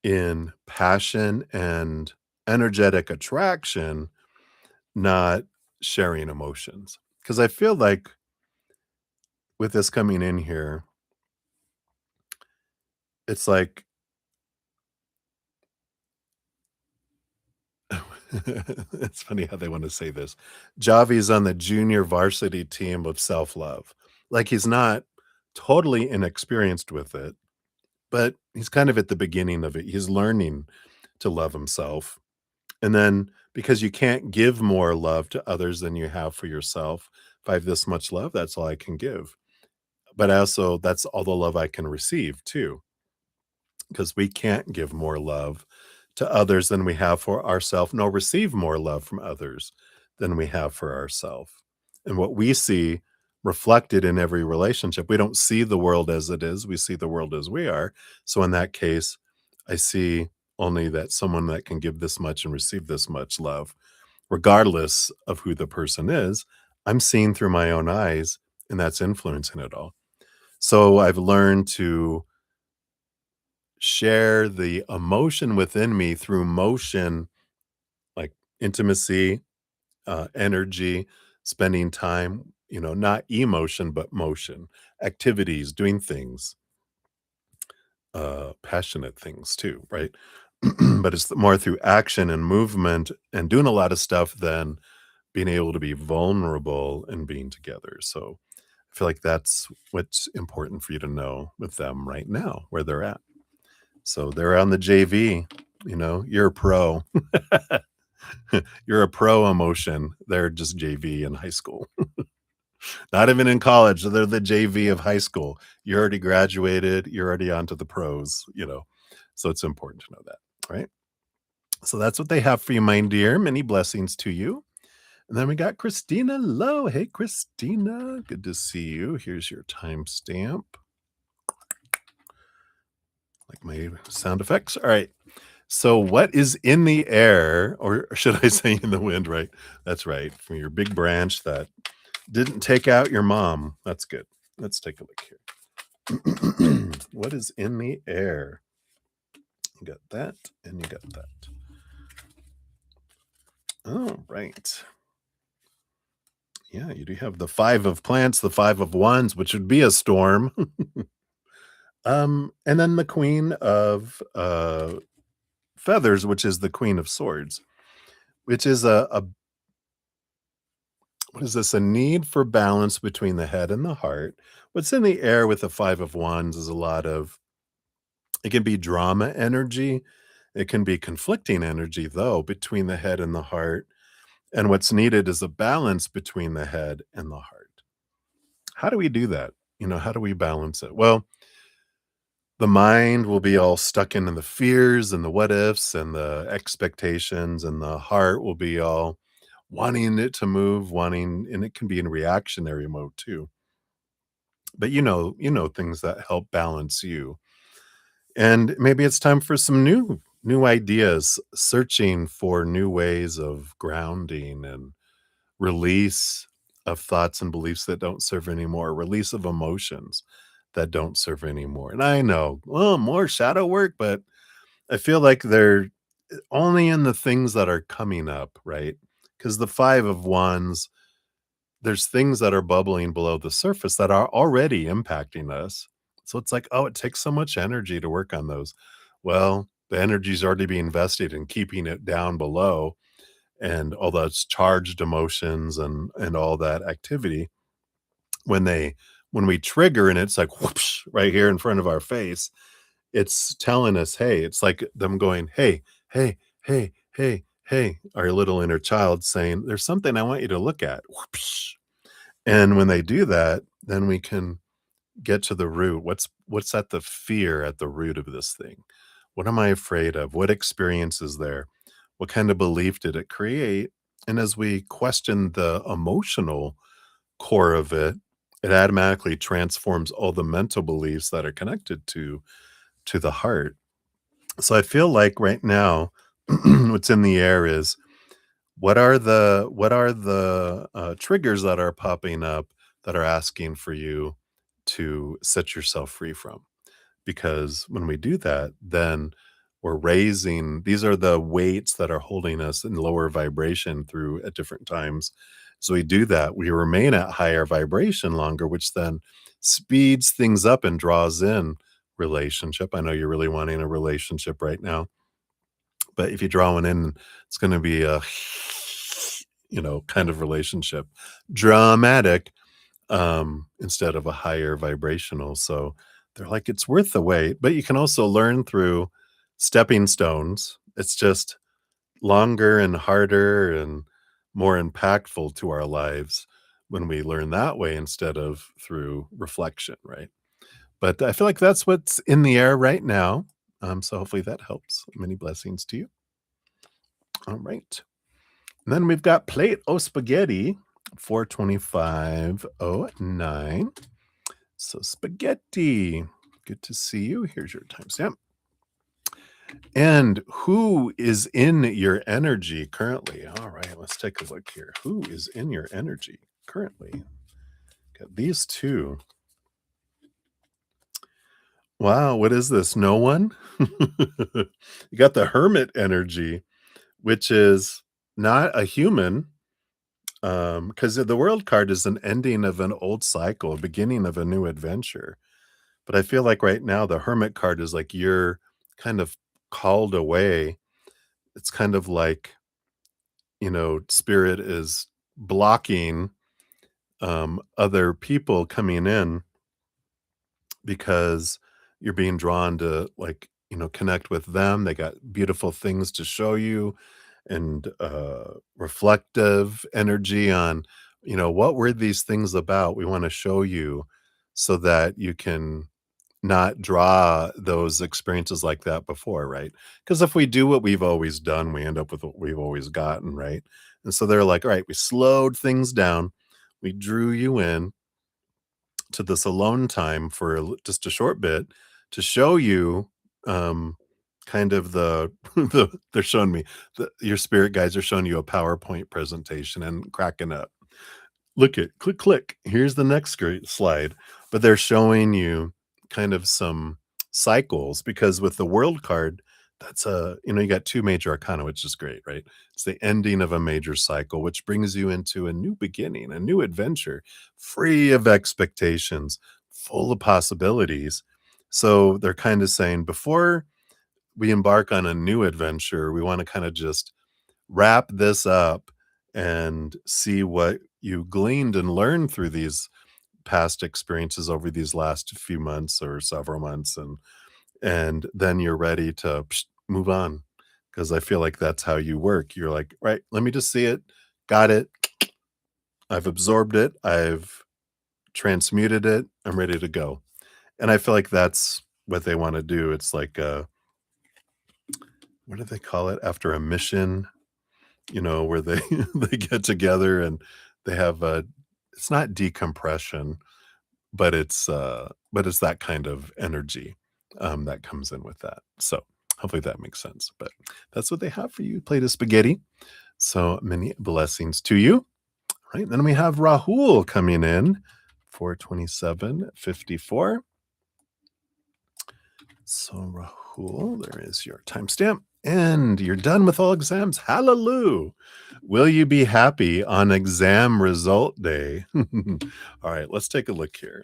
in passion and energetic attraction, not sharing emotions. Because I feel like with this coming in here, it's like it's funny how they want to say this. Javi's on the junior varsity team of self-love. Like he's not totally inexperienced with it, but he's kind of at the beginning of it. He's learning to love himself. And then because you can't give more love to others than you have for yourself, if I have this much love, that's all I can give. But also, that's all the love I can receive too, because we can't give more love to others than we have for ourselves, nor receive more love from others than we have for ourselves. And what we see reflected in every relationship, we don't see the world as it is, we see the world as we are. So in that case, I see only that someone that can give this much and receive this much love, regardless of who the person is, I'm seeing through my own eyes, and that's influencing it all. So I've learned to share the emotion within me through motion, like intimacy, energy, spending time, not emotion, but motion, activities, doing things, passionate things too, right? But it's more through action and movement and doing a lot of stuff than being able to be vulnerable and being together. So I feel like that's what's important for you to know with them right now, where they're at. So they're on the JV, you're a pro. You're a pro emotion. They're just JV in high school. Not even in college. They're the JV of high school. You already graduated. You're already on to the pros. So it's important to know that, right? So that's what they have for you, my dear. Many blessings to you. And then we got Christina Lowe. Hey, Christina. Good to see you. Here's your timestamp. Like my sound effects. All right. So what is in the air, or should I say in the wind, right? That's right. From your big branch that didn't take out your mom. That's good. Let's take a look here. What is in the air? You got that, and you got that. All right. Yeah, you do have the 5 of plants, the 5 of wands, which would be a storm. And then the queen of feathers, which is the queen of swords, which is a what is this? A need for balance between the head and the heart. What's in the air with the 5 of wands is a lot of it can be drama energy. It can be conflicting energy, though, between the head and the heart. And what's needed is a balance between the head and the heart. How do we do that? How do we balance it? Well, the mind will be all stuck into the fears and the what ifs and the expectations, and the heart will be all wanting it to move, and it can be in reactionary mode too. But things that help balance you. And maybe it's time for some new ideas, searching for new ways of grounding and release of thoughts and beliefs that don't serve anymore, release of emotions that don't serve anymore. And I know, well, more shadow work, but I feel like they're only in the things that are coming up, right? Because the 5 of wands, there's things that are bubbling below the surface that are already impacting us. So it's like, oh, it takes so much energy to work on those. Well, the energy's already being invested in keeping it down below, and all those charged emotions and all that activity. When we trigger and it's like whoosh, right here in front of our face, it's telling us, hey, it's like them going, hey, hey, hey, hey, hey, our little inner child saying, there's something I want you to look at. Whoosh. And when they do that, then we can get to the root. What's at the fear at the root of this thing? What am I afraid of? What experience is there? What kind of belief did it create? And as we question the emotional core of it, it automatically transforms all the mental beliefs that are connected to the heart. So I feel like right now, what's in the air is what are the triggers that are popping up that are asking for you to set yourself free from? Because when we do that, then we're raising these are the weights that are holding us in lower vibration through at different times. So we do that, we remain at higher vibration longer, which then speeds things up and draws in relationship. I know you're really wanting a relationship right now, but if you draw one in, it's going to be a kind of relationship, dramatic, instead of a higher vibrational. So they're like, it's worth the wait, but you can also learn through stepping stones. It's just longer and harder and more impactful to our lives when we learn that way instead of through reflection, right? But I feel like that's what's in the air right now. So hopefully that helps. Many blessings to you. All right. And then we've got plate o spaghetti, 42509. So spaghetti, good to see you. Here's your timestamp. And who is in your energy currently? All right, let's take a look here. Who is in your energy currently? Got these two. Wow, what is this? No one? You got the hermit energy, which is not a human, because the world card is an ending of an old cycle, a beginning of a new adventure. But I feel like right now the hermit card is like you're kind of called away. It's kind of like, spirit is blocking other people coming in because you're being drawn to, like, connect with them. They got beautiful things to show you, and reflective energy on, what were these things about? We want to show you so that you can not draw those experiences like that before, right? Because if we do what we've always done, we end up with what we've always gotten, right? And so they're like, all right, we slowed things down. We drew you in to this alone time for just a short bit to show you, um, kind of they're showing me, your spirit guides are showing you a PowerPoint presentation and cracking up. Look at click, click. Here's the next great slide. But they're showing you kind of some cycles because with the world card, that's you got two major arcana, which is great, right? It's the ending of a major cycle, which brings you into a new beginning, a new adventure, free of expectations, full of possibilities. So they're kind of saying before we embark on a new adventure, we want to kind of just wrap this up and see what you gleaned and learned through these past experiences over these last few months or several months, and then you're ready to move on, because I feel like that's how you work. You're like, right, let me just see it, got it, I've absorbed it, I've transmuted it, I'm ready to go. And I feel like that's what they want to do. It's like what do they call it after a mission, where they they get together and they have a, it's not decompression, but it's that kind of energy, that comes in with that. So hopefully that makes sense. But that's what they have for you. Plate of spaghetti. So many blessings to you. Right. Then we have Rahul coming in for 2754. So Rahul, there is your timestamp. And you're done with all exams. Hallelujah. Will you be happy on exam result day? All right, let's take a look here.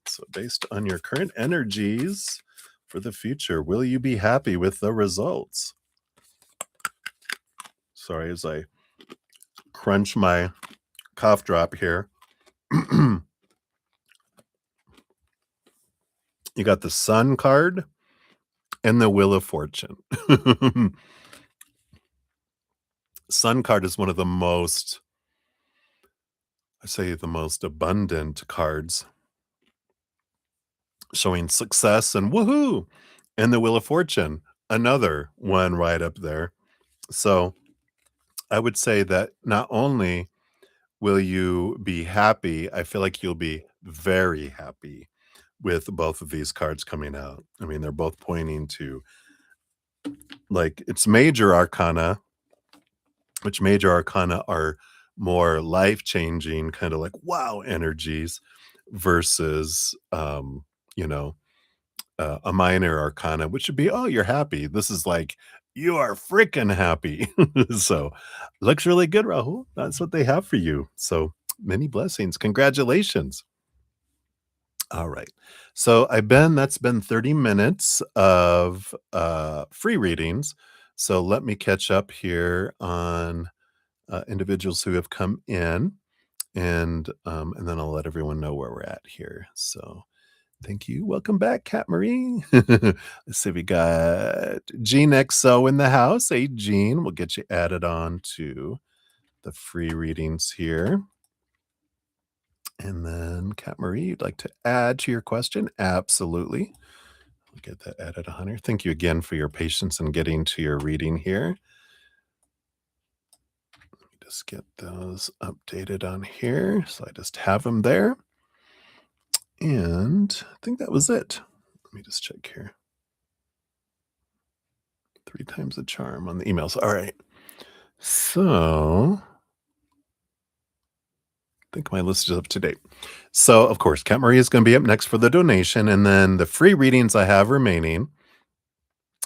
So, based on your current energies for the future, will you be happy with the results? Sorry, as I crunch my cough drop here. You got the Sun card and the Wheel of Fortune. Sun card is one of the most, I say, the most abundant cards, showing success and woohoo. And the Wheel of Fortune, another one right up there. So I would say that not only will you be happy, I feel like you'll be very happy with both of these cards coming out. I mean, they're both pointing to, like, it's major arcana, which major arcana are more life-changing, kinda like, wow energies versus, you know, a minor arcana, which would be, "Oh, you're happy." This is like, "You are freaking happy." So, looks really good, Rahul. That's what they have for you. So, many blessings. Congratulations. Alright. So, that's been 30 minutes of, free readings. So, let me catch up here on, individuals who have come in, and then I'll let everyone know where we're at here. So, thank you. Welcome back, Kat Marie. Let's see, we got Jean XO in the house. Hey, Jean, we'll get you added on to the free readings here. And then, Kat Marie, you'd like to add to your question? Absolutely. We'll get that added, Hunter. Thank you again for your patience in getting to your reading here. Let me just get those updated on here. So I just have them there. And I think that was it. Let me just check here. 3 times the charm on the emails. All right. So, I think my list is up to date. So, of course, Kat Marie is going to be up next for the donation. And then the free readings I have remaining,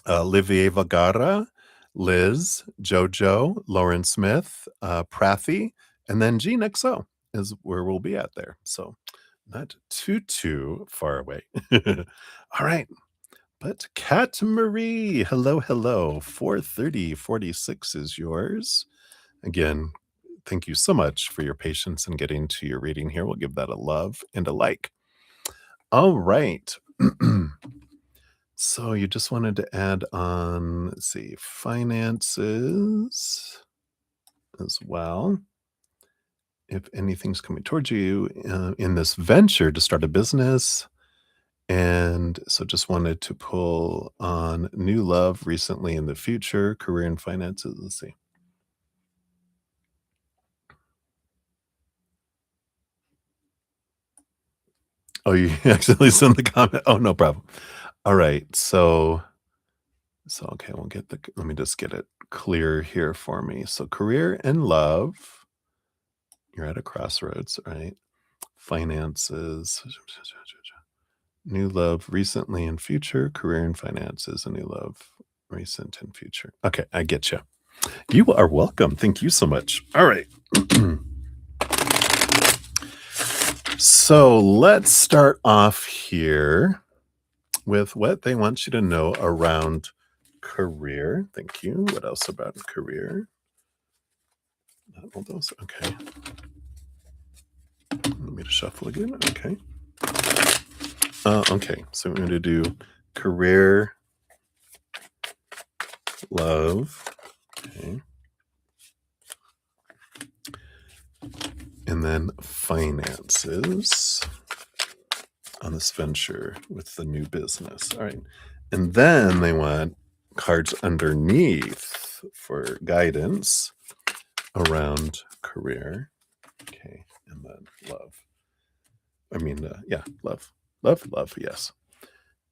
Olivier Vagara, Liz, Jojo, Lauren Smith, Prathi, and then Jean XO is where we'll be at there. So, not too far away. All right. But Kat Marie, hello, hello. 43046 is yours. Again, thank you so much for your patience in getting to your reading here. We'll give that a love and a like. All right. So you just wanted to add on, let's see, finances as well. If anything's coming towards you in this venture to start a business. And so just wanted to pull on new love recently in the future, career and finances. Let's see. Oh, you accidentally sent the comment. Oh, no problem. All right. So okay, let me just get it clear here for me. So career and love, you're at a crossroads, right? Finances, new love recently and future, career and finances, a new love recent and future. Okay, I get you. You are welcome. Thank you so much. All right. So let's start off here with what they want you to know around career. Thank you. What else about career? Not all those. Okay. Let me just shuffle again. Okay. Okay. So we're going to do career, love. Okay. And then finances on this venture with the new business. All right. And then they want cards underneath for guidance around career. Okay. And then love. I mean, yeah, love. Love, yes.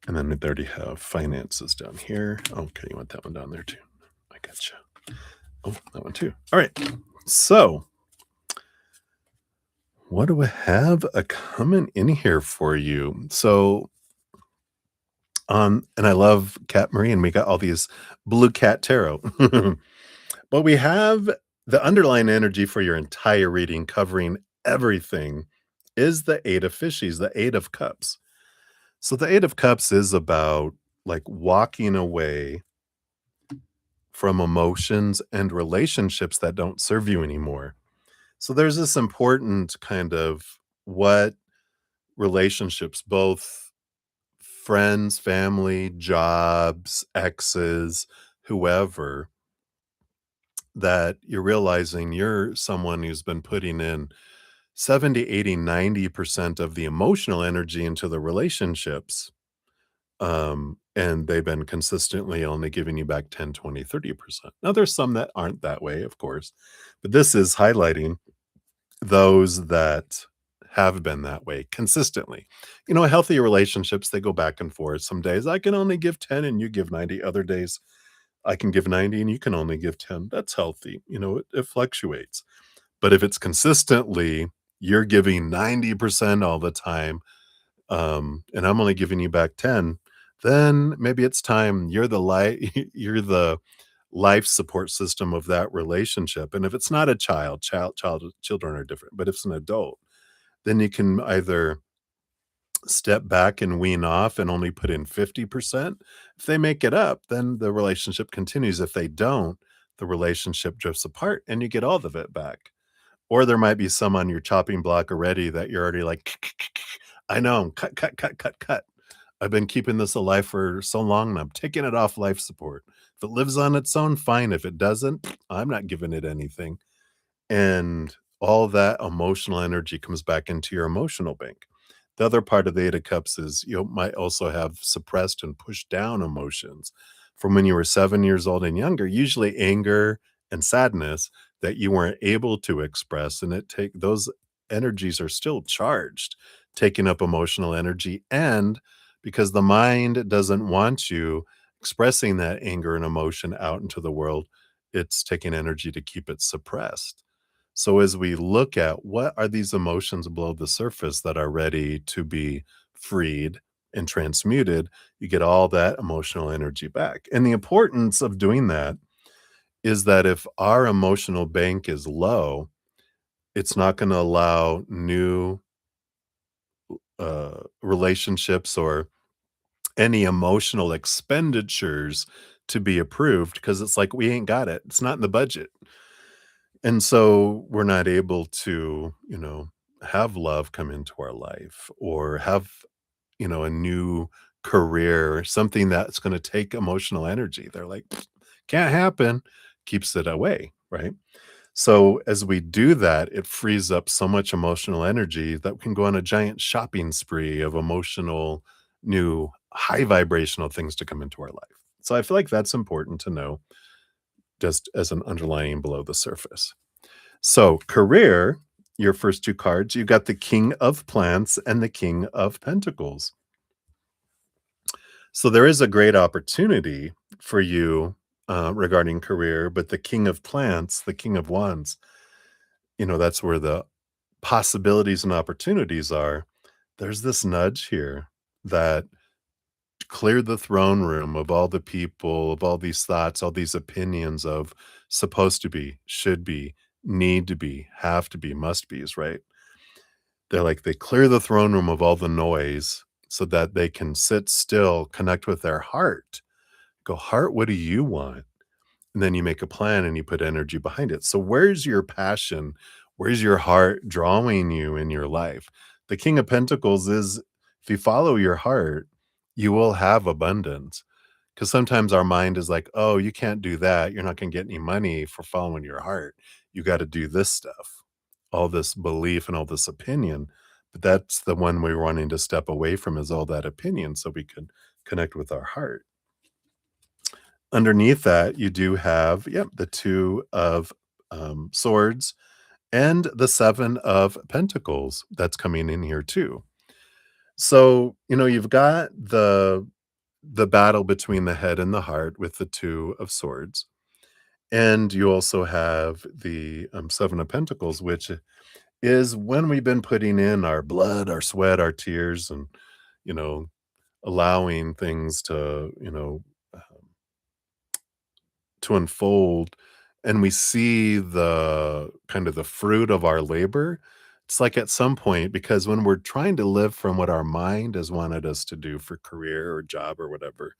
And then they already have finances down here. Okay, you want that one down there too. I gotcha. Oh, that one too. All right. So, what do I have coming in here for you? So, and I love Kat Marie, and we got all these blue cat tarot. But we have the underlying energy for your entire reading, covering everything, is the Eight of Fishies, the Eight of Cups. So the Eight of Cups is about like walking away from emotions and relationships that don't serve you anymore. So there's this important kind of what relationships, both friends, family, jobs, exes, whoever, that you're realizing you're someone who's been putting in 70, 80, 90% of the emotional energy into the relationships, and they've been consistently only giving you back 10, 20, 30%. Now, there's some that aren't that way, of course, but this is highlighting those that have been that way consistently. Healthy relationships, they go back and forth. Some days I can only give 10 and you give 90. Other days I can give 90 and you can only give 10. That's healthy. It fluctuates. But if it's consistently, you're giving 90% all the time, and I'm only giving you back 10, then maybe it's time you're the you're the life support system of that relationship. And if it's not a children are different, but if it's an adult, then you can either step back and wean off and only put in 50%. If they make it up, then the relationship continues. If they don't, the relationship drifts apart and you get all of it back. Or there might be some on your chopping block already that you're already like, I know, cut, cut, cut, cut, cut. I've been keeping this alive for so long and I'm taking it off life support. If it lives on its own, fine. If it doesn't, I'm not giving it anything. And all that emotional energy comes back into your emotional bank. The other part of the Eight of Cups is you might also have suppressed and pushed down emotions from when you were 7 years old and younger, usually anger and sadness that you weren't able to express. And those energies are still charged, taking up emotional energy. And because the mind doesn't want you expressing that anger and emotion out into the world, it's taking energy to keep it suppressed. So as we look at what are these emotions below the surface that are ready to be freed and transmuted, you get all that emotional energy back. And the importance of doing that is that if our emotional bank is low, it's not going to allow new relationships or any emotional expenditures to be approved because it's like we ain't got it. It's not in the budget. And so we're not able to, have love come into our life or have, a new career, something that's going to take emotional energy. They're like, "Pfft, can't happen," keeps it away. Right. So as we do that, it frees up so much emotional energy that we can go on a giant shopping spree of emotional, new, high vibrational things to come into our life. So I feel like that's important to know just as an underlying below the surface. So, career, your first 2 cards, you got the King of Plants and the King of Pentacles. So, there is a great opportunity for you, regarding career, but the King of Plants, the King of Wands, that's where the possibilities and opportunities are. There's this nudge here that clear the throne room of all the people, of all these thoughts, all these opinions of supposed to be, should be, need to be, have to be, must be's, right? They clear the throne room of all the noise so that they can sit still, connect with their heart. Go, heart, what do you want? And then you make a plan and you put energy behind it. So where's your passion? Where's your heart drawing you in your life? The King of Pentacles is if you follow your heart, you will have abundance. Because sometimes our mind is like, oh, you can't do that. You're not going to get any money for following your heart. You got to do this stuff, all this belief and all this opinion. But that's the one we're wanting to step away from is all that opinion so we can connect with our heart. Underneath that, you do have, yep, the Two of Swords and the Seven of Pentacles that's coming in here too. So, you've got the battle between the head and the heart with the Two of Swords. And you also have the Seven of Pentacles, which is when we've been putting in our blood, our sweat, our tears, and, you know, allowing things to unfold and we see the kind of the fruit of our labor. It's like at some point, because when we're trying to live from what our mind has wanted us to do for career or job or whatever,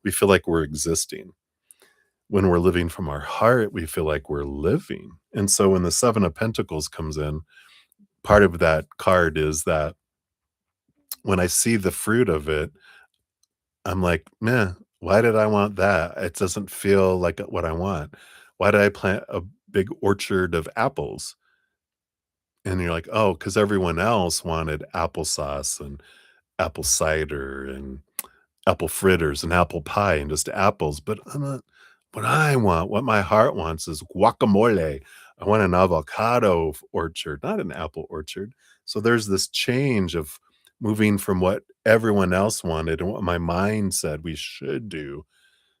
we feel like we're existing. When we're living from our heart, we feel like we're living. And so when the Seven of Pentacles comes in, part of that card is that when I see the fruit of it, I'm like, "Meh, why did I want that? It doesn't feel like what I want. Why did I plant a big orchard of apples?" And you're like, "Oh, because everyone else wanted applesauce and apple cider and apple fritters and apple pie and just apples, but I'm not what I want, what my heart wants is guacamole. I want an avocado orchard, not an apple orchard. So there's this change of moving from what everyone else wanted and what my mind said we should do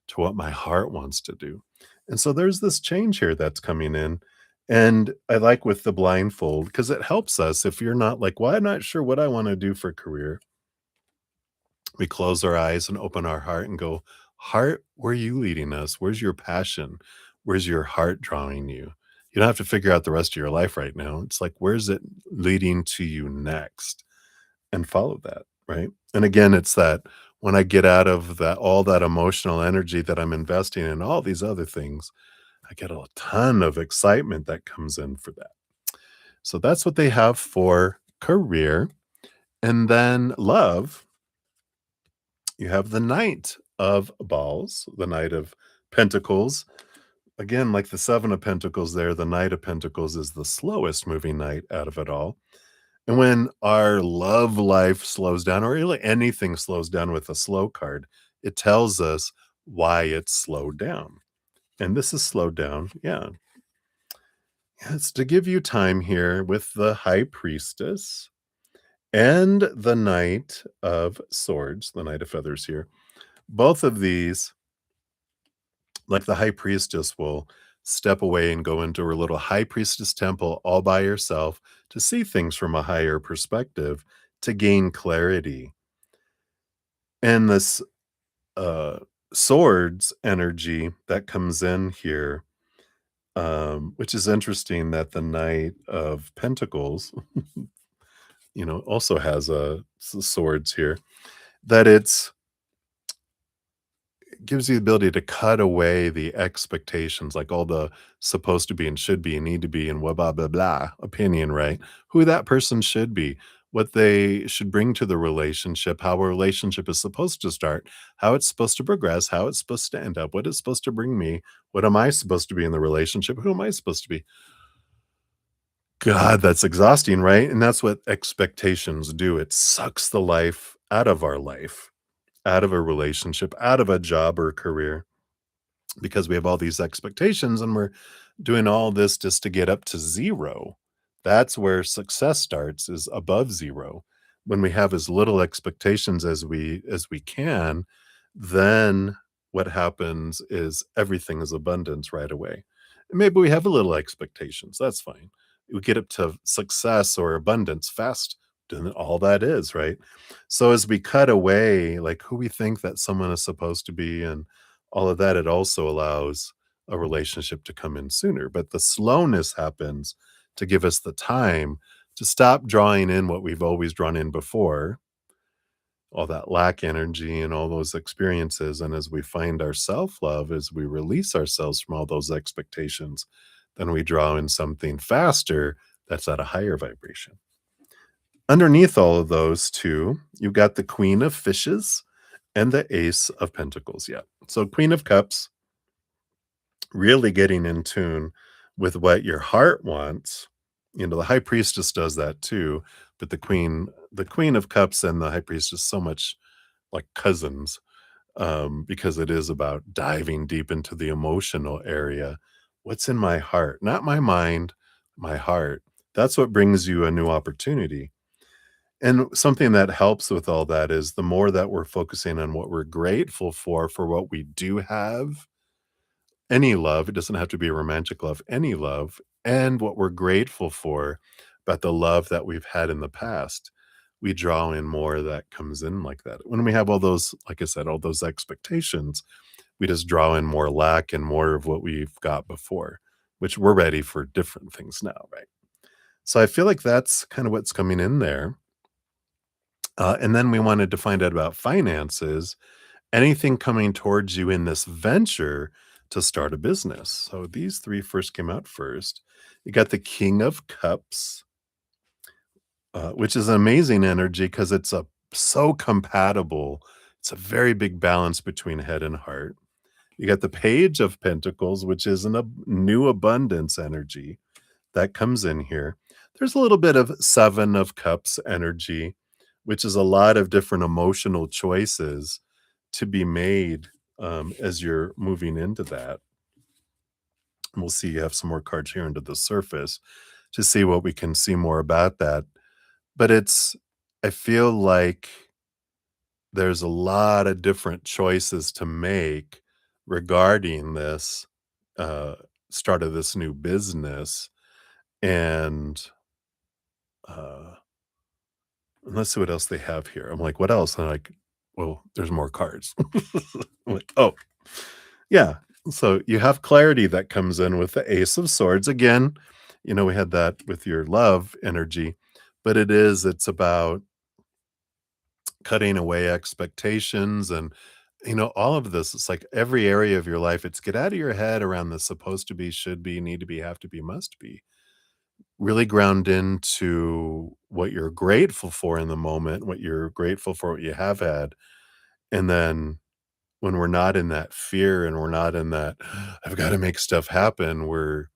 to what my heart wants to do. And so there's this change here that's coming in. And I like with the blindfold because it helps us if you're not like, well, I'm not sure what I want to do for career. We close our eyes and open our heart and go, heart, where are you leading us? Where's your passion? Where's your heart drawing you? You don't have to figure out the rest of your life right now. It's like, where's it leading to you next? And follow that, right? And again, it's that when I get out of that, all that emotional energy that I'm investing in all these other things, I get a ton of excitement that comes in for that. So that's what they have for career. And then love, you have the Knight of Balls, the Knight of Pentacles. Again, like the Seven of Pentacles there, the Knight of Pentacles is the slowest moving knight out of it all. And when our love life slows down, or really anything slows down with a slow card, it tells us why it's slowed down. And this is slowed down. Yeah. It's to give you time here with the High Priestess and the Knight of Swords, the Knight of Feathers here. Both of these, like the High Priestess, will step away and go into her little High Priestess temple all by herself to see things from a higher perspective, to gain clarity. And this uh, swords energy that comes in here, which is interesting that the Knight of Pentacles, also has swords here, that gives you the ability to cut away the expectations, like all the supposed to be and should be and need to be and blah, blah, blah, blah opinion, right? Who that person should be, what they should bring to the relationship, how a relationship is supposed to start, how it's supposed to progress, how it's supposed to end up, what it's supposed to bring me, what am I supposed to be in the relationship, who am I supposed to be? God, that's exhausting, right? And that's what expectations do. It sucks the life out of our life, out of a relationship, out of a job or career, because we have all these expectations and we're doing all this just to get up to zero. That's where success starts, is above zero. When we have as little expectations as we can, then what happens is everything is abundance right away. And maybe we have a little expectations. That's fine. We get up to success or abundance fast, and all that is, right? So as we cut away like who we think that someone is supposed to be and all of that, it also allows a relationship to come in sooner. But the slowness happens to give us the time to stop drawing in what we've always drawn in before, all that lack energy and all those experiences. And as we find our self love, as we release ourselves from all those expectations, then we draw in something faster that's at a higher vibration. Underneath all of those two, you've got the Queen of Fishes and the Ace of Pentacles. Yeah. So, Queen of Cups, really getting in tune with what your heart wants. The High Priestess does that too, but the Queen of Cups and the High Priestess so much like cousins, because it is about diving deep into the emotional area. What's in my heart, not my mind, my heart. That's what brings you a new opportunity. And something that helps with all that is the more that we're focusing on what we're grateful for what we do have, any love, it doesn't have to be a romantic love, any love, and what we're grateful for about the love that we've had in the past, we draw in more that comes in like that. When we have all those, like I said, all those expectations, we just draw in more lack and more of what we've got before, which we're ready for different things now, right? So I feel like that's kind of what's coming in there. And then we wanted to find out about finances, anything coming towards you in this venture to start a business. So these three first came out first. You got the King of Cups, which is an amazing energy because so compatible. It's a very big balance between head and heart. You got the Page of Pentacles, which is new abundance energy that comes in here. There's a little bit of Seven of Cups energy, which is a lot of different emotional choices to be made as you're moving into that. And we'll see you have some more cards here under the surface to see what we can see more about that. But I feel like there's a lot of different choices to make regarding this uh, start of this new business. And uh, let's see what else they have here. I'm like, what else? And I'm like, well, there's more cards. I'm like, oh, yeah. So you have clarity that comes in with the Ace of Swords. Again, we had that with your love energy, but it's about cutting away expectations and all of this. It's like every area of your life, it's get out of your head around the supposed to be, should be, need to be, have to be, must be. Really ground into what you're grateful for in the moment, what you're grateful for, what you have had. And then when we're not in that fear and we're not in that I've got to make stuff happen, we're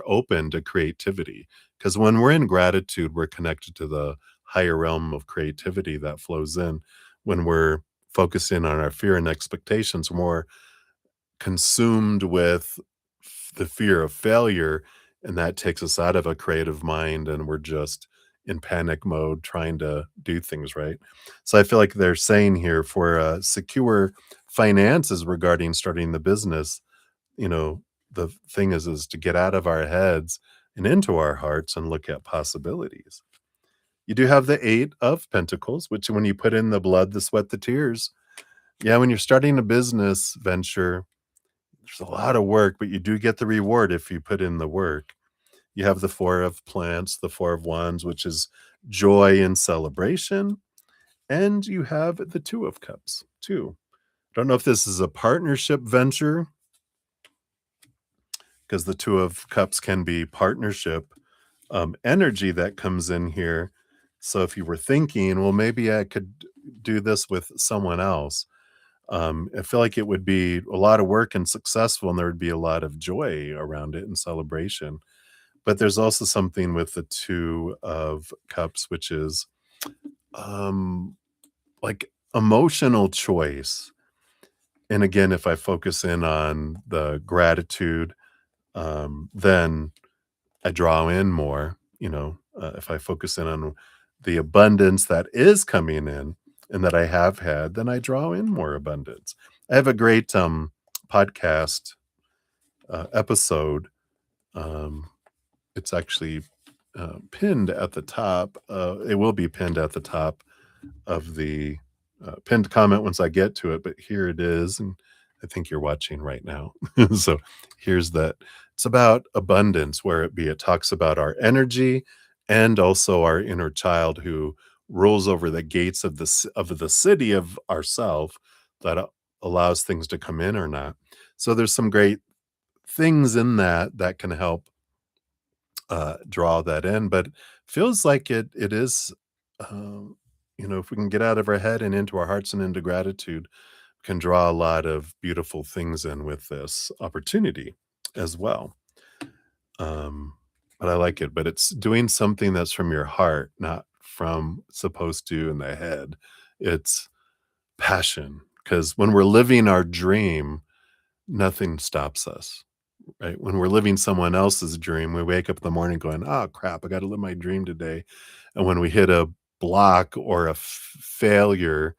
open to creativity. Because when we're in gratitude, we're connected to the higher realm of creativity that flows in. When we're focusing on our fear and expectations, we're more consumed with the fear of failure, and that takes us out of a creative mind, and we're just in panic mode trying to do things right. So I feel like they're saying here for secure finances regarding starting the business, you know, the thing is to get out of our heads and into our hearts and look at possibilities. You do have the 8 of Pentacles, which when you put in the blood, the sweat, the tears, yeah, when you're starting a business venture, there's a lot of work, but you do get the reward if you put in the work. You have the 4 of Plants, the 4 of Wands, which is joy and celebration, and you have the 2 of Cups, too. Don't know if this is a partnership venture, because the 2 of Cups can be partnership energy that comes in here. So if you were thinking, well, maybe I could do this with someone else, I feel like it would be a lot of work and successful, and there would be a lot of joy around it and celebration. But there's also something with the 2 of Cups, which is um, like emotional choice. And again, if I focus in on the gratitude, then I draw in more. If I focus in on the abundance that is coming in and that I have had, then I draw in more abundance. I have a great podcast episode. Um, it's actually pinned at the top. It will be pinned at the top of the pinned comment once I get to it, but here it is. And I think you're watching right now. So here's that. It's about abundance, where it talks about our energy and also our inner child who rules over the gates of the city of ourself that allows things to come in or not. So there's some great things in that can help draw that in, but feels like it is, um, if we can get out of our head and into our hearts and into gratitude, can draw a lot of beautiful things in with this opportunity as well. Um, but I like it, but it's doing something that's from your heart, not from supposed to in the head. It's passion, because when we're living our dream, nothing stops us. Right? When we're living someone else's dream, we wake up in the morning going, "Oh, crap, I gotta live my dream today." And when we hit a block or a failure,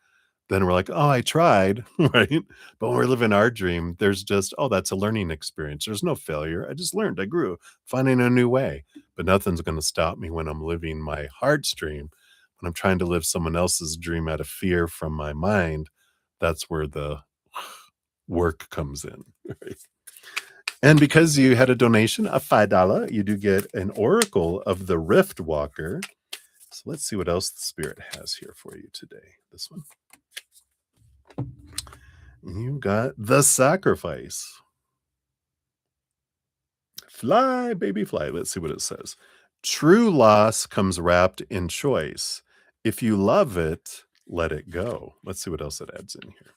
then we're like, "Oh, I tried," right? But when we're living our dream, there's just, "Oh, that's a learning experience. There's no failure. I just learned. I grew, finding a new way." But nothing's gonna stop me when I'm living my heart's dream. When I'm trying to live someone else's dream out of fear from my mind, that's where the work comes in, right? And because you had a donation of $5, you do get an Oracle of the Rift Walker. So let's see what else the Spirit has here for you today. This one. You got the Sacrifice. Fly, baby, fly. Let's see what it says. True loss comes wrapped in choice. If you love it, let it go. Let's see what else it adds in here.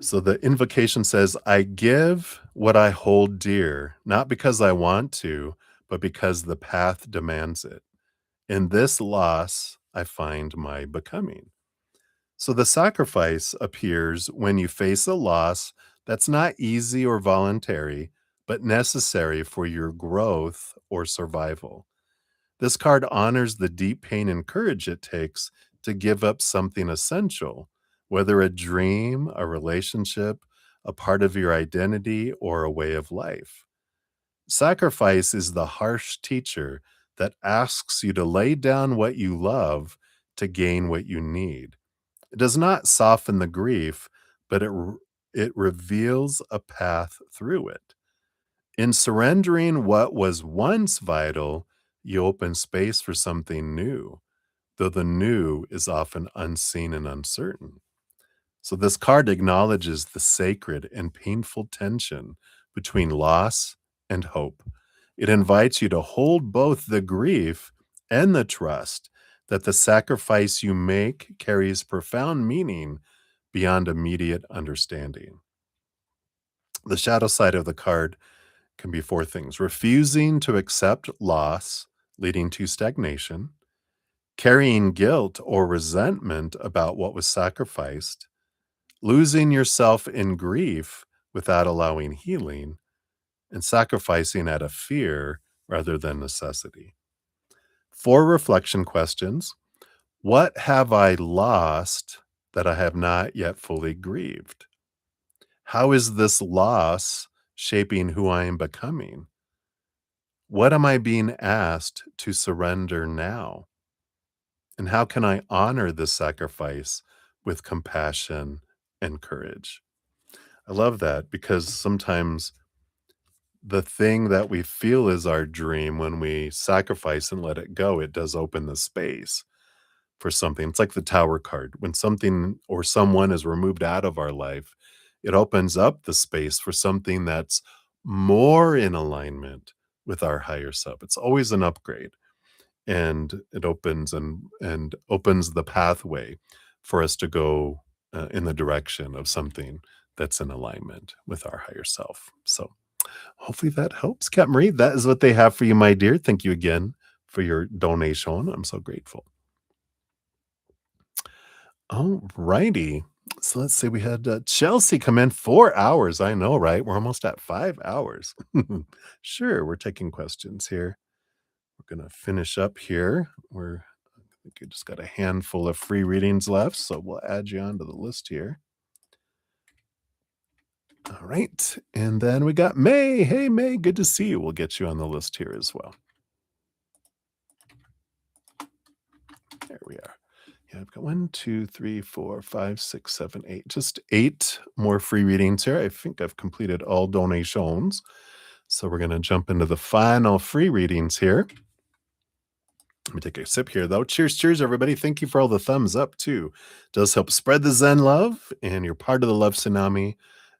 So the invocation says, I give what I hold dear, not because I want to, but because the path demands it. In this loss, I find my becoming. So the sacrifice appears when you face a loss that's not easy or voluntary, but necessary for your growth or survival. This card honors the deep pain and courage it takes to give up something essential, whether a dream, a relationship, a part of your identity, or a way of life. Sacrifice is the harsh teacher that asks you to lay down what you love to gain what you need. It does not soften the grief, but it reveals a path through it. In surrendering what was once vital, you open space for something new, though the new is often unseen and uncertain. So, this card acknowledges the sacred and painful tension between loss and hope. It invites you to hold both the grief and the trust that the sacrifice you make carries profound meaning beyond immediate understanding. The shadow side of the card can be four things: refusing to accept loss, leading to stagnation, carrying guilt or resentment about what was sacrificed, losing yourself in grief without allowing healing, and sacrificing out of fear rather than necessity. Four reflection questions. What have I lost that I have not yet fully grieved? How is this loss shaping who I am becoming? What am I being asked to surrender now? And how can I honor this sacrifice with compassion and courage? I love that because sometimes the thing that we feel is our dream, when we sacrifice and let it go, it does open the space for something. It's like the tower card. When something or someone is removed out of our life, it opens up the space for something that's more in alignment with our higher self. It's always an upgrade, and it opens and opens the pathway for us to go in the direction of something that's in alignment with our higher self. So hopefully that helps. Kat Marie, that is what they have for you, my dear. Thank you again for your donation. I'm so grateful. All righty. So let's see. We had Chelsea come in 4 hours. I know, right? We're almost at 5 hours. Sure, we're taking questions here. We're going to finish up here. I think we just got a handful of free readings left, so we'll add you onto the list here. All right. And then we got May. Hey, May, good to see you. We'll get you on the list here as well. There we are. Yeah, I've got 1, 2, 3, 4, 5, 6, 7, 8. Just 8 more free readings here. I think I've completed all donations. So we're going to jump into the final free readings here. Let me take a sip here, though. Cheers, cheers, everybody. Thank you for all the thumbs up, too. It does help spread the Zen love, and you're part of the Love Tsunami,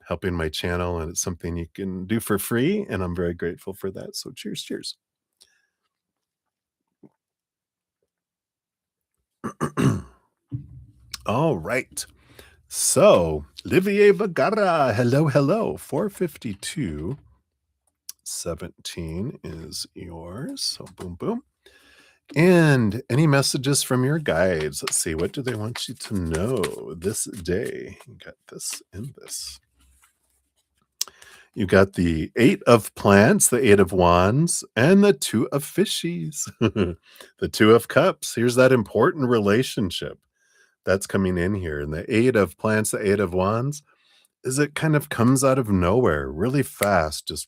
helping my channel, and it's something you can do for free, and I'm very grateful for that. So cheers, cheers. All right. So, Olivier Vagara, hello, hello. 45217 is yours. So, boom, boom. And any messages from your guides? Let's see. What do they want you to know this day? You got this and this. You got the 8 of plants, the 8 of wands, and the 2 of fishies. The 2 of cups. Here's that important relationship that's coming in here. And the 8 of plants, the 8 of wands, is it kind of comes out of nowhere really fast, just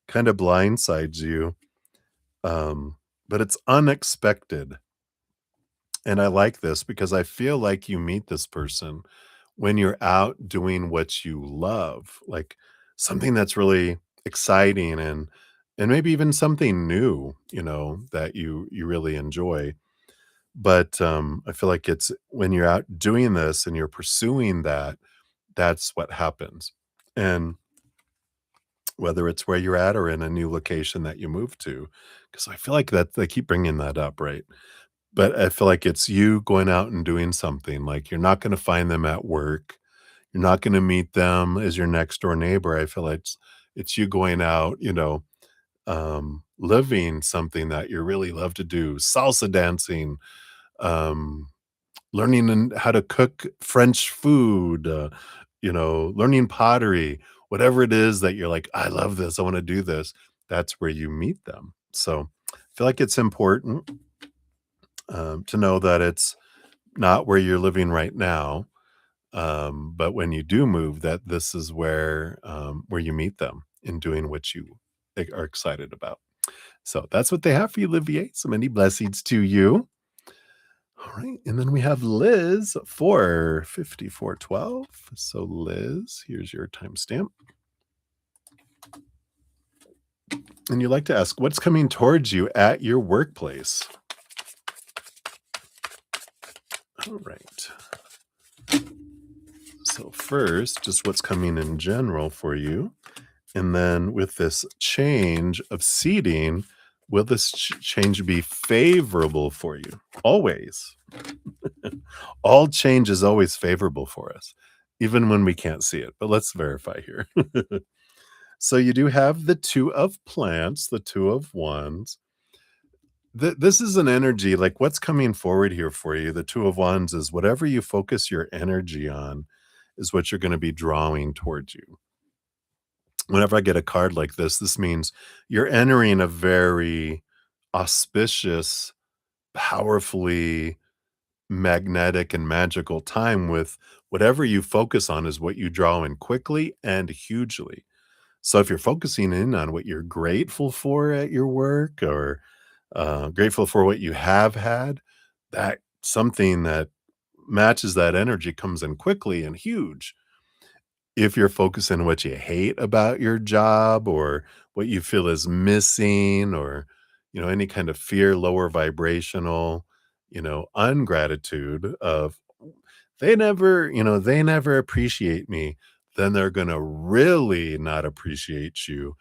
kind of blindsides you. But it's unexpected. And I like this because I feel like you meet this person when you're out doing what you love, like something that's really exciting and maybe even something new, that you really enjoy. But I feel like it's when you're out doing this and you're pursuing that, that's what happens. And whether it's where you're at or in a new location that you move to, because I feel like that they keep bringing that up, right? But I feel like it's you going out and doing something. Like, you're not gonna find them at work. You're not gonna meet them as your next door neighbor. I feel like it's you going out, living something that you really love to do, salsa dancing, um, learning how to cook French food, learning pottery, whatever it is that you're like, I love this, I want to do this. That's where you meet them. So I feel like it's important to know that it's not where you're living right now, but when you do move, that this is where you meet them in doing what you are excited about. So that's what they have for you, Olivier. So many blessings to you. All right. And then we have Liz for 5412. So, Liz, here's your timestamp. And you'd like to ask what's coming towards you at your workplace? All right. So, first, just what's coming in general for you. And then with this change of seating, will this change be favorable for you? Always. All change is always favorable for us, even when we can't see it. But let's verify here. So you do have the two of plants, the two of wands. This is an energy like what's coming forward here for you. The two of wands is whatever you focus your energy on is what you're going to be drawing towards you. Whenever I get a card like this means you're entering a very auspicious, powerfully magnetic and magical time with whatever you focus on is what you draw in quickly and hugely. So if you're focusing in on what you're grateful for at your work or grateful for what you have had, that something that matches that energy comes in quickly and huge. If you're focusing on what you hate about your job or what you feel is missing or, any kind of fear, lower vibrational, ungratitude of they never appreciate me, then they're gonna really not appreciate you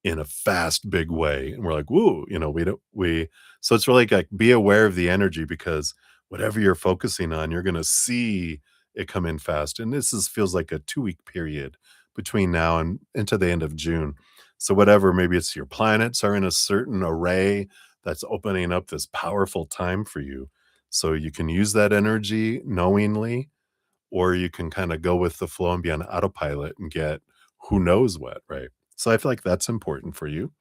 in a fast, big way, and we're like, "Woo," we don't we so it's really like, be aware of the energy because whatever you're focusing on, you're gonna see it come in fast, and this feels like a 2-week period between now and into the end of June. So whatever, maybe it's your planets are in a certain array that's opening up this powerful time for you. So you can use that energy knowingly, or you can kinda go with the flow and be on autopilot and get who knows what, right? So I feel like that's important for you.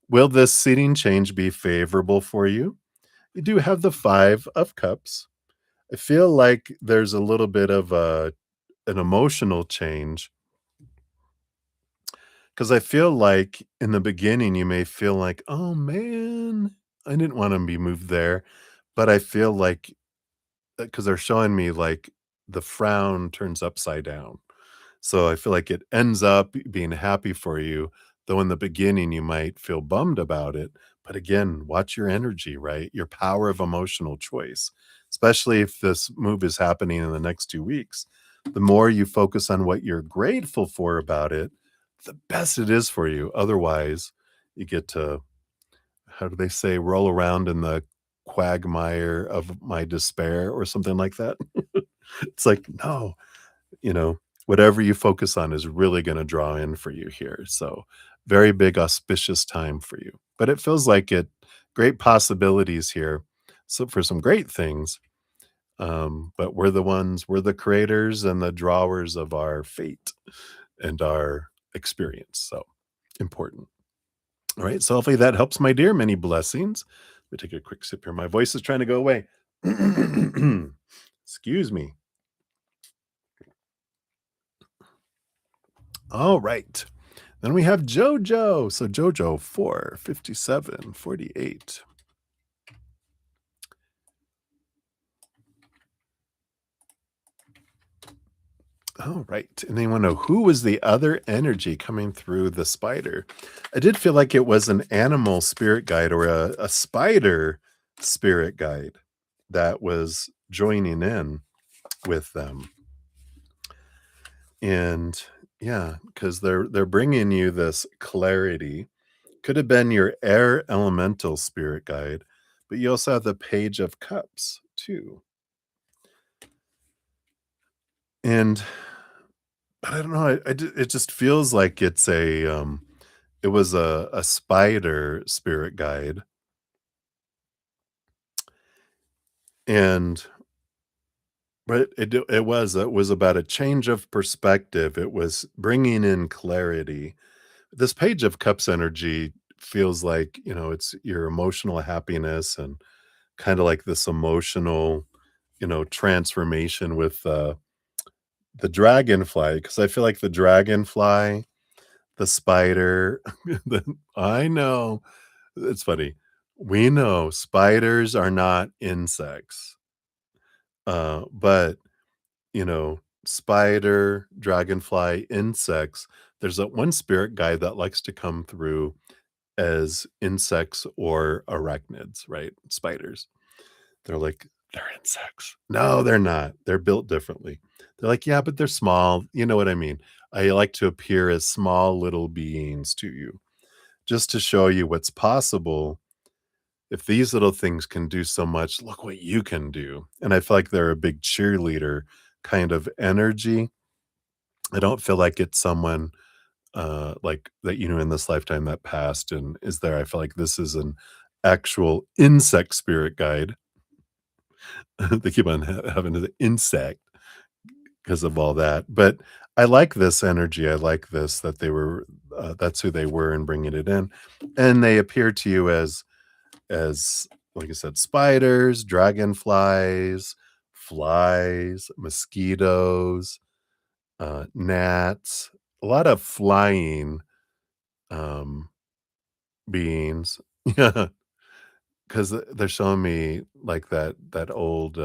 Will this seating change be favorable for you? You do have the 5 of cups. I feel like there's a little bit of an emotional change because I feel like in the beginning, you may feel like, "Oh, man, I didn't wanna be moved there." But I feel like because they're showing me, like, the frown turns upside down. So I feel like it ends up being happy for you, though in the beginning you might feel bummed about it. But again, watch your energy, right? Your power of emotional choice, especially if this move is happening in the next 2 weeks. The more you focus on what you're grateful for about it, the best it is for you. Otherwise, you get to, how do they say, roll around in the quagmire of my despair or something like that. It's like, no, you know, whatever you focus on is really gonna draw in for you here. So, very big auspicious time for you. But it feels like it great possibilities here. So for some great things, but we're the creators and the drawers of our fate and our experience. So important. All right. So hopefully that helps, my dear. Many blessings. Let me take a quick sip here. My voice is trying to go away. Excuse me. All right. Then we have JoJo. So JoJo 45748. All right. And then you want to know who was the other energy coming through the spider? I did feel like it was an animal spirit guide or a spider spirit guide that was joining in with them. And yeah, because they're bringing you this clarity. Could have been your air elemental spirit guide, but you also have the Page of Cups too. And but I don't know, it just feels like it was a spider spirit guide, and But it was about a change of perspective, it was bringing in clarity. This Page of Cups energy feels like, it's your emotional happiness and kinda like this emotional, transformation with, the dragonfly, because I feel like the dragonfly, the spider, the I know, it's funny. We know spiders are not insects, but spider, dragonfly, insects. There's that one spirit guide that likes to come through as insects or arachnids, right? Spiders. They're like, they're insects. No, they're not. They're built differently. They're like, yeah, but they're small. You know what I mean? I like to appear as small little beings to you just to show you what's possible. If these little things can do so much, look what you can do. And I feel like they're a big cheerleader kind of energy. I don't feel like it's someone, like, that, in this lifetime that passed and is there. I feel like this is an actual insect spirit guide. They keep on having the insect because of all that, but I like this energy. I like this that they were, that's who they were and bringing it in, and they appear to you as, like I said, spiders, dragonflies, flies, mosquitoes, gnats, a lot of flying, um, beings. Yeah, 'cause they're showing me like that old,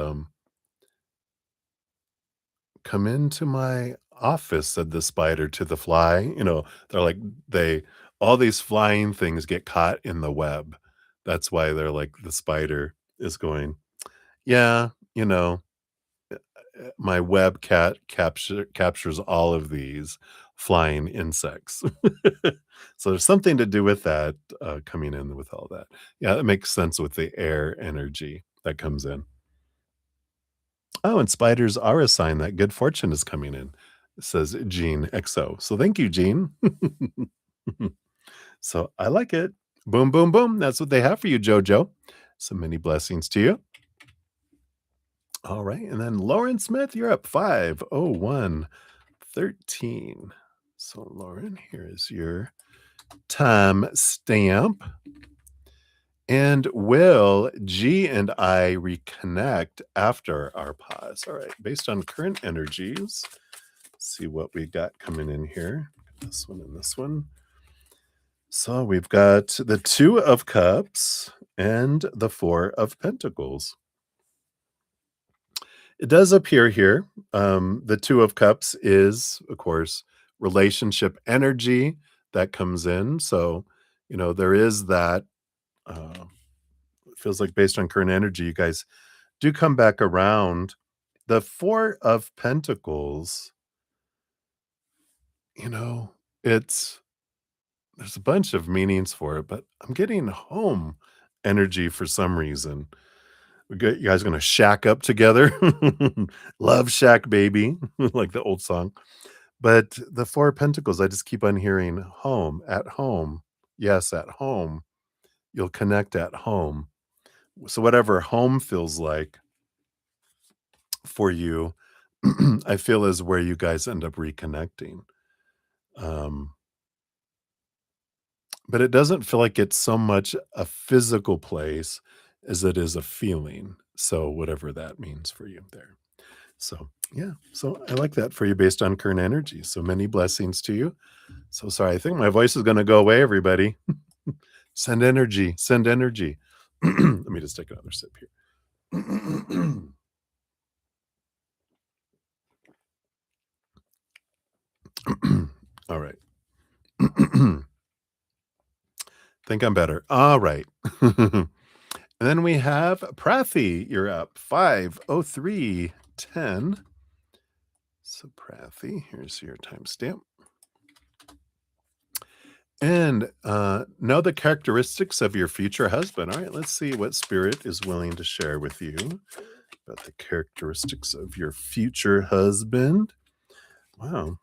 "Come into my office," said the spider to the fly. They're like they all these flying things get caught in the web. That's why they're like the spider is going, "Yeah, my web captures all of these flying insects." So there's something to do with that, coming in with all that. Yeah, it makes sense with the air energy that comes in. Oh, and spiders are a sign that good fortune is coming in, says Gene XO. So thank you, Gene. So I like it. Boom, boom, boom. That's what they have for you, Jojo. So many blessings to you. All right. And then Lauren Smith, you're up 50113. So, Lauren, here is your time stamp. And will G and I reconnect after our pause? All right. Based on current energies, see what we got coming in here. This one and this one. So we've got the Two of Cups and the Four of Pentacles. It does appear here. The Two of Cups is, of course, relationship energy that comes in. So, there is that. It feels like based on current energy, you guys do come back around. The Four of Pentacles, you know, it's there's a bunch of meanings for it, but I'm getting home energy for some reason. You guys gonna shack up together? Love Shack Baby, like the old song. But the Four of Pentacles, I just keep on hearing home, at home. Yes, at home. You'll connect at home. So whatever home feels like for you, I feel is where you guys end up reconnecting. Um, but it doesn't feel like it's so much a physical place as it is a feeling. So whatever that means for you there. So yeah, so I like that for you based on current energy. So many blessings to you. So sorry, I think my voice is going to go away, everybody. Send energy, send energy. Let me just take another sip here. All right. Think I'm better. All right. And then we have Prathy. You're up 50310. So Prathy, here's your timestamp. And know the characteristics of your future husband. All right, let's see what spirit is willing to share with you about the characteristics of your future husband. Wow.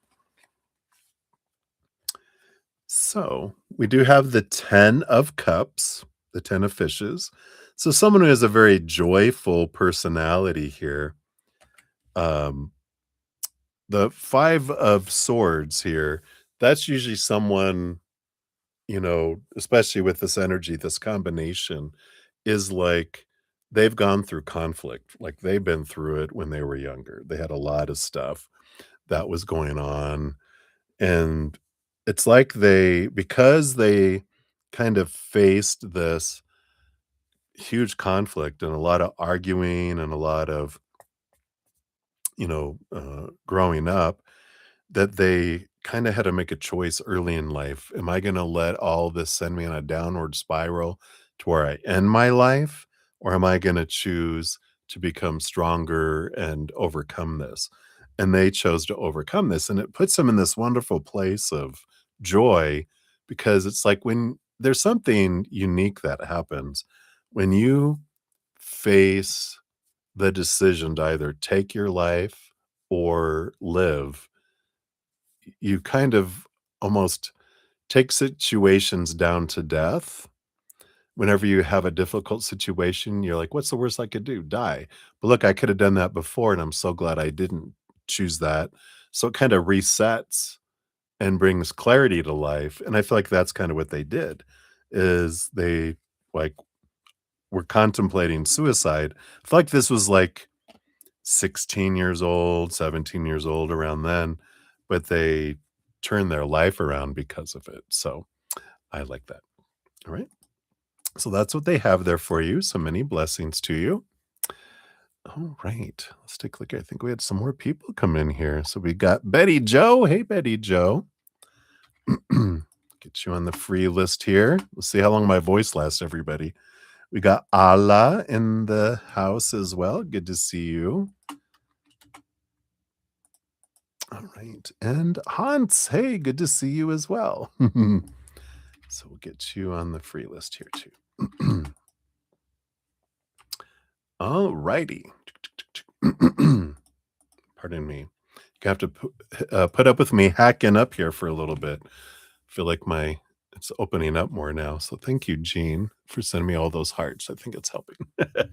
So we do have the 10 of cups, the 10 of fishes. So someone who has a very joyful personality here. Um, the 5 of swords here, that's usually someone, especially with this energy, this combination is like they've gone through conflict. Like they've been through it when they were younger. They had a lot of stuff that was going on. And it's like because they kind of faced this huge conflict and a lot of arguing and a lot of, growing up, that they kinda had to make a choice early in life. Am I gonna let all this send me on a downward spiral to where I end my life, or am I gonna choose to become stronger and overcome this? And they chose to overcome this, and it puts them in this wonderful place of joy because it's like when there's something unique that happens when you face the decision to either take your life or live, you kind of almost take situations down to death. Whenever you have a difficult situation, you're like, "What's the worst I could do? Die." But look, I could have done that before, and I'm so glad I didn't choose that. So it kind of resets and brings clarity to life, and I feel like that's kind of what they did, is they, like, were contemplating suicide. I feel like this was, like, 16 years old, 17 years old, around then, but they turned their life around because of it, so I like that. Alright, so that's what they have there for you, so many blessings to you. Alright, let's take a look. I think we had some more people come in here. So we got Betty Joe. Hey, Betty Joe. Get you on the free list here. Let's see how long my voice lasts, everybody. We got Ala in the house as well. Good to see you. All right. And Hans, hey, good to see you as well. So we'll get you on the free list here too. All righty. Pardon me. You have to put up with me hacking up here for a little bit. Feel like it's opening up more now. So thank you, Gene, for sending me all those hearts. I think it's helping. All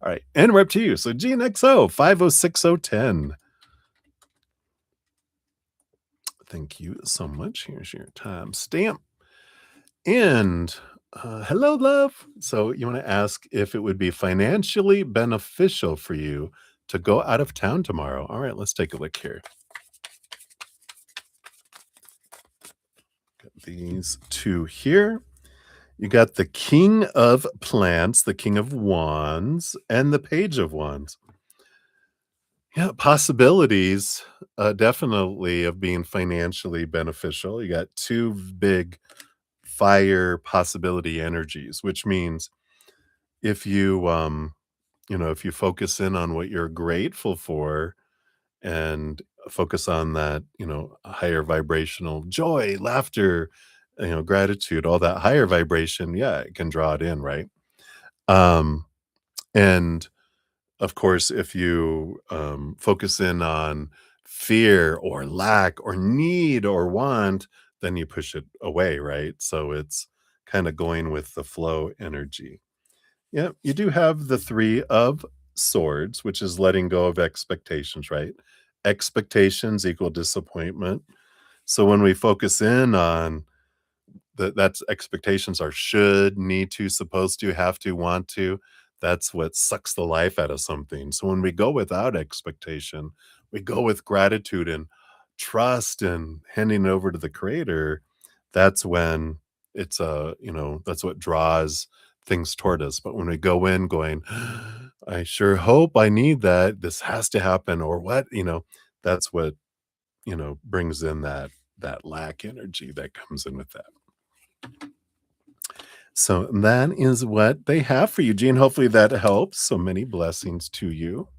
right. And we're up to you. So Gene XO 506010. Thank you so much. Here's your time stamp. And hello, love. So you want to ask if it would be financially beneficial for you to go out of town tomorrow. All right, let's take a look here. Got these two here. You got the King of Plants, the King of Wands, and the Page of Wands. Yeah, possibilities, definitely of being financially beneficial. You got two big fire possibility energies, which means if if you focus in on what you're grateful for and focus on that, higher vibrational joy, laughter, gratitude, all that higher vibration, yeah, it can draw it in, right? Um, and of course, if you focus in on fear or lack or need or want, then you push it away, right? So it's kind of going with the flow energy. Yeah, you do have the 3 of swords, which is letting go of expectations, right? Expectations equal disappointment. So when we focus in on that's expectations are should, need to, supposed to, have to, want to. That's what sucks the life out of something. So when we go without expectation, we go with gratitude and trust and handing it over to the creator. That's when that's what draws things toward us. But when we go in going, I sure hope I need that. This has to happen, or what, that's what, brings in that lack energy that comes in with that. So that is what they have for you, Gene. Hopefully that helps. So many blessings to you.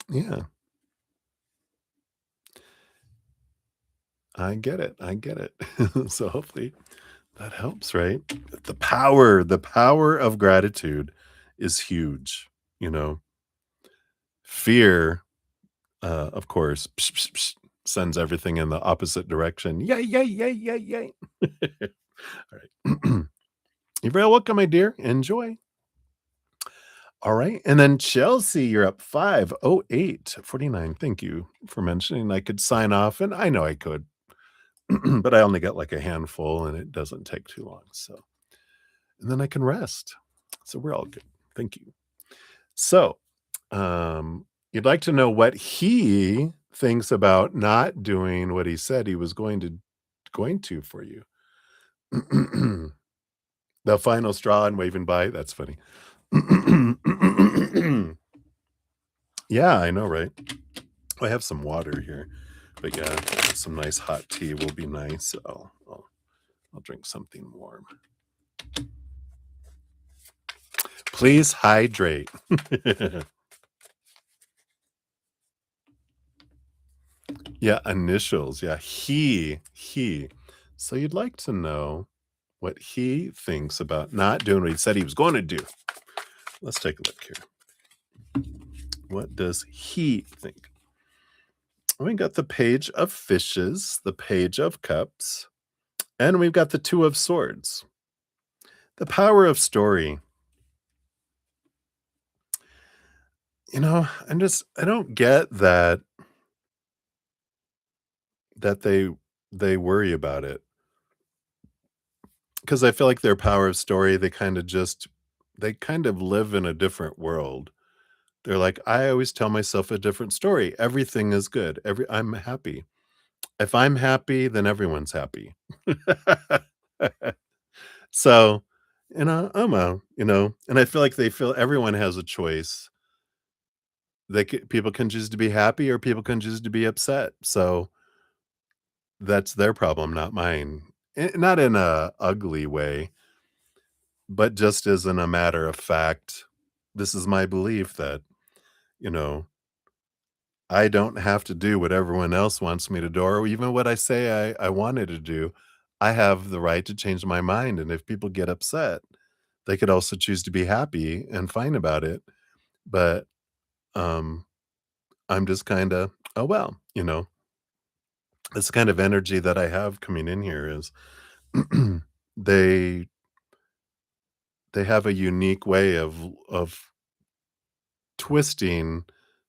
Yeah, I get it. I get it. So hopefully that helps, right? The power of gratitude is huge. You know, fear, of course, psh, psh, psh, sends everything in the opposite direction. Yay, yay, yay, yay, yay. All right. You're very welcome, my dear. Enjoy. All right. And then Chelsea, you're up 50849. Thank you for mentioning I could sign off. And I know I could, but I only got like a handful and it doesn't take too long. So, and then I can rest. So we're all good. Thank you. So, you'd like to know what he thinks about not doing what he said he was going to for you. The final straw and waving by. That's funny. Yeah, I know, right? I have some water here, but yeah, some nice hot tea will be nice. I'll drink something warm. Please hydrate. Yeah, initials. Yeah, he. So you'd like to know what he thinks about not doing what he said he was going to do. Let's take a look here. What does he think? We got the page of fishes, the page of cups, and we've got the two of swords. The power of story. I don't get that they worry about it because I feel like their power of story, they kind of live in a different world. They're like, I always tell myself a different story. Everything is good. I'm happy. If I'm happy, then everyone's happy. So, and I feel like they feel everyone has a choice. People can choose to be happy or people can choose to be upset. So that's their problem, not mine. Not in a ugly way, but just as in a matter of fact, this is my belief that, you know, I don't have to do what everyone else wants me to do, or even what I say I wanted to do. I have the right to change my mind. And if people get upset, they could also choose to be happy and fine about it. But um, I'm just kind of, oh, well, this kind of energy that I have coming in here is they they have a unique way of twisting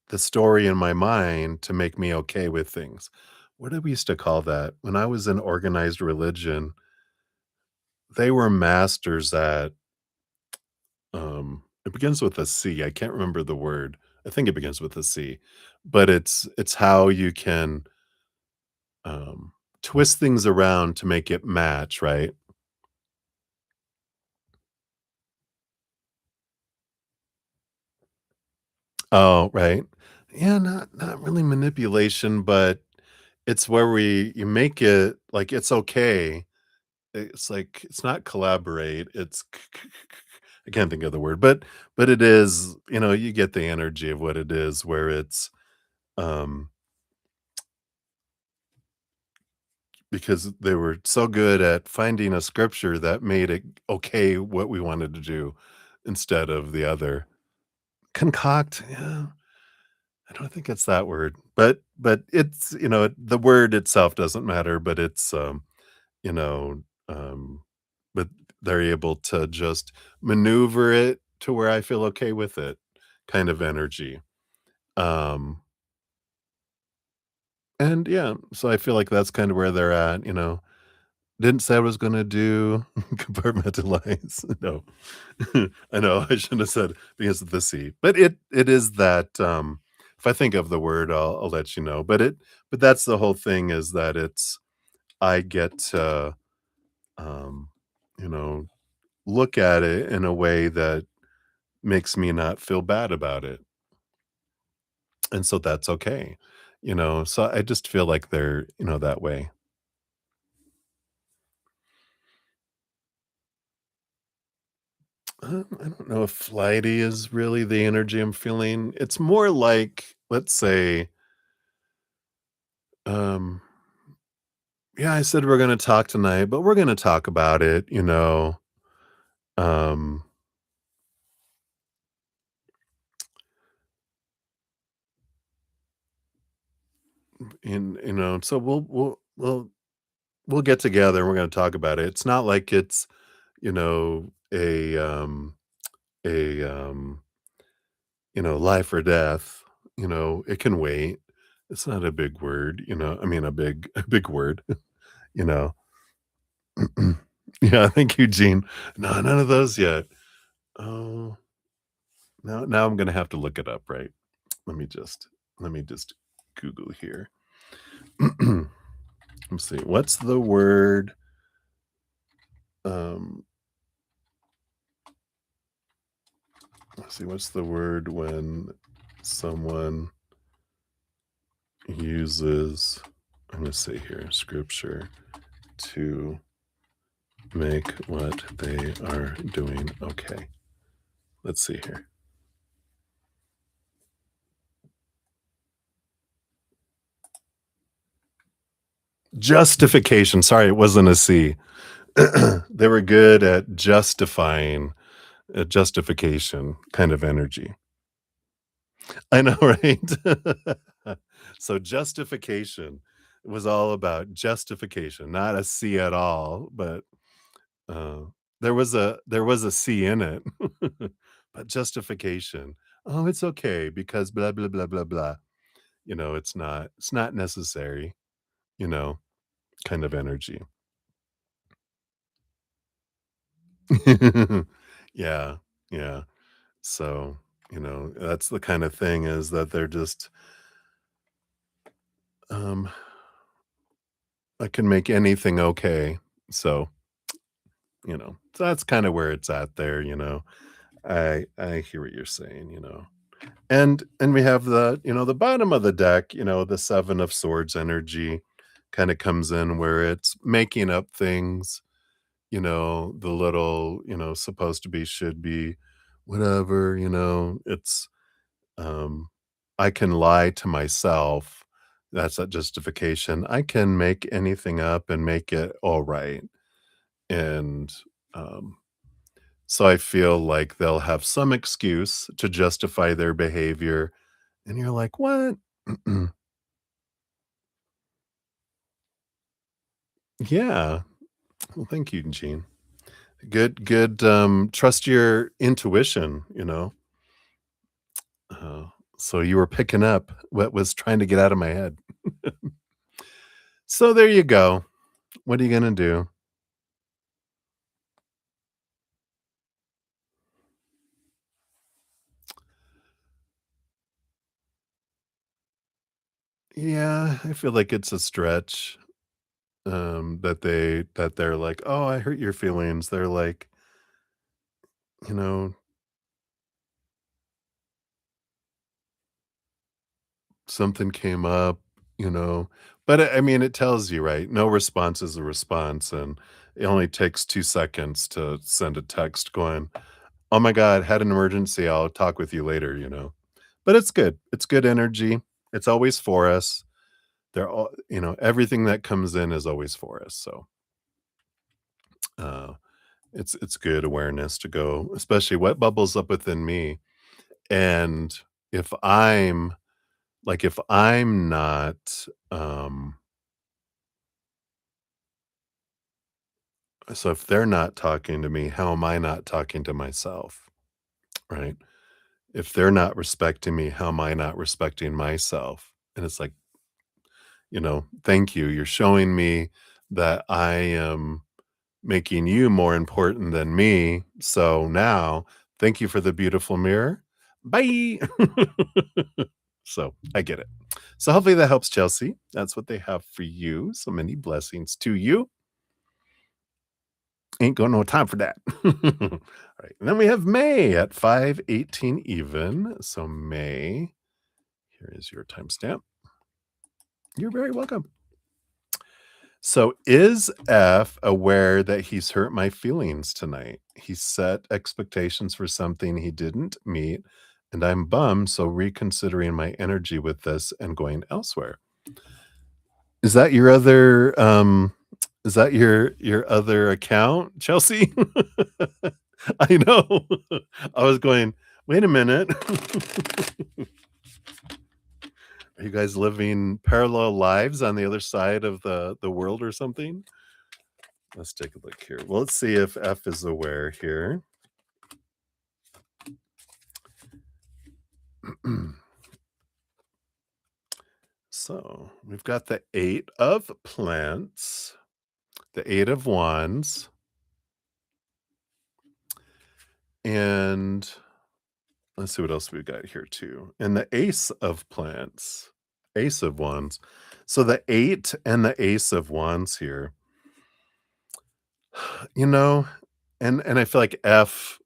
the story in my mind to make me okay with things. What did we used to call that? When I was in organized religion, they were masters at, it begins with a C. I can't remember the word. I think it begins with a C, but it's how you can, um, twist things around to make it match, right? Oh, right. Yeah, not really manipulation, but it's where you make it like it's okay. It's like it's not collaborate, it's I can't think of the word, but it is, you get the energy of what it is where it's, um, because they were so good at finding a scripture that made it okay what we wanted to do instead of the other. Concoct, yeah, I don't think it's that word, but it's, the word itself doesn't matter, but it's, you know, um, but they're able to just maneuver it to where I feel okay with it kind of energy. Um, and yeah, so I feel like that's kind of where they're at. Didn't say I was gonna do compartmentalize. No. I know I shouldn't have said because of the C, but it is that, if I think of the word, I'll let you know. But that's the whole thing is that I get to, um, you know, look at it in a way that makes me not feel bad about it, and so that's okay. So I just feel like they're, that way. I don't know if flighty is really the energy I'm feeling. It's more like, let's say, um, yeah, I said we're gonna talk tonight, but we're gonna talk about it. Um, and, so we'll get together and we're gonna talk about it. It's not like it's, you know, a, life or death, it can wait. It's not a big word, I mean, a big a big word, you know? Yeah, thank you, Gene. No, none of those yet. Oh, now I'm gonna have to look it up, right? Let me just let me just Google here. Let's see, what's the word, um, let's see, what's the word when someone uses, I'm gonna say here, scripture to make what they are doing okay. Let's see here. Justification. Sorry, it wasn't a C. They were good at justifying, justification kind of energy. I know, right? So justification was all about justification, not a C at all, but uh, there was a C in it. But justification. Oh, it's okay because blah blah blah blah blah. It's not necessary, you know, kind of energy. Yeah, yeah. So, that's the kind of thing is that they're just, um, I can make anything okay. So, so that's kind of where it's at there. I hear what you're saying. And we have the bottom of the deck, the 7 of swords energy kind of comes in where it's making up things, the little, supposed to be, should be, whatever, it's, um, I can lie to myself. That's a justification. I can make anything up and make it all right. And, um, so I feel like they'll have some excuse to justify their behavior, and you're like, "What?" Yeah. Well, thank you, Gene. Good, trust your intuition, uh, so you were picking up what was trying to get out of my head. So there you go. What are you gonna do? Yeah, I feel like it's a stretch, that they're like, "Oh, I hurt your feelings." They're like, you know, "Something came up," you know? But, I mean, it tells you, right? No response is a response, and it only takes 2 seconds to send a text going, "Oh my god, had an emergency, I'll talk with you later." But it's good. It's good energy. It's always for us. They're all everything that comes in is always for us, so, uh, it's good awareness to go, especially what bubbles up within me, and if I'm if I'm not, so if they're not talking to me, how am I not talking to myself, right? If they're not respecting me, how am I not respecting myself? And it's like, thank you. You're showing me that I am making you more important than me. So now, thank you for the beautiful mirror. Bye. So I get it. So hopefully that helps, Chelsea. That's what they have for you. So many blessings to you. Ain't got no time for that. All right. And then we have May at 5:18 even. So May, here is your timestamp. You're very welcome. So is F aware that he's hurt my feelings tonight? He set expectations for something he didn't meet, and I'm bummed, so reconsidering my energy with this and going elsewhere. Is that your other is that your other account, Chelsea? I know. I was going, "Wait a minute." Are you guys living parallel lives on the other side of the world or something? Let's take a look here. Well, let's see if F is aware here. So we've got the 8 of plants, the 8 of wands, and let's see what else we got here too. And the ace of plants, ace of wands. So the 8 and the ace of wands here, you know, and I feel like F,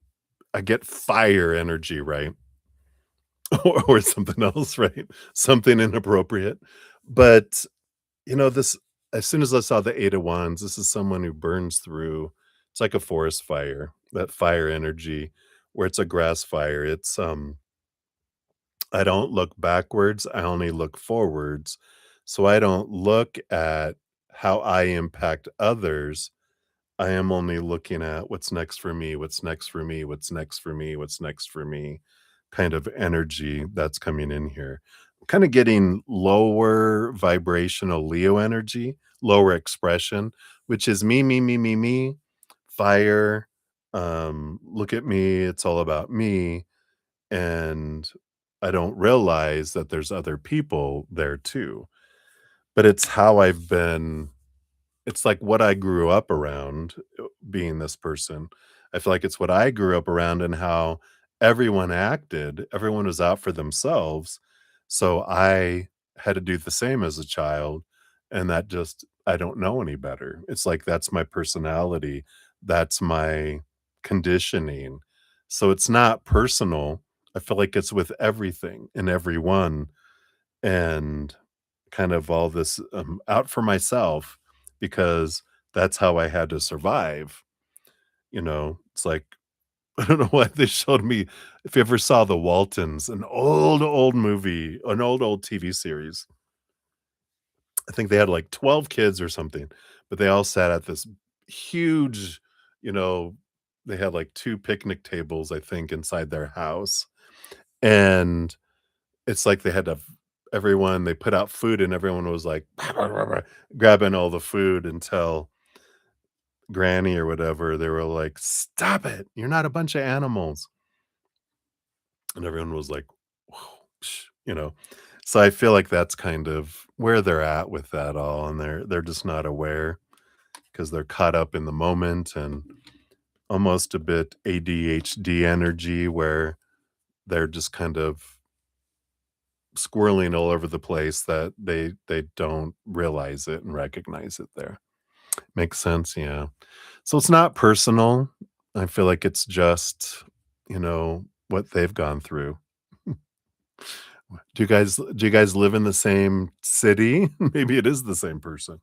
I get fire energy, right? Or something else, right? Something inappropriate. But, this as soon as I saw the 8 of wands, this is someone who burns through. It's like a forest fire, that fire energy where it's a grass fire. I don't look backwards, I only look forwards. So I don't look at how I impact others. I am only looking at what's next for me, what's next for me, what's next for me, what's next for me kind of energy that's coming in here. I'm kind of getting lower vibrational Leo energy, lower expression, which is me, me, me, me, me, fire. Look at me, it's all about me. And I don't realize that there's other people there too. But it's how I've been it's like what I grew up around, being this person. I feel like it's what I grew up around and how everyone acted. Everyone was out for themselves. So I had to do the same as a child, and that just I don't know any better. It's like that's my personality. That's my conditioning. So it's not personal. I feel like it's with everything and everyone. And kind of all this, out for myself because that's how I had to survive, It's like, I don't know why they showed me if you ever saw The Waltons, an old, old movie, an old, old TV series. I think they had, like, 12 kids or something, but they all sat at this huge, you know they had, like, 2 picnic tables, I think, inside their house, and it's like they had to everyone they put out food and everyone was like grabbing all the food until Granny or whatever, they were like, "Stop it. You're not a bunch of animals." And everyone was like, "Whoa," you know? So I feel like that's kind of where they're at with that all, and they're just not aware because 'cause they're caught up in the moment and almost a bit ADHD energy where they're just kind of squirreling all over the place that they don't realize it and recognize it there. Makes sense, yeah. So it's not personal. I feel like it's just, what they've gone through. Do you guys live in the same city? Maybe it is the same person.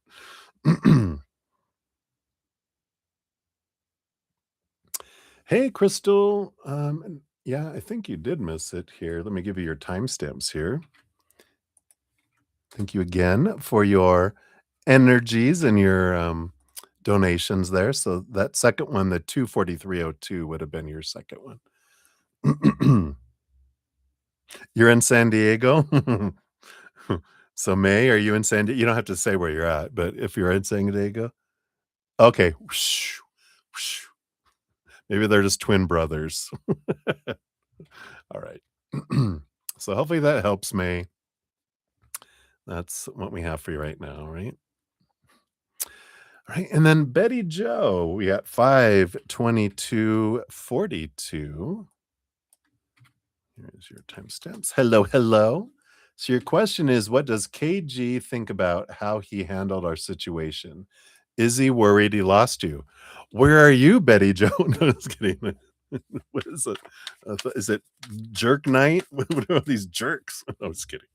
Hey, Crystal. Yeah, I think you did miss it here. Let me give you your timestamps here. Thank you again for your energies and your donations there. So that second one, the 24302, would have been your second one. You're in San Diego? So, May, are you in San Diego? You don't have to say where you're at, but if you're in San Diego? Okay. Whoosh, whoosh. Maybe they're just twin brothers. All right. So hopefully that helps, May. That's what we have for you right now, right? All right, and then Betty Joe, we got 52242. Here's your timestamps. Hello, hello. So your question is, what does KG think about how he handled our situation? Is he worried he lost you? Where are you, Betty Joe? No, just kidding. What is it? Is it jerk night? What are these jerks? I was kidding.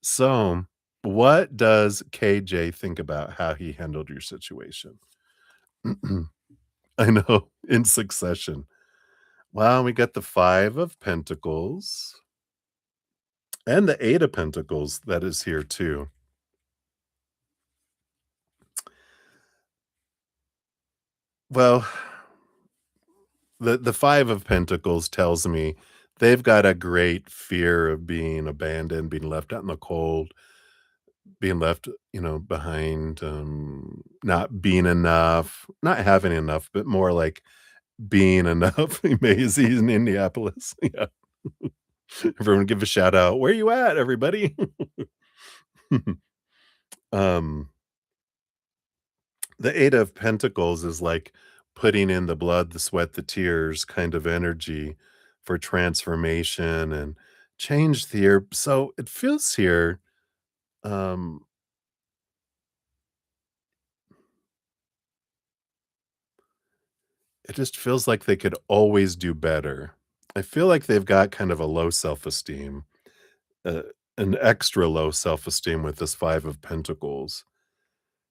So, what does KJ think about how he handled your situation? I know, in succession. Well, we got the 5 of Pentacles and the 8 of Pentacles that is here too. Well, the 5 of Pentacles tells me they've got a great fear of being abandoned, being left out in the cold, being left, behind, not being enough, not having enough, but more like being enough. Maisie in Indianapolis. Yeah. Everyone give a shout out. Where you at, everybody? um, the 8 of Pentacles is like putting in the blood, the sweat, the tears kind of energy for transformation and change here. So it feels here, um, it just feels like they could always do better. I feel like they've got kind of a low self-esteem, uh, an extra low self-esteem with this 5 of Pentacles,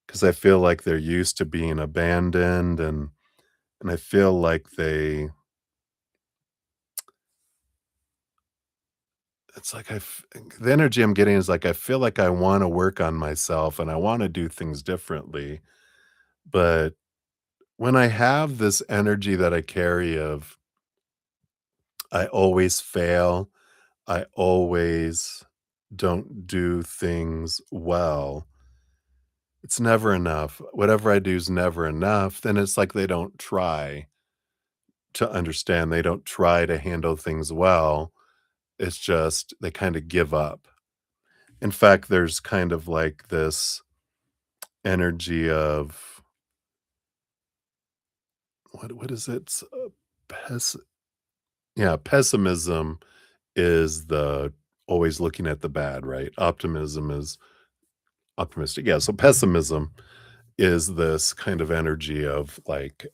because I feel like they're used to being abandoned, and I feel like it's like the energy I'm getting is like, I feel like I wanna work on myself and I wanna do things differently, but when I have this energy that I carry of, I always fail, I always don't do things well, it's never enough. Whatever I do is never enough, then it's like they don't try to understand, they don't try to handle things well, it's just they kinda give up. In fact, there's kind of like this energy of what is it? Pes yeah, pessimism is the always looking at the bad, right? Optimism is optimistic. Yeah, so pessimism is this kind of energy of like,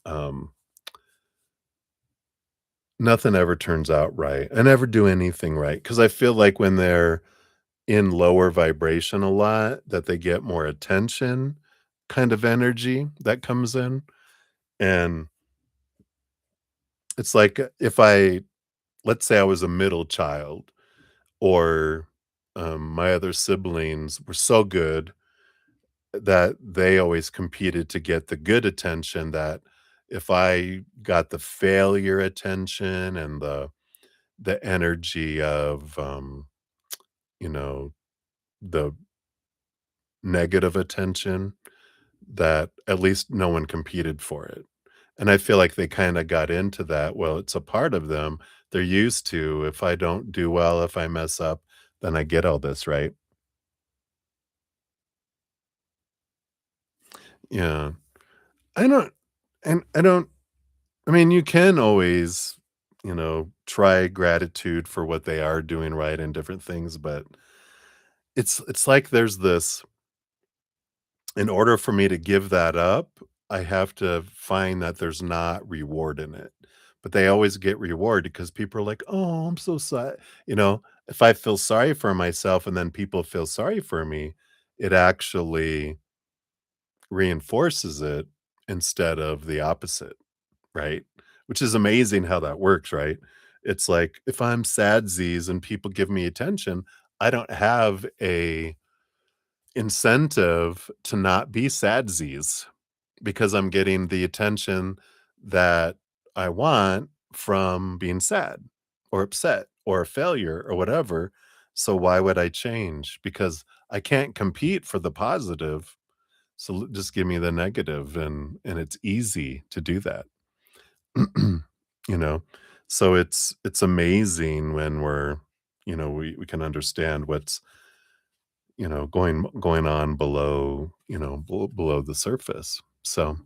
nothing ever turns out right. I never do anything right because I feel like when they're in lower vibration a lot, that they get more attention kind of energy that comes in, and it's like, if I let's say I was a middle child or, my other siblings were so good that they always competed to get the good attention, that if I got the failure attention and the energy of, you know, the negative attention, that at least no one competed for it. And I feel like they kinda got into that. Well, it's a part of them. They're used to, if I don't do well, if I mess up, then I get all this, right? Yeah. I don't I don't I mean, you can always, try gratitude for what they are doing right and different things, but it's like there's this, in order for me to give that up, I have to find that there's not reward in it. But they always get reward because people are like, "Oh, I'm so sorry." If I feel sorry for myself and then people feel sorry for me, it actually reinforces it instead of the opposite, right? Which is amazing how that works, right? It's like if I'm sadsies and people give me attention, I don't have a incentive to not be sadsies because I'm getting the attention that I want from being sad or upset or a failure or whatever. So why would I change? Because I can't compete for the positive. So just give me the negative, and it's easy to do that. you know. So it's amazing when we can understand what's going on below, below the surface. So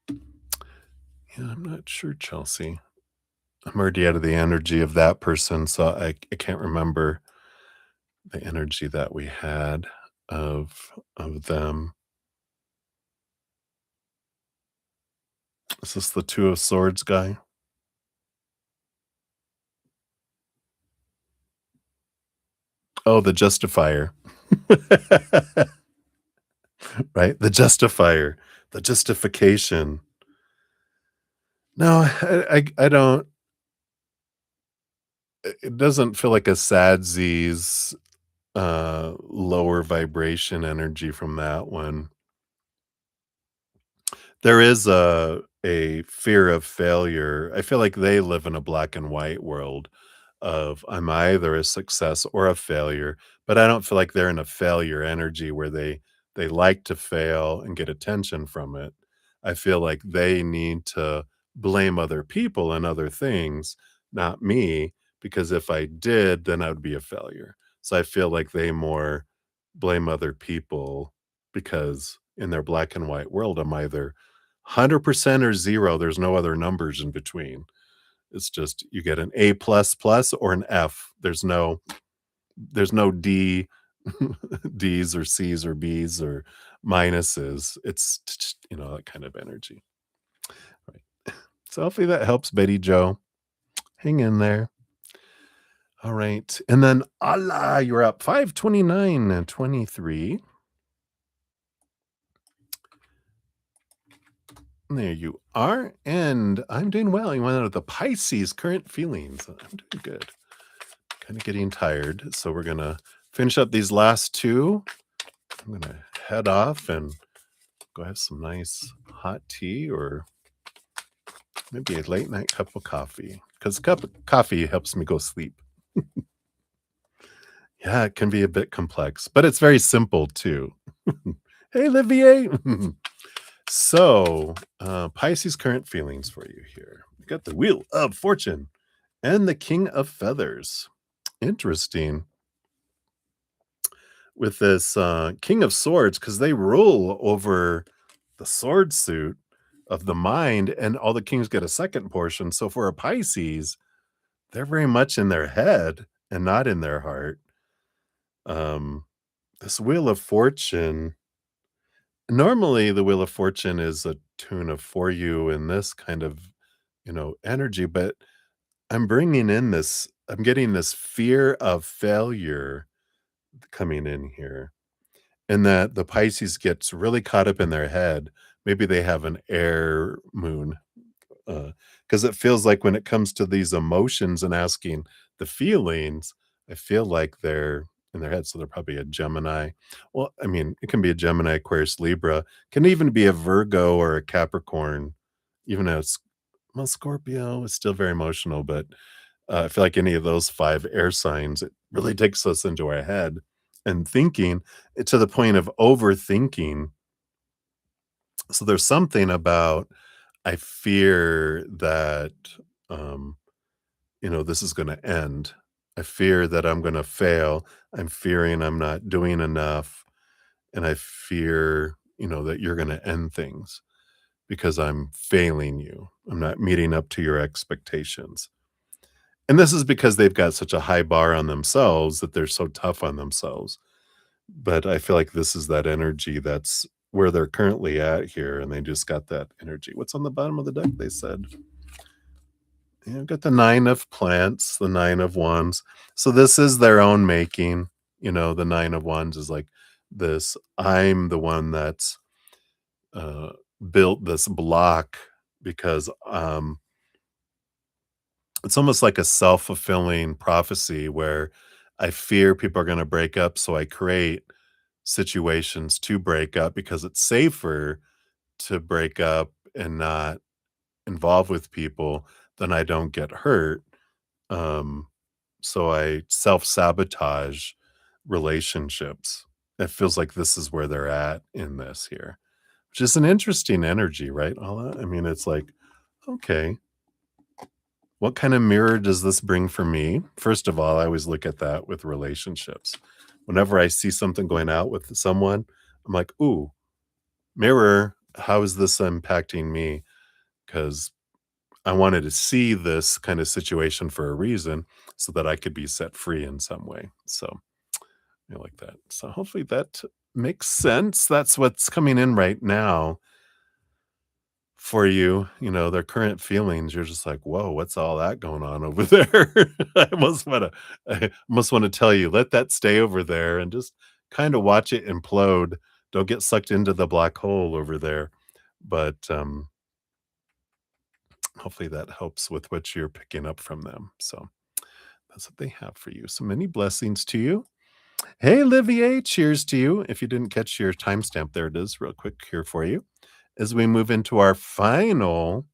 yeah, I'm not sure, Chelsea. I'm already out of the energy of that person, so I can't remember the energy that we had of them. Is this the Two of Swords guy? Oh, the Justifier. Right? The Justifier, the justification. No, I don't, it doesn't feel like a sad Z's, lower vibration energy from that one. There is a fear of failure. I feel like they live in a black and white world of I'm either a success or a failure, but I don't feel like they're in a failure energy where they like to fail and get attention from it. I feel like they need to blame other people and other things, not me, because if I did, then I would be a failure. So I feel like they more blame other people because in their black and white world, I'm either 100% or 0, there's no other numbers in between. It's just you get an A plus plus or an F. There's no D, D's or C's or B's or minuses. It's that kind of energy. Right. So hopefully that helps, Betty Joe. Hang in there. All right. And then Allah, you're up 529 and 23. There you are. And I'm doing well. You want to know the Pisces current feelings. I'm doing good. Kind of getting tired. So we're going to finish up these last two. I'm going to head off and go have some nice hot tea or maybe a late night cup of coffee because a cup of coffee helps me go sleep. Yeah, it can be a bit complex, but it's very simple too. Hey, Olivier. So, Pisces current feelings for you here. We got the Wheel of Fortune and the King of Feathers. Interesting with this King of Swords because they rule over the sword suit of the mind, and all the kings get a second portion. So for a Pisces, they're very much in their head and not in their heart. Um, this Wheel of Fortune, normally the Wheel of Fortune is a tune of for you in this kind of, energy, but I'm getting this fear of failure coming in here. And that the Pisces gets really caught up in their head. Maybe they have an air moon, because it feels like when it comes to these emotions and asking the feelings, I feel like they're in their head, so they're probably a Gemini. Well, I mean, it can be a Gemini, Aquarius, Libra, can even be a Virgo or a Capricorn, even though Scorpio is still very emotional, but, I feel like any of those 5 air signs, it really takes us into our head and thinking, to the point of overthinking. So there's something about I fear that, um, this is gonna end. I fear that I'm gonna fail. I'm fearing I'm not doing enough, and I fear, that you're gonna end things because I'm failing you. I'm not meeting up to your expectations. And this is because they've got such a high bar on themselves that they're so tough on themselves. But I feel like this is that energy that's where they're currently at here, and they just got that energy. What's on the bottom of the deck, they said? Yeah, got the 9 of plants, the 9 of wands. So this is their own making. The 9 of wands is like this, I'm the one that's, uh, built this block because, it's almost like a self-fulfilling prophecy where I fear people are gonna break up, so I create situations to break up because it's safer to break up and not involve with people, then I don't get hurt. Um, so I self-sabotage relationships. It feels like this is where they're at in this here, which is an interesting energy, right, Alla? I mean, it's like, okay, what kind of mirror does this bring for me? First of all, I always look at that with relationships. Whenever I see something going out with someone, I'm like, ooh, mirror, how is this impacting me? Because I wanted to see this kind of situation for a reason so that I could be set free in some way. So I like that. So hopefully that makes sense. That's what's coming in right now for you. Their current feelings. You're just like, whoa, what's all that going on over there? I almost want to tell you, let that stay over there and just kind of watch it implode. Don't get sucked into the black hole over there. But hopefully that helps with what you're picking up from them. So that's what they have for you. So many blessings to you. Hey, Olivier, cheers to you. If you didn't catch your timestamp, there it is, real quick here for you. As we move into our final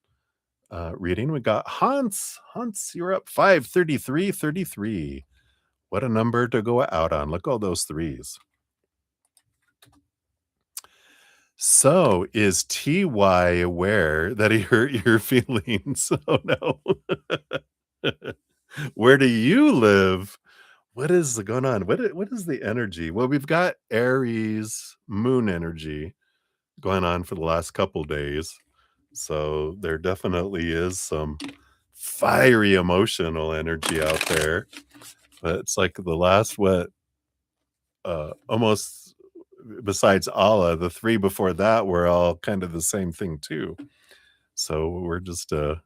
reading, we got Hans. Hans, you're up 53333. What a number to go out on. Look at all those threes. So, is TY aware that he hurt your feelings? Oh, no. Where do you live? What is going on? What is the energy? Well, we've got Aries moon energy going on for the last couple days. So there definitely is some fiery emotional energy out there. But it's like the last what almost besides Allah, the three before that were all kind of the same thing too. So we're just a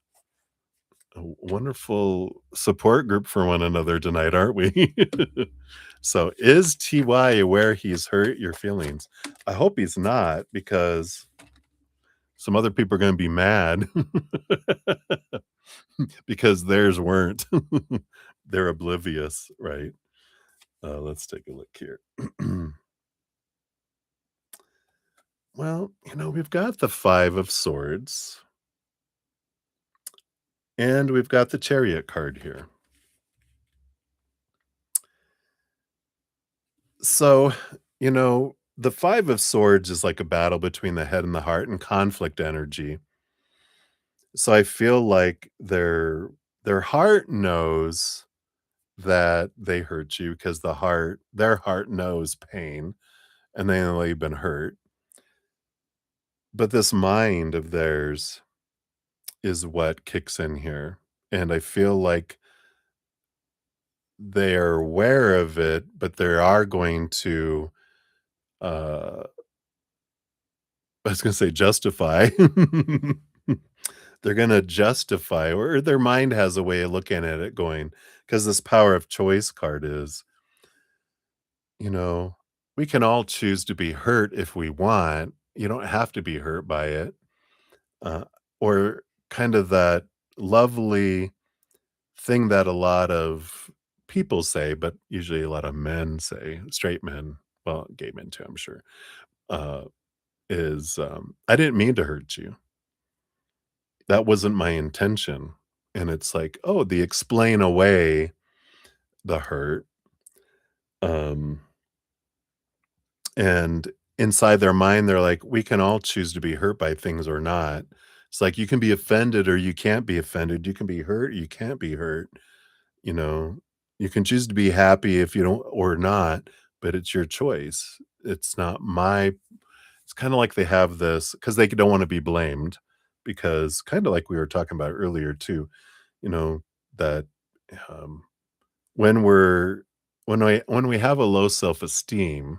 wonderful support group for one another tonight, aren't we? So is TY aware he's hurt your feelings? I hope he's not because some other people are going to be mad because theirs weren't. They're oblivious, right? Let's take a look here. Well, we've got the Five of Swords and we've got the Chariot card here. So, the Five of Swords is like a battle between the head and the heart and conflict energy. So I feel like their heart knows that they hurt you because their heart knows pain and they know they've been hurt. But this mind of theirs is what kicks in here. And I feel like they are aware of it, but they are going to uh I was gonna say justify. They're gonna justify, or their mind has a way of looking at it going, because this power of choice card is, you know, we can all choose to be hurt if we want. You don't have to be hurt by it. Uh, or kind of that lovely thing that a lot of people say, but usually a lot of men say, straight men, well, gay men too, I'm sure, uh, is I didn't mean to hurt you. That wasn't my intention. And it's like, oh, the explain away the hurt. Um, and inside their mind, they're like, we can all choose to be hurt by things or not. It's like you can be offended or you can't be offended. You can be hurt, you can't be hurt. You know, you can choose to be happy if you don't or not, but it's your choice. It's not my it's kind of like they have this because they don't want to be blamed because kind of like we were talking about earlier too, you know, that um, when we're when we have a low self-esteem,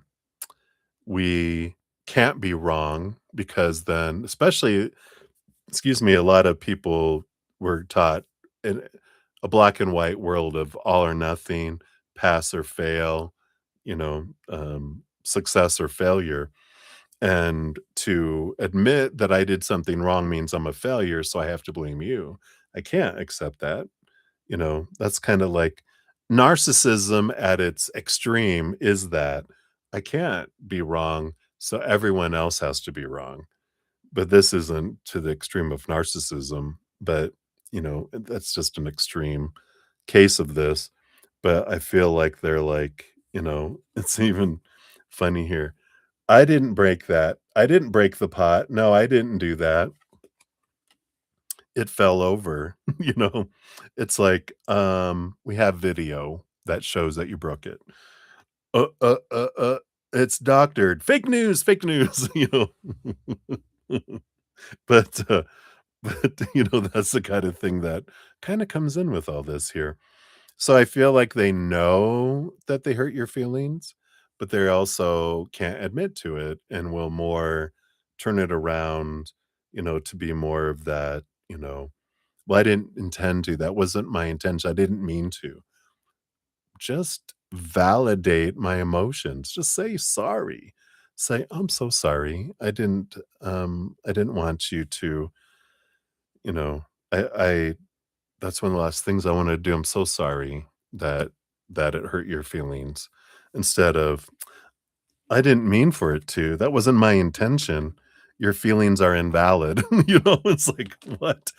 we can't be wrong because then especially excuse me, a lot of people were taught in a black and white world of all or nothing, pass or fail, success or failure. And to admit that I did something wrong means I'm a failure, so I have to blame you. I can't accept that. That's kind of like narcissism at its extreme is that I can't be wrong, so everyone else has to be wrong. But this isn't to the extreme of narcissism, but that's just an extreme case of this. But I feel like they're like, it's even funny here. I didn't break that. I didn't break the pot. No, I didn't do that. It fell over, It's like, we have video that shows that you broke it. Uh, uh, uh, uh, it's doctored. Fake news, fake news, But, but, that's the kind of thing that kinda comes in with all this here. So I feel like they know that they hurt your feelings, but they also can't admit to it and will more turn it around, to be more of that, "Well, I didn't intend to. That wasn't my intention. I didn't mean to." Just validate my emotions. Just say sorry. Say, "I'm so sorry. I didn't want you to, you know, I that's one of the last things I wanna do. I'm so sorry that it hurt your feelings." Instead of, "I didn't mean for it to. That wasn't my intention." your feelings are invalid. You know, it's like, what?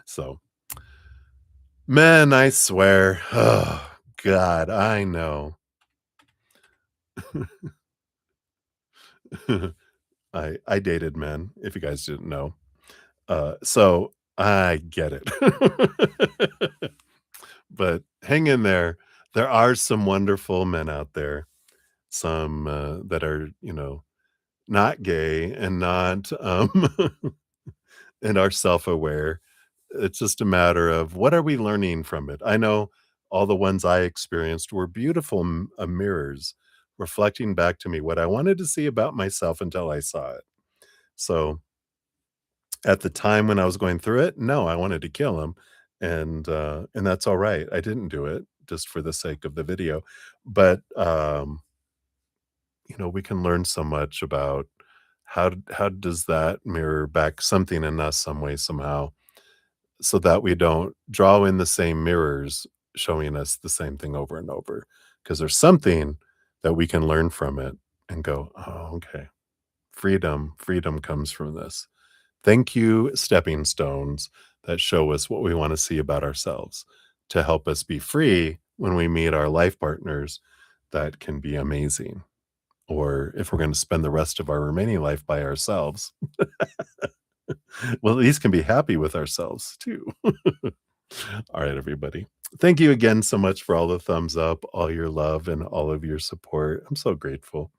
So, men, I swear. Oh, God, I know. I dated men, if you guys didn't know. So I get it. But hang in there. There are some wonderful men out there, some, that are, not gay and not, and are self-aware. It's just a matter of what are we learning from it? I know all the ones I experienced were beautiful mirrors reflecting back to me what I wanted to see about myself until I saw it. So at the time when I was going through it, no, I wanted to kill him, and that's alright. I didn't do it just for the sake of the video, but, we can learn so much about how does that mirror back something in us some way, somehow, so that we don't draw in the same mirrors showing us the same thing over and over. Because there's something that we can learn from it and go, "Oh, okay. Freedom comes from this." Thank you, stepping stones that show us what we wanna see about ourselves to help us be free when we meet our life partners that can be amazing, or if we're gonna spend the rest of our remaining life by ourselves, well, at least can be happy with ourselves too. Alright, everybody. Thank you again so much for all the thumbs up, all your love, and all of your support. I'm so grateful.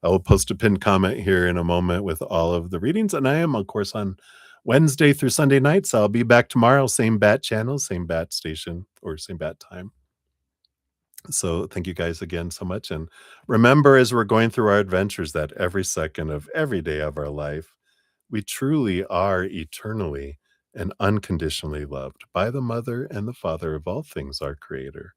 I will post a pinned comment here in a moment with all of the readings, and I am, of course, on Wednesday through Sunday nights. I'll be back tomorrow, same bat channel, same bat station, or same bat time. So thank you guys again so much, and remember, as we're going through our adventures, that every second of every day of our life, we truly are eternally and unconditionally loved by the mother and the father of all things, our creator.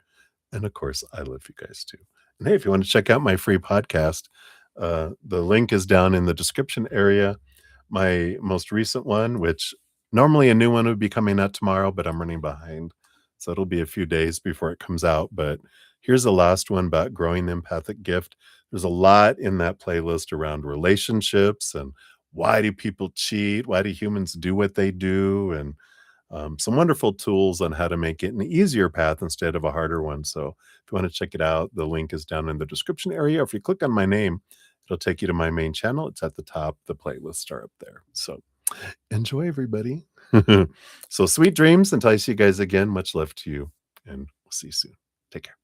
And of course, I love you guys too. And hey, if you want to check out my free podcast, the link is down in the description area. My most recent one, which normally a new one would be coming out tomorrow, but I'm running behind. So it'll be a few days before it comes out. But here's the last one about growing the empathic gift. There's a lot in that playlist around relationships and why do people cheat? Why do humans do what they do? And some wonderful tools on how to make it an easier path instead of a harder one. So if you want to check it out, the link is down in the description area. If you click on my name, it'll take you to my main channel. It's at the top. The playlists are up there. So enjoy, everybody. So sweet dreams until I see you guys again. Much love to you, and we'll see you soon. Take care.